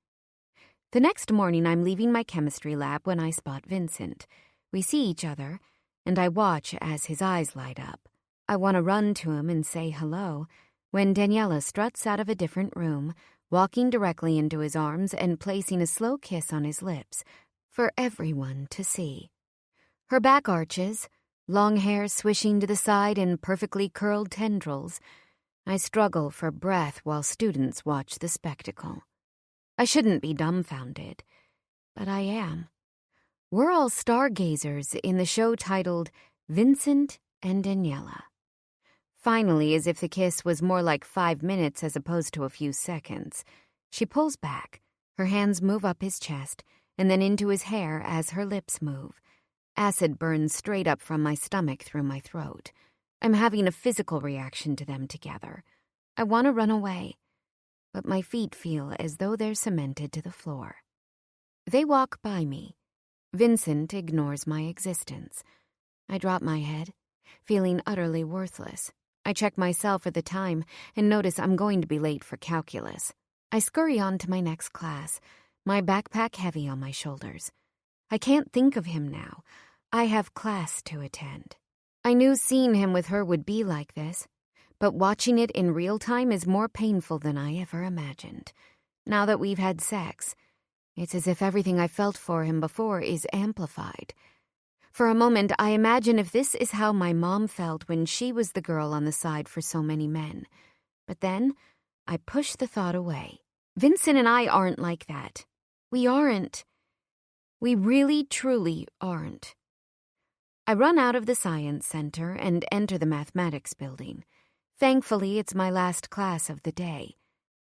The next morning, I'm leaving my chemistry lab when I spot Vincent. We see each other, and I watch as his eyes light up. I want to run to him and say hello, when Daniela struts out of a different room, walking directly into his arms and placing a slow kiss on his lips, for everyone to see. Her back arches, long hair swishing to the side in perfectly curled tendrils. I struggle for breath while students watch the spectacle. I shouldn't be dumbfounded, but I am. We're all stargazers in the show titled Vincent and Daniela. Finally, as if the kiss was more like 5 minutes as opposed to a few seconds, She pulls back. Her hands move up his chest and then into his hair as her lips move. Acid burns straight up from my stomach through my throat. I'm having a physical reaction to them together. I want to run away, but my feet feel as though they're cemented to the floor. They walk by me. Vincent ignores my existence. I drop my head, feeling utterly worthless. I check myself for the time and notice I'm going to be late for calculus. I scurry on to my next class, my backpack heavy on my shoulders. I can't think of him now. I have class to attend. I knew seeing him with her would be like this, but watching it in real time is more painful than I ever imagined. Now that we've had sex, it's as if everything I felt for him before is amplified. For a moment, I imagine if this is how my mom felt when she was the girl on the side for so many men. But then, I push the thought away. Vincent and I aren't like that. We aren't. We really, truly aren't. I run out of the science center and enter the mathematics building. Thankfully, it's my last class of the day.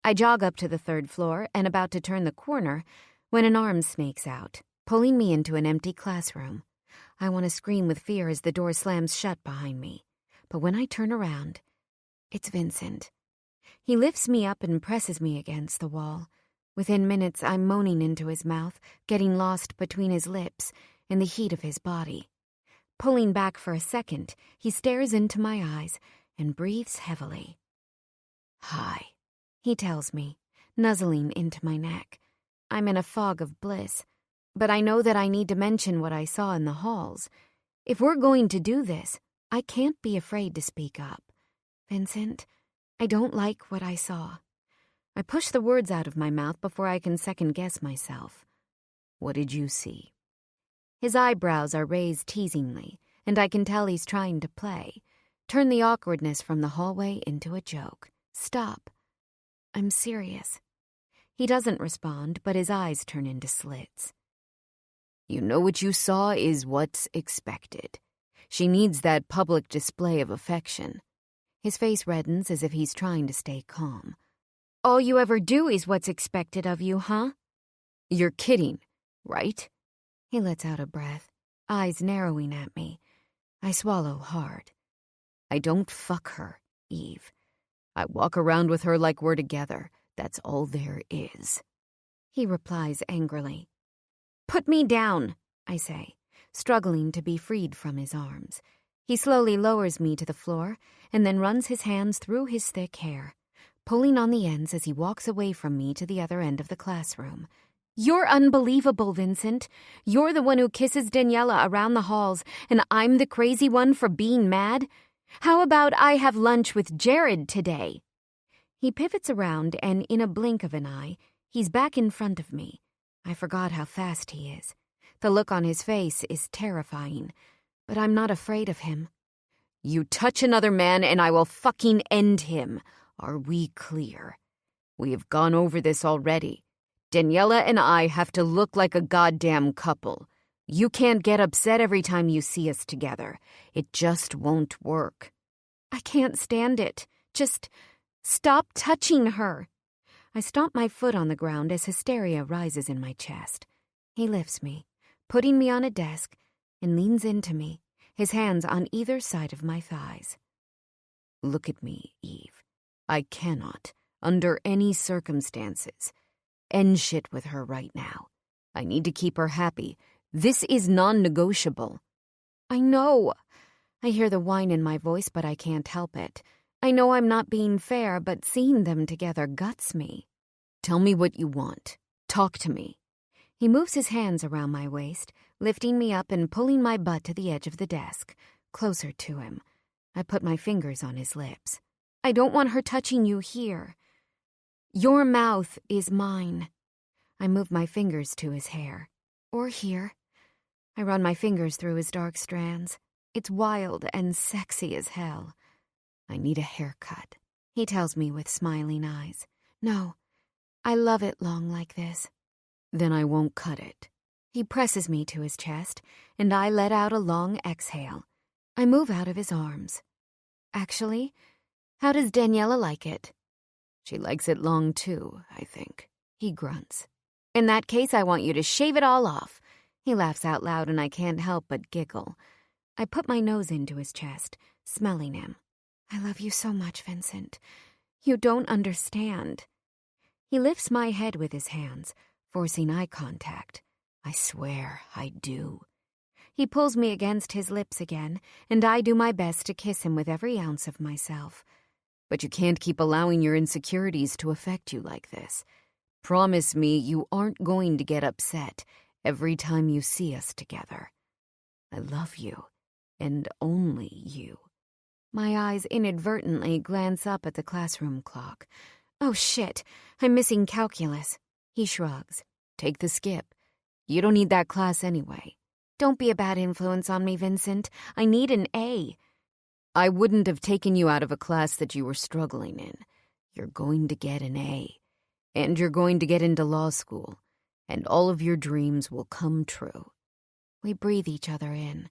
I jog up to the third floor and about to turn the corner when an arm snakes out, pulling me into an empty classroom. I want to scream with fear as the door slams shut behind me. But when I turn around, it's Vincent. He lifts me up and presses me against the wall. Within minutes, I'm moaning into his mouth, getting lost between his lips in the heat of his body. Pulling back for a second, he stares into my eyes and breathes heavily. "Hi," he tells me, nuzzling into my neck. I'm in a fog of bliss, but I know that I need to mention what I saw in the halls. If we're going to do this, I can't be afraid to speak up. "Vincent, I don't like what I saw." I push the words out of my mouth before I can second-guess myself. "What did you see?" His eyebrows are raised teasingly, and I can tell he's trying to play. Turn the awkwardness from the hallway into a joke. "Stop. I'm serious." He doesn't respond, but his eyes turn into slits. "You know what you saw is what's expected. She needs that public display of affection." His face reddens as if he's trying to stay calm. "All you ever do is what's expected of you, huh?" "You're kidding, right?" He lets out a breath, eyes narrowing at me. I swallow hard. "I don't fuck her, Eve. I walk around with her like we're together. That's all there is." He replies angrily. "Put me down," I say, struggling to be freed from his arms. He slowly lowers me to the floor and then runs his hands through his thick hair, pulling on the ends as he walks away from me to the other end of the classroom. "You're unbelievable, Vincent. You're the one who kisses Daniela around the halls, and I'm the crazy one for being mad? How about I have lunch with Jared today?" He pivots around, and in a blink of an eye, he's back in front of me. I forgot how fast he is. The look on his face is terrifying, but I'm not afraid of him. "You touch another man and I will fucking end him. Are we clear? We have gone over this already. Daniela and I have to look like a goddamn couple. You can't get upset every time you see us together. It just won't work." "I can't stand it. Just stop touching her." I stomp my foot on the ground as hysteria rises in my chest. He lifts me, putting me on a desk, and leans into me, his hands on either side of my thighs. "Look at me, Eve. I cannot, under any circumstances, end shit with her right now. I need to keep her happy. This is non-negotiable." "I know." I hear the whine in my voice, but I can't help it. I know I'm not being fair, but seeing them together guts me. "Tell me what you want. Talk to me." He moves his hands around my waist, lifting me up and pulling my butt to the edge of the desk, closer to him. I put my fingers on his lips. "I don't want her touching you here. Your mouth is mine." I move my fingers to his hair. "Or here." I run my fingers through his dark strands. It's wild and sexy as hell. "I need a haircut," he tells me with smiling eyes. "No, I love it long like this." "Then I won't cut it." He presses me to his chest, and I let out a long exhale. I move out of his arms. "Actually, how does Daniela like it?" "She likes it long too, I think." He grunts. In that case, I want you to shave it all off. He laughs out loud and I can't help but giggle. I put my nose into his chest, smelling him. I love you so much, Vincent. You don't understand. He lifts my head with his hands, forcing eye contact. I swear I do. He pulls me against his lips again, and I do my best to kiss him with every ounce of myself. But you can't keep allowing your insecurities to affect you like this. Promise me you aren't going to get upset every time you see us together. I love you, and only you. My eyes inadvertently glance up at the classroom clock. Oh shit, I'm missing calculus. He shrugs. Take the skip. You don't need that class anyway. Don't be a bad influence on me, Vincent. I need an A. I wouldn't have taken you out of a class that you were struggling in. You're going to get an A. And you're going to get into law school. And all of your dreams will come true. We breathe each other in,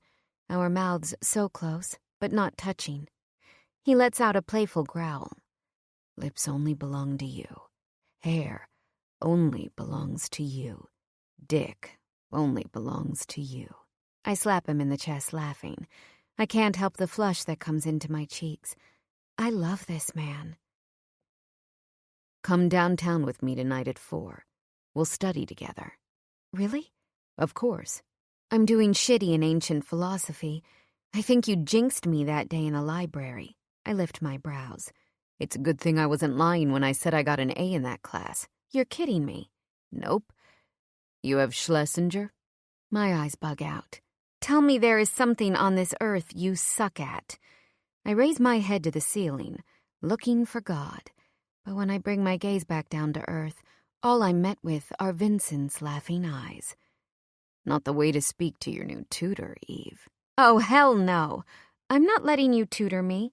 our mouths so close, but not touching. He lets out a playful growl. Lips only belong to you. Hair only belongs to you. Dick only belongs to you. I slap him in the chest, laughing. I can't help the flush that comes into my cheeks. I love this man. Come downtown with me tonight at 4. We'll study together. Really? Of course. I'm doing shitty in ancient philosophy. I think you jinxed me that day in a library. I lift my brows. It's a good thing I wasn't lying when I said I got an A in that class. You're kidding me. Nope. You have Schlesinger? My eyes bug out. Tell me there is something on this earth you suck at. I raise my head to the ceiling, looking for God. But when I bring my gaze back down to earth, all I'm met with are Vincent's laughing eyes. Not the way to speak to your new tutor, Eve. Oh, hell no. I'm not letting you tutor me.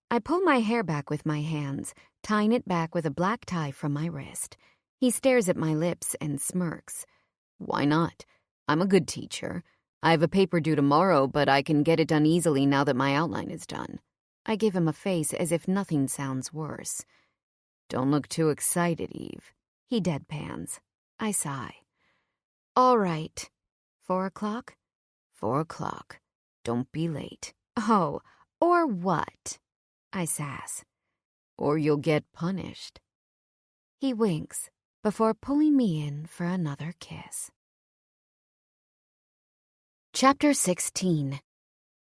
I pull my hair back with my hands, tying it back with a black tie from my wrist. He stares at my lips and smirks. Why not? I'm a good teacher. I have a paper due tomorrow, but I can get it done easily now that my outline is done. I give him a face as if nothing sounds worse. Don't look too excited, Eve. He deadpans. I sigh. All right. 4 o'clock? 4 o'clock. Don't be late. Oh, or what? I sass. Or you'll get punished. He winks before pulling me in for another kiss. Chapter 16.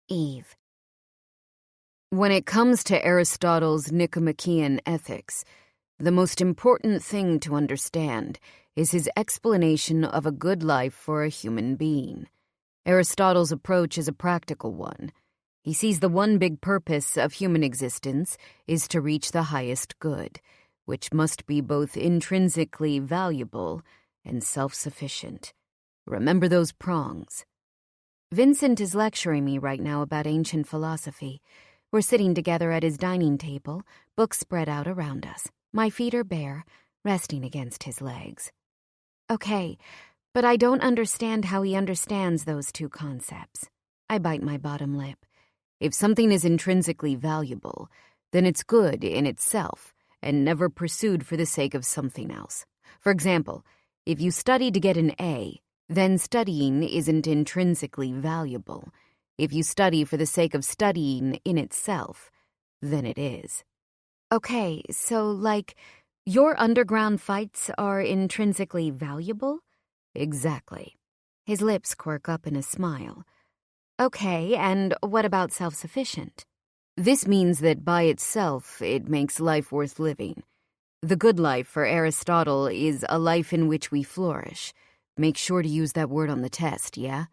Eve. When it comes to Aristotle's Nicomachean Ethics, the most important thing to understand is his explanation of a good life for a human being. Aristotle's approach is a practical one. He sees the one big purpose of human existence is to reach the highest good, which must be both intrinsically valuable and self-sufficient. Remember those prongs. Vincent is lecturing me right now about ancient philosophy. We're sitting together at his dining table, books spread out around us. My feet are bare, resting against his legs. Okay, but I don't understand how he understands those two concepts. I bite my bottom lip. If something is intrinsically valuable, then it's good in itself and never pursued for the sake of something else. For example, if you study to get an A, then studying isn't intrinsically valuable. If you study for the sake of studying in itself, then it is. Okay, so, your underground fights are intrinsically valuable? Exactly. His lips quirk up in a smile. Okay, and what about self-sufficient? This means that by itself, it makes life worth living. The good life for Aristotle is a life in which we flourish. Make sure to use that word on the test, yeah?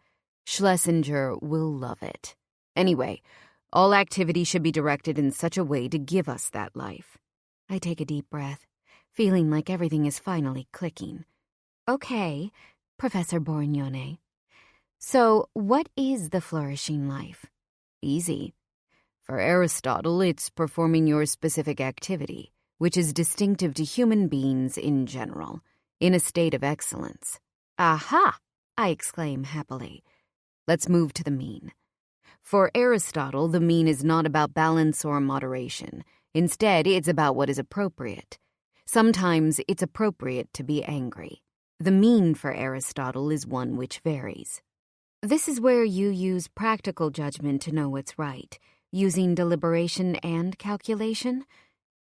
Schlesinger will love it. Anyway, all activity should be directed in such a way to give us that life. I take a deep breath, feeling like everything is finally clicking. Okay, Professor Borgnone. So, what is the flourishing life? Easy. For Aristotle, it's performing your specific activity, which is distinctive to human beings in general, in a state of excellence. Aha! I exclaim happily. Let's move to the mean. For Aristotle, the mean is not about balance or moderation. Instead, it's about what is appropriate. Sometimes it's appropriate to be angry. The mean for Aristotle is one which varies. This is where you use practical judgment to know what's right, using deliberation and calculation?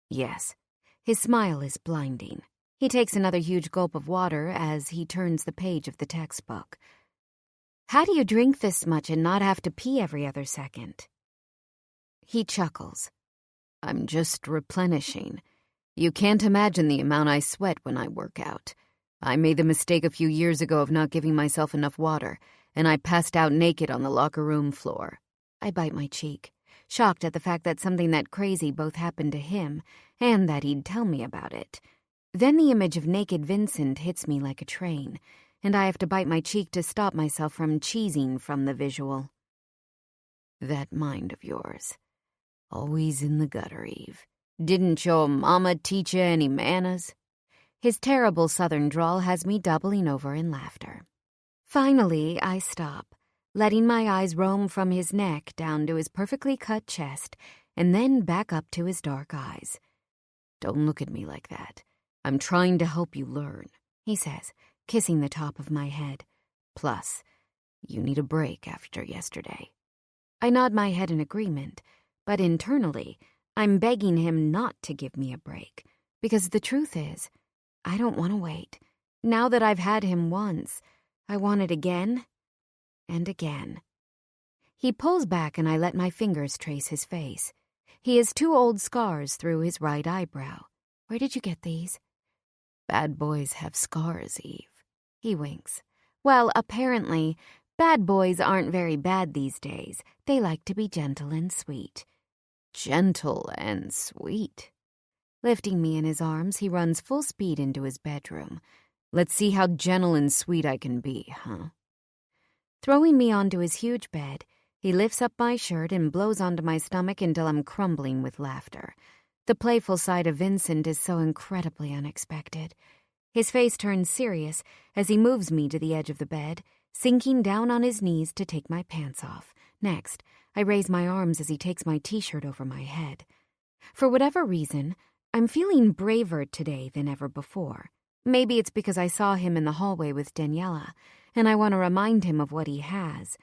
Yes. His smile is blinding. He takes another huge gulp of water as he turns the page of the textbook. How do you drink this much and not have to pee every other second? He chuckles. I'm just replenishing. You can't imagine the amount I sweat when I work out. I made the mistake a few years ago of not giving myself enough water, and I passed out naked on the locker room floor. I bite my cheek, shocked at the fact that something that crazy both happened to him and that he'd tell me about it. Then the image of naked Vincent hits me like a train, and I have to bite my cheek to stop myself from cheesing from the visual. That mind of yours. Always in the gutter, Eve. Didn't your mama teach you any manners? His terrible southern drawl has me doubling over in laughter. Finally, I stop, letting my eyes roam from his neck down to his perfectly cut chest and then back up to his dark eyes. Don't look at me like that. I'm trying to help you learn, he says, kissing the top of my head. Plus, you need a break after yesterday. I nod my head in agreement, but internally, I'm begging him not to give me a break, because the truth is, I don't want to wait. Now that I've had him once, I want it again and again. He pulls back and I let my fingers trace his face. He has 2 old scars through his right eyebrow. Where did you get these? Bad boys have scars, Eve. He winks. Well, apparently, bad boys aren't very bad these days. They like to be gentle and sweet. Gentle and sweet. Lifting me in his arms, he runs full speed into his bedroom. Let's see how gentle and sweet I can be, huh? Throwing me onto his huge bed, he lifts up my shirt and blows onto my stomach until I'm crumbling with laughter. The playful side of Vincent is so incredibly unexpected. His face turns serious as he moves me to the edge of the bed, sinking down on his knees to take my pants off. Next, I raise my arms as he takes my t-shirt over my head. For whatever reason, I'm feeling braver today than ever before. Maybe it's because I saw him in the hallway with Daniela, and I want to remind him of what he has.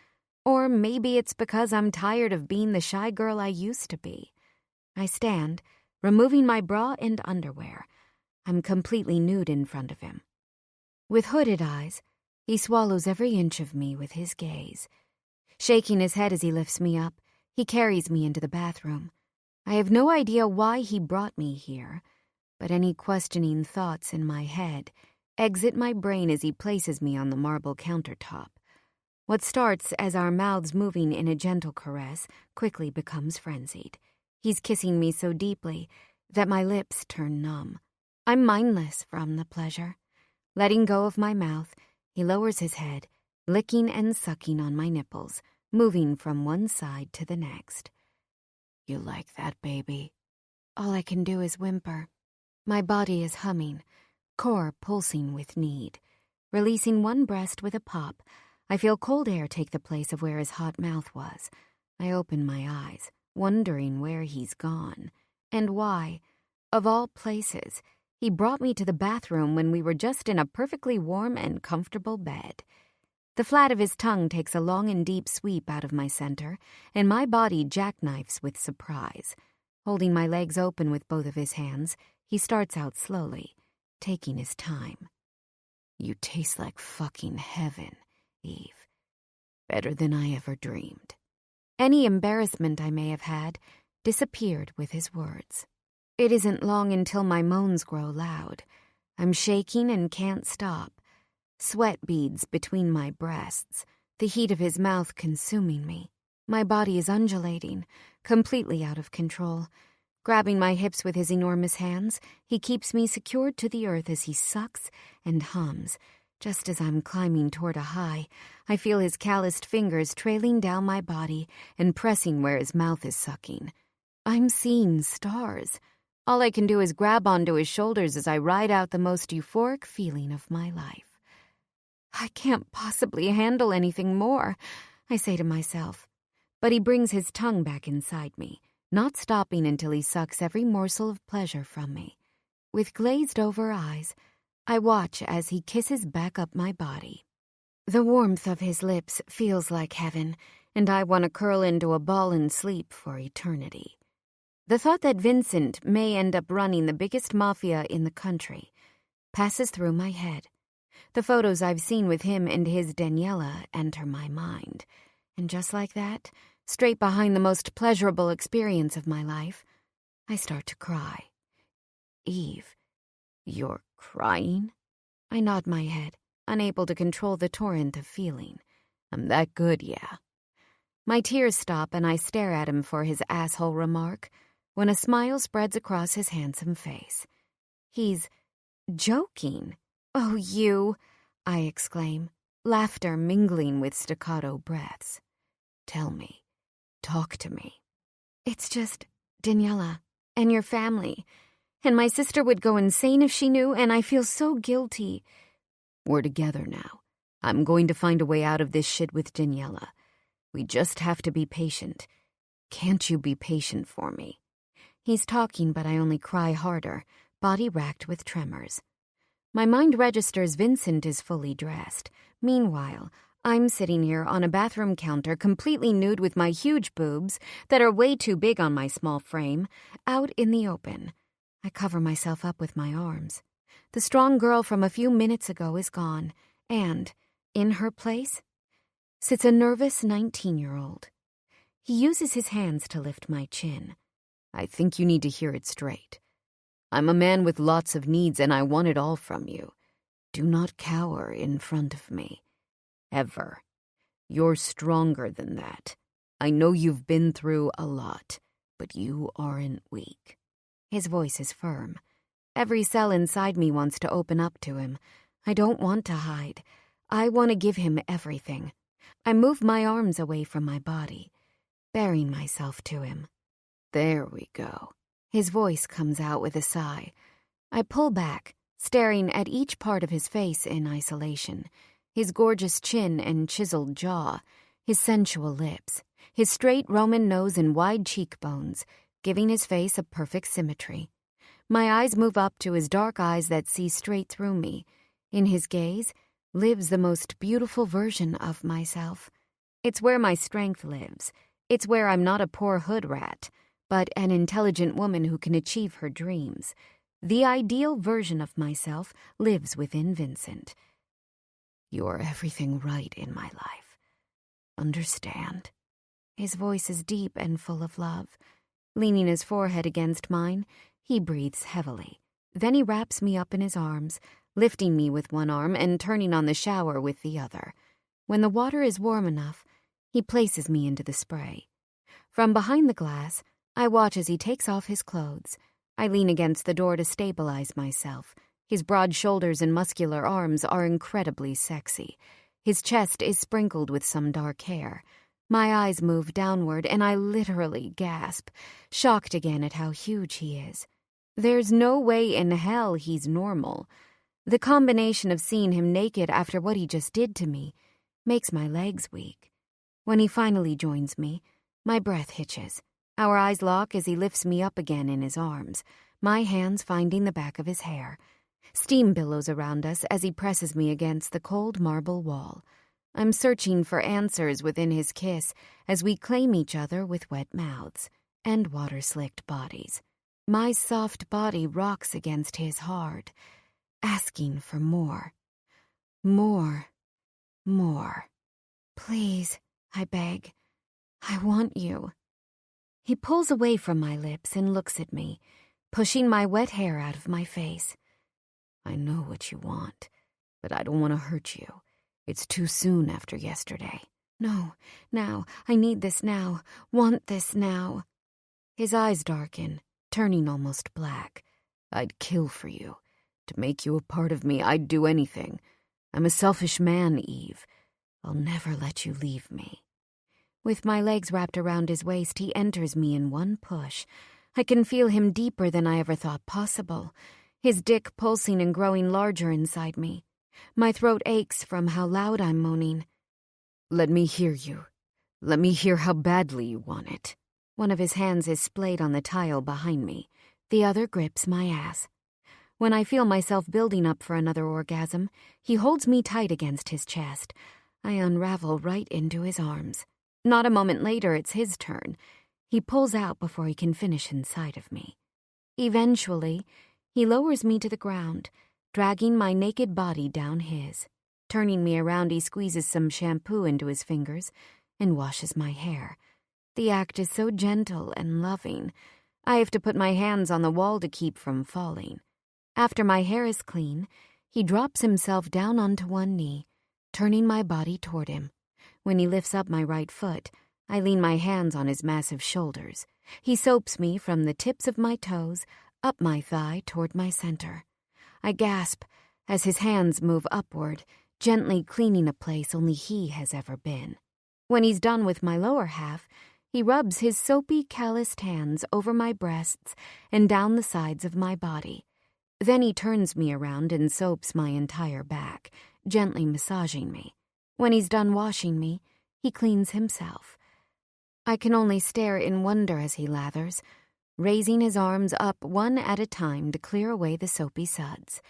Or maybe it's because I'm tired of being the shy girl I used to be. I stand, removing my bra and underwear. I'm completely nude in front of him. With hooded eyes, he swallows every inch of me with his gaze. Shaking his head as he lifts me up, he carries me into the bathroom. I have no idea why he brought me here, but any questioning thoughts in my head exit my brain as he places me on the marble countertop. What starts as our mouths moving in a gentle caress quickly becomes frenzied. He's kissing me so deeply that my lips turn numb. I'm mindless from the pleasure. Letting go of my mouth, he lowers his head, licking and sucking on my nipples, moving from one side to the next. You like that, baby? All I can do is whimper. My body is humming, core pulsing with need. Releasing one breast with a pop, I feel cold air take the place of where his hot mouth was. I open my eyes, wondering where he's gone, and why, of all places, he brought me to the bathroom when we were just in a perfectly warm and comfortable bed. The flat of his tongue takes a long and deep sweep out of my center, and my body jackknifes with surprise. Holding my legs open with both of his hands, he starts out slowly, taking his time. You taste like fucking heaven, Eve. Better than I ever dreamed. Any embarrassment I may have had disappeared with his words. It isn't long until my moans grow loud. I'm shaking and can't stop. Sweat beads between my breasts, the heat of his mouth consuming me. My body is undulating, completely out of control. Grabbing my hips with his enormous hands, he keeps me secured to the earth as he sucks and hums. Just as I'm climbing toward a high, I feel his calloused fingers trailing down my body and pressing where his mouth is sucking. I'm seeing stars. All I can do is grab onto his shoulders as I ride out the most euphoric feeling of my life. I can't possibly handle anything more, I say to myself. But he brings his tongue back inside me, not stopping until he sucks every morsel of pleasure from me. With glazed-over eyes, I watch as he kisses back up my body. The warmth of his lips feels like heaven, and I want to curl into a ball and sleep for eternity. The thought that Vincent may end up running the biggest mafia in the country passes through my head. The photos I've seen with him and his Daniela enter my mind. And just like that, straight behind the most pleasurable experience of my life, I start to cry. Eve, you're crying? I nod my head, unable to control the torrent of feeling. I'm that good, yeah. My tears stop and I stare at him for his asshole remark when a smile spreads across his handsome face. He's joking. Oh, you, I exclaim, laughter mingling with staccato breaths. Tell me. Talk to me. It's just Daniela and your family. And my sister would go insane if she knew, and I feel so guilty. We're together now. I'm going to find a way out of this shit with Daniela. We just have to be patient. Can't you be patient for me? He's talking, but I only cry harder, body racked with tremors. My mind registers Vincent is fully dressed. Meanwhile, I'm sitting here on a bathroom counter completely nude with my huge boobs that are way too big on my small frame, out in the open. I cover myself up with my arms. The strong girl from a few minutes ago is gone, and, in her place, sits a nervous 19-year-old. He uses his hands to lift my chin. I think you need to hear it straight. I'm a man with lots of needs, and I want it all from you. Do not cower in front of me. Ever. You're stronger than that. I know you've been through a lot, but you aren't weak. His voice is firm. Every cell inside me wants to open up to him. I don't want to hide. I want to give him everything. I move my arms away from my body, baring myself to him. There we go. His voice comes out with a sigh. I pull back, staring at each part of his face in isolation. His gorgeous chin and chiseled jaw, his sensual lips, his straight Roman nose and wide cheekbones, giving his face a perfect symmetry. My eyes move up to his dark eyes that see straight through me. In his gaze lives the most beautiful version of myself. It's where my strength lives. It's where I'm not a poor hood rat, but an intelligent woman who can achieve her dreams. The ideal version of myself lives within Vincent. You're everything right in my life. Understand? His voice is deep and full of love. Leaning his forehead against mine, he breathes heavily. Then he wraps me up in his arms, lifting me with one arm and turning on the shower with the other. When the water is warm enough, he places me into the spray. From behind the glass, I watch as he takes off his clothes. I lean against the door to stabilize myself. His broad shoulders and muscular arms are incredibly sexy. His chest is sprinkled with some dark hair. My eyes move downward, and I literally gasp, shocked again at how huge he is. There's no way in hell he's normal. The combination of seeing him naked after what he just did to me makes my legs weak. When he finally joins me, my breath hitches. Our eyes lock as he lifts me up again in his arms, my hands finding the back of his hair. Steam billows around us as he presses me against the cold marble wall. I'm searching for answers within his kiss as we claim each other with wet mouths and water-slicked bodies. My soft body rocks against his hard, asking for more. More. More. Please, I beg. I want you. He pulls away from my lips and looks at me, pushing my wet hair out of my face. I know what you want, but I don't want to hurt you. It's too soon after yesterday. No, now. I need this now. Want this now. His eyes darken, turning almost black. I'd kill for you. To make you a part of me, I'd do anything. I'm a selfish man, Eve. I'll never let you leave me. With my legs wrapped around his waist, he enters me in one push. I can feel him deeper than I ever thought possible, his dick pulsing and growing larger inside me. My throat aches from how loud I'm moaning. Let me hear you. Let me hear how badly you want it. One of his hands is splayed on the tile behind me. The other grips my ass. When I feel myself building up for another orgasm, he holds me tight against his chest. I unravel right into his arms. Not a moment later, it's his turn. He pulls out before he can finish inside of me. Eventually, he lowers me to the ground, dragging my naked body down his. Turning me around, he squeezes some shampoo into his fingers and washes my hair. The act is so gentle and loving. I have to put my hands on the wall to keep from falling. After my hair is clean, he drops himself down onto one knee, turning my body toward him. When he lifts up my right foot, I lean my hands on his massive shoulders. He soaps me from the tips of my toes up my thigh toward my center. I gasp as his hands move upward, gently cleaning a place only he has ever been. When he's done with my lower half, he rubs his soapy, calloused hands over my breasts and down the sides of my body. Then he turns me around and soaps my entire back, gently massaging me. When he's done washing me, he cleans himself. I can only stare in wonder as he lathers, raising his arms up one at a time to clear away the soapy suds.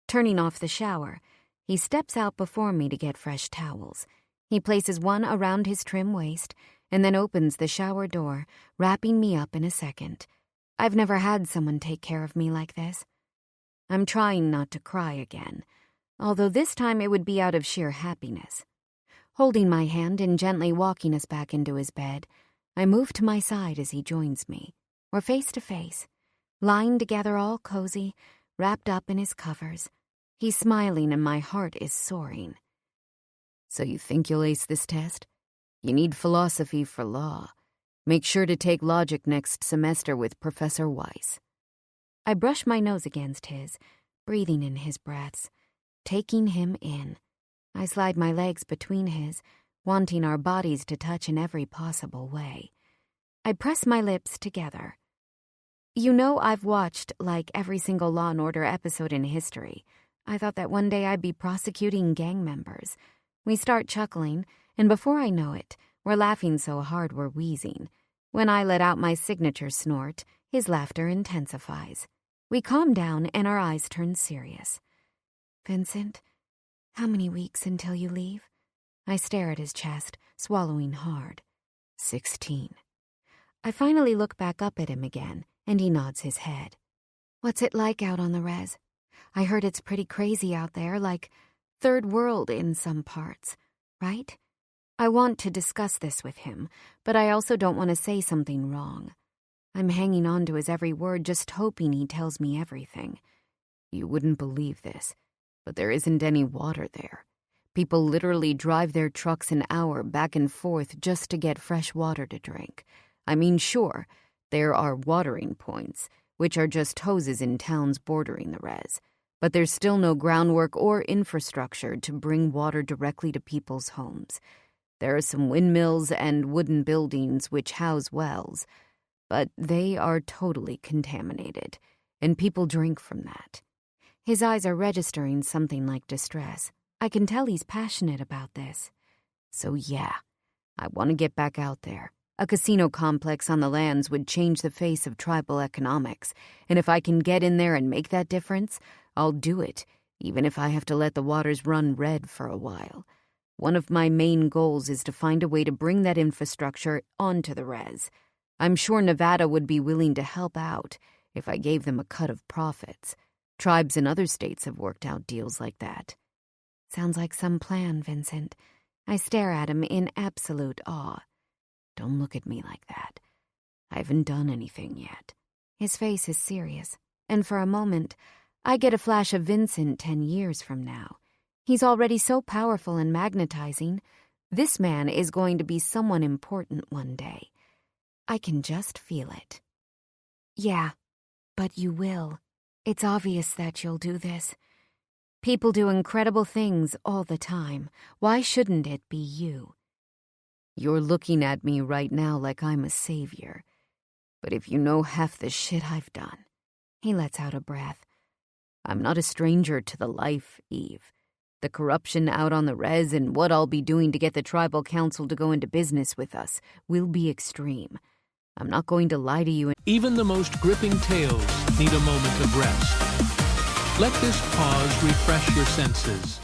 Turning off the shower, he steps out before me to get fresh towels. He places one around his trim waist and then opens the shower door, wrapping me up in a second. I've never had someone take care of me like this. I'm trying not to cry again, although this time it would be out of sheer happiness. Holding my hand and gently walking us back into his bed, I move to my side as he joins me. We're face to face, lying together all cozy, wrapped up in his covers. He's smiling and my heart is soaring. So you think you'll ace this test? You need philosophy for law. Make sure to take logic next semester with Professor Weiss. I brush my nose against his, breathing in his breaths, taking him in. I slide my legs between his, wanting our bodies to touch in every possible way. I press my lips together. You know, I've watched like every single Law & Order episode in history. I thought that one day I'd be prosecuting gang members. We start chuckling, and before I know it, we're laughing so hard we're wheezing. When I let out my signature snort, his laughter intensifies. We calm down and our eyes turn serious. Vincent, how many weeks until you leave? I stare at his chest, swallowing hard. 16. I finally look back up at him again, and he nods his head. What's it like out on the res? I heard it's pretty crazy out there, like third world in some parts, right? I want to discuss this with him, but I also don't want to say something wrong. I'm hanging on to his every word, just hoping he tells me everything. You wouldn't believe this, but there isn't any water there. People literally drive their trucks an hour back and forth just to get fresh water to drink. I mean, sure, there are watering points, which are just hoses in towns bordering the res, but there's still no groundwork or infrastructure to bring water directly to people's homes. There are some windmills and wooden buildings which house wells, but they are totally contaminated, and people drink from that. His eyes are registering something like distress. I can tell he's passionate about this. So yeah, I want to get back out there. A casino complex on the lands would change the face of tribal economics, and if I can get in there and make that difference, I'll do it, even if I have to let the waters run red for a while. One of my main goals is to find a way to bring that infrastructure onto the res. I'm sure Nevada would be willing to help out if I gave them a cut of profits. Tribes in other states have worked out deals like that. Sounds like some plan, Vincent. I stare at him in absolute awe. Don't look at me like that. I haven't done anything yet. His face is serious, and for a moment, I get a flash of Vincent 10 years from now. He's already so powerful and magnetizing. This man is going to be someone important one day. I can just feel it. Yeah, but you will. It's obvious that you'll do this. People do incredible things all the time. Why shouldn't it be you? You're looking at me right now like I'm a savior. But if you know half the shit I've done. He lets out a breath. I'm not a stranger to the life, Eve. The corruption out on the res and what I'll be doing to get the tribal council to go into business with us will be extreme. I'm not going to lie to you. Even the most gripping tales need a moment of rest. Let this pause refresh your senses.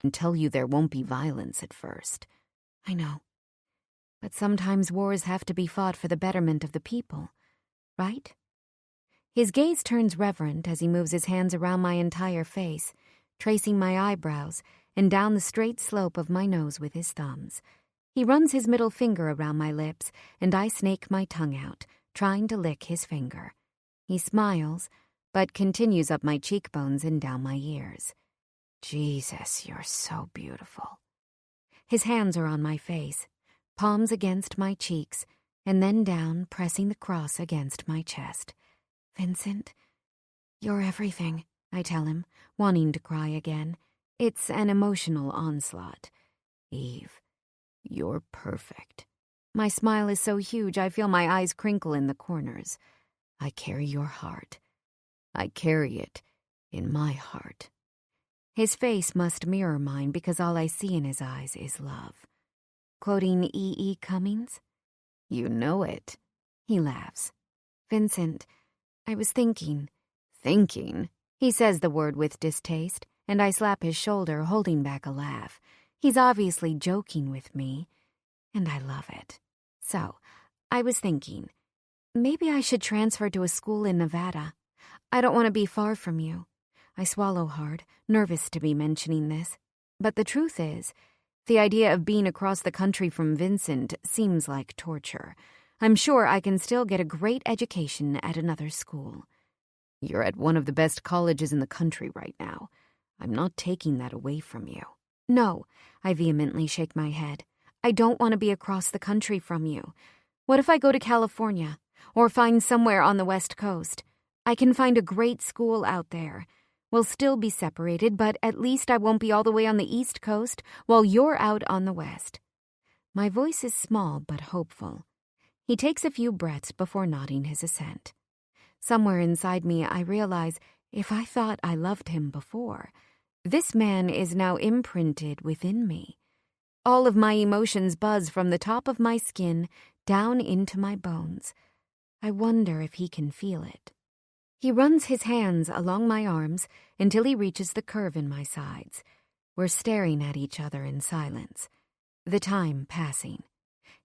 And tell you there won't be violence at first. I know. But sometimes wars have to be fought for the betterment of the people, right? His gaze turns reverent as he moves his hands around my entire face, tracing my eyebrows and down the straight slope of my nose with his thumbs. He runs his middle finger around my lips, and I snake my tongue out, trying to lick his finger. He smiles, but continues up my cheekbones and down my ears. Jesus, you're so beautiful. His hands are on my face, palms against my cheeks, and then down, pressing the cross against my chest. Vincent, you're everything, I tell him, wanting to cry again. It's an emotional onslaught. Eve, you're perfect. My smile is so huge I feel my eyes crinkle in the corners. I carry your heart. I carry it in my heart. His face must mirror mine because all I see in his eyes is love. Quoting E.E. Cummings? You know it. He laughs. Vincent, I was thinking. Thinking? He says the word with distaste, and I slap his shoulder, holding back a laugh. He's obviously joking with me, and I love it. So, I was thinking, maybe I should transfer to a school in Nevada. I don't want to be far from you. I swallow hard, nervous to be mentioning this. But the truth is, the idea of being across the country from Vincent seems like torture. I'm sure I can still get a great education at another school. You're at one of the best colleges in the country right now. I'm not taking that away from you. No, I vehemently shake my head. I don't want to be across the country from you. What if I go to California, or find somewhere on the West Coast? I can find a great school out there. We'll still be separated, but at least I won't be all the way on the East Coast while you're out on the West. My voice is small but hopeful. He takes a few breaths before nodding his assent. Somewhere inside me, I realize if I thought I loved him before, this man is now imprinted within me. All of my emotions buzz from the top of my skin down into my bones. I wonder if he can feel it. He runs his hands along my arms until he reaches the curve in my sides. We're staring at each other in silence, the time passing.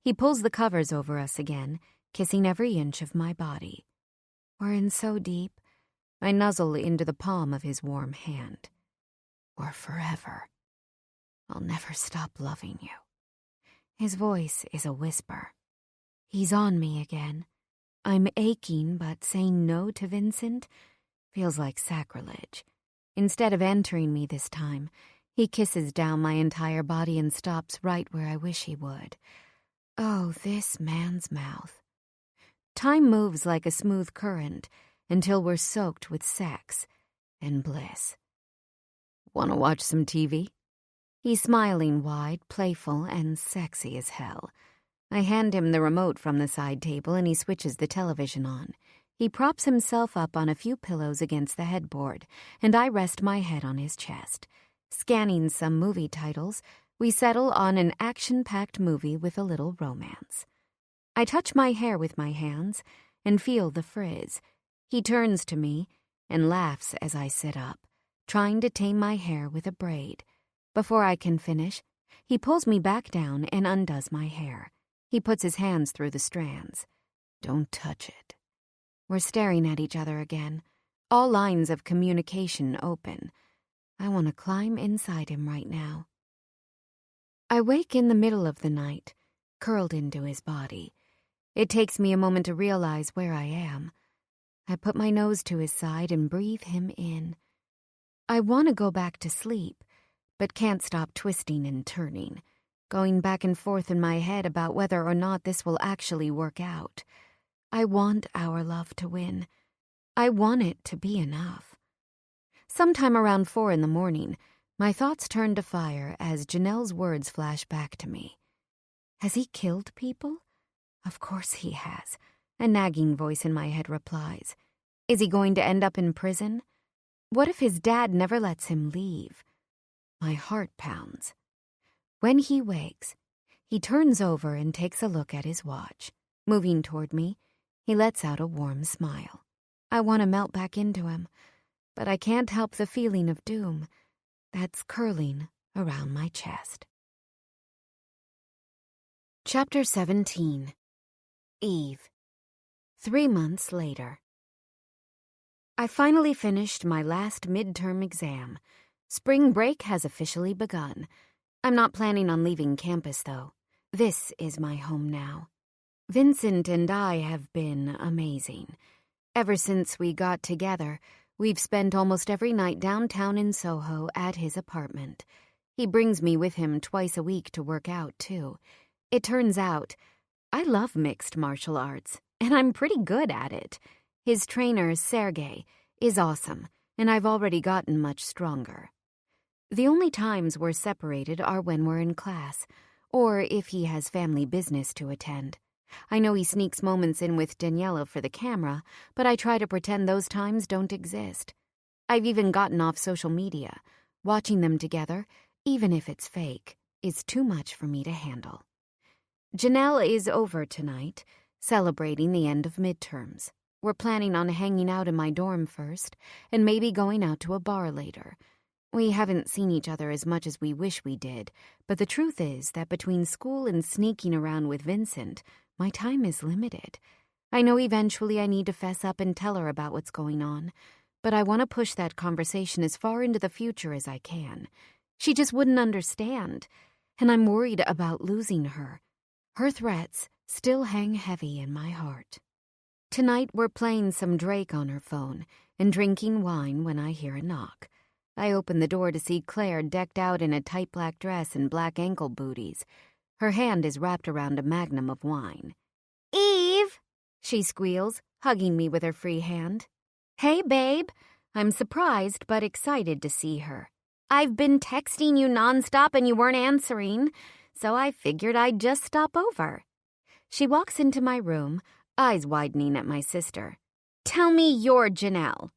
He pulls the covers over us again, kissing every inch of my body. We're in so deep, I nuzzle into the palm of his warm hand. Or forever. I'll never stop loving you. His voice is a whisper. He's on me again. I'm aching, but saying no to Vincent feels like sacrilege. Instead of entering me this time, he kisses down my entire body and stops right where I wish he would. Oh, this man's mouth. Time moves like a smooth current until we're soaked with sex and bliss. Want to watch some TV? He's smiling wide, playful, and sexy as hell. I hand him the remote from the side table and he switches the television on. He props himself up on a few pillows against the headboard, and I rest my head on his chest. Scanning some movie titles, we settle on an action-packed movie with a little romance. I touch my hair with my hands and feel the frizz. He turns to me and laughs as I sit up, trying to tame my hair with a braid. Before I can finish, he pulls me back down and undoes my hair. He puts his hands through the strands. Don't touch it. We're staring at each other again. all lines of communication open. I want to climb inside him right now. I wake in the middle of the night, curled into his body. It takes me a moment to realize where I am. I put my nose to his side and breathe him in. I want to go back to sleep, but can't stop twisting and turning, going back and forth in my head about whether or not this will actually work out. I want our love to win. I want it to be enough. Sometime around 4 a.m, my thoughts turn to fire as Janelle's words flash back to me. Has he killed people? Of course he has. A nagging voice in my head replies. Is he going to end up in prison? What if his dad never lets him leave? My heart pounds. When he wakes, he turns over and takes a look at his watch. Moving toward me, he lets out a warm smile. I want to melt back into him, but I can't help the feeling of doom that's curling around my chest. Chapter 17. Eve. 3 months later. I finally finished my last midterm exam. Spring break has officially begun. I'm not planning on leaving campus, though. This is my home now. Vincent and I have been amazing. Ever since we got together, we've spent almost every night downtown in Soho at his apartment. He brings me with him twice a week to work out, too. It turns out I love mixed martial arts, and I'm pretty good at it. His trainer, Sergey, is awesome, and I've already gotten much stronger. The only times we're separated are when we're in class, or if he has family business to attend. I know he sneaks moments in with Daniela for the camera, but I try to pretend those times don't exist. I've even gotten off social media. Watching them together, even if it's fake, is too much for me to handle. Janelle is over tonight, celebrating the end of midterms. We're planning on hanging out in my dorm first, and maybe going out to a bar later. We haven't seen each other as much as we wish we did, but the truth is that between school and sneaking around with Vincent, my time is limited. I know eventually I need to fess up and tell her about what's going on, but I want to push that conversation as far into the future as I can. She just wouldn't understand, and I'm worried about losing her. Her threats still hang heavy in my heart. Tonight we're playing some Drake on her phone and drinking wine when I hear a knock. I open the door to see Claire decked out in a tight black dress and black ankle booties. Her hand is wrapped around a magnum of wine. "Eve!" she squeals, hugging me with her free hand. "Hey, babe." I'm surprised but excited to see her. "I've been texting you nonstop and you weren't answering, so I figured I'd just stop over." She walks into my room, eyes widening at my sister. "Tell me you're Janelle."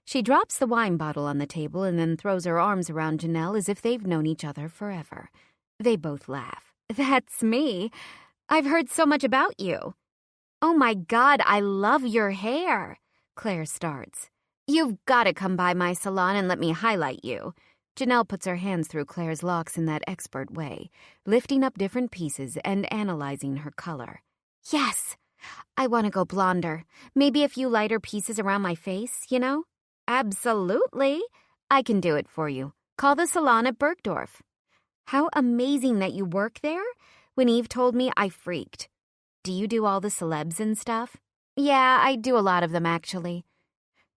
She drops the wine bottle on the table and then throws her arms around Janelle as if they've known each other forever. They both laugh. "That's me. I've heard so much about you." "Oh my God, I love your hair," Claire starts. "You've got to come by my salon and let me highlight you." Janelle puts her hands through Claire's locks in that expert way, lifting up different pieces and analyzing her color. "Yes, I want to go blonder. Maybe a few lighter pieces around my face, you know?" "Absolutely. I can do it for you. Call the salon at Bergdorf." "How amazing that you work there." When Eve told me, I freaked. "Do you do all the celebs and stuff?" "Yeah, I do a lot of them, actually."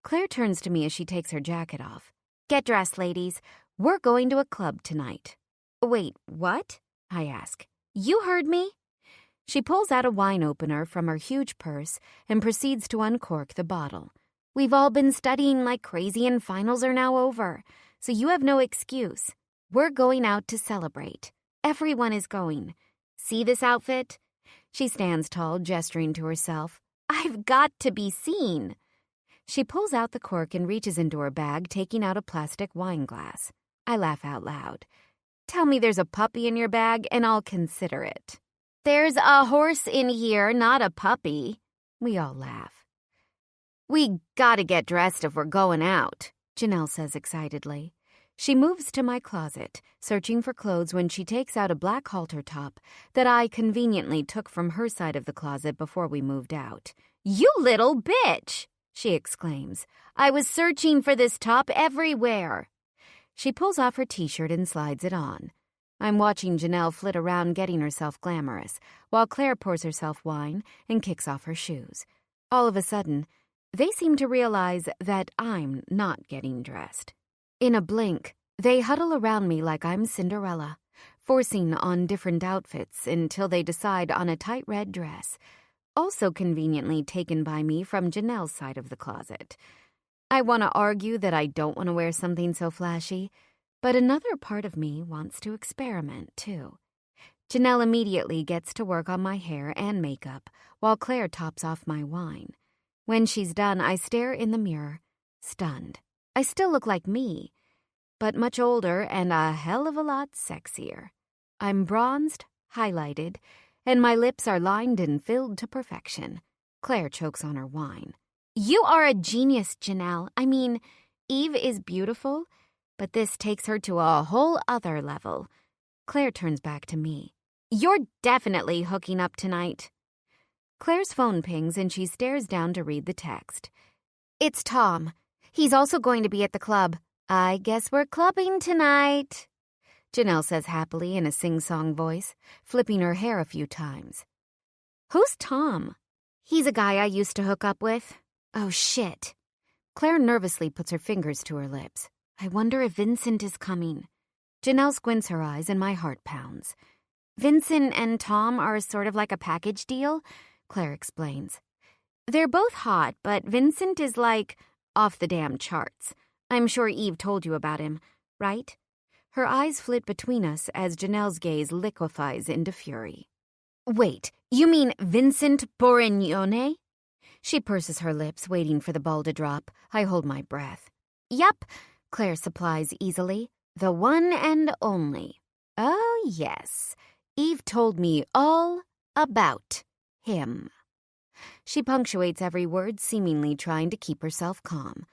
Claire turns to me as she takes her jacket off. "Get dressed, ladies. We're going to a club tonight." "Wait, what?" I ask. "You heard me." She pulls out a wine opener from her huge purse and proceeds to uncork the bottle. "We've all been studying like crazy and finals are now over, so you have no excuse. We're going out to celebrate. Everyone is going. See this outfit?" She stands tall, gesturing to herself. "I've got to be seen." She pulls out the cork and reaches into her bag, taking out a plastic wine glass. I laugh out loud. "Tell me there's a puppy in your bag and I'll consider it." "There's a horse in here, not a puppy." We all laugh. "We gotta get dressed if we're going out," Janelle says excitedly. She moves to my closet, searching for clothes when she takes out a black halter top that I conveniently took from her side of the closet before we moved out. "You little bitch!" she exclaims. "I was searching for this top everywhere." She pulls off her t-shirt and slides it on. I'm watching Janelle flit around getting herself glamorous, while Claire pours herself wine and kicks off her shoes. All of a sudden, they seem to realize that I'm not getting dressed. In a blink, they huddle around me like I'm Cinderella, forcing on different outfits until they decide on a tight red dress, also conveniently taken by me from Janelle's side of the closet. I want to argue that I don't want to wear something so flashy, but another part of me wants to experiment, too. Janelle immediately gets to work on my hair and makeup, while Claire tops off my wine. When she's done, I stare in the mirror, stunned. I still look like me, but much older and a hell of a lot sexier. I'm bronzed, highlighted, and my lips are lined and filled to perfection. Claire chokes on her wine. "You are a genius, Janelle. I mean, Eve is beautiful, but this takes her to a whole other level." Claire turns back to me. "You're definitely hooking up tonight." Claire's phone pings and she stares down to read the text. "It's Tom. He's also going to be at the club. I guess we're clubbing tonight," Janelle says happily in a sing-song voice, flipping her hair a few times. "Who's Tom?" "He's a guy I used to hook up with." "Oh, shit." Claire nervously puts her fingers to her lips. "I wonder if Vincent is coming." Janelle squints her eyes and my heart pounds. "Vincent and Tom are sort of like a package deal," Claire explains. "They're both hot, but Vincent is like off the damn charts. I'm sure Eve told you about him, right?" Her eyes flit between us as Janelle's gaze liquefies into fury. "Wait, you mean Vincent Borignone?" She purses her lips, waiting for the ball to drop. I hold my breath. "Yup," Claire supplies easily. "The one and only." "Oh, yes. Eve told me all about him." She punctuates every word, seemingly trying to keep herself calm.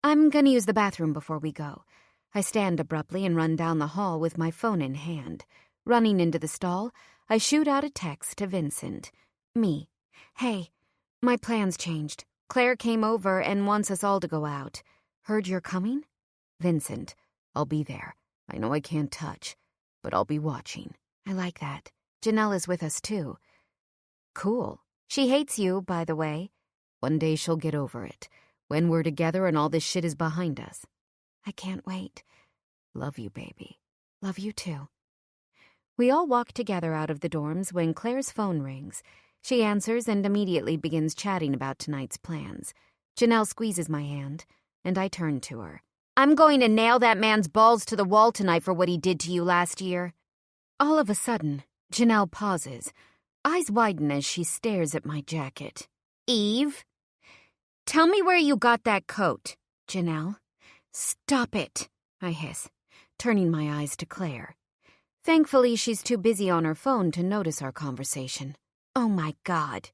"I'm gonna use the bathroom before we go." I stand abruptly and run down the hall with my phone in hand. Running into the stall, I shoot out a text to Vincent. Me. "Hey, my plans changed. Claire came over and wants us all to go out. Heard you're coming?" Vincent. "I'll be there. I know I can't touch, but I'll be watching." I like that. Janelle is with us, too. Cool. She hates you, by the way. One day she'll get over it, when we're together and all this shit is behind us. I can't wait. Love you, baby. Love you, too. We all walk together out of the dorms when Claire's phone rings. She answers and immediately begins chatting about tonight's plans. Janelle squeezes my hand, and I turn to her. "I'm going to nail that man's balls to the wall tonight for what he did to you last year." All of a sudden, Janelle pauses. Eyes widen as she stares at my jacket. "Eve? Tell me where you got that coat." "Janelle? Stop it," I hiss, turning my eyes to Claire. Thankfully, she's too busy on her phone to notice our conversation. "Oh my God.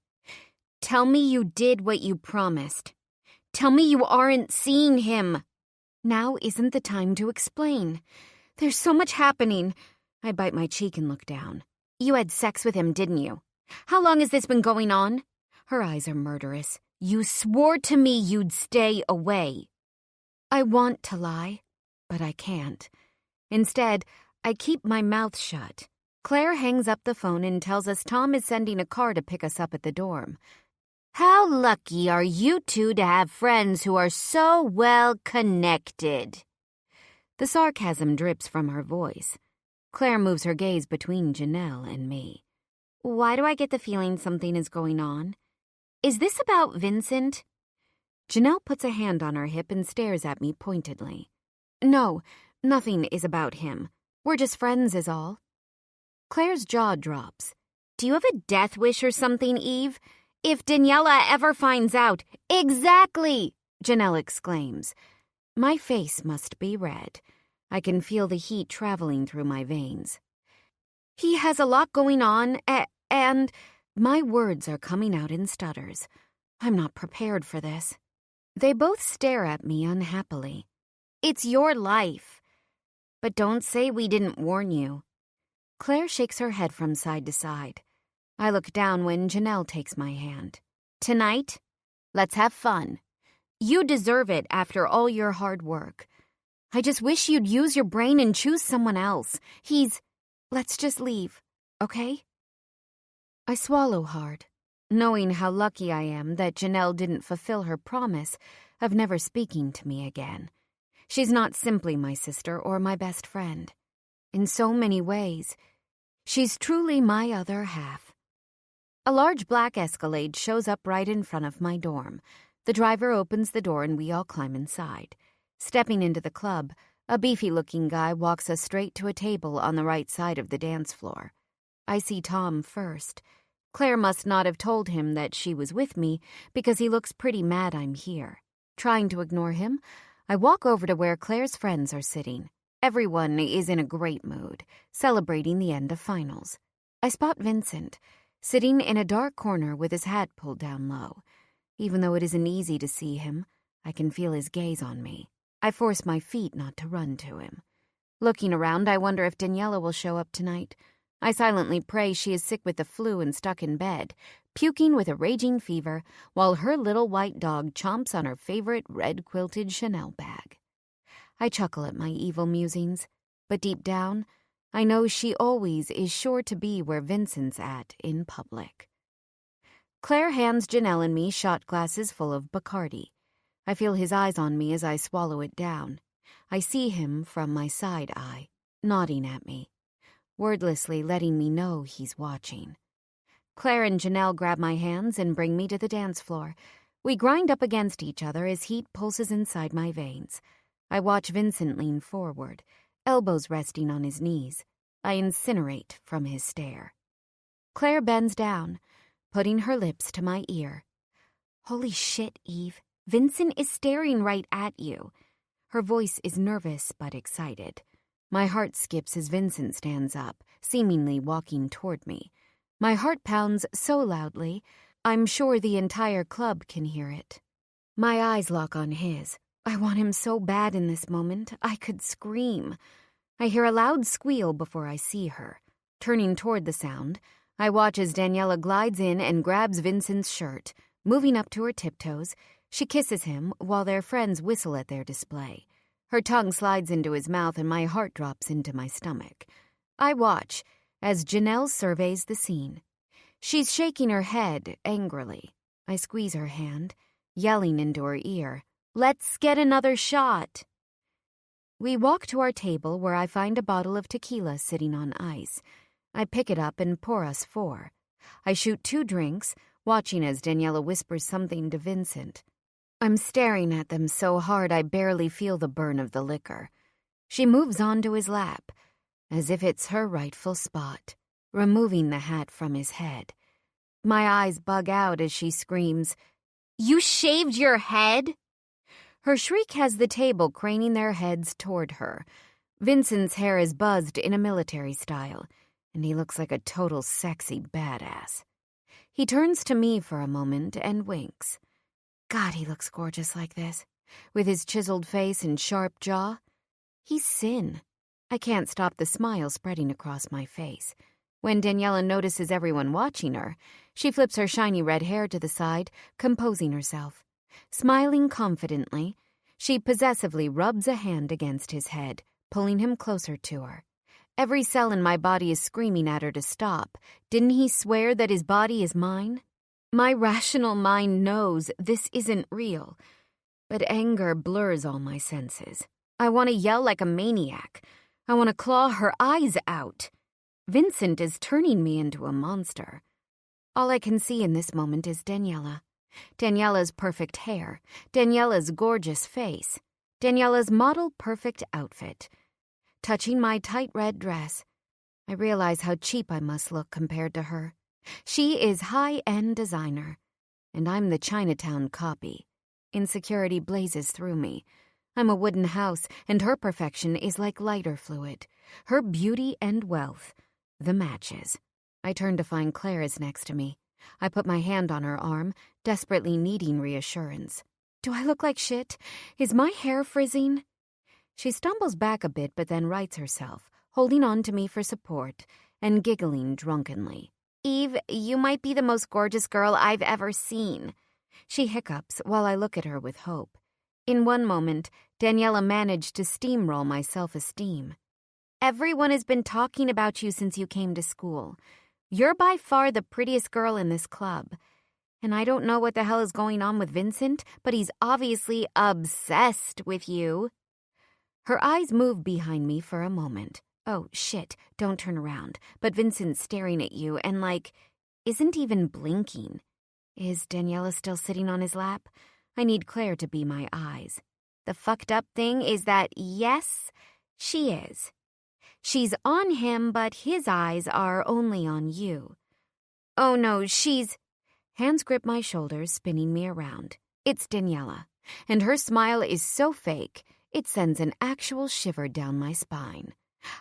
Tell me you did what you promised. Tell me you aren't seeing him." Now isn't the time to explain. There's so much happening. I bite my cheek and look down. "You had sex with him, didn't you? How long has this been going on?" Her eyes are murderous. "You swore to me you'd stay away." I want to lie, but I can't. Instead, I keep my mouth shut. Claire hangs up the phone and tells us Tom is sending a car to pick us up at the dorm. "How lucky are you two to have friends who are so well connected?" The sarcasm drips from her voice. Claire moves her gaze between Janelle and me. "Why do I get the feeling something is going on? Is this about Vincent?" Janelle puts a hand on her hip and stares at me pointedly. "No, nothing is about him. We're just friends is all." Claire's jaw drops. "Do you have a death wish or something, Eve? If Daniela ever finds out—" "Exactly!" Janelle exclaims. My face must be red. I can feel the heat traveling through my veins. "He has a lot going on, and—" My words are coming out in stutters. I'm not prepared for this. They both stare at me unhappily. "It's your life. But don't say we didn't warn you." Claire shakes her head from side to side. I look down when Janelle takes my hand. "Tonight, let's have fun. You deserve it after all your hard work. I just wish you'd use your brain and choose someone else. Let's just leave, okay? I swallow hard, knowing how lucky I am that Janelle didn't fulfill her promise of never speaking to me again. She's not simply my sister or my best friend. In so many ways, she's truly my other half. A large black Escalade shows up right in front of my dorm. The driver opens the door and we all climb inside. Stepping into the club, a beefy-looking guy walks us straight to a table on the right side of the dance floor. I see Tom first. Claire must not have told him that she was with me because he looks pretty mad I'm here. Trying to ignore him, I walk over to where Claire's friends are sitting. Everyone is in a great mood, celebrating the end of finals. I spot Vincent, sitting in a dark corner with his hat pulled down low. Even though it isn't easy to see him, I can feel his gaze on me. I force my feet not to run to him. Looking around, I wonder if Daniela will show up tonight. I silently pray she is sick with the flu and stuck in bed, puking with a raging fever, while her little white dog chomps on her favorite red-quilted Chanel bag. I chuckle at my evil musings, but deep down, I know she always is sure to be where Vincent's at in public. Claire hands Janelle and me shot glasses full of Bacardi. I feel his eyes on me as I swallow it down. I see him from my side eye, nodding at me, wordlessly letting me know he's watching. Claire and Janelle grab my hands and bring me to the dance floor. We grind up against each other as heat pulses inside my veins. I watch Vincent lean forward, elbows resting on his knees. I incinerate from his stare. Claire bends down, putting her lips to my ear. Holy shit, Eve. Vincent is staring right at you. Her voice is nervous but excited. My heart skips as Vincent stands up, seemingly walking toward me. My heart pounds so loudly, I'm sure the entire club can hear it. My eyes lock on his. I want him so bad in this moment, I could scream. I hear a loud squeal before I see her. Turning toward the sound, I watch as Daniela glides in and grabs Vincent's shirt. Moving up to her tiptoes, she kisses him while their friends whistle at their display. Her tongue slides into his mouth and my heart drops into my stomach. I watch as Janelle surveys the scene. She's shaking her head angrily. I squeeze her hand, yelling into her ear, "Let's get another shot." We walk to our table where I find a bottle of tequila sitting on ice. I pick it up and pour us 4. I shoot 2 drinks, watching as Daniela whispers something to Vincent. I'm staring at them so hard I barely feel the burn of the liquor. She moves onto his lap, as if it's her rightful spot, removing the hat from his head. My eyes bug out as she screams, "You shaved your head?" Her shriek has the table craning their heads toward her. Vincent's hair is buzzed in a military style, and he looks like a total sexy badass. He turns to me for a moment and winks. God, he looks gorgeous like this, with his chiseled face and sharp jaw. He's sin. I can't stop the smile spreading across my face. When Daniela notices everyone watching her, she flips her shiny red hair to the side, composing herself. Smiling confidently, she possessively rubs a hand against his head, pulling him closer to her. Every cell in my body is screaming at her to stop. Didn't he swear that his body is mine? My rational mind knows this isn't real, but anger blurs all my senses. I want to yell like a maniac. I want to claw her eyes out. Vincent is turning me into a monster. All I can see in this moment is Daniela. Daniela's perfect hair, Daniela's gorgeous face, Daniela's model-perfect outfit. Touching my tight red dress, I realize how cheap I must look compared to her. She is high-end designer, and I'm the Chinatown copy. Insecurity blazes through me. I'm a wooden house, and her perfection is like lighter fluid. Her beauty and wealth, the matches. I turn to find Claire is next to me. I put my hand on her arm, desperately needing reassurance. Do I look like shit? Is my hair frizzing? She stumbles back a bit but then rights herself, holding on to me for support, and giggling drunkenly. Eve, you might be the most gorgeous girl I've ever seen. She hiccups while I look at her with hope. In one moment, Daniela managed to steamroll my self-esteem. Everyone has been talking about you since you came to school. You're by far the prettiest girl in this club. And I don't know what the hell is going on with Vincent, but he's obviously obsessed with you. Her eyes move behind me for a moment. Oh, shit, don't turn around. But Vincent's staring at you and, isn't even blinking. Is Daniela still sitting on his lap? I need Claire to be my eyes. The fucked up thing is that, yes, she is. She's on him, but his eyes are only on you. Oh no, she's... Hands grip my shoulders, spinning me around. It's Daniela, and her smile is so fake, it sends an actual shiver down my spine.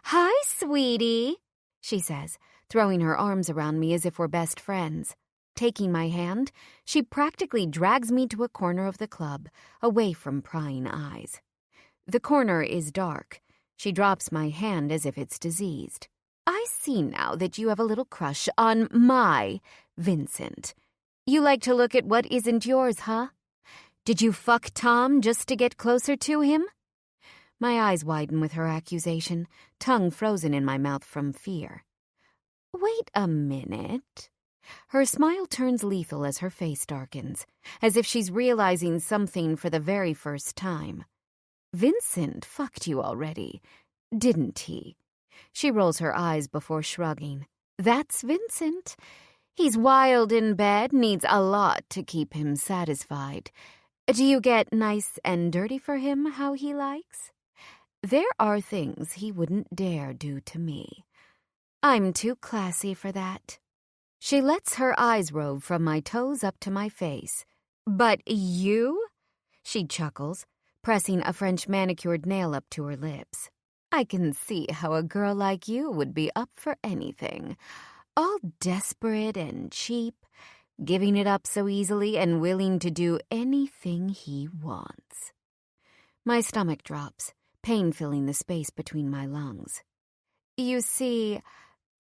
Hi, sweetie, she says, throwing her arms around me as if we're best friends. Taking my hand, she practically drags me to a corner of the club, away from prying eyes. The corner is dark. She drops my hand as if it's diseased. I see now that you have a little crush on my Vincent. You like to look at what isn't yours, huh? Did you fuck Tom just to get closer to him? My eyes widen with her accusation, tongue frozen in my mouth from fear. Wait a minute. Her smile turns lethal as her face darkens, as if she's realizing something for the very first time. Vincent fucked you already, didn't he? She rolls her eyes before shrugging. That's Vincent. He's wild in bed, needs a lot to keep him satisfied. Do you get nice and dirty for him how he likes? There are things he wouldn't dare do to me. I'm too classy for that. She lets her eyes rove from my toes up to my face. But you? She chuckles, pressing a French manicured nail up to her lips. I can see how a girl like you would be up for anything. All desperate and cheap, giving it up so easily and willing to do anything he wants. My stomach drops, pain filling the space between my lungs. You see,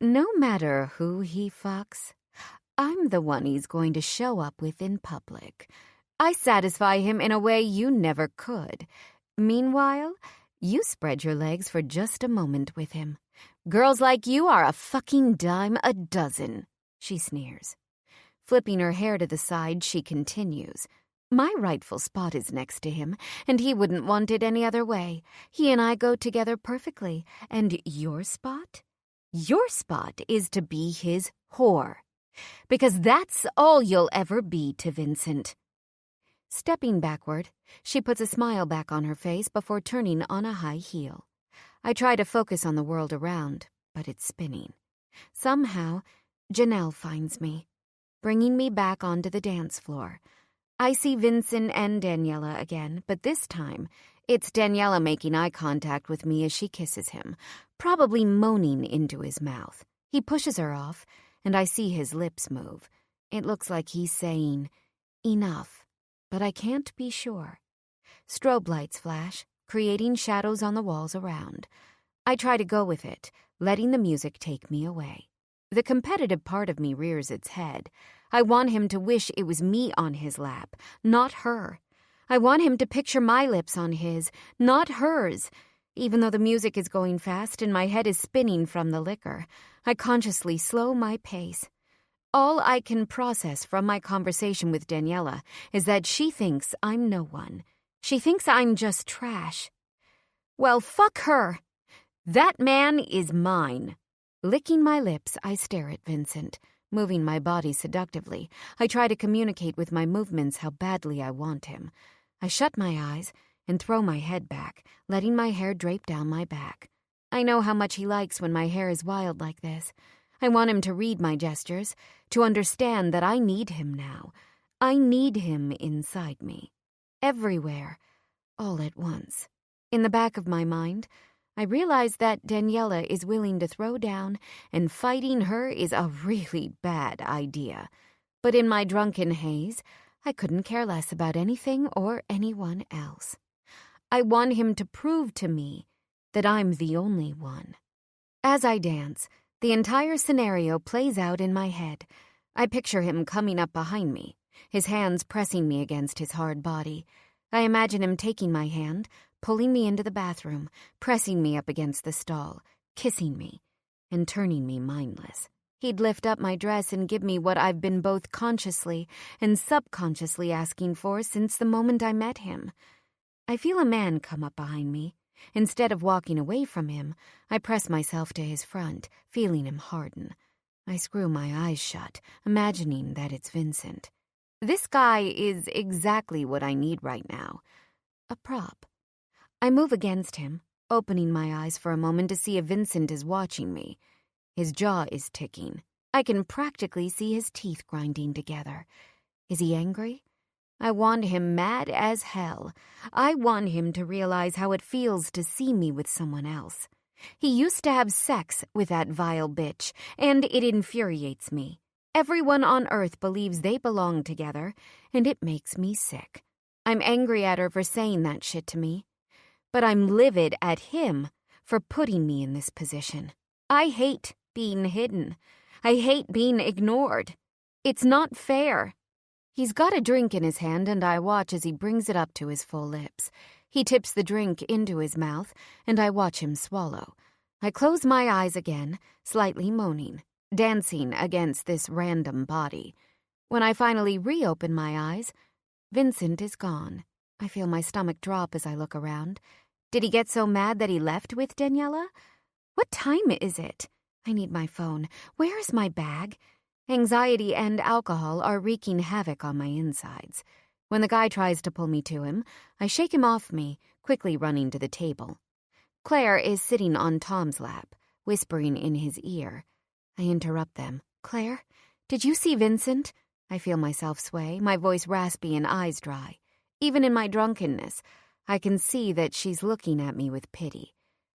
no matter who he fucks, I'm the one he's going to show up with in public. I satisfy him in a way you never could. Meanwhile, you spread your legs for just a moment with him. Girls like you are a fucking dime a dozen, she sneers. Flipping her hair to the side, she continues. My rightful spot is next to him, and he wouldn't want it any other way. He and I go together perfectly. And your spot? Your spot is to be his whore. Because that's all you'll ever be to Vincent. Stepping backward, she puts a smile back on her face before turning on a high heel. I try to focus on the world around, but it's spinning. Somehow, Janelle finds me, bringing me back onto the dance floor. I see Vincent and Daniela again, but this time, it's Daniela making eye contact with me as she kisses him, probably moaning into his mouth. He pushes her off, and I see his lips move. It looks like he's saying, enough, but I can't be sure. Strobe lights flash, creating shadows on the walls around. I try to go with it, letting the music take me away. The competitive part of me rears its head. I want him to wish it was me on his lap, not her. I want him to picture my lips on his, not hers. Even though the music is going fast and my head is spinning from the liquor, I consciously slow my pace. All I can process from my conversation with Daniela is that she thinks I'm no one. She thinks I'm just trash. Well, fuck her. That man is mine. Licking my lips, I stare at Vincent. Moving my body seductively, I try to communicate with my movements how badly I want him. I shut my eyes and throw my head back, letting my hair drape down my back. I know how much he likes when my hair is wild like this. I want him to read my gestures, to understand that I need him now. I need him inside me. Everywhere, all at once. In the back of my mind, I realize that Daniela is willing to throw down, and fighting her is a really bad idea. But in my drunken haze, I couldn't care less about anything or anyone else. I want him to prove to me that I'm the only one. As I dance, the entire scenario plays out in my head. I picture him coming up behind me, his hands pressing me against his hard body. I imagine him taking my hand, pulling me into the bathroom, pressing me up against the stall, kissing me, and turning me mindless. He'd lift up my dress and give me what I've been both consciously and subconsciously asking for since the moment I met him. I feel a man come up behind me. Instead of walking away from him, I press myself to his front, feeling him harden. I screw my eyes shut, imagining that it's Vincent. This guy is exactly what I need right now. A prop. I move against him, opening my eyes for a moment to see if Vincent is watching me. His jaw is ticking. I can practically see his teeth grinding together. Is he angry? I want him mad as hell. I want him to realize how it feels to see me with someone else. He used to have sex with that vile bitch, and it infuriates me. Everyone on Earth believes they belong together, and it makes me sick. I'm angry at her for saying that shit to me. But I'm livid at him for putting me in this position. I hate being hidden. I hate being ignored. It's not fair. He's got a drink in his hand, and I watch as he brings it up to his full lips. He tips the drink into his mouth, and I watch him swallow. I close my eyes again, slightly moaning, dancing against this random body. When I finally reopen my eyes, Vincent is gone. I feel my stomach drop as I look around. Did he get so mad that he left with Daniela? What time is it? I need my phone. Where is my bag? Anxiety and alcohol are wreaking havoc on my insides. When the guy tries to pull me to him, I shake him off me, quickly running to the table. Claire is sitting on Tom's lap, whispering in his ear. I interrupt them. Claire, did you see Vincent? I feel myself sway, my voice raspy and eyes dry. Even in my drunkenness, I can see that she's looking at me with pity.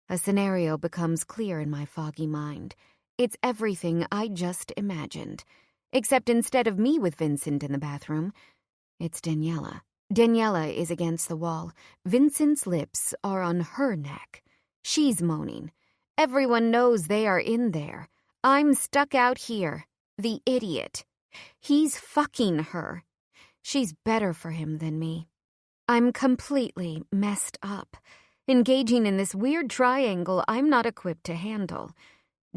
A scenario becomes clear in my foggy mind. It's everything I just imagined. Except instead of me with Vincent in the bathroom, it's Daniela. Daniela is against the wall. Vincent's lips are on her neck. She's moaning. Everyone knows they are in there. I'm stuck out here. The idiot. He's fucking her. She's better for him than me. I'm completely messed up, engaging in this weird triangle I'm not equipped to handle.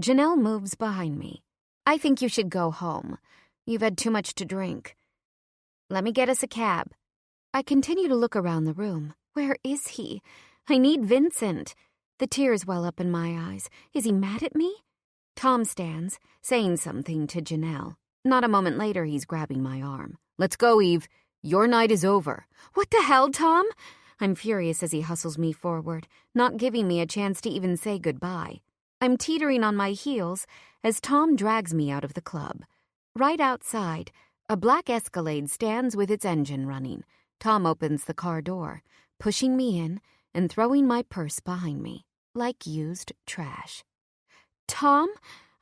Janelle moves behind me. I think you should go home. You've had too much to drink. Let me get us a cab. I continue to look around the room. Where is he? I need Vincent. The tears well up in my eyes. Is he mad at me? Tom stands, saying something to Janelle. Not a moment later, he's grabbing my arm. Let's go, Eve. Your night is over. What the hell, Tom? I'm furious as he hustles me forward, not giving me a chance to even say goodbye. I'm teetering on my heels as Tom drags me out of the club. Right outside, a black Escalade stands with its engine running. Tom opens the car door, pushing me in and throwing my purse behind me, like used trash. Tom?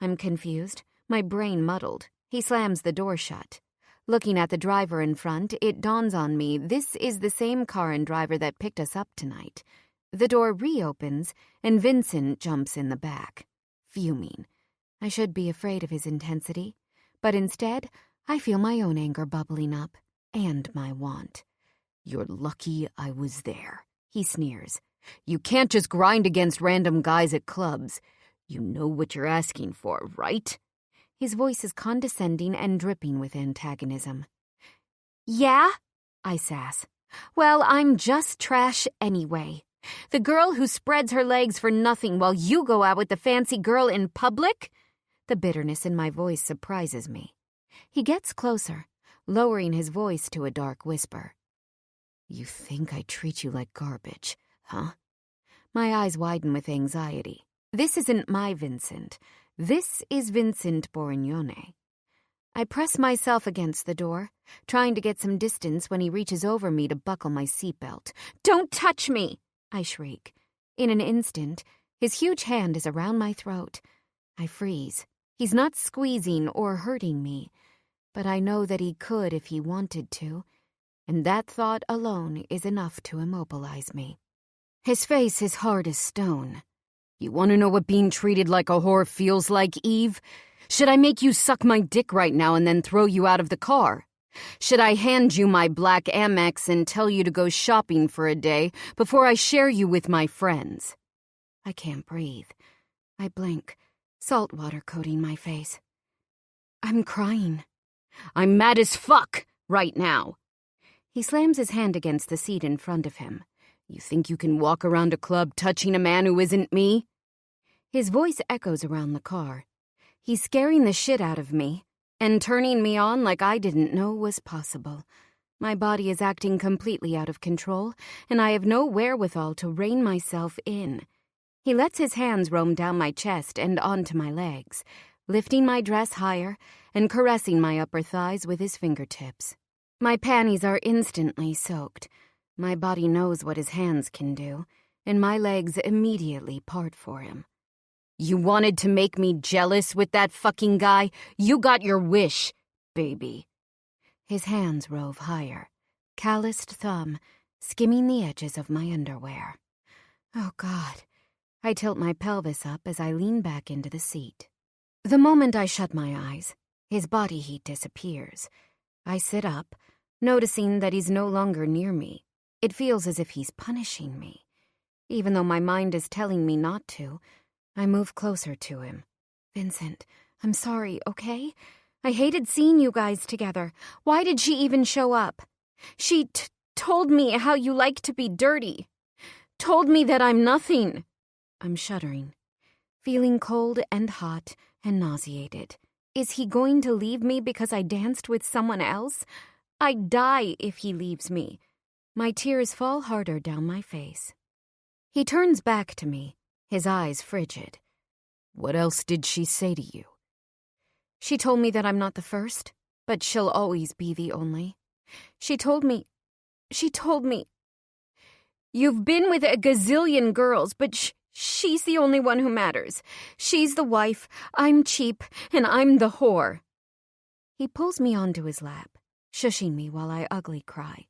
I'm confused, my brain muddled. He slams the door shut. Looking at the driver in front, it dawns on me this is the same car and driver that picked us up tonight. The door reopens, and Vincent jumps in the back, fuming. I should be afraid of his intensity, but instead, I feel my own anger bubbling up, and my want. You're lucky I was there, he sneers. You can't just grind against random guys at clubs. You know what you're asking for, right? His voice is condescending and dripping with antagonism. Yeah? I sass. Well, I'm just trash anyway. The girl who spreads her legs for nothing while you go out with the fancy girl in public? The bitterness in my voice surprises me. He gets closer, lowering his voice to a dark whisper. You think I treat you like garbage, huh? My eyes widen with anxiety. This isn't my Vincent. This is Vincent Borignone. I press myself against the door, trying to get some distance when he reaches over me to buckle my seatbelt. Don't touch me! I shriek. In an instant, his huge hand is around my throat. I freeze. He's not squeezing or hurting me, but I know that he could if he wanted to, and that thought alone is enough to immobilize me. His face is hard as stone. You want to know what being treated like a whore feels like, Eve? Should I make you suck my dick right now and then throw you out of the car? Should I hand you my black Amex and tell you to go shopping for a day before I share you with my friends? I can't breathe. I blink, salt water coating my face. I'm crying. I'm mad as fuck right now. He slams his hand against the seat in front of him. You think you can walk around a club touching a man who isn't me? His voice echoes around the car. He's scaring the shit out of me and turning me on like I didn't know was possible. My body is acting completely out of control, and I have no wherewithal to rein myself in. He lets his hands roam down my chest and onto my legs, lifting my dress higher and caressing my upper thighs with his fingertips. My panties are instantly soaked. My body knows what his hands can do, and my legs immediately part for him. You wanted to make me jealous with that fucking guy? You got your wish, baby. His hands rove higher, calloused thumb skimming the edges of my underwear. Oh, God. I tilt my pelvis up as I lean back into the seat. The moment I shut my eyes, his body heat disappears. I sit up, noticing that he's no longer near me. It feels as if he's punishing me. Even though my mind is telling me not to, I move closer to him. Vincent, I'm sorry, okay? I hated seeing you guys together. Why did she even show up? She told me how you like to be dirty. Told me that I'm nothing. I'm shuddering, feeling cold and hot and nauseated. Is he going to leave me because I danced with someone else? I'd die if he leaves me. My tears fall harder down my face. He turns back to me, his eyes frigid. What else did she say to you? She told me that I'm not the first, but she'll always be the only. She told me, you've been with a gazillion girls, but she's the only one who matters. She's the wife, I'm cheap, and I'm the whore. He pulls me onto his lap, shushing me while I ugly cry.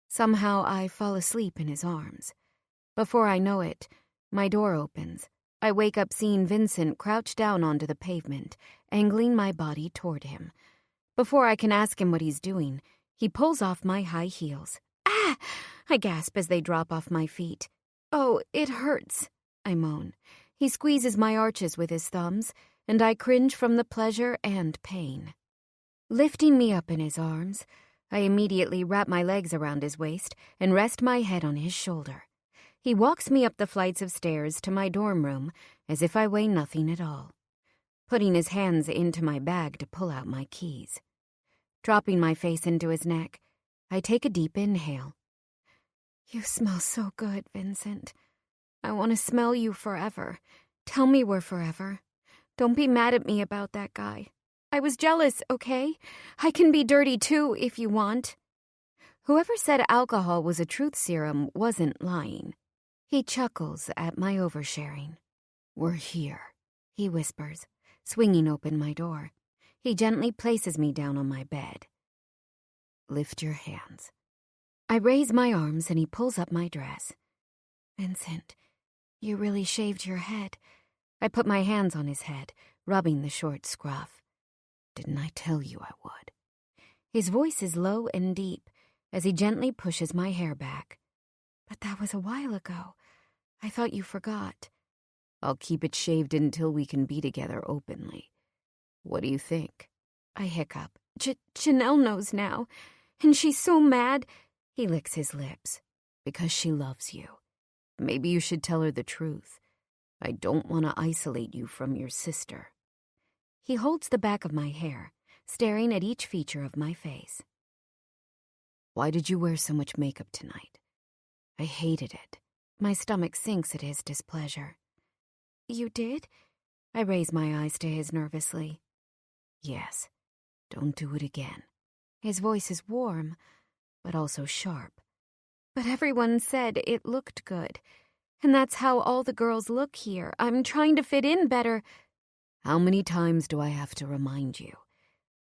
Somehow I fall asleep in his arms. Before I know it, my door opens. I wake up seeing Vincent crouch down onto the pavement, angling my body toward him. Before I can ask him what he's doing, he pulls off my high heels. Ah! I gasp as they drop off my feet. Oh, it hurts, I moan. He squeezes my arches with his thumbs, and I cringe from the pleasure and pain. Lifting me up in his arms, I immediately wrap my legs around his waist and rest my head on his shoulder. He walks me up the flights of stairs to my dorm room as if I weigh nothing at all, putting his hands into my bag to pull out my keys. Dropping my face into his neck, I take a deep inhale. You smell so good, Vincent. I want to smell you forever. Tell me we're forever. Don't be mad at me about that guy. I was jealous, okay? I can be dirty too if you want. Whoever said alcohol was a truth serum wasn't lying. He chuckles at my oversharing. We're here, he whispers, swinging open my door. He gently places me down on my bed. Lift your hands. I raise my arms and he pulls up my dress. Vincent, you really shaved your head. I put my hands on his head, rubbing the short scruff. Didn't I tell you I would? His voice is low and deep as he gently pushes my hair back. But that was a while ago. I thought you forgot. I'll keep it shaved until we can be together openly. What do you think? I hiccup. Janelle knows now, and she's so mad. He licks his lips. Because she loves you. Maybe you should tell her the truth. I don't want to isolate you from your sister. He holds the back of my hair, staring at each feature of my face. Why did you wear so much makeup tonight? I hated it. My stomach sinks at his displeasure. You did? I raise my eyes to his nervously. Yes. Don't do it again. His voice is warm, but also sharp. But everyone said it looked good. And that's how all the girls look here. I'm trying to fit in better. How many times do I have to remind you?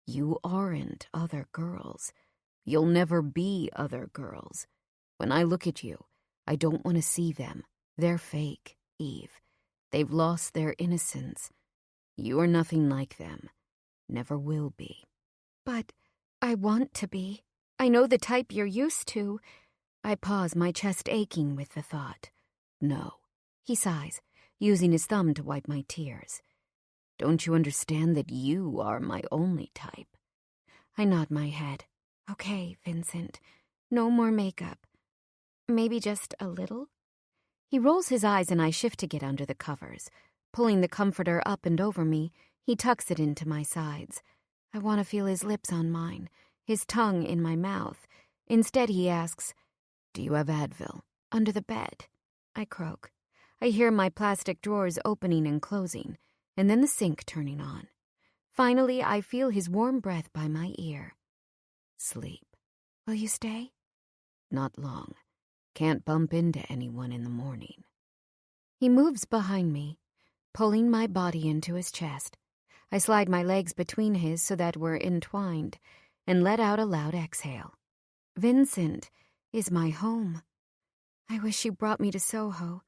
You aren't other girls. You'll never be other girls. When I look at you, I don't want to see them. They're fake, Eve. They've lost their innocence. You are nothing like them. Never will be. But I want to be. I know the type you're used to. I pause, my chest aching with the thought. No. He sighs, using his thumb to wipe my tears. Don't you understand that you are my only type? I nod my head. Okay, Vincent. No more makeup. Maybe just a little? He rolls his eyes and I shift to get under the covers. Pulling the comforter up and over me, he tucks it into my sides. I want to feel his lips on mine, his tongue in my mouth. Instead, he asks, "Do you have Advil?" "Under the bed." I croak. I hear my plastic drawers opening and closing, and then the sink turning on. Finally, I feel his warm breath by my ear. "Sleep." "Will you stay?" "Not long. Can't bump into anyone in the morning." He moves behind me, pulling my body into his chest. I slide my legs between his so that we're entwined, and let out a loud exhale. Vincent is my home. I wish you brought me to Soho,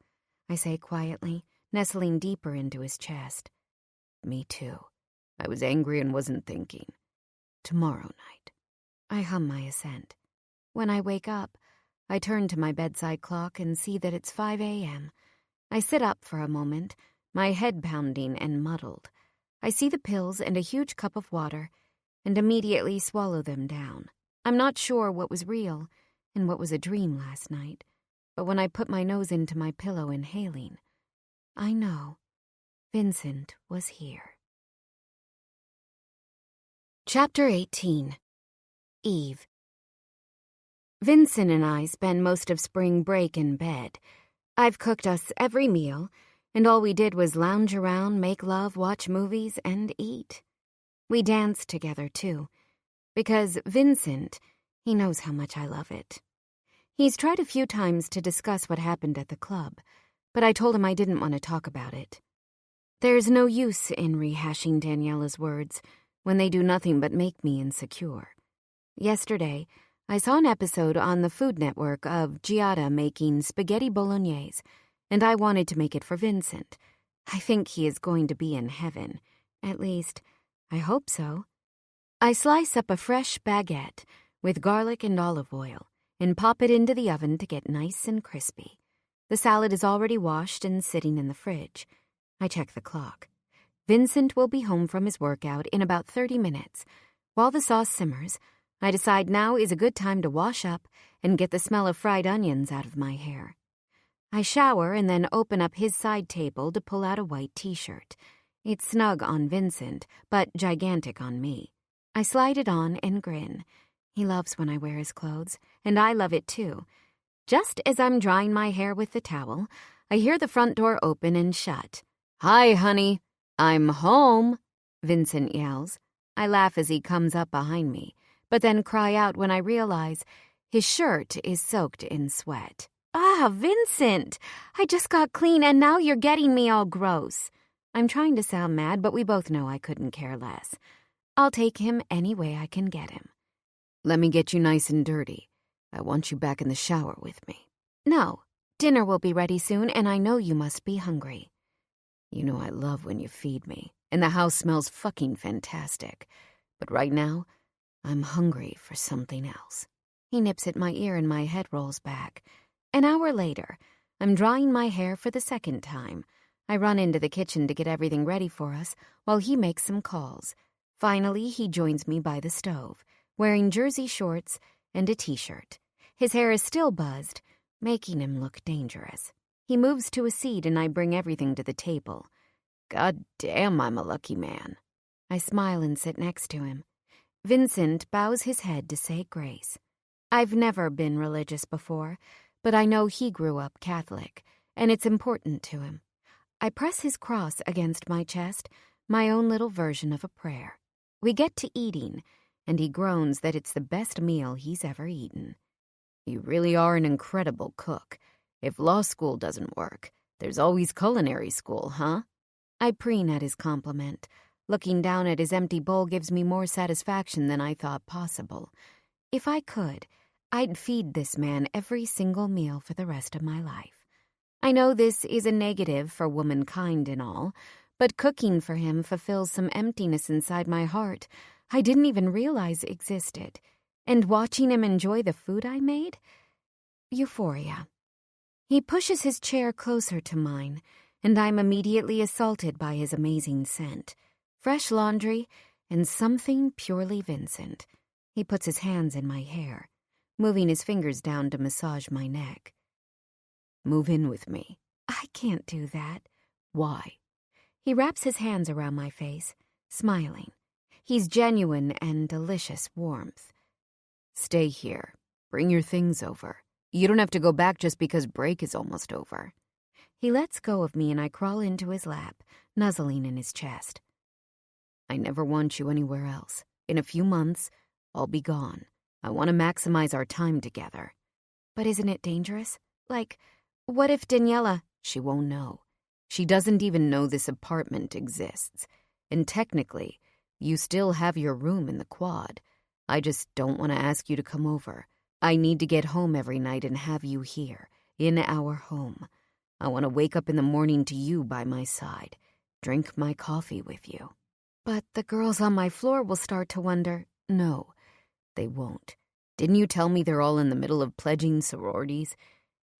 I say quietly, nestling deeper into his chest. "Me too. I was angry and wasn't thinking. Tomorrow night." I hum my assent. When I wake up, I turn to my bedside clock and see that it's 5 a.m. I sit up for a moment, my head pounding and muddled. I see the pills and a huge cup of water, and immediately swallow them down. I'm not sure what was real and what was a dream last night, but when I put my nose into my pillow inhaling, I know Vincent was here. Chapter 18. Eve. Vincent and I spend most of spring break in bed. I've cooked us every meal, and all we did was lounge around, make love, watch movies, and eat. We danced together, too, because Vincent, he knows how much I love it. He's tried a few times to discuss what happened at the club, but I told him I didn't want to talk about it. There's no use in rehashing Daniela's words when they do nothing but make me insecure. Yesterday, I saw an episode on the Food Network of Giada making spaghetti bolognese, and I wanted to make it for Vincent. I think he is going to be in heaven. At least, I hope so. I slice up a fresh baguette with garlic and olive oil and pop it into the oven to get nice and crispy. The salad is already washed and sitting in the fridge. I check the clock. Vincent will be home from his workout in about 30 minutes. While the sauce simmers, I decide now is a good time to wash up and get the smell of fried onions out of my hair. I shower and then open up his side table to pull out a white t-shirt. It's snug on Vincent, but gigantic on me. I slide it on and grin. He loves when I wear his clothes, and I love it too. Just as I'm drying my hair with the towel, I hear the front door open and shut. "Hi, honey. I'm home," Vincent yells. I laugh as he comes up behind me, but then cry out when I realize his shirt is soaked in sweat. "Ah, Vincent! I just got clean and now you're getting me all gross." I'm trying to sound mad, but we both know I couldn't care less. I'll take him any way I can get him. "Let me get you nice and dirty. I want you back in the shower with me." "No. Dinner will be ready soon, and I know you must be hungry." "You know I love when you feed me, and the house smells fucking fantastic. But right now, I'm hungry for something else." He nips at my ear and my head rolls back. An hour later, I'm drying my hair for the second time. I run into the kitchen to get everything ready for us while he makes some calls. Finally, he joins me by the stove, wearing jersey shorts and a t-shirt. His hair is still buzzed, making him look dangerous. He moves to a seat and I bring everything to the table. "God damn, I'm a lucky man." I smile and sit next to him. Vincent bows his head to say grace. I've never been religious before, but I know he grew up Catholic, and it's important to him. I press his cross against my chest, my own little version of a prayer. We get to eating, and he groans that it's the best meal he's ever eaten. "You really are an incredible cook. If law school doesn't work, there's always culinary school, huh?" I preen at his compliment. Looking down at his empty bowl gives me more satisfaction than I thought possible. If I could, I'd feed this man every single meal for the rest of my life. I know this is a negative for womankind and all, but cooking for him fulfills some emptiness inside my heart I didn't even realize existed. And watching him enjoy the food I made? Euphoria. He pushes his chair closer to mine, and I'm immediately assaulted by his amazing scent. Fresh laundry and something purely Vincent. He puts his hands in my hair, moving his fingers down to massage my neck. Move in with me. I can't do that. Why? He wraps his hands around my face, smiling. He's genuine and delicious warmth. Stay here. Bring your things over. You don't have to go back just because break is almost over. He lets go of me and I crawl into his lap, nuzzling in his chest. I never want you anywhere else. In a few months, I'll be gone. I want to maximize our time together. But isn't it dangerous? Like, what if Daniela... She won't know. She doesn't even know this apartment exists. And technically, you still have your room in the quad. I just don't want to ask you to come over. I need to get home every night and have you here, in our home. I want to wake up in the morning to you by my side, drink my coffee with you. But the girls on my floor will start to wonder. No, they won't. Didn't you tell me they're all in the middle of pledging sororities?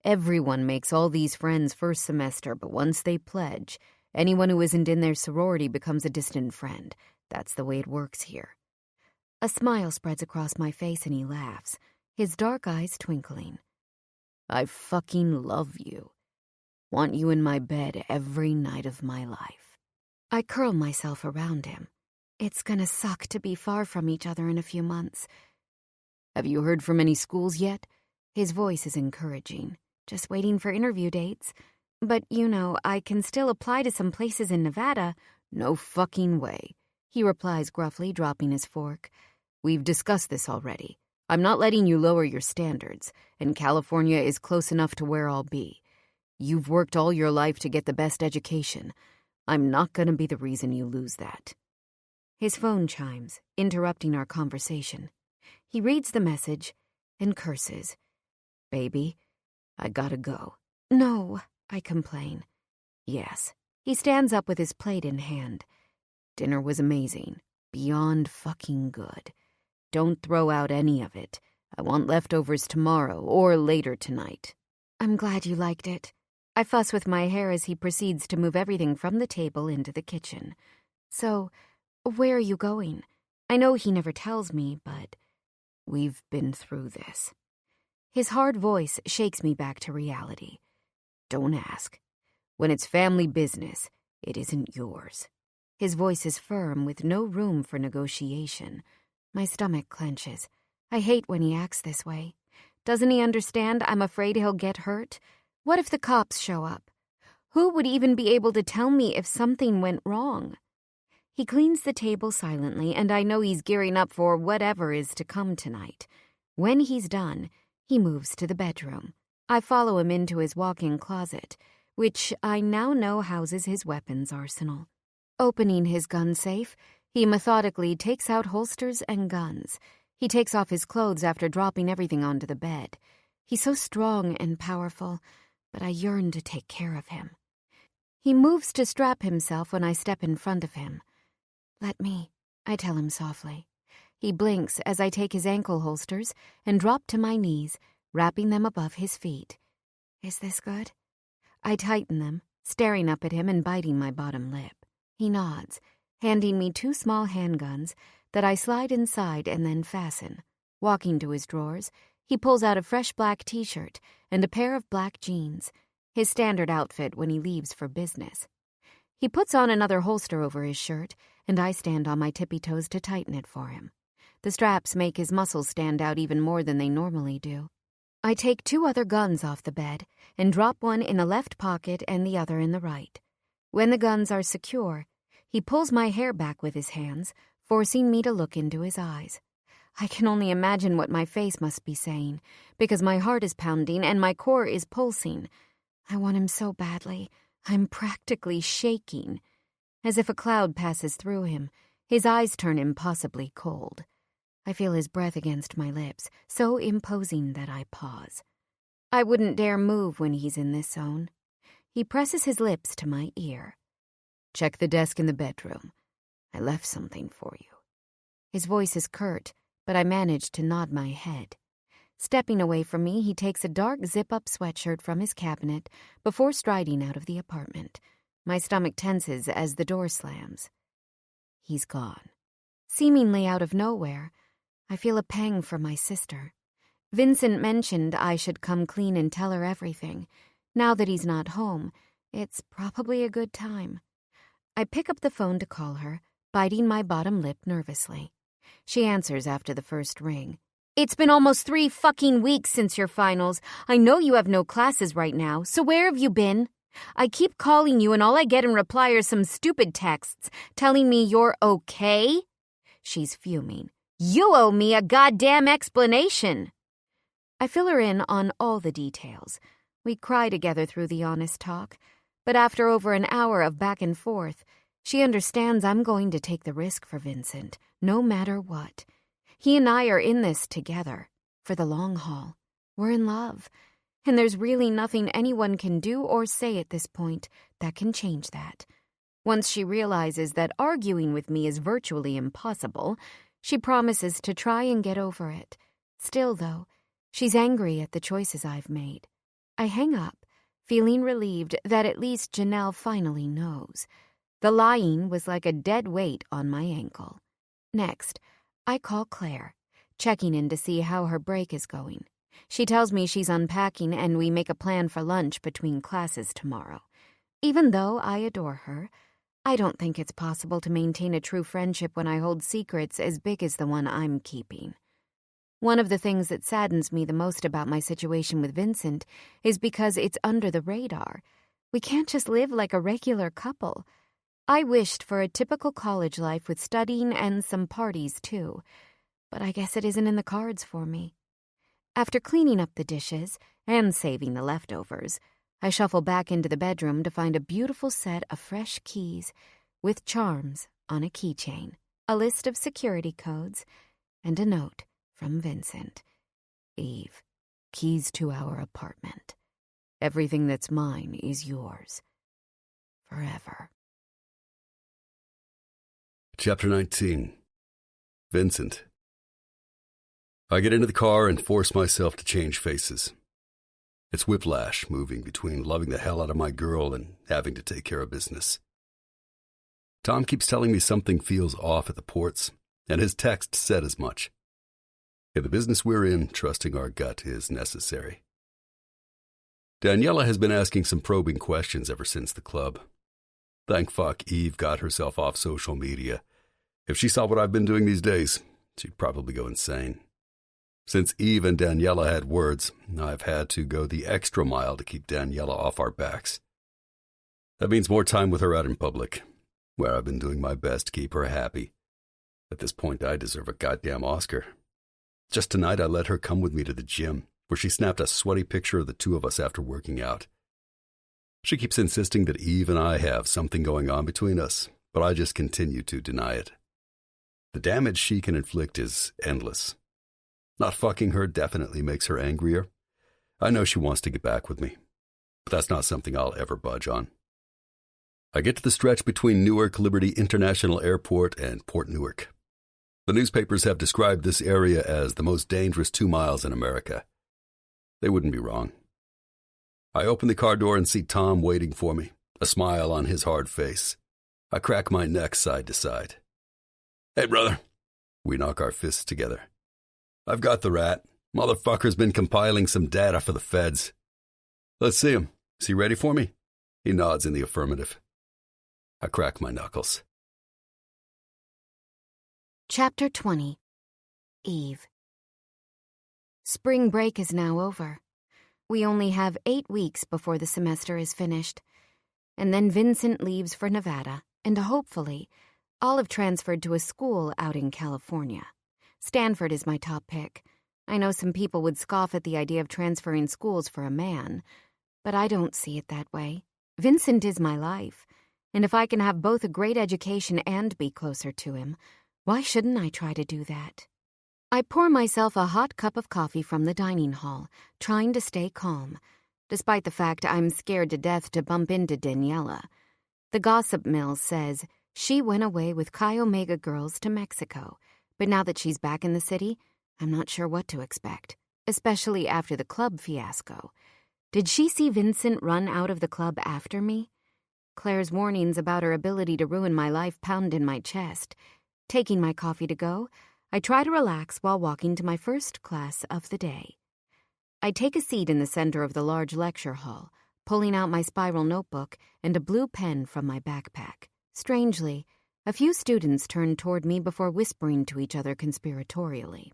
Everyone makes all these friends first semester, but once they pledge, anyone who isn't in their sorority becomes a distant friend. That's the way it works here. A smile spreads across my face and he laughs, his dark eyes twinkling. I fucking love you. Want you in my bed every night of my life. I curl myself around him. It's gonna suck to be far from each other in a few months. Have you heard from any schools yet? His voice is encouraging. Just waiting for interview dates. But, I can still apply to some places in Nevada. No fucking way, he replies gruffly, dropping his fork. We've discussed this already. I'm not letting you lower your standards, and California is close enough to where I'll be. You've worked all your life to get the best education. I'm not gonna be the reason you lose that. His phone chimes, interrupting our conversation. He reads the message and curses. Baby, I gotta go. No, I complain. Yes. He stands up with his plate in hand. Dinner was amazing. Beyond fucking good. Don't throw out any of it. I want leftovers tomorrow or later tonight. I'm glad you liked it. I fuss with my hair as he proceeds to move everything from the table into the kitchen. So, where are you going? I know he never tells me, but we've been through this. His hard voice shakes me back to reality. Don't ask. When it's family business, it isn't yours. His voice is firm with no room for negotiation. My stomach clenches. I hate when he acts this way. Doesn't he understand I'm afraid he'll get hurt? What if the cops show up? Who would even be able to tell me if something went wrong? He cleans the table silently, and I know he's gearing up for whatever is to come tonight. When he's done, he moves to the bedroom. I follow him into his walk-in closet, which I now know houses his weapons arsenal. Opening his gun safe, he methodically takes out holsters and guns. He takes off his clothes after dropping everything onto the bed. He's so strong and powerful, but I yearn to take care of him. He moves to strap himself when I step in front of him. Let me, I tell him softly. He blinks as I take his ankle holsters and drop to my knees, wrapping them above his feet. Is this good? I tighten them, staring up at him and biting my bottom lip. He nods, handing me 2 small handguns that I slide inside and then fasten. Walking to his drawers, he pulls out a fresh black t-shirt and a pair of black jeans, his standard outfit when he leaves for business. He puts on another holster over his shirt, and I stand on my tippy toes to tighten it for him. The straps make his muscles stand out even more than they normally do. I take 2 other guns off the bed and drop one in the left pocket and the other in the right. When the guns are secure, he pulls my hair back with his hands, forcing me to look into his eyes. I can only imagine what my face must be saying, because my heart is pounding and my core is pulsing. I want him so badly. I'm practically shaking. As if a cloud passes through him, his eyes turn impossibly cold. I feel his breath against my lips, so imposing that I pause. I wouldn't dare move when he's in this zone. He presses his lips to my ear. Check the desk in the bedroom. I left something for you. His voice is curt, but I manage to nod my head. Stepping away from me, he takes a dark zip-up sweatshirt from his cabinet before striding out of the apartment. My stomach tenses as the door slams. He's gone. Seemingly out of nowhere, I feel a pang for my sister. Vincent mentioned I should come clean and tell her everything. Now that he's not home, it's probably a good time. I pick up the phone to call her, biting my bottom lip nervously. She answers after the first ring. "It's been almost 3 fucking weeks since your finals. I know you have no classes right now, so where have you been? I keep calling you and all I get in reply are some stupid texts telling me you're okay." She's fuming. "You owe me a goddamn explanation." I fill her in on all the details. We cry together through the honest talk, but after over an hour of back and forth, she understands I'm going to take the risk for Vincent, no matter what. He and I are in this together, for the long haul. We're in love, and there's really nothing anyone can do or say at this point that can change that. Once she realizes that arguing with me is virtually impossible, she promises to try and get over it. Still, though, she's angry at the choices I've made. I hang up, feeling relieved that at least Janelle finally knows. The lying was like a dead weight on my ankle. Next, I call Claire, checking in to see how her break is going. She tells me she's unpacking and we make a plan for lunch between classes tomorrow. Even though I adore her, I don't think it's possible to maintain a true friendship when I hold secrets as big as the one I'm keeping. One of the things that saddens me the most about my situation with Vincent is because it's under the radar. We can't just live like a regular couple. I wished for a typical college life with studying and some parties, too. But I guess it isn't in the cards for me. After cleaning up the dishes and saving the leftovers, I shuffle back into the bedroom to find a beautiful set of fresh keys with charms on a keychain, a list of security codes, and a note from Vincent. "Eve, keys to our apartment. Everything that's mine is yours. Forever." Chapter 19. Vincent. I get into the car and force myself to change faces. It's whiplash moving between loving the hell out of my girl and having to take care of business. Tom keeps telling me something feels off at the ports, and his text said as much. In the business we're in, trusting our gut is necessary. Daniela has been asking some probing questions ever since the club. Thank fuck Eve got herself off social media. If she saw what I've been doing these days, she'd probably go insane. Since Eve and Daniela had words, I've had to go the extra mile to keep Daniela off our backs. That means more time with her out in public, where I've been doing my best to keep her happy. At this point, I deserve a goddamn Oscar. Just tonight, I let her come with me to the gym, where she snapped a sweaty picture of the two of us after working out. She keeps insisting that Eve and I have something going on between us, but I just continue to deny it. The damage she can inflict is endless. Not fucking her definitely makes her angrier. I know she wants to get back with me, but that's not something I'll ever budge on. I get to the stretch between Newark Liberty International Airport and Port Newark. The newspapers have described this area as the most dangerous 2 miles in America. They wouldn't be wrong. I open the car door and see Tom waiting for me, a smile on his hard face. I crack my neck side to side. "Hey, brother." We knock our fists together. "I've got the rat. Motherfucker's been compiling some data for the feds." "Let's see him. Is he ready for me?" He nods in the affirmative. I crack my knuckles. Chapter 20. Eve. Spring break is now over. We only have 8 weeks before the semester is finished. And then Vincent leaves for Nevada, and hopefully, I'll have transferred to a school out in California. Stanford is my top pick. I know some people would scoff at the idea of transferring schools for a man, but I don't see it that way. Vincent is my life, and if I can have both a great education and be closer to him, why shouldn't I try to do that? I pour myself a hot cup of coffee from the dining hall, trying to stay calm, despite the fact I'm scared to death to bump into Daniela. The gossip mill says she went away with Chi Omega girls to Mexico, But now that she's back in the city, I'm not sure what to expect, especially after the club fiasco. Did she see Vincent run out of the club after me? Claire's warnings about her ability to ruin my life pound in my chest. Taking my coffee to go, I try to relax while walking to my first class of the day. I take a seat in the center of the large lecture hall, pulling out my spiral notebook and a blue pen from my backpack. Strangely, a few students turn toward me before whispering to each other conspiratorially.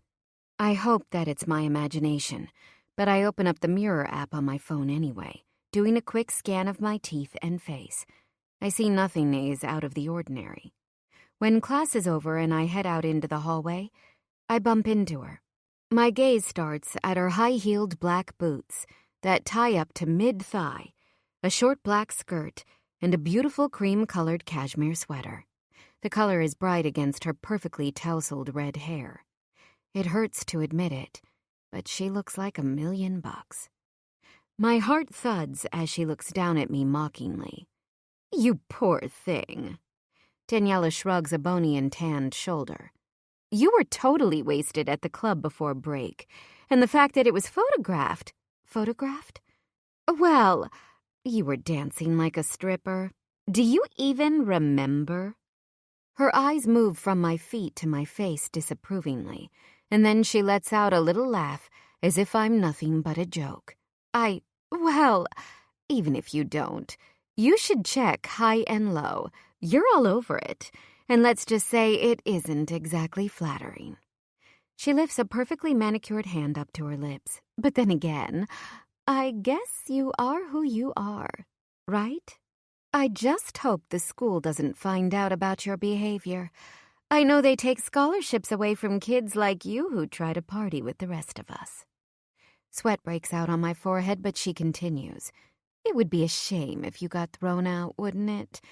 I hope that it's my imagination, but I open up the mirror app on my phone anyway, doing a quick scan of my teeth and face. I see nothing is out of the ordinary. When class is over and I head out into the hallway, I bump into her. My gaze starts at her high-heeled black boots that tie up to mid-thigh, a short black skirt, and a beautiful cream-colored cashmere sweater. The color is bright against her perfectly tousled red hair. It hurts to admit it, but she looks like $1,000,000. My heart thuds as she looks down at me mockingly. "You poor thing." Daniela shrugs a bony and tanned shoulder. "You were totally wasted at the club before break, and the fact that it was photographed." "Photographed?" "Well, you were dancing like a stripper. Do you even remember?" Her eyes move from my feet to my face disapprovingly, and then she lets out a little laugh as if I'm nothing but a joke. Well, even if you don't, you should check High and Low. You're all over it, and let's just say it isn't exactly flattering." She lifts a perfectly manicured hand up to her lips, but then again, I guess you are who you are, right? I just hope the school doesn't find out about your behavior. I know they take scholarships away from kids like you who try to party with the rest of us. Sweat breaks out on my forehead, but she continues. "It would be a shame if you got thrown out, wouldn't it?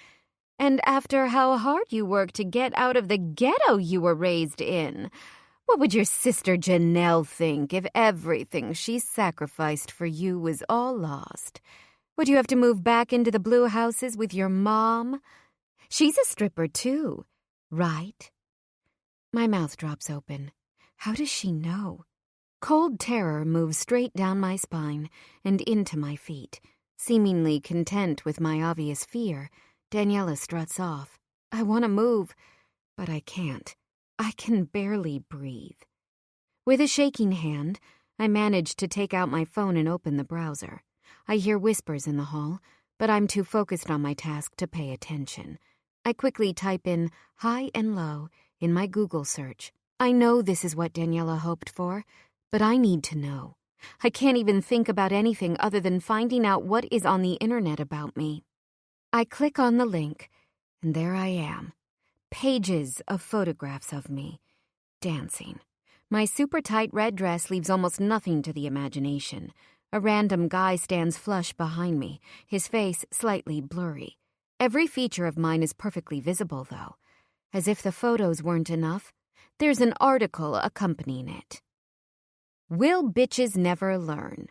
And after how hard you worked to get out of the ghetto you were raised in, what would your sister Janelle think if everything she sacrificed for you was all lost? Would you have to move back into the blue houses with your mom? She's a stripper too, right?" My mouth drops open. How does she know? Cold terror moves straight down my spine and into my feet. Seemingly content with my obvious fear, Daniela struts off. I want to move, but I can't. I can barely breathe. With a shaking hand, I manage to take out my phone and open the browser. I hear whispers in the hall, but I'm too focused on my task to pay attention. I quickly type in High and Low in my Google search. I know this is what Daniela hoped for, but I need to know. I can't even think about anything other than finding out what is on the internet about me. I click on the link, and there I am. Pages of photographs of me, dancing. My super tight red dress leaves almost nothing to the imagination. A random guy stands flush behind me, his face slightly blurry. Every feature of mine is perfectly visible, though. As if the photos weren't enough, there's an article accompanying it. Will bitches never learn?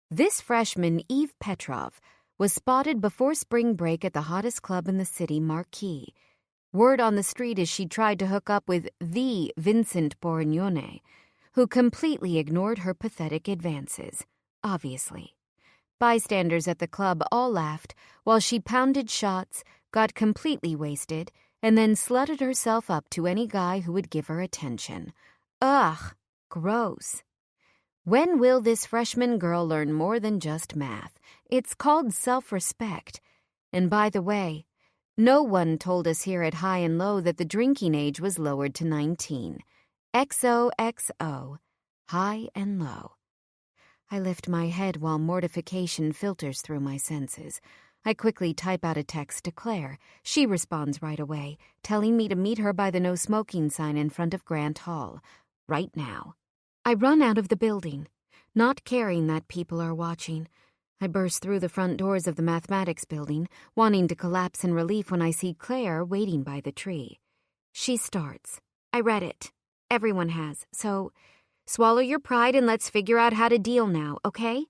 This freshman, Eve Petrov, was spotted before spring break at the hottest club in the city, Marquis. Word on the street is she tried to hook up with the Vincent Borignone, who completely ignored her pathetic advances, obviously. Bystanders at the club all laughed while she pounded shots, got completely wasted, and then slutted herself up to any guy who would give her attention. Ugh, gross. When will this freshman girl learn more than just math? It's called self-respect. And by the way, no one told us here at High and Low that the drinking age was lowered to 19. XOXO, High and Low. I lift my head while mortification filters through my senses. I quickly type out a text to Claire. She responds right away, telling me to meet her by the no smoking sign in front of Grant Hall, right now. I run out of the building, not caring that people are watching. I burst through the front doors of the mathematics building, wanting to collapse in relief when I see Claire waiting by the tree. She starts. I read it. Everyone has, so swallow your pride and let's figure out how to deal now, okay?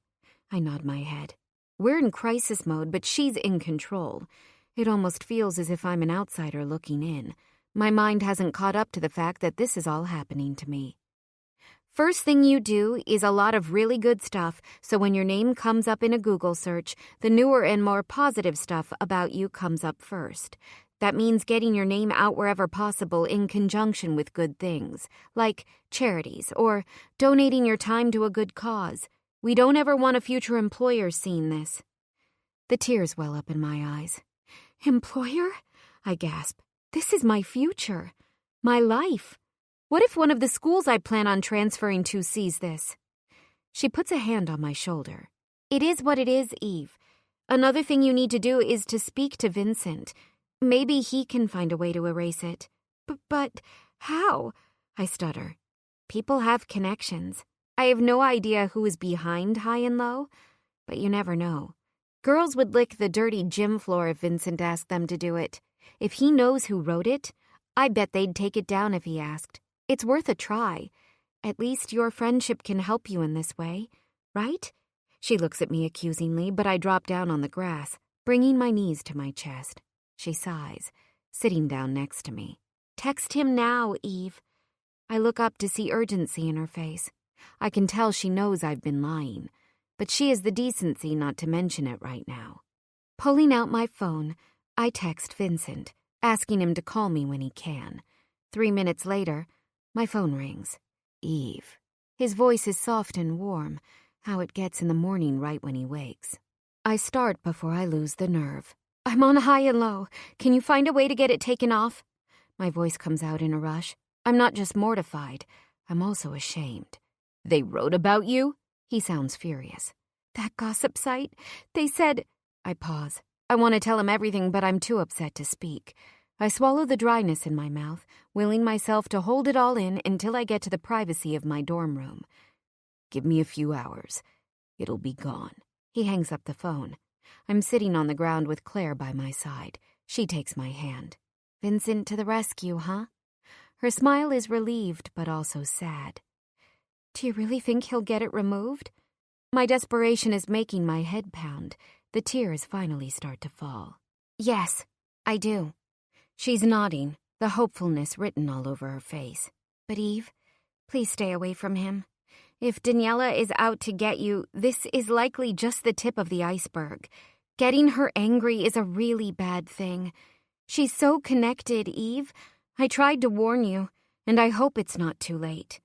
I nod my head. We're in crisis mode, but she's in control. It almost feels as if I'm an outsider looking in. My mind hasn't caught up to the fact that this is all happening to me. First thing you do is a lot of really good stuff, so when your name comes up in a Google search, the newer and more positive stuff about you comes up first. That means getting your name out wherever possible in conjunction with good things, like charities or donating your time to a good cause. We don't ever want a future employer seeing this. The tears well up in my eyes. Employer? I gasp. This is my future. My life. What if one of the schools I plan on transferring to sees this? She puts a hand on my shoulder. It is what it is, Eve. Another thing you need to do is to speak to Vincent. Maybe he can find a way to erase it. But how? I stutter. People have connections. I have no idea who is behind High and Low, but you never know. Girls would lick the dirty gym floor if Vincent asked them to do it. If he knows who wrote it, I bet they'd take it down if he asked. It's worth a try. At least your friendship can help you in this way, right? She looks at me accusingly, but I drop down on the grass, bringing my knees to my chest. She sighs, sitting down next to me. Text him now, Eve. I look up to see urgency in her face. I can tell she knows I've been lying, but she has the decency not to mention it right now. Pulling out my phone, I text Vincent, asking him to call me when he can. 3 minutes later, my phone rings. Eve. His voice is soft and warm, how it gets in the morning right when he wakes. I start before I lose the nerve. I'm on High and Low. Can you find a way to get it taken off? My voice comes out in a rush. I'm not just mortified. I'm also ashamed. They wrote about you? He sounds furious. That gossip site? They said... I pause. I want to tell him everything, but I'm too upset to speak. I swallow the dryness in my mouth, willing myself to hold it all in until I get to the privacy of my dorm room. Give me a few hours. It'll be gone. He hangs up the phone. I'm sitting on the ground with Claire by my side. She takes my hand. Vincent to the rescue, huh? Her smile is relieved, but also sad. Do you really think he'll get it removed? My desperation is making my head pound. The tears finally start to fall. Yes, I do. She's nodding, the hopefulness written all over her face. But Eve, please stay away from him. If Daniela is out to get you, this is likely just the tip of the iceberg. Getting her angry is a really bad thing. She's so connected, Eve. I tried to warn you, and I hope it's not too late.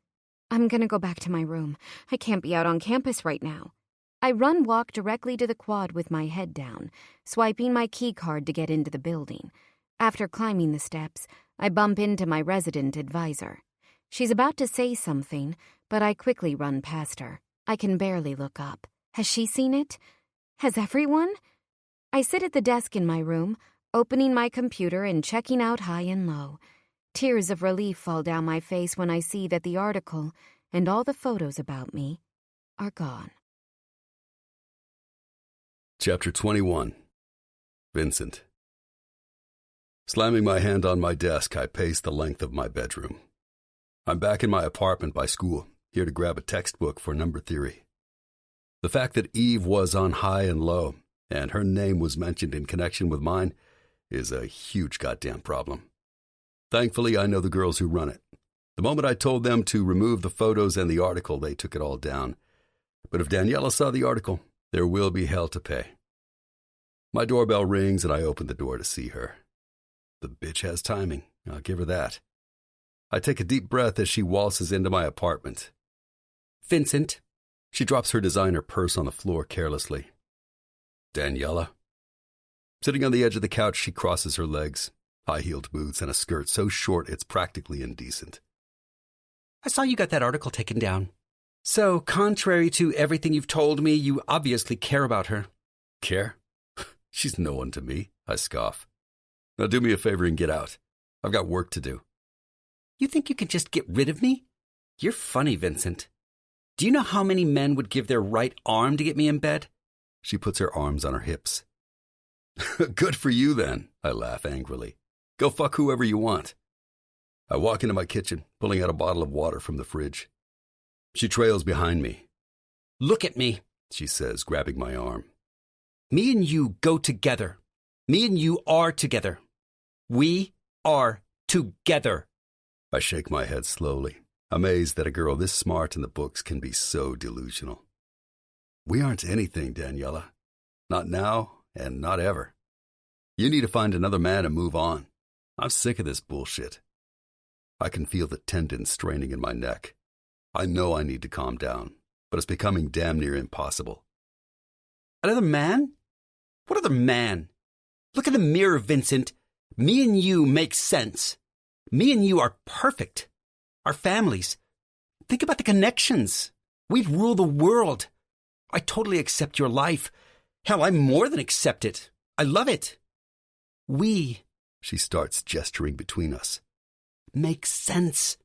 I'm gonna go back to my room. I can't be out on campus right now. I walk directly to the quad with my head down, swiping my key card to get into the building. After climbing the steps, I bump into my resident advisor. She's about to say something, but I quickly run past her. I can barely look up. Has she seen it? Has everyone? I sit at the desk in my room, opening my computer and checking out High and Low. Tears of relief fall down my face when I see that the article and all the photos about me are gone. Chapter 21. Vincent. Slamming my hand on my desk, I pace the length of my bedroom. I'm back in my apartment by school, here to grab a textbook for number theory. The fact that Eve was on High and Low, and her name was mentioned in connection with mine, is a huge goddamn problem. Thankfully, I know the girls who run it. The moment I told them to remove the photos and the article, they took it all down. But if Daniela saw the article, there will be hell to pay. My doorbell rings and I open the door to see her. The bitch has timing, I'll give her that. I take a deep breath as she waltzes into my apartment. Vincent. She drops her designer purse on the floor carelessly. Daniela. Sitting on the edge of the couch, she crosses her legs, high-heeled boots and a skirt so short it's practically indecent. I saw you got that article taken down. So, contrary to everything you've told me, you obviously care about her. Care? She's no one to me, I scoff. Now do me a favor and get out. I've got work to do. You think you can just get rid of me? You're funny, Vincent. Do you know how many men would give their right arm to get me in bed? She puts her arms on her hips. Good for you, then, I laugh angrily. Go fuck whoever you want. I walk into my kitchen, pulling out a bottle of water from the fridge. She trails behind me. Look at me, she says, grabbing my arm. Me and you go together. Me and you are together. We are together. I shake my head slowly, amazed that a girl this smart in the books can be so delusional. We aren't anything, Daniela. Not now and not ever. You need to find another man and move on. I'm sick of this bullshit. I can feel the tendons straining in my neck. I know I need to calm down, but it's becoming damn near impossible. Another man? What other man? Look in the mirror, Vincent. Me and you make sense. Me and you are perfect. Our families. Think about the connections. We'd rule the world. I totally accept your life. Hell, I more than accept it. I love it. We, she starts gesturing between us, make sense.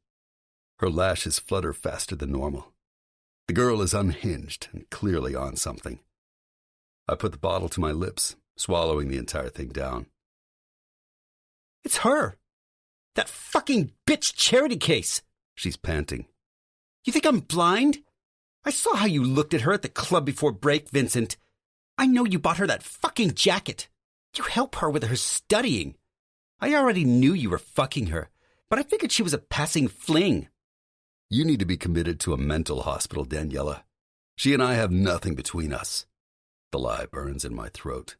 Her lashes flutter faster than normal. The girl is unhinged and clearly on something. I put the bottle to my lips, swallowing the entire thing down. It's her. That fucking bitch charity case, she's panting. You think I'm blind? I saw how you looked at her at the club before break, Vincent. I know you bought her that fucking jacket. You help her with her studying. I already knew you were fucking her, but I figured she was a passing fling. You need to be committed to a mental hospital, Daniela. She and I have nothing between us. The lie burns in my throat.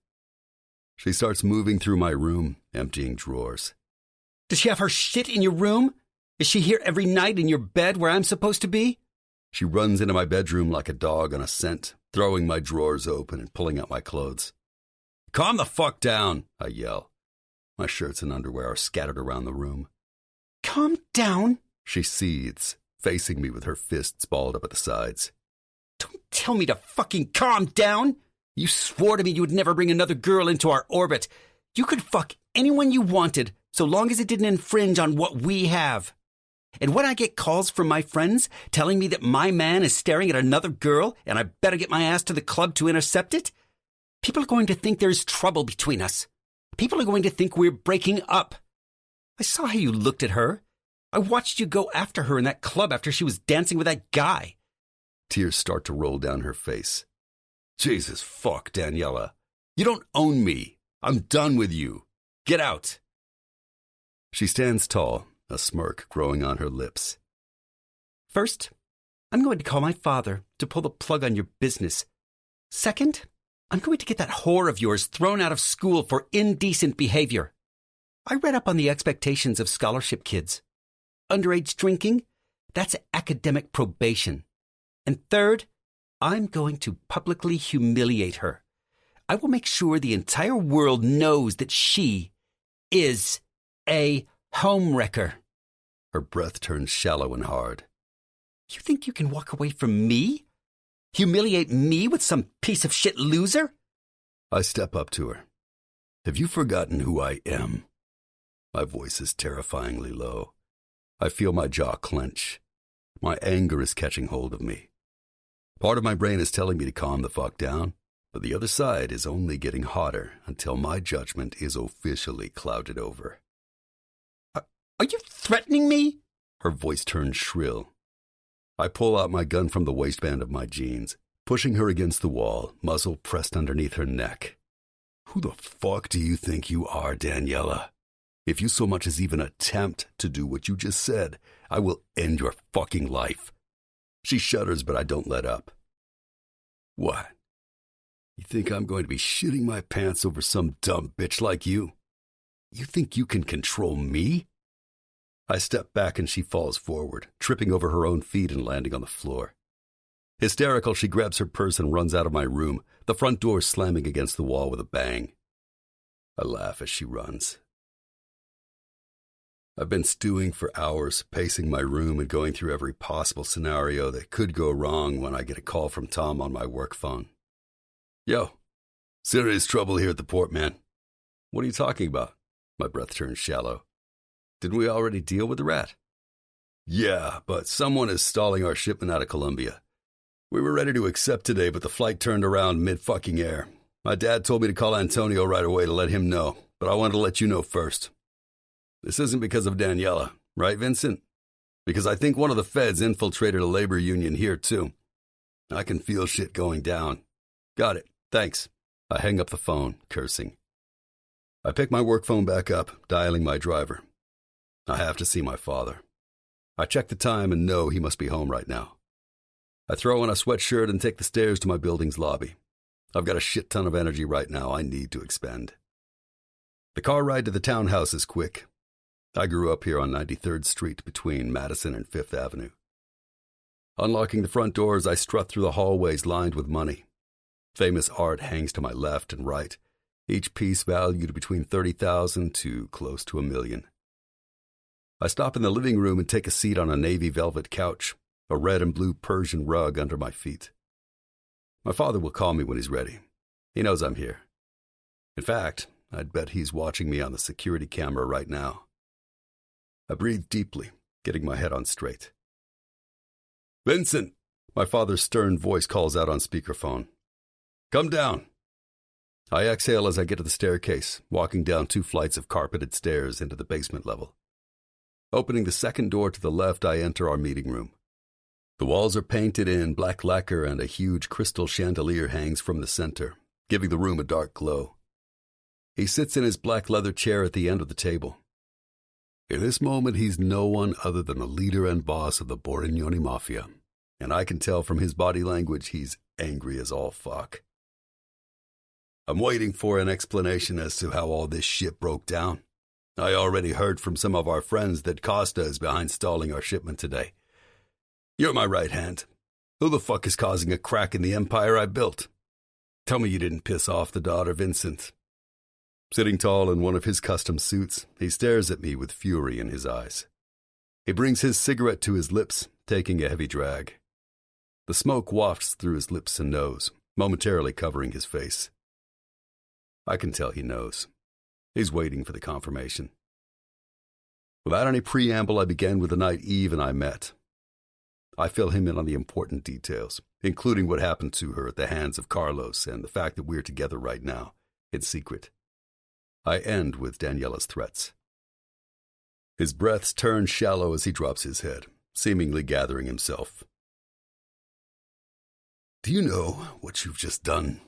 She starts moving through my room, emptying drawers. Does she have her shit in your room? Is she here every night in your bed where I'm supposed to be? She runs into my bedroom like a dog on a scent, throwing my drawers open and pulling out my clothes. Calm the fuck down, I yell. My shirts and underwear are scattered around the room. Calm down? She seethes, facing me with her fists balled up at the sides. Don't tell me to fucking calm down. You swore to me you would never bring another girl into our orbit. You could fuck anyone you wanted, so long as it didn't infringe on what we have. And when I get calls from my friends telling me that my man is staring at another girl and I better get my ass to the club to intercept it, people are going to think there's trouble between us. People are going to think we're breaking up. I saw how you looked at her. I watched you go after her in that club after she was dancing with that guy. Tears start to roll down her face. Jesus fuck, Daniela. You don't own me. I'm done with you. Get out. She stands tall, a smirk growing on her lips. First, I'm going to call my father to pull the plug on your business. Second, I'm going to get that whore of yours thrown out of school for indecent behavior. I read up on the expectations of scholarship kids. Underage drinking, that's academic probation. And third, I'm going to publicly humiliate her. I will make sure the entire world knows that she is a homewrecker. Her breath turns shallow and hard. You think you can walk away from me? Humiliate me with some piece of shit loser? I step up to her. Have you forgotten who I am? My voice is terrifyingly low. I feel my jaw clench. My anger is catching hold of me. Part of my brain is telling me to calm the fuck down, but the other side is only getting hotter until my judgment is officially clouded over. Are you threatening me? Her voice turns shrill. I pull out my gun from the waistband of my jeans, pushing her against the wall, muzzle pressed underneath her neck. Who the fuck do you think you are, Daniela? If you so much as even attempt to do what you just said, I will end your fucking life. She shudders, but I don't let up. What? You think I'm going to be shitting my pants over some dumb bitch like you? You think you can control me? I step back and she falls forward, tripping over her own feet and landing on the floor. Hysterical, she grabs her purse and runs out of my room, the front door slamming against the wall with a bang. I laugh as she runs. I've been stewing for hours, pacing my room and going through every possible scenario that could go wrong when I get a call from Tom on my work phone. Yo, serious trouble here at the port, man. What are you talking about? My breath turns shallow. Didn't we already deal with the rat? Yeah, but someone is stalling our shipment out of Colombia. We were ready to accept today, but the flight turned around mid-fucking air. My dad told me to call Antonio right away to let him know, but I wanted to let you know first. This isn't because of Daniela, right, Vincent? Because I think one of the feds infiltrated a labor union here, too. I can feel shit going down. Got it. Thanks. I hang up the phone, cursing. I pick my work phone back up, dialing my driver. I have to see my father. I check the time and know he must be home right now. I throw on a sweatshirt and take the stairs to my building's lobby. I've got a shit ton of energy right now I need to expend. The car ride to the townhouse is quick. I grew up here on 93rd Street between Madison and 5th Avenue. Unlocking the front doors, I strut through the hallways lined with money. Famous art hangs to my left and right, each piece valued between $30,000 to close to $1 million. I stop in the living room and take a seat on a navy velvet couch, a red and blue Persian rug under my feet. My father will call me when he's ready. He knows I'm here. In fact, I'd bet he's watching me on the security camera right now. I breathe deeply, getting my head on straight. "Vincent!" My father's stern voice calls out on speakerphone. "Come down." I exhale as I get to the staircase, walking down 2 flights of carpeted stairs into the basement level. Opening the second door to the left, I enter our meeting room. The walls are painted in black lacquer and a huge crystal chandelier hangs from the center, giving the room a dark glow. He sits in his black leather chair at the end of the table. In this moment, he's no one other than the leader and boss of the Borignoni Mafia, and I can tell from his body language he's angry as all fuck. I'm waiting for an explanation as to how all this shit broke down. I already heard from some of our friends that Costa is behind stalling our shipment today. You're my right hand. Who the fuck is causing a crack in the empire I built? Tell me you didn't piss off the daughter, Vincent. Sitting tall in one of his custom suits, he stares at me with fury in his eyes. He brings his cigarette to his lips, taking a heavy drag. The smoke wafts through his lips and nose, momentarily covering his face. I can tell he knows. He's waiting for the confirmation. Without any preamble, I begin with the night Eve and I met. I fill him in on the important details, including what happened to her at the hands of Carlos and the fact that we're together right now, in secret. I end with Daniela's threats. His breaths turn shallow as he drops his head, seemingly gathering himself. Do you know what you've just done?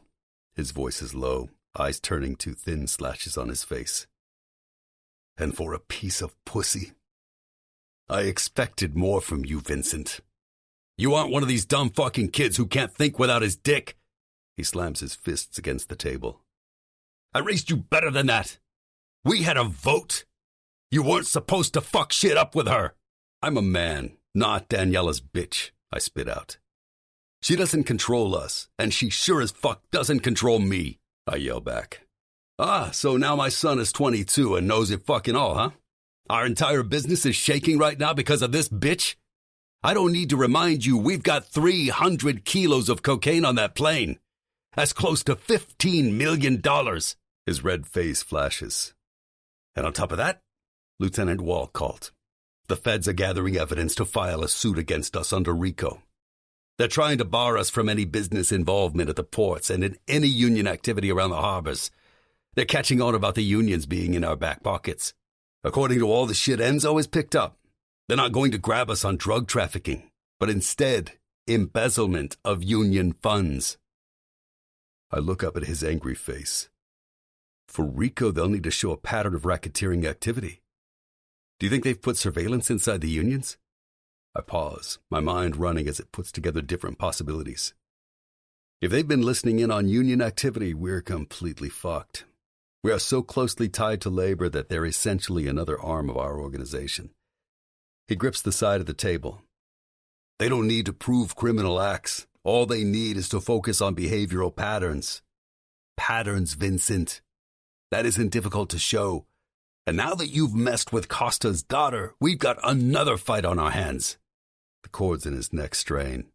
His voice is low, eyes turning to thin slashes on his face. And for a piece of pussy? I expected more from you, Vincent. You aren't one of these dumb fucking kids who can't think without his dick. He slams his fists against the table. I raised you better than that. We had a vote. You weren't supposed to fuck shit up with her. I'm a man, not Daniela's bitch, I spit out. She doesn't control us, and she sure as fuck doesn't control me, I yell back. So now my son is 22 and knows it fucking all, huh? Our entire business is shaking right now because of this bitch? I don't need to remind you we've got 300 kilos of cocaine on that plane. That's close to $15 million. His red face flashes. And on top of that, Lieutenant Wall called. The feds are gathering evidence to file a suit against us under RICO. They're trying to bar us from any business involvement at the ports and in any union activity around the harbors. They're catching on about the unions being in our back pockets. According to all the shit Enzo has picked up, they're not going to grab us on drug trafficking, but instead, embezzlement of union funds. I look up at his angry face. For RICO, they'll need to show a pattern of racketeering activity. Do you think they've put surveillance inside the unions? I pause, my mind running as it puts together different possibilities. If they've been listening in on union activity, we're completely fucked. We are so closely tied to labor that they're essentially another arm of our organization. He grips the side of the table. They don't need to prove criminal acts. All they need is to focus on behavioral patterns. Patterns, Vincent. That isn't difficult to show. And now that you've messed with Costa's daughter, we've got another fight on our hands. The chords in his neck strain.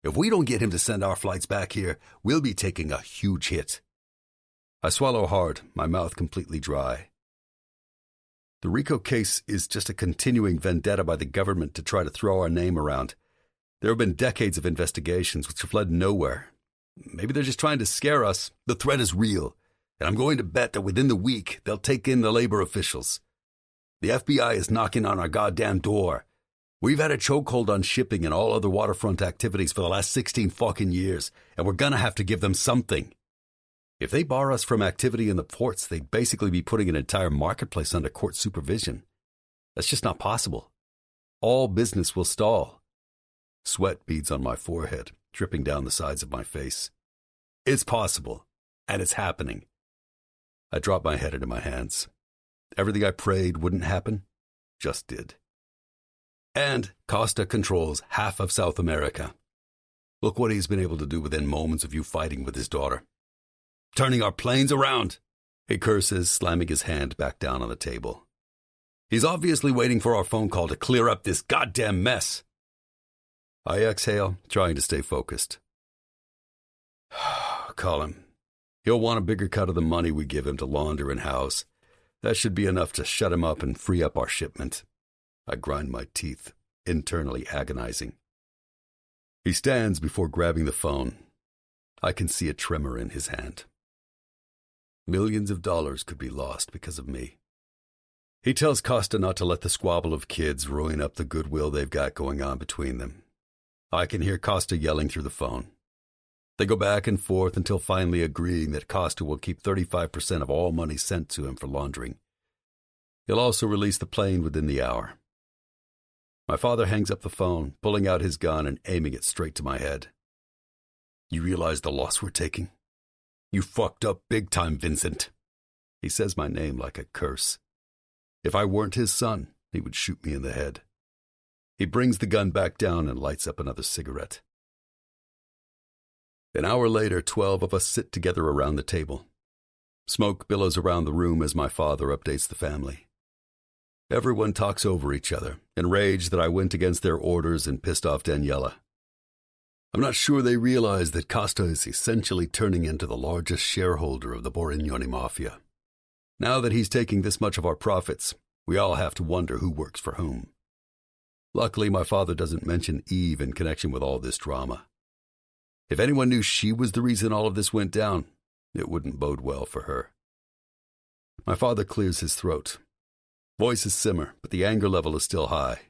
If we don't get him to send our flights back here, we'll be taking a huge hit. I swallow hard, my mouth completely dry. The RICO case is just a continuing vendetta by the government to try to throw our name around. There have been decades of investigations which have led nowhere. Maybe they're just trying to scare us. The threat is real, and I'm going to bet that within the week they'll take in the labor officials. The FBI is knocking on our goddamn door. We've had a chokehold on shipping and all other waterfront activities for the last 16 fucking years, and we're gonna have to give them something. If they bar us from activity in the ports, they'd basically be putting an entire marketplace under court supervision. That's just not possible. All business will stall. Sweat beads on my forehead, dripping down the sides of my face. It's possible, and it's happening. I dropped my head into my hands. Everything I prayed wouldn't happen, just did. And Costa controls half of South America. Look what he's been able to do within moments of you fighting with his daughter. Turning our planes around, he curses, slamming his hand back down on the table. He's obviously waiting for our phone call to clear up this goddamn mess. I exhale, trying to stay focused. Call him. He'll want a bigger cut of the money we give him to launder and house. That should be enough to shut him up and free up our shipment. I grind my teeth, internally agonizing. He stands before grabbing the phone. I can see a tremor in his hand. Millions of dollars could be lost because of me. He tells Costa not to let the squabble of kids ruin up the goodwill they've got going on between them. I can hear Costa yelling through the phone. They go back and forth until finally agreeing that Costa will keep 35% of all money sent to him for laundering. He'll also release the plane within the hour. My father hangs up the phone, pulling out his gun and aiming it straight to my head. You realize the loss we're taking? You fucked up big time, Vincent. He says my name like a curse. If I weren't his son, he would shoot me in the head. He brings the gun back down and lights up another cigarette. An hour later, 12 of us sit together around the table. Smoke billows around the room as my father updates the family. Everyone talks over each other, enraged that I went against their orders and pissed off Daniela. I'm not sure they realize that Costa is essentially turning into the largest shareholder of the Borignoni Mafia. Now that he's taking this much of our profits, we all have to wonder who works for whom. Luckily, my father doesn't mention Eve in connection with all this drama. If anyone knew she was the reason all of this went down, it wouldn't bode well for her. My father clears his throat. Voices simmer, but the anger level is still high.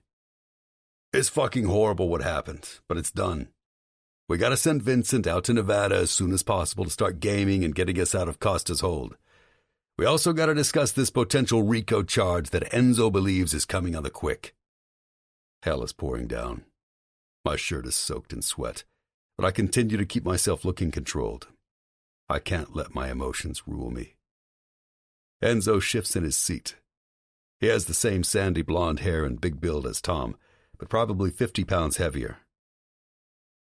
It's fucking horrible what happened, but it's done. We gotta send Vincent out to Nevada as soon as possible to start gaming and getting us out of Costa's hold. We also gotta discuss this potential RICO charge that Enzo believes is coming on the quick. Hell is pouring down. My shirt is soaked in sweat, but I continue to keep myself looking controlled. I can't let my emotions rule me. Enzo shifts in his seat. He has the same sandy blonde hair and big build as Tom, but probably 50 pounds heavier.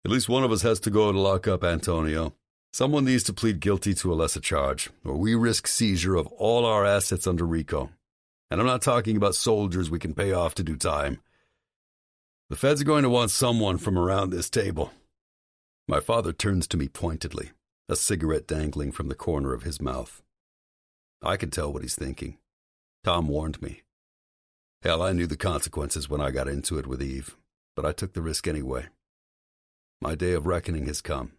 At least one of us has to go to lock up, Antonio. Someone needs to plead guilty to a lesser charge, or we risk seizure of all our assets under RICO. And I'm not talking about soldiers we can pay off to do time. The feds are going to want someone from around this table. My father turns to me pointedly, a cigarette dangling from the corner of his mouth. I can tell what he's thinking. Tom warned me. Hell, I knew the consequences when I got into it with Eve, but I took the risk anyway. My day of reckoning has come.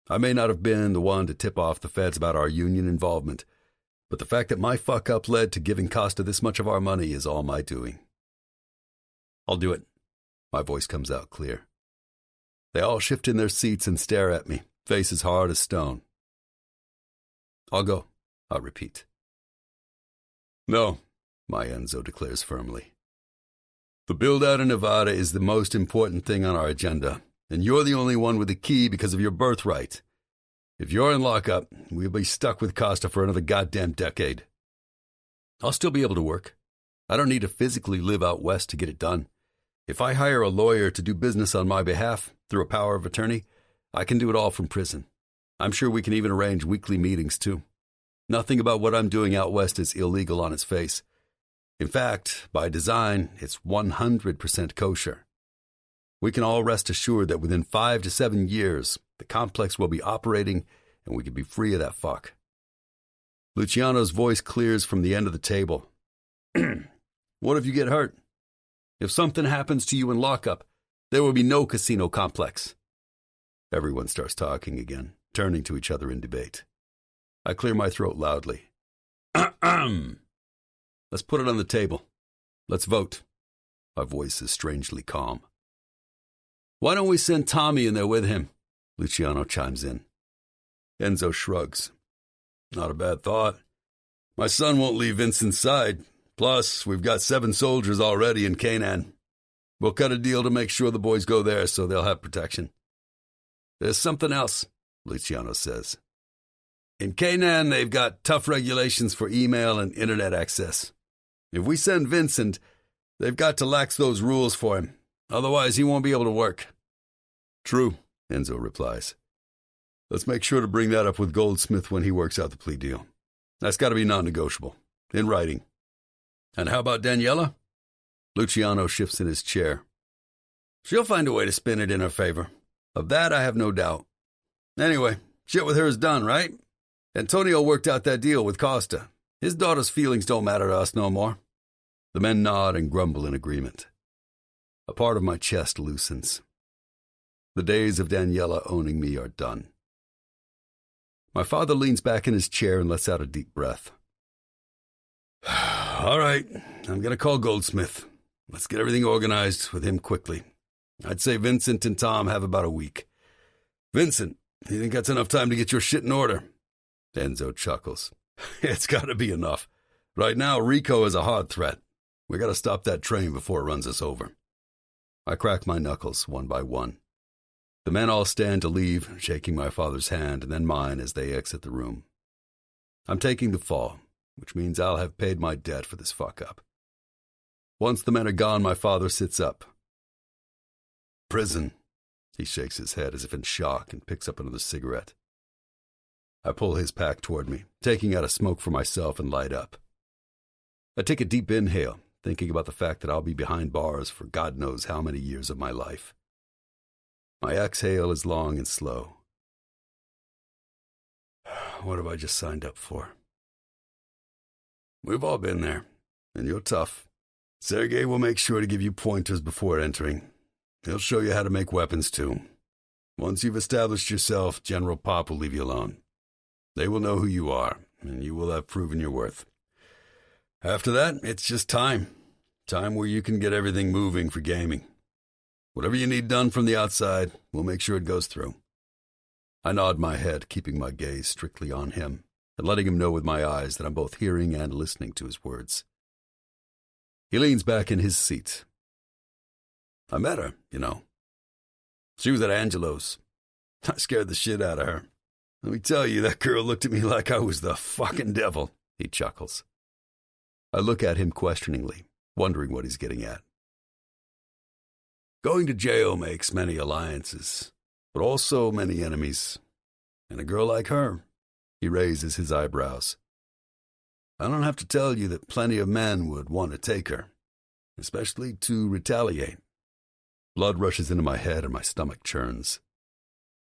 I may not have been the one to tip off the feds about our union involvement, but the fact that my fuck-up led to giving Costa this much of our money is all my doing. I'll do it. My voice comes out clear. They all shift in their seats and stare at me, faces hard as stone. I'll go, I repeat. No, my Enzo declares firmly. The build-out in Nevada is the most important thing on our agenda, and you're the only one with the key because of your birthright. If you're in lockup, we'll be stuck with Costa for another goddamn decade. I'll still be able to work. I don't need to physically live out west to get it done. If I hire a lawyer to do business on my behalf through a power of attorney, I can do it all from prison. I'm sure we can even arrange weekly meetings, too. Nothing about what I'm doing out west is illegal on its face. In fact, by design, it's 100% kosher. We can all rest assured that within 5 to 7 years, the complex will be operating and we can be free of that fuck. Luciano's voice clears from the end of the table. What if you get hurt? If something happens to you in lockup, there will be no casino complex. Everyone starts talking again, turning to each other in debate. I clear my throat loudly. Let's put it on the table. Let's vote. My voice is strangely calm. Why don't we send Tommy in there with him? Luciano chimes in. Enzo shrugs. Not a bad thought. My son won't leave Vincent's side, Plus, we've got 7 soldiers already in Canaan. We'll cut a deal to make sure the boys go there so they'll have protection. There's something else, Luciano says. In Canaan, they've got tough regulations for email and internet access. If we send Vincent, they've got to lax those rules for him. Otherwise, he won't be able to work. True, Enzo replies. Let's make sure to bring that up with Goldsmith when he works out the plea deal. That's got to be non-negotiable, in writing. And how about Daniela? Luciano shifts in his chair. She'll find a way to spin it in her favor. Of that, I have no doubt. Anyway, shit with her is done, right? Antonio worked out that deal with Costa. His daughter's feelings don't matter to us no more. The men nod and grumble in agreement. A part of my chest loosens. The days of Daniela owning me are done. My father leans back in his chair and lets out a deep breath. All right, I'm going to call Goldsmith. Let's get everything organized with him quickly. I'd say Vincent and Tom have about a week. Vincent, you think that's enough time to get your shit in order? Enzo chuckles. It's got to be enough. Right now, Rico is a hard threat. We got to stop that train before it runs us over. I crack my knuckles one by one. The men all stand to leave, shaking my father's hand and then mine as they exit the room. I'm taking the fall, which means I'll have paid my debt for this fuck-up. Once the men are gone, my father sits up. Prison. He shakes his head as if in shock and picks up another cigarette. I pull his pack toward me, taking out a smoke for myself and light up. I take a deep inhale, thinking about the fact that I'll be behind bars for God knows how many years of my life. My exhale is long and slow. What have I just signed up for? We've all been there, and you're tough. Sergei will make sure to give you pointers before entering. He'll show you how to make weapons, too. Once you've established yourself, General Pop will leave you alone. They will know who you are, and you will have proven your worth. After that, it's just time. Time where you can get everything moving for gaming. Whatever you need done from the outside, we'll make sure it goes through. I nod my head, keeping my gaze strictly on him, and letting him know with my eyes that I'm both hearing and listening to his words. He leans back in his seat. I met her, you know. She was at Angelo's. I scared the shit out of her. Let me tell you, that girl looked at me like I was the fucking devil, he chuckles. I look at him questioningly, wondering what he's getting at. Going to jail makes many alliances, but also many enemies. And a girl like her, he raises his eyebrows. I don't have to tell you that plenty of men would want to take her, especially to retaliate. Blood rushes into my head and my stomach churns.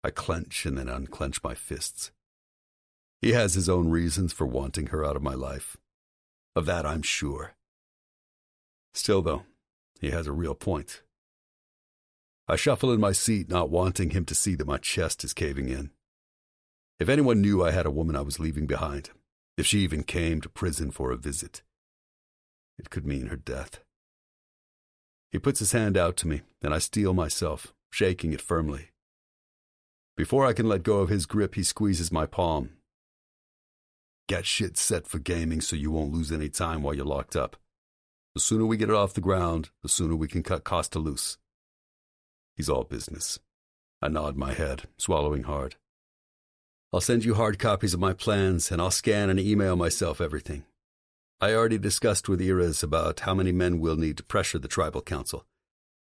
I clench and then unclench my fists. He has his own reasons for wanting her out of my life. Of that I'm sure. Still, though, he has a real point. I shuffle in my seat, not wanting him to see that my chest is caving in. If anyone knew I had a woman I was leaving behind, if she even came to prison for a visit, it could mean her death. He puts his hand out to me, and I steel myself, shaking it firmly. Before I can let go of his grip, he squeezes my palm. Get shit set for gaming so you won't lose any time while you're locked up. The sooner we get it off the ground, the sooner we can cut Costa loose. He's all business. I nod my head, swallowing hard. I'll send you hard copies of my plans, and I'll scan and email myself everything. I already discussed with Iris about how many men we'll need to pressure the tribal council.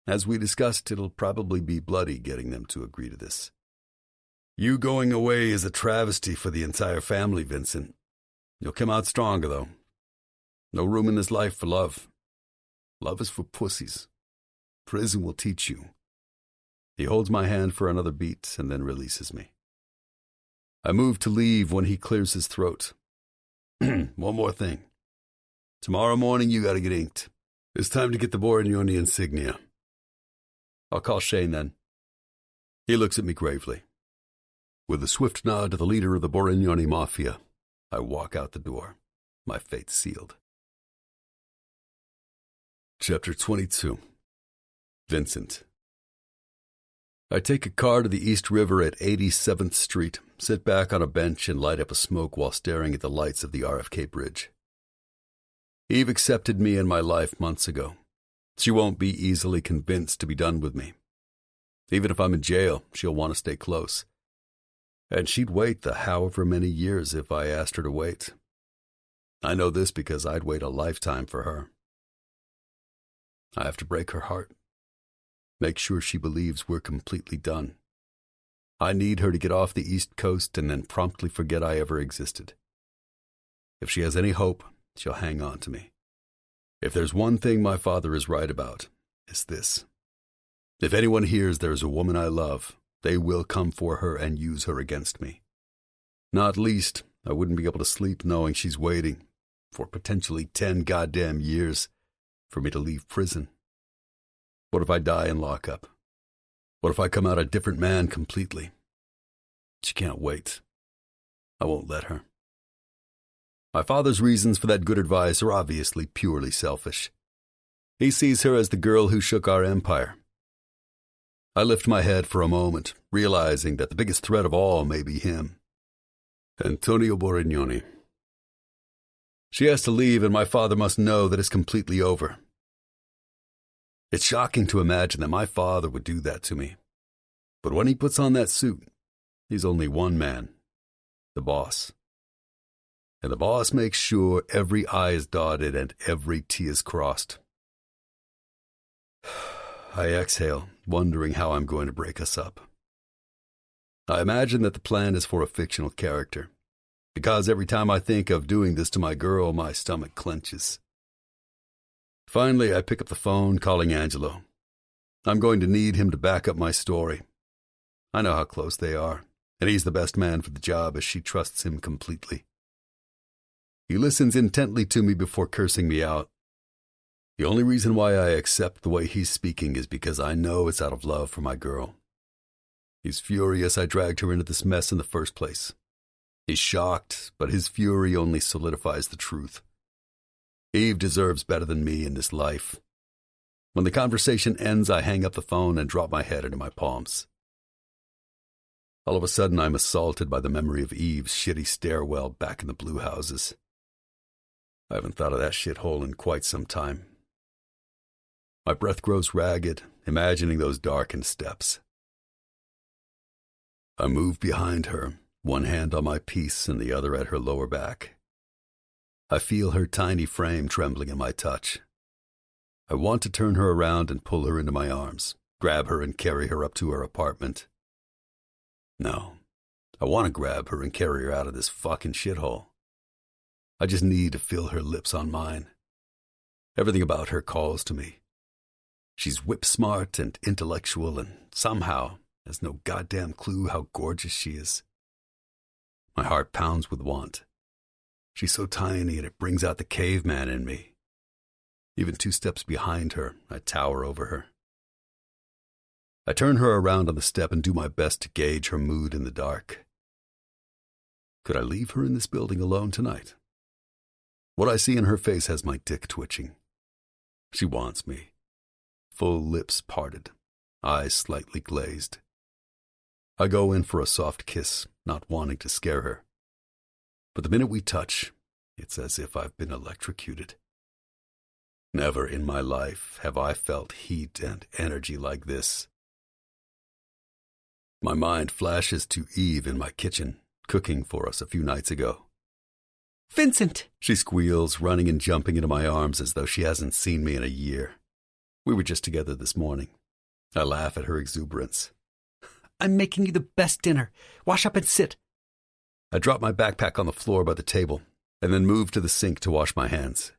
As we discussed, it'll probably be bloody getting them to agree to this. You going away is a travesty for the entire family, Vincent. You'll come out stronger, though. No room in this life for love. Love is for pussies. Prison will teach you. He holds my hand for another beat and then releases me. I move to leave when he clears his throat. One more thing. Tomorrow morning you gotta get inked. It's time to get the Borignoni insignia. I'll call Shane then. He looks at me gravely. With a swift nod to the leader of the Borignoni Mafia, I walk out the door, my fate sealed. Chapter 22. Vincent. I take a car to the East River at 87th Street, sit back on a bench and light up a smoke while staring at the lights of the RFK Bridge. Eve accepted me in my life months ago. She won't be easily convinced to be done with me. Even if I'm in jail, she'll want to stay close. And she'd wait the however many years if I asked her to wait. I know this because I'd wait a lifetime for her. I have to break her heart. Make sure she believes we're completely done. I need her to get off the East Coast and then promptly forget I ever existed. If she has any hope, she'll hang on to me. If there's one thing my father is right about, it's this. If anyone hears there's a woman I love, they will come for her and use her against me. Not least, I wouldn't be able to sleep knowing she's waiting for potentially 10 goddamn years for me to leave prison. What if I die in lockup? What if I come out a different man completely? She can't wait. I won't let her. My father's reasons for that good advice are obviously purely selfish. He sees her as the girl who shook our empire. I lift my head for a moment, realizing that the biggest threat of all may be him. Antonio Borignoni. She has to leave, and my father must know that it's completely over. It's shocking to imagine that my father would do that to me. But when he puts on that suit, he's only one man, the boss. And the boss makes sure every I is dotted and every T is crossed. I exhale, wondering how I'm going to break us up. I imagine that the plan is for a fictional character, because every time I think of doing this to my girl, my stomach clenches. Finally, I pick up the phone, calling Angelo. I'm going to need him to back up my story. I know how close they are, and he's the best man for the job as she trusts him completely. He listens intently to me before cursing me out. The only reason why I accept the way he's speaking is because I know it's out of love for my girl. He's furious I dragged her into this mess in the first place. He's shocked, but his fury only solidifies the truth. Eve deserves better than me in this life. When the conversation ends, I hang up the phone and drop my head into my palms. All of a sudden, I'm assaulted by the memory of Eve's shitty stairwell back in the blue houses. I haven't thought of that shithole in quite some time. My breath grows ragged, imagining those darkened steps. I move behind her, one hand on my piece and the other at her lower back. I feel her tiny frame trembling in my touch. I want to turn her around and pull her into my arms, grab her and carry her up to her apartment. No, I want to grab her and carry her out of this fucking shithole. I just need to feel her lips on mine. Everything about her calls to me. She's whip-smart and intellectual and somehow has no goddamn clue how gorgeous she is. My heart pounds with want. She's so tiny and it brings out the caveman in me. Even 2 steps behind her, I tower over her. I turn her around on the step and do my best to gauge her mood in the dark. Could I leave her in this building alone tonight? What I see in her face has my dick twitching. She wants me. Full lips parted, eyes slightly glazed. I go in for a soft kiss, not wanting to scare her. But the minute we touch, it's as if I've been electrocuted. Never in my life have I felt heat and energy like this. My mind flashes to Eve in my kitchen, cooking for us a few nights ago. Vincent! She squeals, running and jumping into my arms as though she hasn't seen me in a year. We were just together this morning. I laugh at her exuberance. I'm making you the best dinner. Wash up and sit. I drop my backpack on the floor by the table and then move to the sink to wash my hands.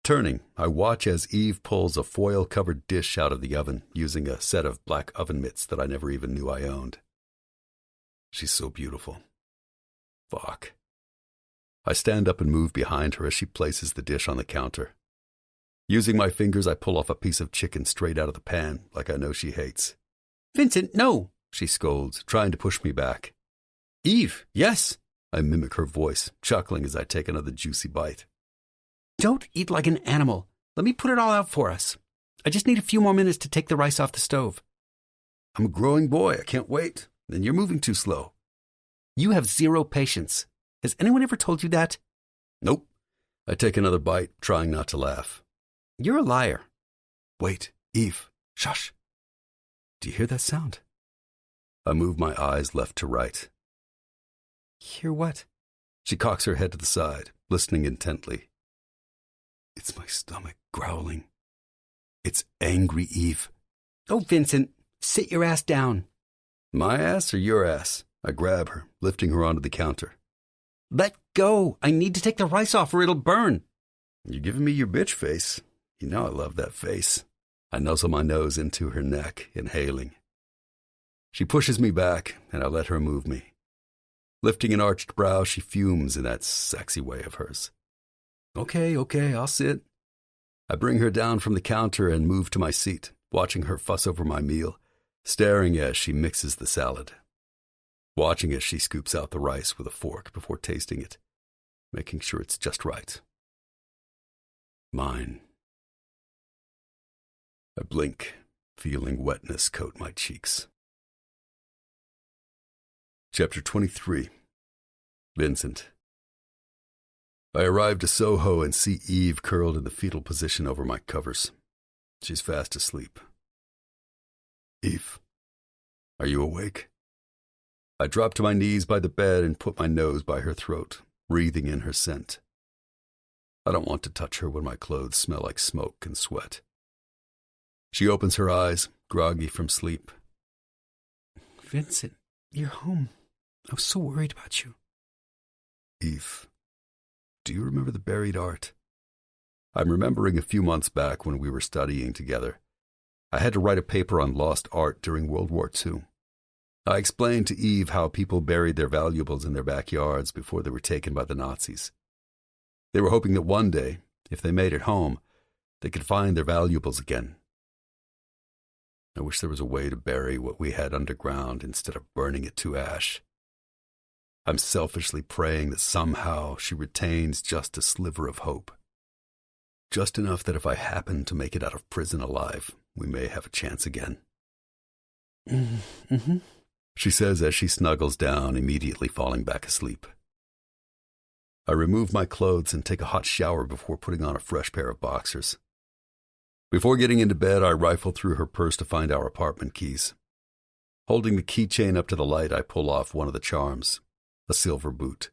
Turning, I watch as Eve pulls a foil-covered dish out of the oven using a set of black oven mitts that I never even knew I owned. She's so beautiful. Fuck. I stand up and move behind her as she places the dish on the counter. Using my fingers, I pull off a piece of chicken straight out of the pan, like I know she hates. Vincent, no, she scolds, trying to push me back. Eve, yes. I mimic her voice, chuckling as I take another juicy bite. Don't eat like an animal. Let me put it all out for us. I just need a few more minutes to take the rice off the stove. I'm a growing boy. I can't wait. Then you're moving too slow. You have zero patience. Has anyone ever told you that? Nope. I take another bite, trying not to laugh. You're a liar. Wait, Eve, shush. Do you hear that sound? I move my eyes left to right. Hear what? She cocks her head to the side, listening intently. It's my stomach growling. It's angry, Eve. Oh, Vincent, sit your ass down. My ass or your ass? I grab her, lifting her onto the counter. Let go. I need to take the rice off or it'll burn. You're giving me your bitch face. You know I love that face. I nuzzle my nose into her neck, inhaling. She pushes me back, and I let her move me. Lifting an arched brow, she fumes in that sexy way of hers. Okay, I'll sit. I bring her down from the counter and move to my seat, watching her fuss over my meal, staring as she mixes the salad. Watching as she scoops out the rice with a fork before tasting it, making sure it's just right. Mine. I blink, feeling wetness coat my cheeks. Chapter 23. Vincent. I arrive to Soho and see Eve curled in the fetal position over my covers. She's fast asleep. Eve, are you awake? I drop to my knees by the bed and put my nose by her throat, breathing in her scent. I don't want to touch her when my clothes smell like smoke and sweat. She opens her eyes, groggy from sleep. Vincent, you're home. I was so worried about you. Eve, do you remember the buried art? I'm remembering a few months back when we were studying together. I had to write a paper on lost art during World War II. I explained to Eve how people buried their valuables in their backyards before they were taken by the Nazis. They were hoping that one day, if they made it home, they could find their valuables again. I wish there was a way to bury what we had underground instead of burning it to ash. I'm selfishly praying that somehow she retains just a sliver of hope. Just enough that if I happen to make it out of prison alive, we may have a chance again. Mm-hmm. She says as she snuggles down, immediately falling back asleep. I remove my clothes and take a hot shower before putting on a fresh pair of boxers. Before getting into bed, I rifle through her purse to find our apartment keys. Holding the keychain up to the light, I pull off one of the charms, a silver boot.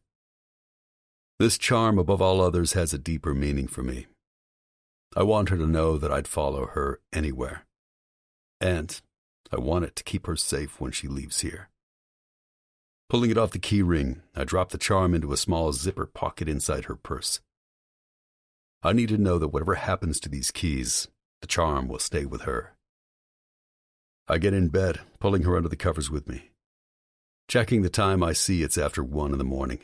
This charm, above all others, has a deeper meaning for me. I want her to know that I'd follow her anywhere. And I want it to keep her safe when she leaves here. Pulling it off the key ring, I drop the charm into a small zipper pocket inside her purse. I need to know that whatever happens to these keys, the charm will stay with her. I get in bed, pulling her under the covers with me. Checking the time, I see it's after 1 in the morning.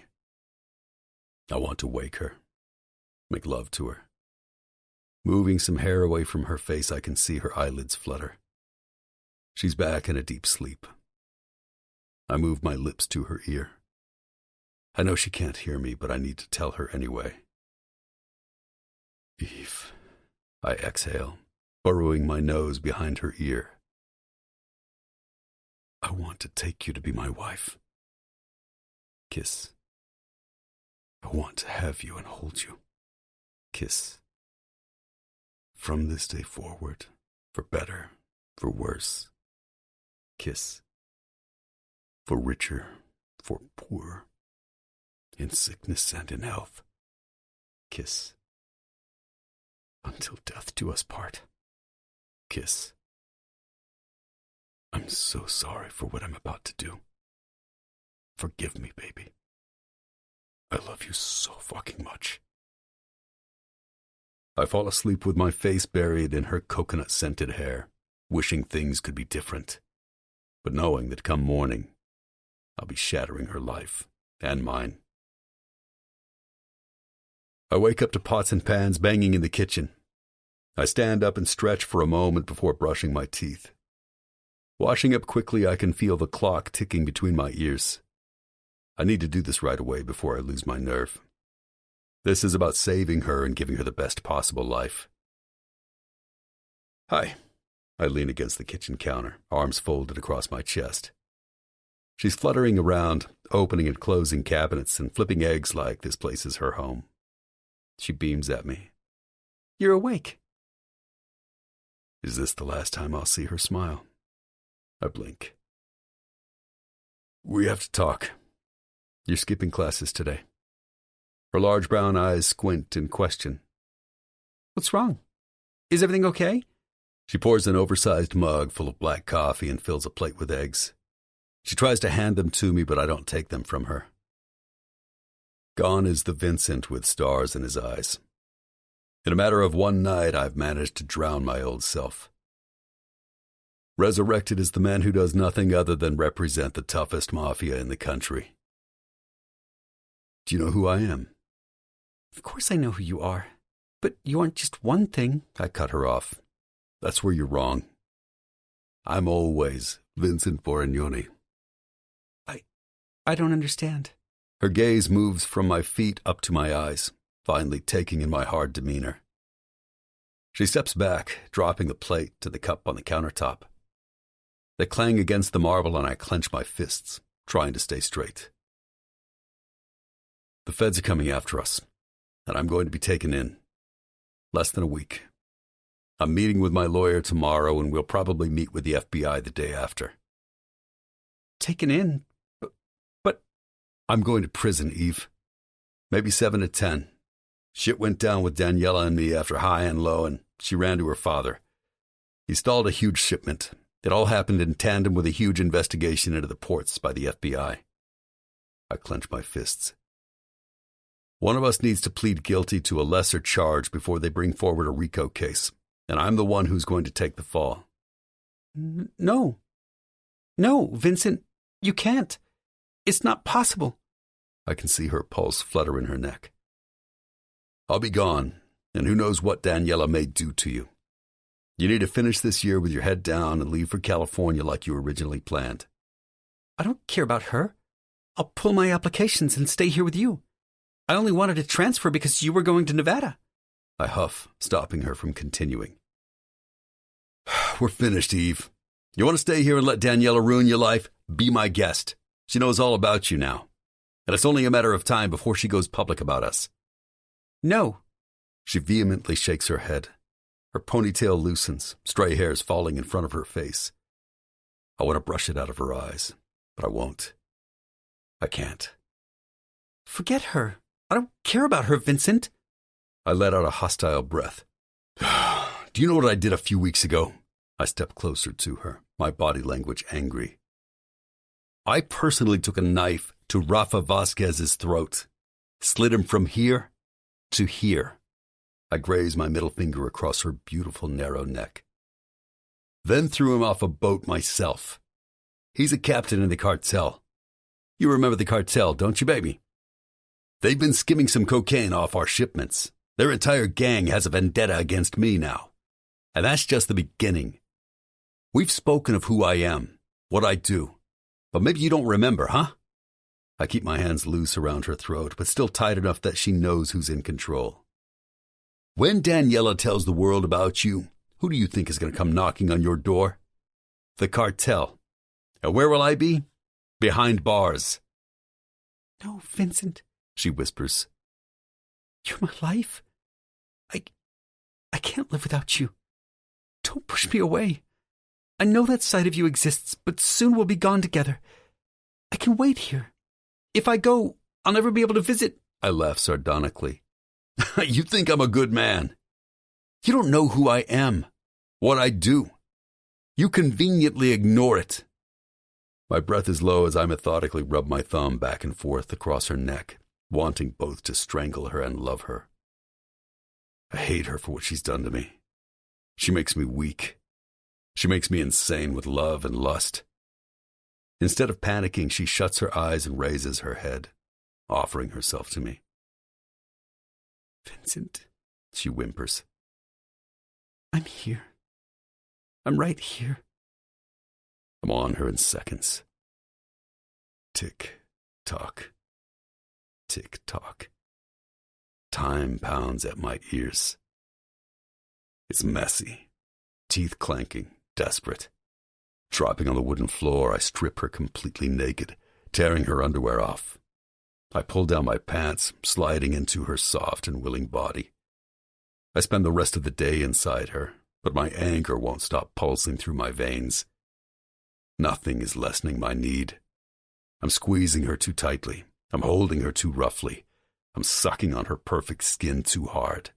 I want to wake her, make love to her. Moving some hair away from her face, I can see her eyelids flutter. She's back in a deep sleep. I move my lips to her ear. I know she can't hear me, but I need to tell her anyway. Eve, I exhale, burrowing my nose behind her ear. I want to take you to be my wife. Kiss. I want to have you and hold you. Kiss. From this day forward, for better, for worse. Kiss. For richer, for poor, in sickness and in health. Kiss. Until death do us part. Kiss. I'm so sorry for what I'm about to do. Forgive me, baby. I love you so fucking much. I fall asleep with my face buried in her coconut-scented hair, wishing things could be different, but knowing that come morning, I'll be shattering her life and mine. I wake up to pots and pans banging in the kitchen. I stand up and stretch for a moment before brushing my teeth. Washing up quickly, I can feel the clock ticking between my ears. I need to do this right away before I lose my nerve. This is about saving her and giving her the best possible life. Hi. I lean against the kitchen counter, arms folded across my chest. She's fluttering around, opening and closing cabinets and flipping eggs like this place is her home. She beams at me. You're awake. Is this the last time I'll see her smile? I blink. We have to talk. You're skipping classes today. Her large brown eyes squint in question. What's wrong? Is everything okay? She pours an oversized mug full of black coffee and fills a plate with eggs. She tries to hand them to me, but I don't take them from her. Gone is the Vincent with stars in his eyes. In a matter of one night, I've managed to drown my old self. Resurrected is the man who does nothing other than represent the toughest mafia in the country. Do you know who I am? Of course I know who you are. But you aren't just one thing. I cut her off. That's where you're wrong. I'm always Vincent Borignoni. I don't understand. Her gaze moves from my feet up to my eyes, finally taking in my hard demeanor. She steps back, dropping the plate to the cup on the countertop. They clang against the marble and I clench my fists, trying to stay straight. The feds are coming after us, and I'm going to be taken in. Less than a week. I'm meeting with my lawyer tomorrow, and we'll probably meet with the FBI the day after. Taken in? But I'm going to prison, Eve. Maybe 7 to 10. Shit went down with Daniela and me after high and low, and she ran to her father. He stalled a huge shipment. It all happened in tandem with a huge investigation into the ports by the FBI. I clench my fists. One of us needs to plead guilty to a lesser charge before they bring forward a RICO case, and I'm the one who's going to take the fall. No. No, Vincent, you can't. It's not possible. I can see her pulse flutter in her neck. I'll be gone, and who knows what Daniela may do to you. You need to finish this year with your head down and leave for California like you originally planned. I don't care about her. I'll pull my applications and stay here with you. I only wanted to transfer because you were going to Nevada. I huff, stopping her from continuing. We're finished, Eve. You want to stay here and let Daniela ruin your life? Be my guest. She knows all about you now. And it's only a matter of time before she goes public about us. No. She vehemently shakes her head. Her ponytail loosens, stray hairs falling in front of her face. I want to brush it out of her eyes, but I won't. I can't. Forget her. I don't care about her, Vincent. I let out a hostile breath. Do you know what I did a few weeks ago? I stepped closer to her, my body language angry. I personally took a knife to Rafa Vasquez's throat, slit him from here to here. I grazed my middle finger across her beautiful narrow neck. Then threw him off a boat myself. He's a captain in the cartel. You remember the cartel, don't you, baby? They've been skimming some cocaine off our shipments. Their entire gang has a vendetta against me now. And that's just the beginning. We've spoken of who I am, what I do. But maybe you don't remember, huh? I keep my hands loose around her throat, but still tight enough that she knows who's in control. When Daniela tells the world about you, who do you think is going to come knocking on your door? The cartel. And where will I be? Behind bars. No, Vincent, she whispers. You're my life. I can't live without you. Don't push me away. I know that side of you exists, but soon we'll be gone together. I can wait here. If I go, I'll never be able to visit. I laugh sardonically. You think I'm a good man. You don't know who I am, what I do. You conveniently ignore it. My breath is low as I methodically rub my thumb back and forth across her neck, wanting both to strangle her and love her. I hate her for what she's done to me. She makes me weak. She makes me insane with love and lust. Instead of panicking, she shuts her eyes and raises her head, offering herself to me. Vincent, she whimpers. I'm here. I'm right here. I'm on her in seconds. Tick, tock. Tick, tock. Time pounds at my ears. It's messy, teeth clanking, desperate. Dropping on the wooden floor, I strip her completely naked, tearing her underwear off. I pull down my pants, sliding into her soft and willing body. I spend the rest of the day inside her, but my anger won't stop pulsing through my veins. Nothing is lessening my need. I'm squeezing her too tightly. I'm holding her too roughly. I'm sucking on her perfect skin too hard.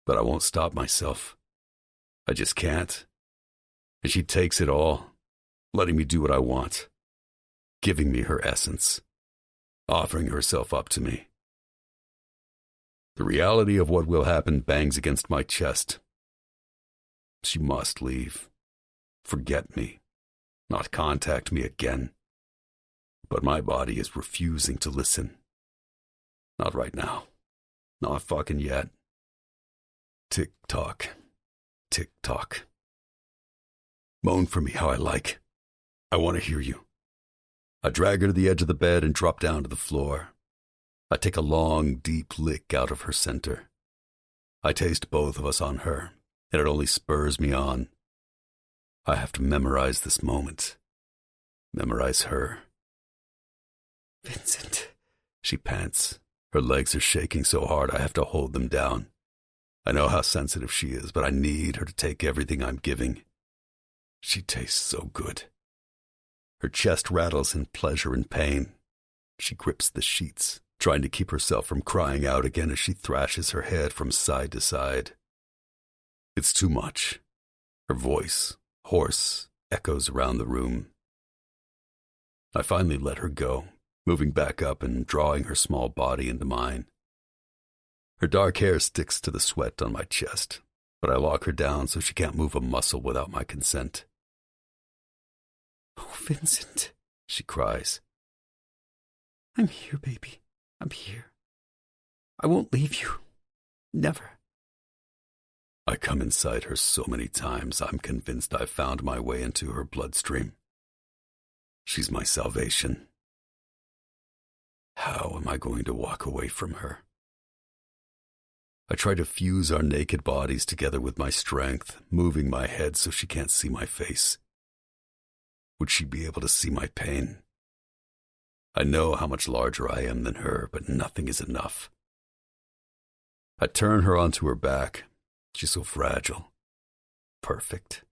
But I won't stop myself. I just can't. And she takes it all, letting me do what I want, giving me her essence, offering herself up to me. The reality of what will happen bangs against my chest. She must leave, forget me, not contact me again. But my body is refusing to listen. Not right now. Not fucking yet. Tick-tock. Tick-tock. Moan for me how I like. I want to hear you. I drag her to the edge of the bed and drop down to the floor. I take a long, deep lick out of her center. I taste both of us on her, and it only spurs me on. I have to memorize this moment. Memorize her. Vincent, she pants. Her legs are shaking so hard I have to hold them down. I know how sensitive she is, but I need her to take everything I'm giving. She tastes so good. Her chest rattles in pleasure and pain. She grips the sheets, trying to keep herself from crying out again as she thrashes her head from side to side. It's too much. Her voice, hoarse, echoes around the room. I finally let her go, moving back up and drawing her small body into mine. Her dark hair sticks to the sweat on my chest, but I lock her down so she can't move a muscle without my consent. "Oh, Vincent," she cries. "I'm here, baby. I'm here. I won't leave you. Never." I come inside her so many times I'm convinced I've found my way into her bloodstream. She's my salvation. How am I going to walk away from her? I try to fuse our naked bodies together with my strength, moving my head so she can't see my face. Would she be able to see my pain? I know how much larger I am than her, but nothing is enough. I turn her onto her back. She's so fragile. Perfect.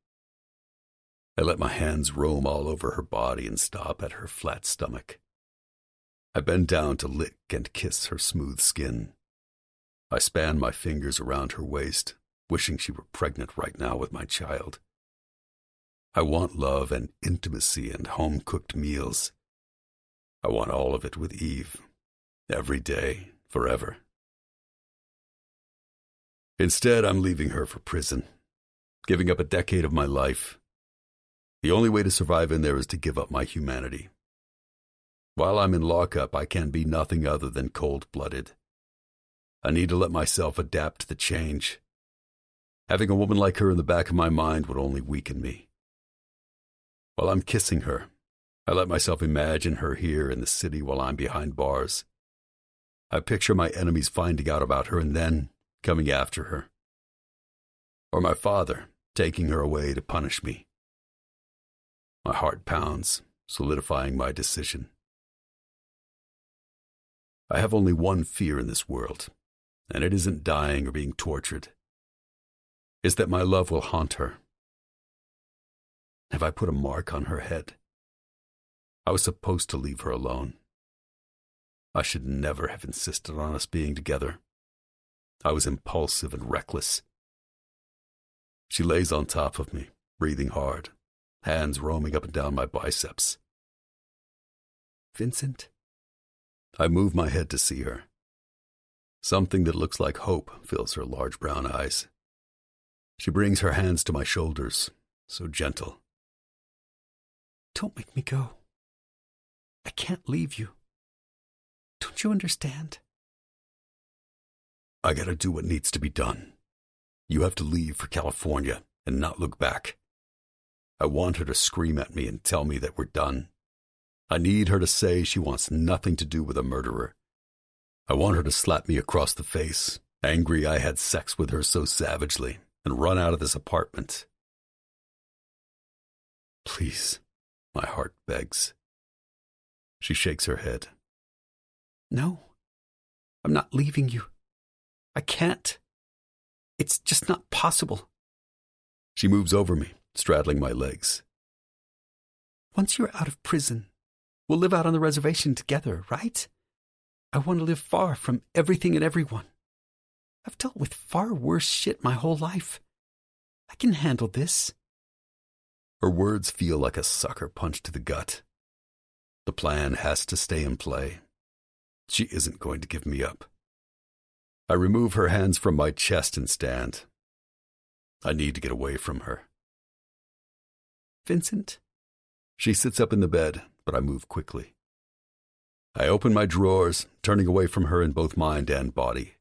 I let my hands roam all over her body and stop at her flat stomach. I bend down to lick and kiss her smooth skin. I span my fingers around her waist, wishing she were pregnant right now with my child. I want love and intimacy and home-cooked meals. I want all of it with Eve, every day, forever. Instead, I'm leaving her for prison, giving up a decade of my life. The only way to survive in there is to give up my humanity. While I'm in lockup, I can be nothing other than cold-blooded. I need to let myself adapt to the change. Having a woman like her in the back of my mind would only weaken me. While I'm kissing her, I let myself imagine her here in the city while I'm behind bars. I picture my enemies finding out about her and then coming after her. Or my father taking her away to punish me. My heart pounds, solidifying my decision. I have only one fear in this world, and it isn't dying or being tortured. It's that my love will haunt her. Have I put a mark on her head? I was supposed to leave her alone. I should never have insisted on us being together. I was impulsive and reckless. She lays on top of me, breathing hard, hands roaming up and down my biceps. "Vincent?" I move my head to see her. Something that looks like hope fills her large brown eyes. She brings her hands to my shoulders, so gentle. "Don't make me go. I can't leave you. Don't you understand?" I gotta do what needs to be done. You have to leave for California and not look back. I want her to scream at me and tell me that we're done. I need her to say she wants nothing to do with a murderer. I want her to slap me across the face, angry I had sex with her so savagely, and run out of this apartment. Please, my heart begs. She shakes her head. No, I'm not leaving you. I can't. It's just not possible. She moves over me, straddling my legs. Once you're out of prison, we'll live out on the reservation together, right? I want to live far from everything and everyone. I've dealt with far worse shit my whole life. I can handle this. Her words feel like a sucker punch to the gut. The plan has to stay in play. She isn't going to give me up. I remove her hands from my chest and stand. I need to get away from her. Vincent? She sits up in the bed, but I move quickly. I open my drawers, turning away from her in both mind and body.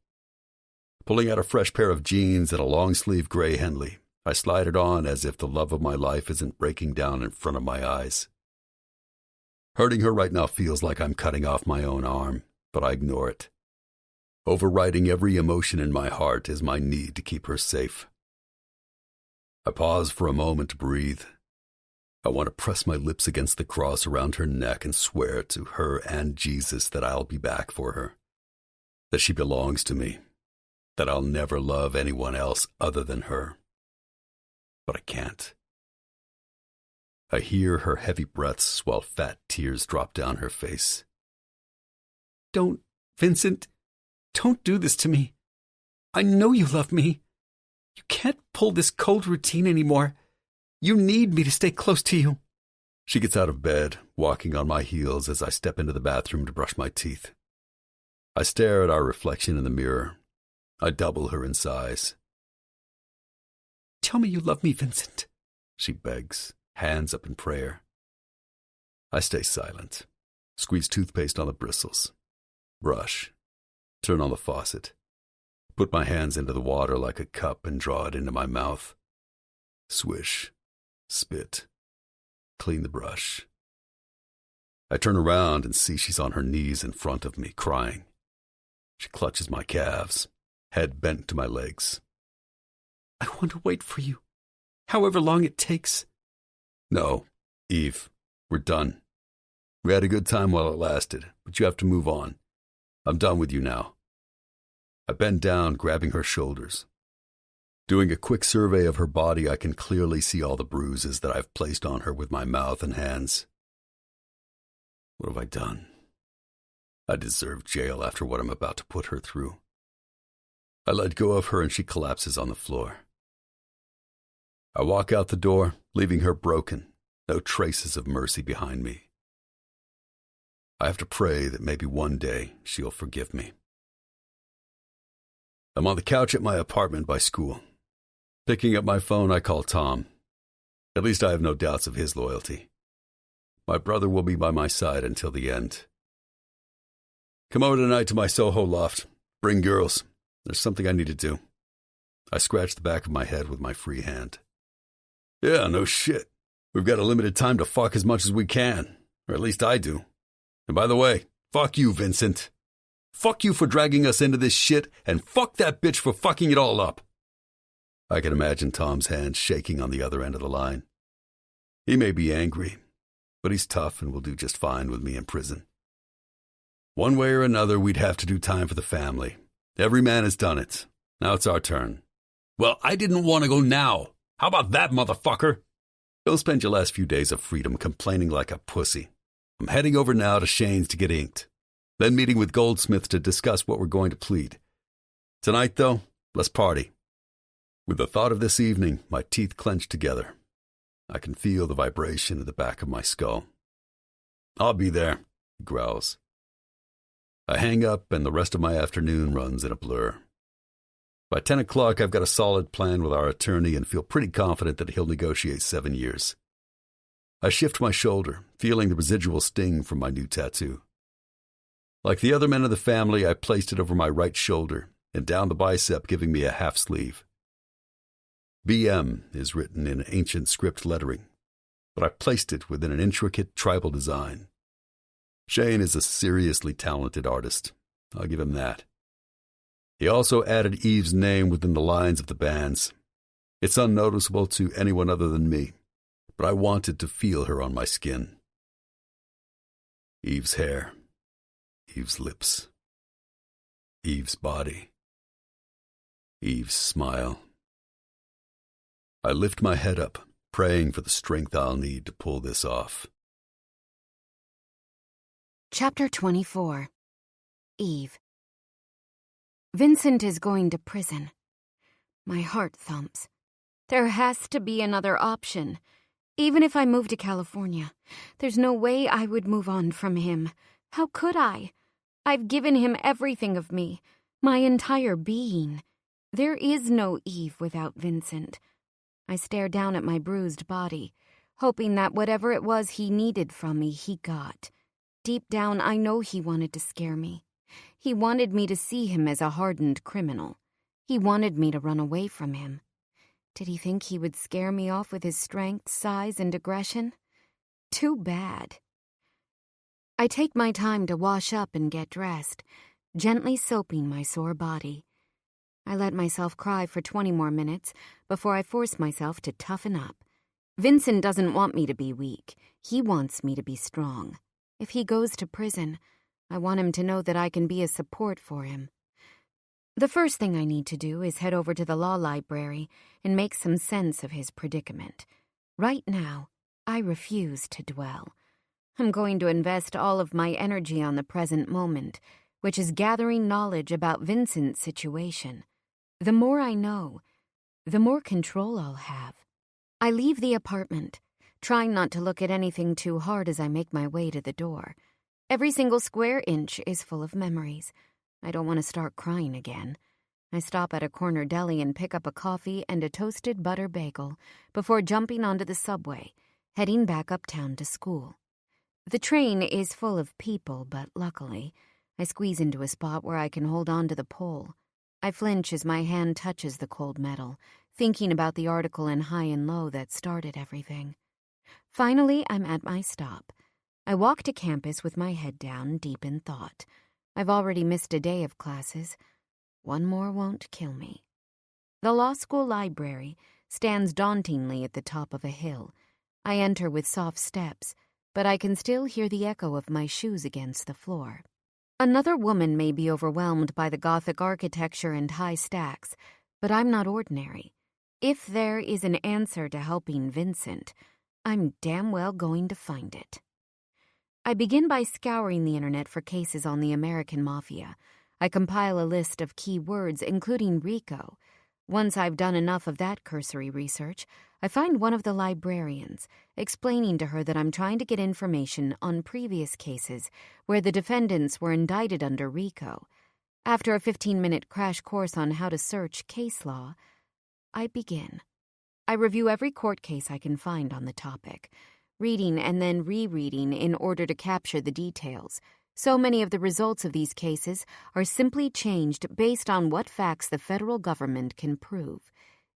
Pulling out a fresh pair of jeans and a long-sleeve gray Henley, I slide it on as if the love of my life isn't breaking down in front of my eyes. Hurting her right now feels like I'm cutting off my own arm, but I ignore it. Overriding every emotion in my heart is my need to keep her safe. I pause for a moment to breathe. I want to press my lips against the cross around her neck and swear to her and Jesus that I'll be back for her, that she belongs to me, that I'll never love anyone else other than her. But I can't. I hear her heavy breaths while fat tears drop down her face. Don't, Vincent, don't do this to me. I know you love me. You can't pull this cold routine anymore. You need me to stay close to you. She gets out of bed, walking on my heels as I step into the bathroom to brush my teeth. I stare at our reflection in the mirror. I double her in size. Tell me you love me, Vincent, she begs, hands up in prayer. I stay silent, squeeze toothpaste on the bristles, brush, turn on the faucet, put my hands into the water like a cup and draw it into my mouth. Swish, spit, clean the brush. I turn around and see she's on her knees in front of me, crying. She clutches my calves, head bent to my legs. I want to wait for you, however long it takes. No, Eve, we're done. We had a good time while it lasted, but you have to move on. I'm done with you now. I bend down, grabbing her shoulders. Doing a quick survey of her body, I can clearly see all the bruises that I've placed on her with my mouth and hands. What have I done? I deserve jail after what I'm about to put her through. I let go of her and she collapses on the floor. I walk out the door, leaving her broken, no traces of mercy behind me. I have to pray that maybe one day she'll forgive me. I'm on the couch at my apartment by school. Picking up my phone, I call Tom. At least I have no doubts of his loyalty. My brother will be by my side until the end. Come over tonight to my Soho loft. Bring girls. There's something I need to do. I scratch the back of my head with my free hand. Yeah, no shit. We've got a limited time to fuck as much as we can. Or at least I do. And by the way, fuck you, Vincent. Fuck you for dragging us into this shit, and fuck that bitch for fucking it all up. I can imagine Tom's hands shaking on the other end of the line. He may be angry, but he's tough and will do just fine with me in prison. One way or another, we'd have to do time for the family. Every man has done it. Now it's our turn. Well, I didn't want to go now. How about that, motherfucker? You'll spend your last few days of freedom complaining like a pussy. I'm heading over now to Shane's to get inked. Then meeting with Goldsmith to discuss what we're going to plead. Tonight, though, let's party. With the thought of this evening, my teeth clench together. I can feel the vibration at the back of my skull. I'll be there, he growls. I hang up and the rest of my afternoon runs in a blur. By 10 o'clock, I've got a solid plan with our attorney and feel pretty confident that he'll negotiate 7 years. I shift my shoulder, feeling the residual sting from my new tattoo. Like the other men of the family, I placed it over my right shoulder and down the bicep, giving me a half sleeve. BM is written in ancient script lettering, but I placed it within an intricate tribal design. Shane is a seriously talented artist. I'll give him that. He also added Eve's name within the lines of the bands. It's unnoticeable to anyone other than me, but I wanted to feel her on my skin. Eve's hair. Eve's lips. Eve's body. Eve's smile. I lift my head up, praying for the strength I'll need to pull this off. Chapter 24. Eve. Vincent is going to prison. My heart thumps. There has to be another option. Even if I move to California, there's no way I would move on from him. How could I? I've given him everything of me, my entire being. There is no Eve without Vincent. I stare down at my bruised body, hoping that whatever it was he needed from me, he got. Deep down, I know he wanted to scare me. He wanted me to see him as a hardened criminal. He wanted me to run away from him. Did he think he would scare me off with his strength, size, and aggression? Too bad. I take my time to wash up and get dressed, gently soaping my sore body. I let myself cry for 20 more minutes before I force myself to toughen up. Vincent doesn't want me to be weak. He wants me to be strong. If he goes to prison, I want him to know that I can be a support for him. The first thing I need to do is head over to the law library and make some sense of his predicament. Right now, I refuse to dwell. I'm going to invest all of my energy on the present moment, which is gathering knowledge about Vincent's situation. The more I know, the more control I'll have. I leave the apartment, trying not to look at anything too hard as I make my way to the door. Every single square inch is full of memories. I don't want to start crying again. I stop at a corner deli and pick up a coffee and a toasted butter bagel before jumping onto the subway, heading back uptown to school. The train is full of people, but luckily, I squeeze into a spot where I can hold on to the pole. I flinch as my hand touches the cold metal, thinking about the article in High and Low that started everything. Finally, I'm at my stop. I walk to campus with my head down, deep in thought. I've already missed a day of classes. One more won't kill me. The law school library stands dauntingly at the top of a hill. I enter with soft steps, but I can still hear the echo of my shoes against the floor. Another woman may be overwhelmed by the Gothic architecture and high stacks, but I'm not ordinary. If there is an answer to helping Vincent, I'm damn well going to find it. I begin by scouring the internet for cases on the American Mafia. I compile a list of key words, including RICO. Once I've done enough of that cursory research, I find one of the librarians, explaining to her that I'm trying to get information on previous cases where the defendants were indicted under RICO. After a 15-minute crash course on how to search case law, I begin. I review every court case I can find on the topic, reading and then rereading in order to capture the details. So many of the results of these cases are simply changed based on what facts the federal government can prove.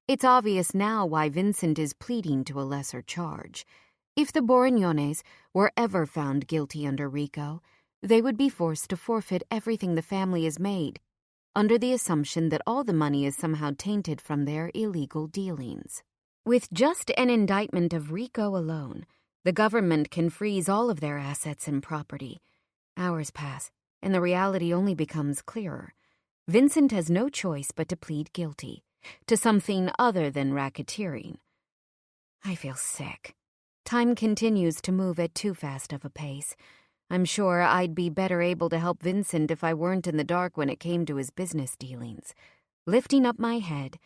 It's obvious now why Vincent is pleading to a lesser charge. If the Borignones were ever found guilty under RICO, they would be forced to forfeit everything the family has made, under the assumption that all the money is somehow tainted from their illegal dealings. With just an indictment of RICO alone, the government can freeze all of their assets and property. Hours pass, and the reality only becomes clearer. Vincent has no choice but to plead guilty to something other than racketeering. I feel sick. Time continues to move at too fast of a pace. I'm sure I'd be better able to help Vincent if I weren't in the dark when it came to his business dealings. Lifting up my head,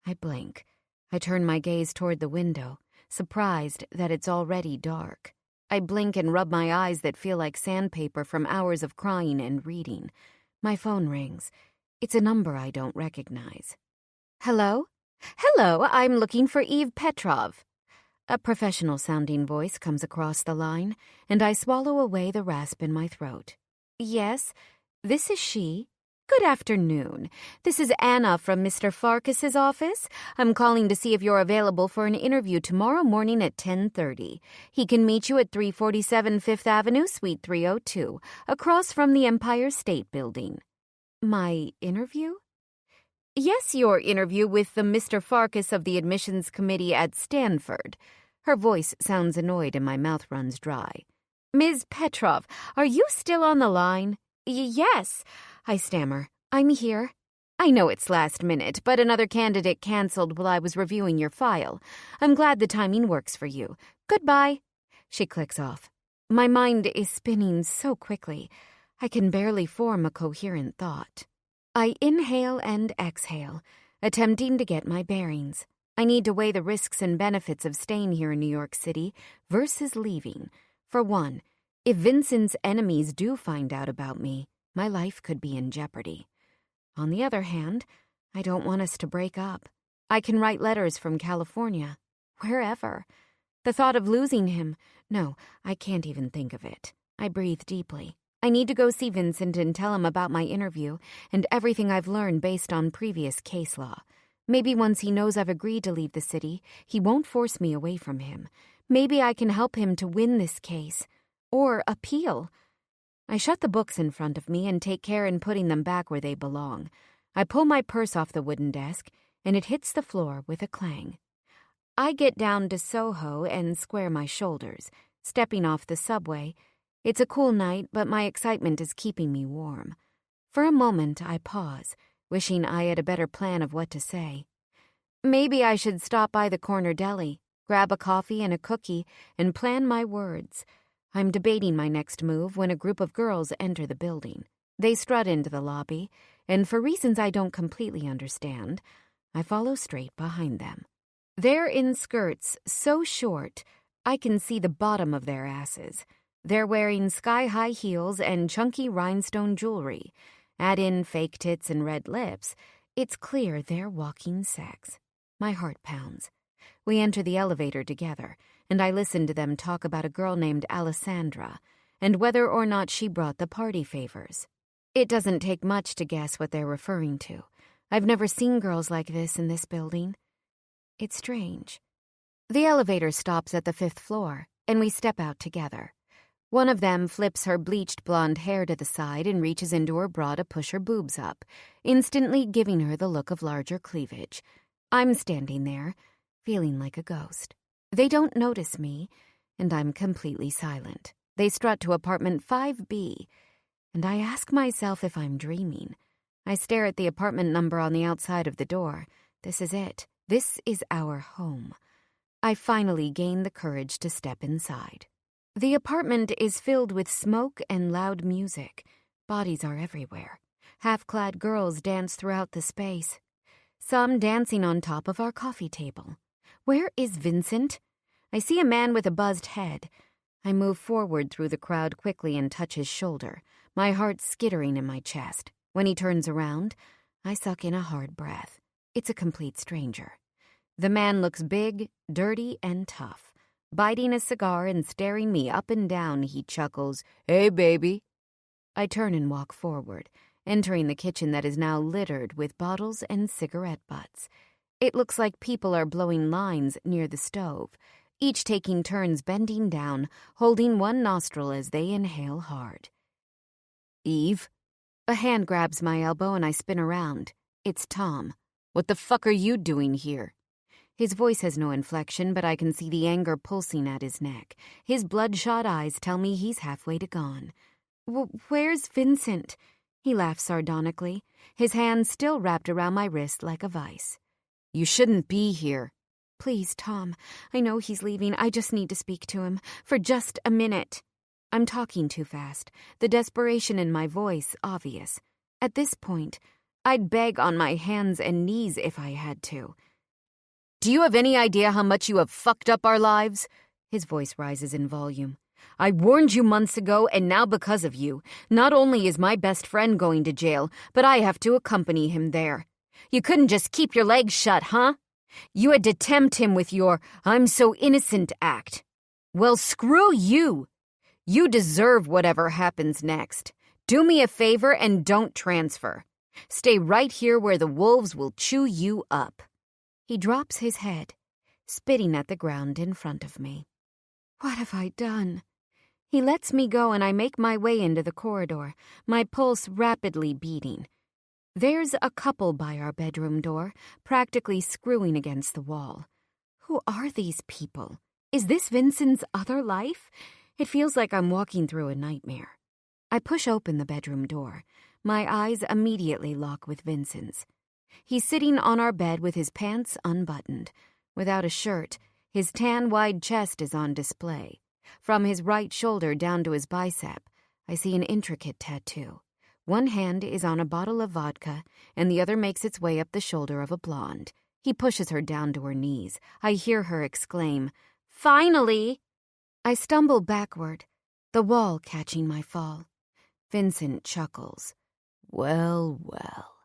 I blink. I turn my gaze toward the window, surprised that it's already dark. I blink and rub my eyes that feel like sandpaper from hours of crying and reading. My phone rings. It's a number I don't recognize. Hello? Hello, I'm looking for Eve Petrov. A professional-sounding voice comes across the line, and I swallow away the rasp in my throat. Yes, this is she. Good afternoon. This is Anna from Mr. Farkas's office. I'm calling to see if you're available for an interview tomorrow morning at 10:30. He can meet you at 347 Fifth Avenue, Suite 302, across from the Empire State Building. My interview? Yes, your interview with the Mr. Farkas of the admissions committee at Stanford. Her voice sounds annoyed and my mouth runs dry. Ms. Petrov, are you still on the line? Yes, I stammer. I'm here. I know it's last minute, but another candidate canceled while I was reviewing your file. I'm glad the timing works for you. Goodbye. She clicks off. My mind is spinning so quickly, I can barely form a coherent thought. I inhale and exhale, attempting to get my bearings. I need to weigh the risks and benefits of staying here in New York City versus leaving. For one, if Vincent's enemies do find out about me, my life could be in jeopardy. On the other hand, I don't want us to break up. I can write letters from California, wherever. The thought of losing him, no, I can't even think of it. I breathe deeply. I need to go see Vincent and tell him about my interview and everything I've learned based on previous case law. Maybe once he knows I've agreed to leave the city, he won't force me away from him. Maybe I can help him to win this case. Or appeal. I shut the books in front of me and take care in putting them back where they belong. I pull my purse off the wooden desk, and it hits the floor with a clang. I get down to Soho and square my shoulders, stepping off the subway. It's a cool night, but my excitement is keeping me warm. For a moment, I pause, wishing I had a better plan of what to say. Maybe I should stop by the corner deli, grab a coffee and a cookie, and plan my words. I'm debating my next move when a group of girls enter the building. They strut into the lobby, and for reasons I don't completely understand, I follow straight behind them. They're in skirts so short, I can see the bottom of their asses. They're wearing sky-high heels and chunky rhinestone jewelry. Add in fake tits and red lips, it's clear they're walking sex. My heart pounds. We enter the elevator together, and I listen to them talk about a girl named Alessandra, and whether or not she brought the party favors. It doesn't take much to guess what they're referring to. I've never seen girls like this in this building. It's strange. The elevator stops at the 5th floor, and we step out together. One of them flips her bleached blonde hair to the side and reaches into her bra to push her boobs up, instantly giving her the look of larger cleavage. I'm standing there, feeling like a ghost. They don't notice me, and I'm completely silent. They strut to apartment 5B, and I ask myself if I'm dreaming. I stare at the apartment number on the outside of the door. This is it. This is our home. I finally gain the courage to step inside. The apartment is filled with smoke and loud music. Bodies are everywhere. Half-clad girls dance throughout the space. Some dancing on top of our coffee table. Where is Vincent? I see a man with a buzzed head. I move forward through the crowd quickly and touch his shoulder, my heart skittering in my chest. When he turns around, I suck in a hard breath. It's a complete stranger. The man looks big, dirty, and tough. Biting a cigar and staring me up and down, he chuckles, "Hey, baby." I turn and walk forward, entering the kitchen that is now littered with bottles and cigarette butts. It looks like people are blowing lines near the stove, each taking turns bending down, holding one nostril as they inhale hard. "Eve?" A hand grabs my elbow and I spin around. It's Tom. "What the fuck are you doing here?" His voice has no inflection, but I can see the anger pulsing at his neck. His bloodshot eyes tell me he's halfway to gone. Where's Vincent?" He laughs sardonically, his hands still wrapped around my wrist like a vice. "You shouldn't be here." "Please, Tom, I know he's leaving. I just need to speak to him. For just a minute." I'm talking too fast, the desperation in my voice obvious. At this point, I'd beg on my hands and knees if I had to. "Do you have any idea how much you have fucked up our lives?" His voice rises in volume. "I warned you months ago, and now because of you, not only is my best friend going to jail, but I have to accompany him there. You couldn't just keep your legs shut, huh? You had to tempt him with your 'I'm so innocent' act. Well, screw you. You deserve whatever happens next. Do me a favor and don't transfer. Stay right here where the wolves will chew you up." He drops his head, spitting at the ground in front of me. What have I done? He lets me go and I make my way into the corridor, my pulse rapidly beating. There's a couple by our bedroom door, practically screwing against the wall. Who are these people? Is this Vincent's other life? It feels like I'm walking through a nightmare. I push open the bedroom door. My eyes immediately lock with Vincent's. He's sitting on our bed with his pants unbuttoned. Without a shirt, his tan, wide chest is on display. From his right shoulder down to his bicep, I see an intricate tattoo. One hand is on a bottle of vodka, and the other makes its way up the shoulder of a blonde. He pushes her down to her knees. I hear her exclaim, "Finally!" I stumble backward, the wall catching my fall. Vincent chuckles. "Well, well.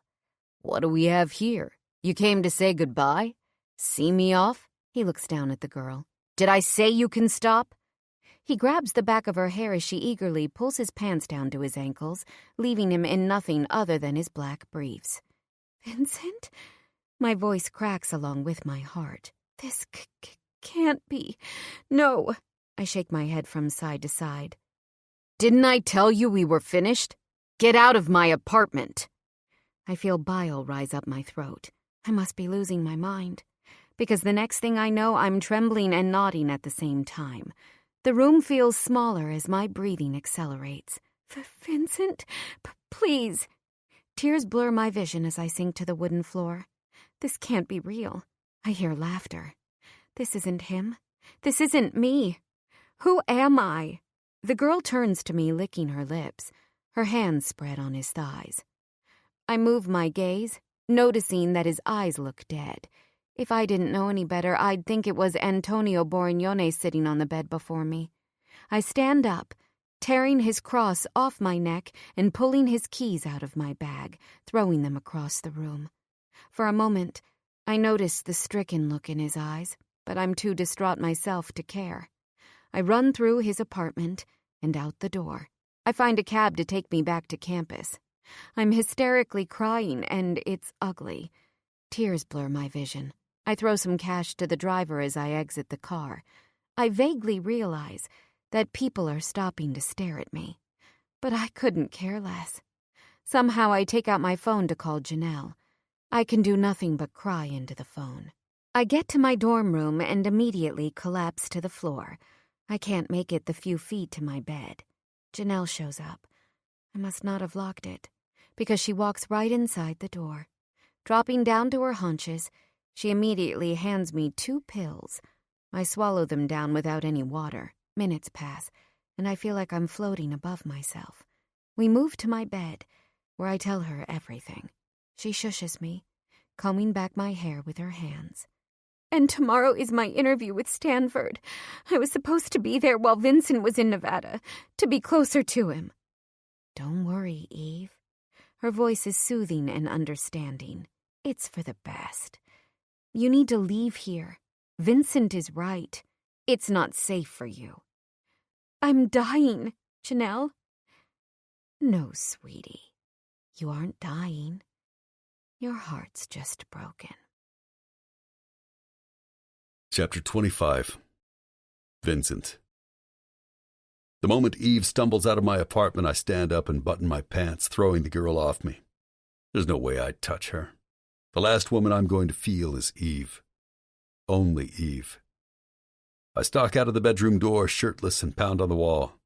What do we have here? You came to say goodbye? See me off?" He looks down at the girl. "Did I say you can stop?" He grabs the back of her hair as she eagerly pulls his pants down to his ankles, leaving him in nothing other than his black briefs. "Vincent?" My voice cracks along with my heart. "This can't be. No." I shake my head from side to side. "Didn't I tell you we were finished? Get out of my apartment." I feel bile rise up my throat. I must be losing my mind. Because the next thing I know, I'm trembling and nodding at the same time. The room feels smaller as my breathing accelerates. "Vincent, please." Tears blur my vision as I sink to the wooden floor. This can't be real. I hear laughter. This isn't him. This isn't me. Who am I? The girl turns to me, licking her lips, her hands spread on his thighs. I move my gaze, noticing that his eyes look dead. If I didn't know any better, I'd think it was Antonio Borignone sitting on the bed before me. I stand up, tearing his cross off my neck and pulling his keys out of my bag, throwing them across the room. For a moment, I notice the stricken look in his eyes, but I'm too distraught myself to care. I run through his apartment and out the door. I find a cab to take me back to campus. I'm hysterically crying, and it's ugly. Tears blur my vision. I throw some cash to the driver as I exit the car. I vaguely realize that people are stopping to stare at me. But I couldn't care less. Somehow I take out my phone to call Janelle. I can do nothing but cry into the phone. I get to my dorm room and immediately collapse to the floor. I can't make it the few feet to my bed. Janelle shows up. I must not have locked it, because she walks right inside the door. Dropping down to her haunches, she immediately hands me 2 pills. I swallow them down without any water. Minutes pass, and I feel like I'm floating above myself. We move to my bed, where I tell her everything. She shushes me, combing back my hair with her hands. "And tomorrow is my interview with Stanford. I was supposed to be there while Vincent was in Nevada, to be closer to him." "Don't worry, Eve." Her voice is soothing and understanding. "It's for the best. You need to leave here. Vincent is right. It's not safe for you." "I'm dying, Janelle." "No, sweetie. You aren't dying. Your heart's just broken." Chapter 25. Vincent. The moment Eve stumbles out of my apartment, I stand up and button my pants, throwing the girl off me. There's no way I'd touch her. The last woman I'm going to feel is Eve. Only Eve. I stalk out of the bedroom door, shirtless, and pound on the wall.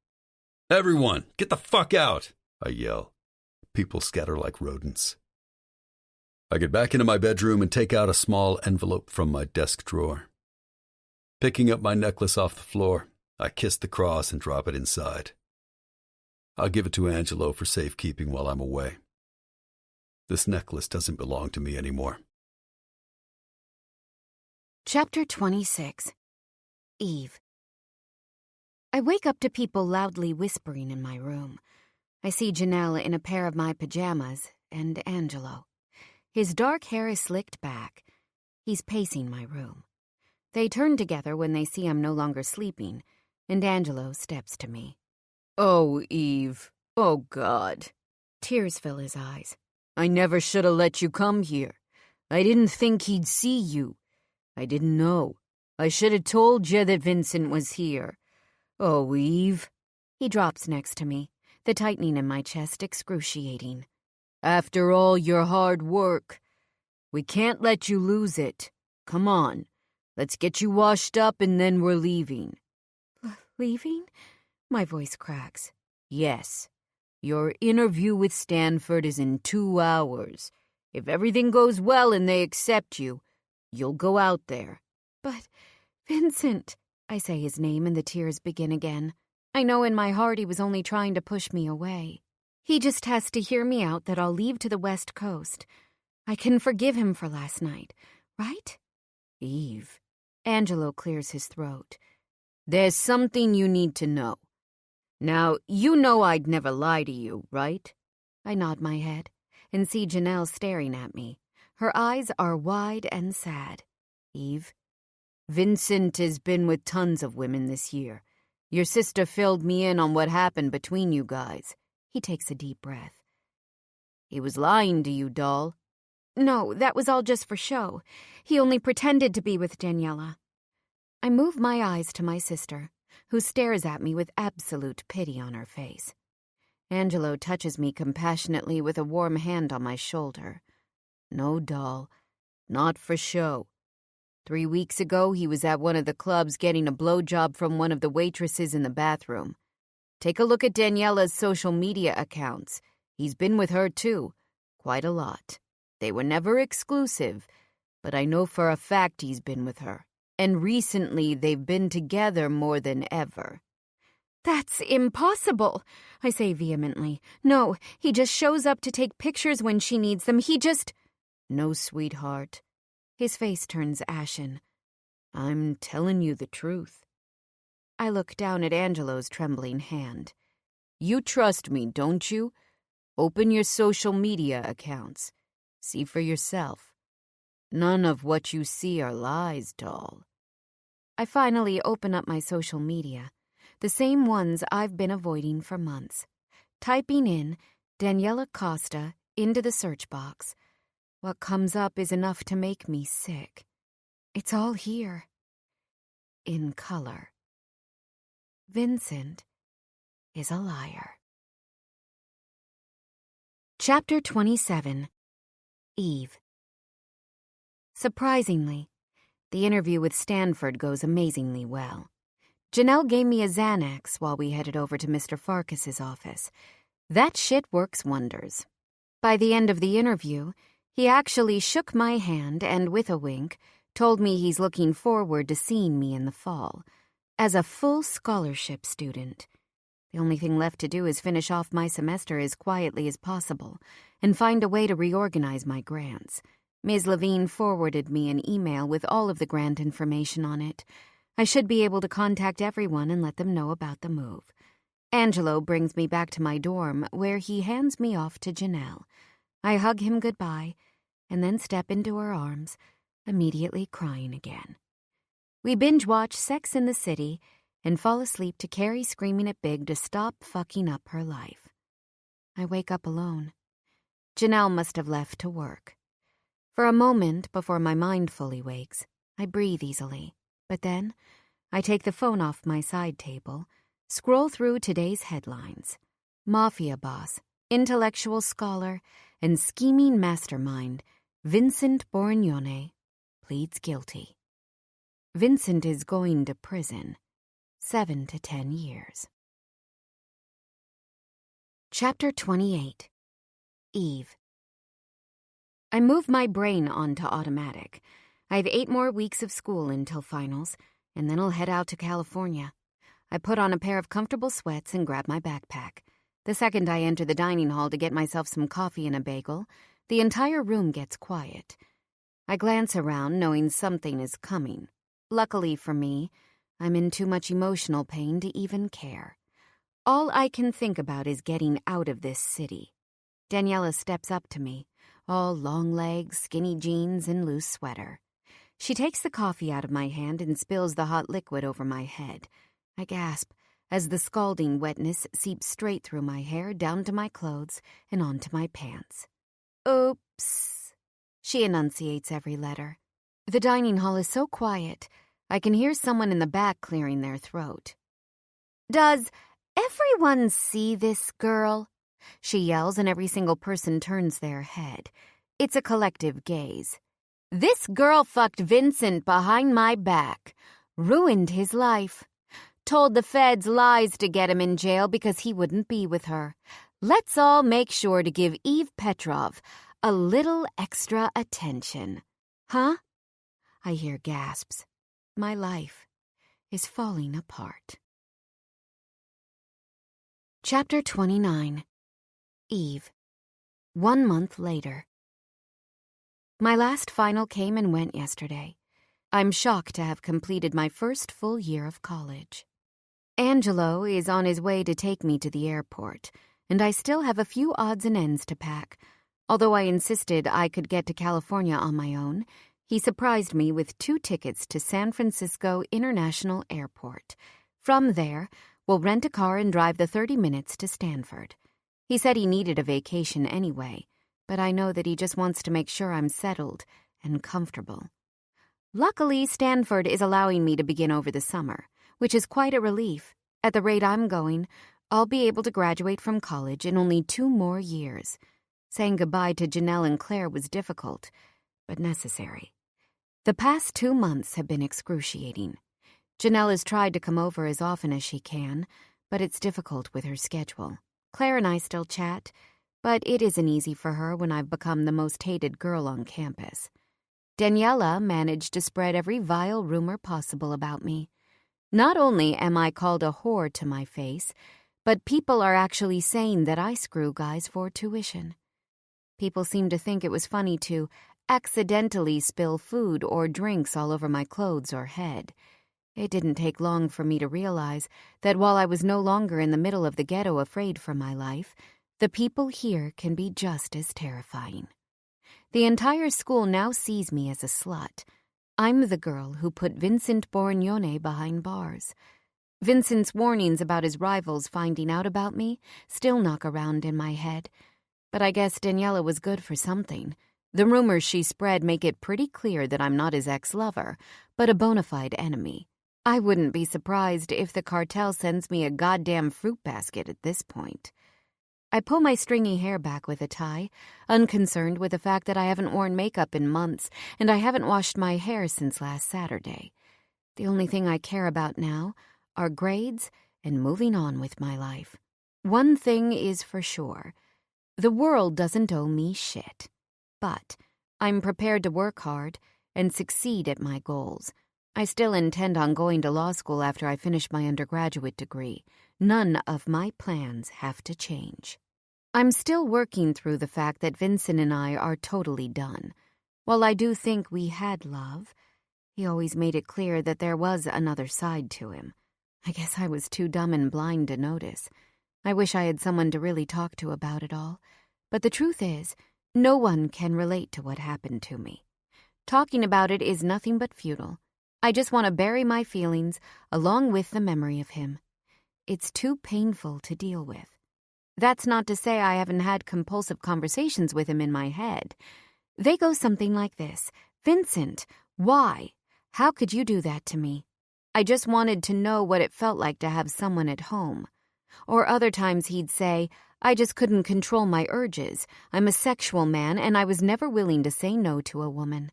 "Everyone, get the fuck out!" I yell. People scatter like rodents. I get back into my bedroom and take out a small envelope from my desk drawer. Picking up my necklace off the floor, I kiss the cross and drop it inside. I'll give it to Angelo for safekeeping while I'm away. This necklace doesn't belong to me anymore. Chapter 26. Eve. I wake up to people loudly whispering in my room. I see Janelle in a pair of my pajamas and Angelo. His dark hair is slicked back. He's pacing my room. They turn together when they see I'm no longer sleeping, and Angelo steps to me. "Oh, Eve. Oh, God." Tears fill his eyes. "I never should have let you come here. I didn't think he'd see you. I didn't know. I should have told you that Vincent was here. Oh, Eve." He drops next to me, the tightening in my chest excruciating. "After all your hard work, we can't let you lose it. Come on, let's get you washed up and then we're leaving." Leaving? My voice cracks. "Yes, Your interview with Stanford is in 2 hours. If everything goes well and they accept you, you'll go out there." "But, Vincent," I say his name and the tears begin again. I know in my heart he was only trying to push me away. He just has to hear me out that I'll leave to the West Coast. I can forgive him for last night, right? "Eve." Angelo clears his throat. "There's something you need to know. Now, you know I'd never lie to you, right?" I nod my head and see Janelle staring at me. Her eyes are wide and sad. "Eve, Vincent has been with tons of women this year. Your sister filled me in on what happened between you guys." He takes a deep breath. "He was lying to you, doll." "No, that was all just for show. He only pretended to be with Daniela." I move my eyes to my sister, who stares at me with absolute pity on her face. Angelo touches me compassionately with a warm hand on my shoulder. "No, doll, not for show. 3 weeks ago, he was at one of the clubs getting a blowjob from one of the waitresses in the bathroom. Take a look at Daniela's social media accounts. He's been with her, too. Quite a lot. They were never exclusive, but I know for a fact he's been with her. And recently, they've been together more than ever." "That's impossible," I say vehemently. "No, he just shows up to take pictures when she needs them. He just—" "No, sweetheart." His face turns ashen. "I'm telling you the truth." I look down at Angelo's trembling hand. "You trust me, don't you? Open your social media accounts. See for yourself. None of what you see are lies, doll." I finally open up my social media, the same ones I've been avoiding for months. Typing in Daniela Costa into the search box, what comes up is enough to make me sick. It's all here. In color. Vincent is a liar. Chapter 27. Eve. Surprisingly, the interview with Stanford goes amazingly well. Janelle gave me a Xanax while we headed over to Mr. Farkas's office. That shit works wonders. By the end of the interview, he actually shook my hand and, with a wink, told me he's looking forward to seeing me in the fall, as a full scholarship student. The only thing left to do is finish off my semester as quietly as possible and find a way to reorganize my grants. Ms. Levine forwarded me an email with all of the grant information on it. I should be able to contact everyone and let them know about the move. Angelo brings me back to my dorm, where he hands me off to Janelle. I hug him goodbye and then step into her arms, immediately crying again. We binge-watch Sex in the City and fall asleep to Carrie screaming at Big to stop fucking up her life. I wake up alone. Janelle must have left to work. For a moment before my mind fully wakes, I breathe easily, but then I take the phone off my side table, scroll through today's headlines. Mafia boss, intellectual scholar, and scheming mastermind Vincent Borignone pleads guilty. Vincent is going to prison, 7 to 10 years. Chapter 28. Eve. I move my brain onto automatic. I have 8 more weeks of school until finals, and then I'll head out to California. I put on a pair of comfortable sweats and grab my backpack. The second I enter the dining hall to get myself some coffee and a bagel, the entire room gets quiet. I glance around, knowing something is coming. Luckily for me, I'm in too much emotional pain to even care. All I can think about is getting out of this city. Daniela steps up to me, all long legs, skinny jeans, and loose sweater. She takes the coffee out of my hand and spills the hot liquid over my head. I gasp as the scalding wetness seeps straight through my hair, down to my clothes, and onto my pants. Oops. She enunciates every letter. The dining hall is so quiet, I can hear someone in the back clearing their throat. "Does everyone see this girl?" She yells, and every single person turns their head. It's a collective gaze. "This girl fucked Vincent behind my back, ruined his life, told the feds lies to get him in jail because he wouldn't be with her, Let's all make sure to give Eve Petrov a little extra attention. Huh? I hear gasps. My life is falling apart. Chapter 29. Eve. 1 month later. My last final came and went yesterday. I'm shocked to have completed my first full year of college. Angelo is on his way to take me to the airport, and I still have a few odds and ends to pack. Although I insisted I could get to California on my own, he surprised me with 2 tickets to San Francisco International Airport. From there, we'll rent a car and drive the 30 minutes to Stanford. He said he needed a vacation anyway, but I know that he just wants to make sure I'm settled and comfortable. Luckily, Stanford is allowing me to begin over the summer, which is quite a relief. At the rate I'm going, I'll be able to graduate from college in only 2 more years. Saying goodbye to Janelle and Claire was difficult, but necessary. The past 2 months have been excruciating. Janelle has tried to come over as often as she can, but it's difficult with her schedule. Claire and I still chat, but it isn't easy for her when I've become the most hated girl on campus. Daniela managed to spread every vile rumor possible about me. Not only am I called a whore to my face, but people are actually saying that I screw guys for tuition. People seem to think it was funny to accidentally spill food or drinks all over my clothes or head. It didn't take long for me to realize that while I was no longer in the middle of the ghetto afraid for my life, the people here can be just as terrifying. The entire school now sees me as a slut. I'm the girl who put Vincent Borgnone behind bars. Vincent's warnings about his rivals finding out about me still knock around in my head. But I guess Daniela was good for something. The rumors she spread make it pretty clear that I'm not his ex-lover, but a bona fide enemy. I wouldn't be surprised if the cartel sends me a goddamn fruit basket at this point. I pull my stringy hair back with a tie, unconcerned with the fact that I haven't worn makeup in months and I haven't washed my hair since last Saturday. The only thing I care about now are grades and moving on with my life. One thing is for sure. The world doesn't owe me shit. But I'm prepared to work hard and succeed at my goals. I still intend on going to law school after I finish my undergraduate degree. None of my plans have to change. I'm still working through the fact that Vincent and I are totally done. While I do think we had love, he always made it clear that there was another side to him. I guess I was too dumb and blind to notice. I wish I had someone to really talk to about it all. But the truth is, no one can relate to what happened to me. Talking about it is nothing but futile. I just want to bury my feelings along with the memory of him. It's too painful to deal with. That's not to say I haven't had compulsive conversations with him in my head. They go something like this. Vincent, why? How could you do that to me? I just wanted to know what it felt like to have someone at home. Or other times he'd say, I just couldn't control my urges. I'm a sexual man and I was never willing to say no to a woman.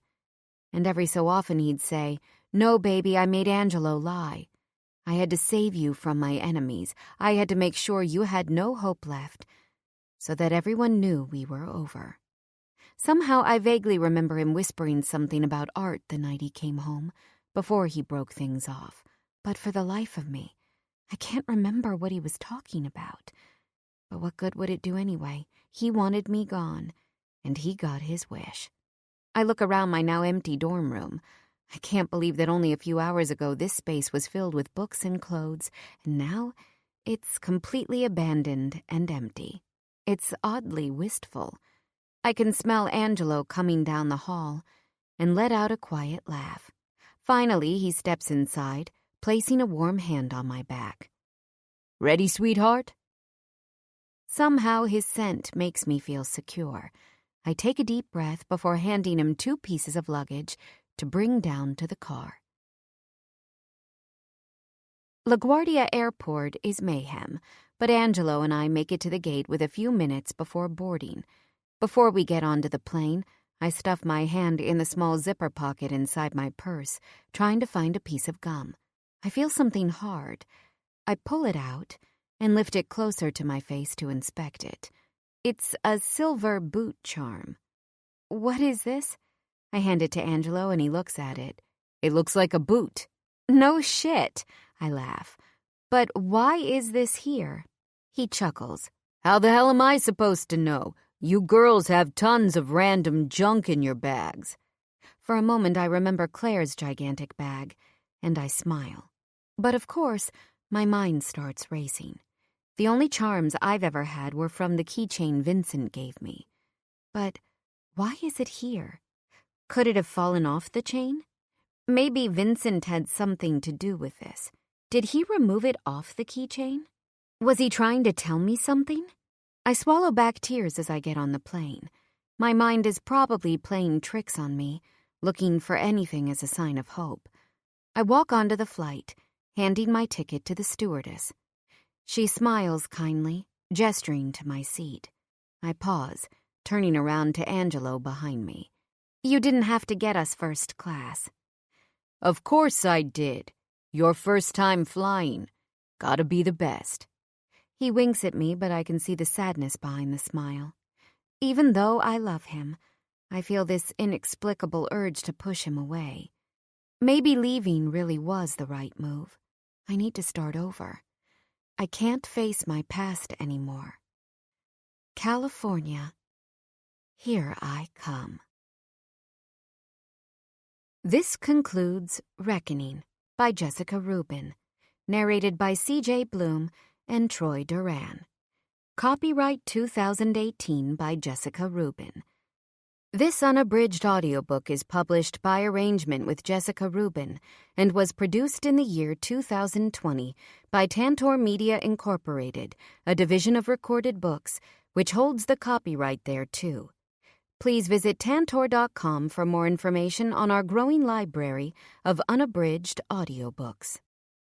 And every so often he'd say, no, baby, I made Angelo lie. I had to save you from my enemies. I had to make sure you had no hope left, so that everyone knew we were over. Somehow I vaguely remember him whispering something about art the night he came home, before he broke things off. But for the life of me, I can't remember what he was talking about. But what good would it do anyway? He wanted me gone, and he got his wish. I look around my now empty dorm room. I can't believe that only a few hours ago this space was filled with books and clothes, and now it's completely abandoned and empty. It's oddly wistful. I can smell Angelo coming down the hall and let out a quiet laugh. Finally, he steps inside, placing a warm hand on my back. Ready, sweetheart? Somehow his scent makes me feel secure. I take a deep breath before handing him 2 pieces of luggage to bring down to the car. LaGuardia Airport is mayhem, but Angelo and I make it to the gate with a few minutes before boarding. Before we get onto the plane, I stuff my hand in the small zipper pocket inside my purse, trying to find a piece of gum. I feel something hard. I pull it out, and lift it closer to my face to inspect it. It's a silver boot charm. What is this? I hand it to Angelo and he looks at it. It looks like a boot. No shit, I laugh. But why is this here? He chuckles. How the hell am I supposed to know? You girls have tons of random junk in your bags. For a moment I remember Claire's gigantic bag, and I smile. But of course, my mind starts racing. The only charms I've ever had were from the keychain Vincent gave me. But why is it here? Could it have fallen off the chain? Maybe Vincent had something to do with this. Did he remove it off the keychain? Was he trying to tell me something? I swallow back tears as I get on the plane. My mind is probably playing tricks on me, looking for anything as a sign of hope. I walk onto the flight, handing my ticket to the stewardess. She smiles kindly, gesturing to my seat. I pause, turning around to Angelo behind me. You didn't have to get us first class. Of course I did. Your first time flying. Gotta be the best. He winks at me, but I can see the sadness behind the smile. Even though I love him, I feel this inexplicable urge to push him away. Maybe leaving really was the right move. I need to start over. I can't face my past anymore. California, here I come. This concludes Reckoning by Jessica Ruben, narrated by C.J. Bloom and Troy Duran. Copyright 2018 by Jessica Ruben. This unabridged audiobook is published by arrangement with Jessica Ruben and was produced in the year 2020 by Tantor Media Incorporated, a division of Recorded Books, which holds the copyright thereto. Please visit tantor.com for more information on our growing library of unabridged audiobooks.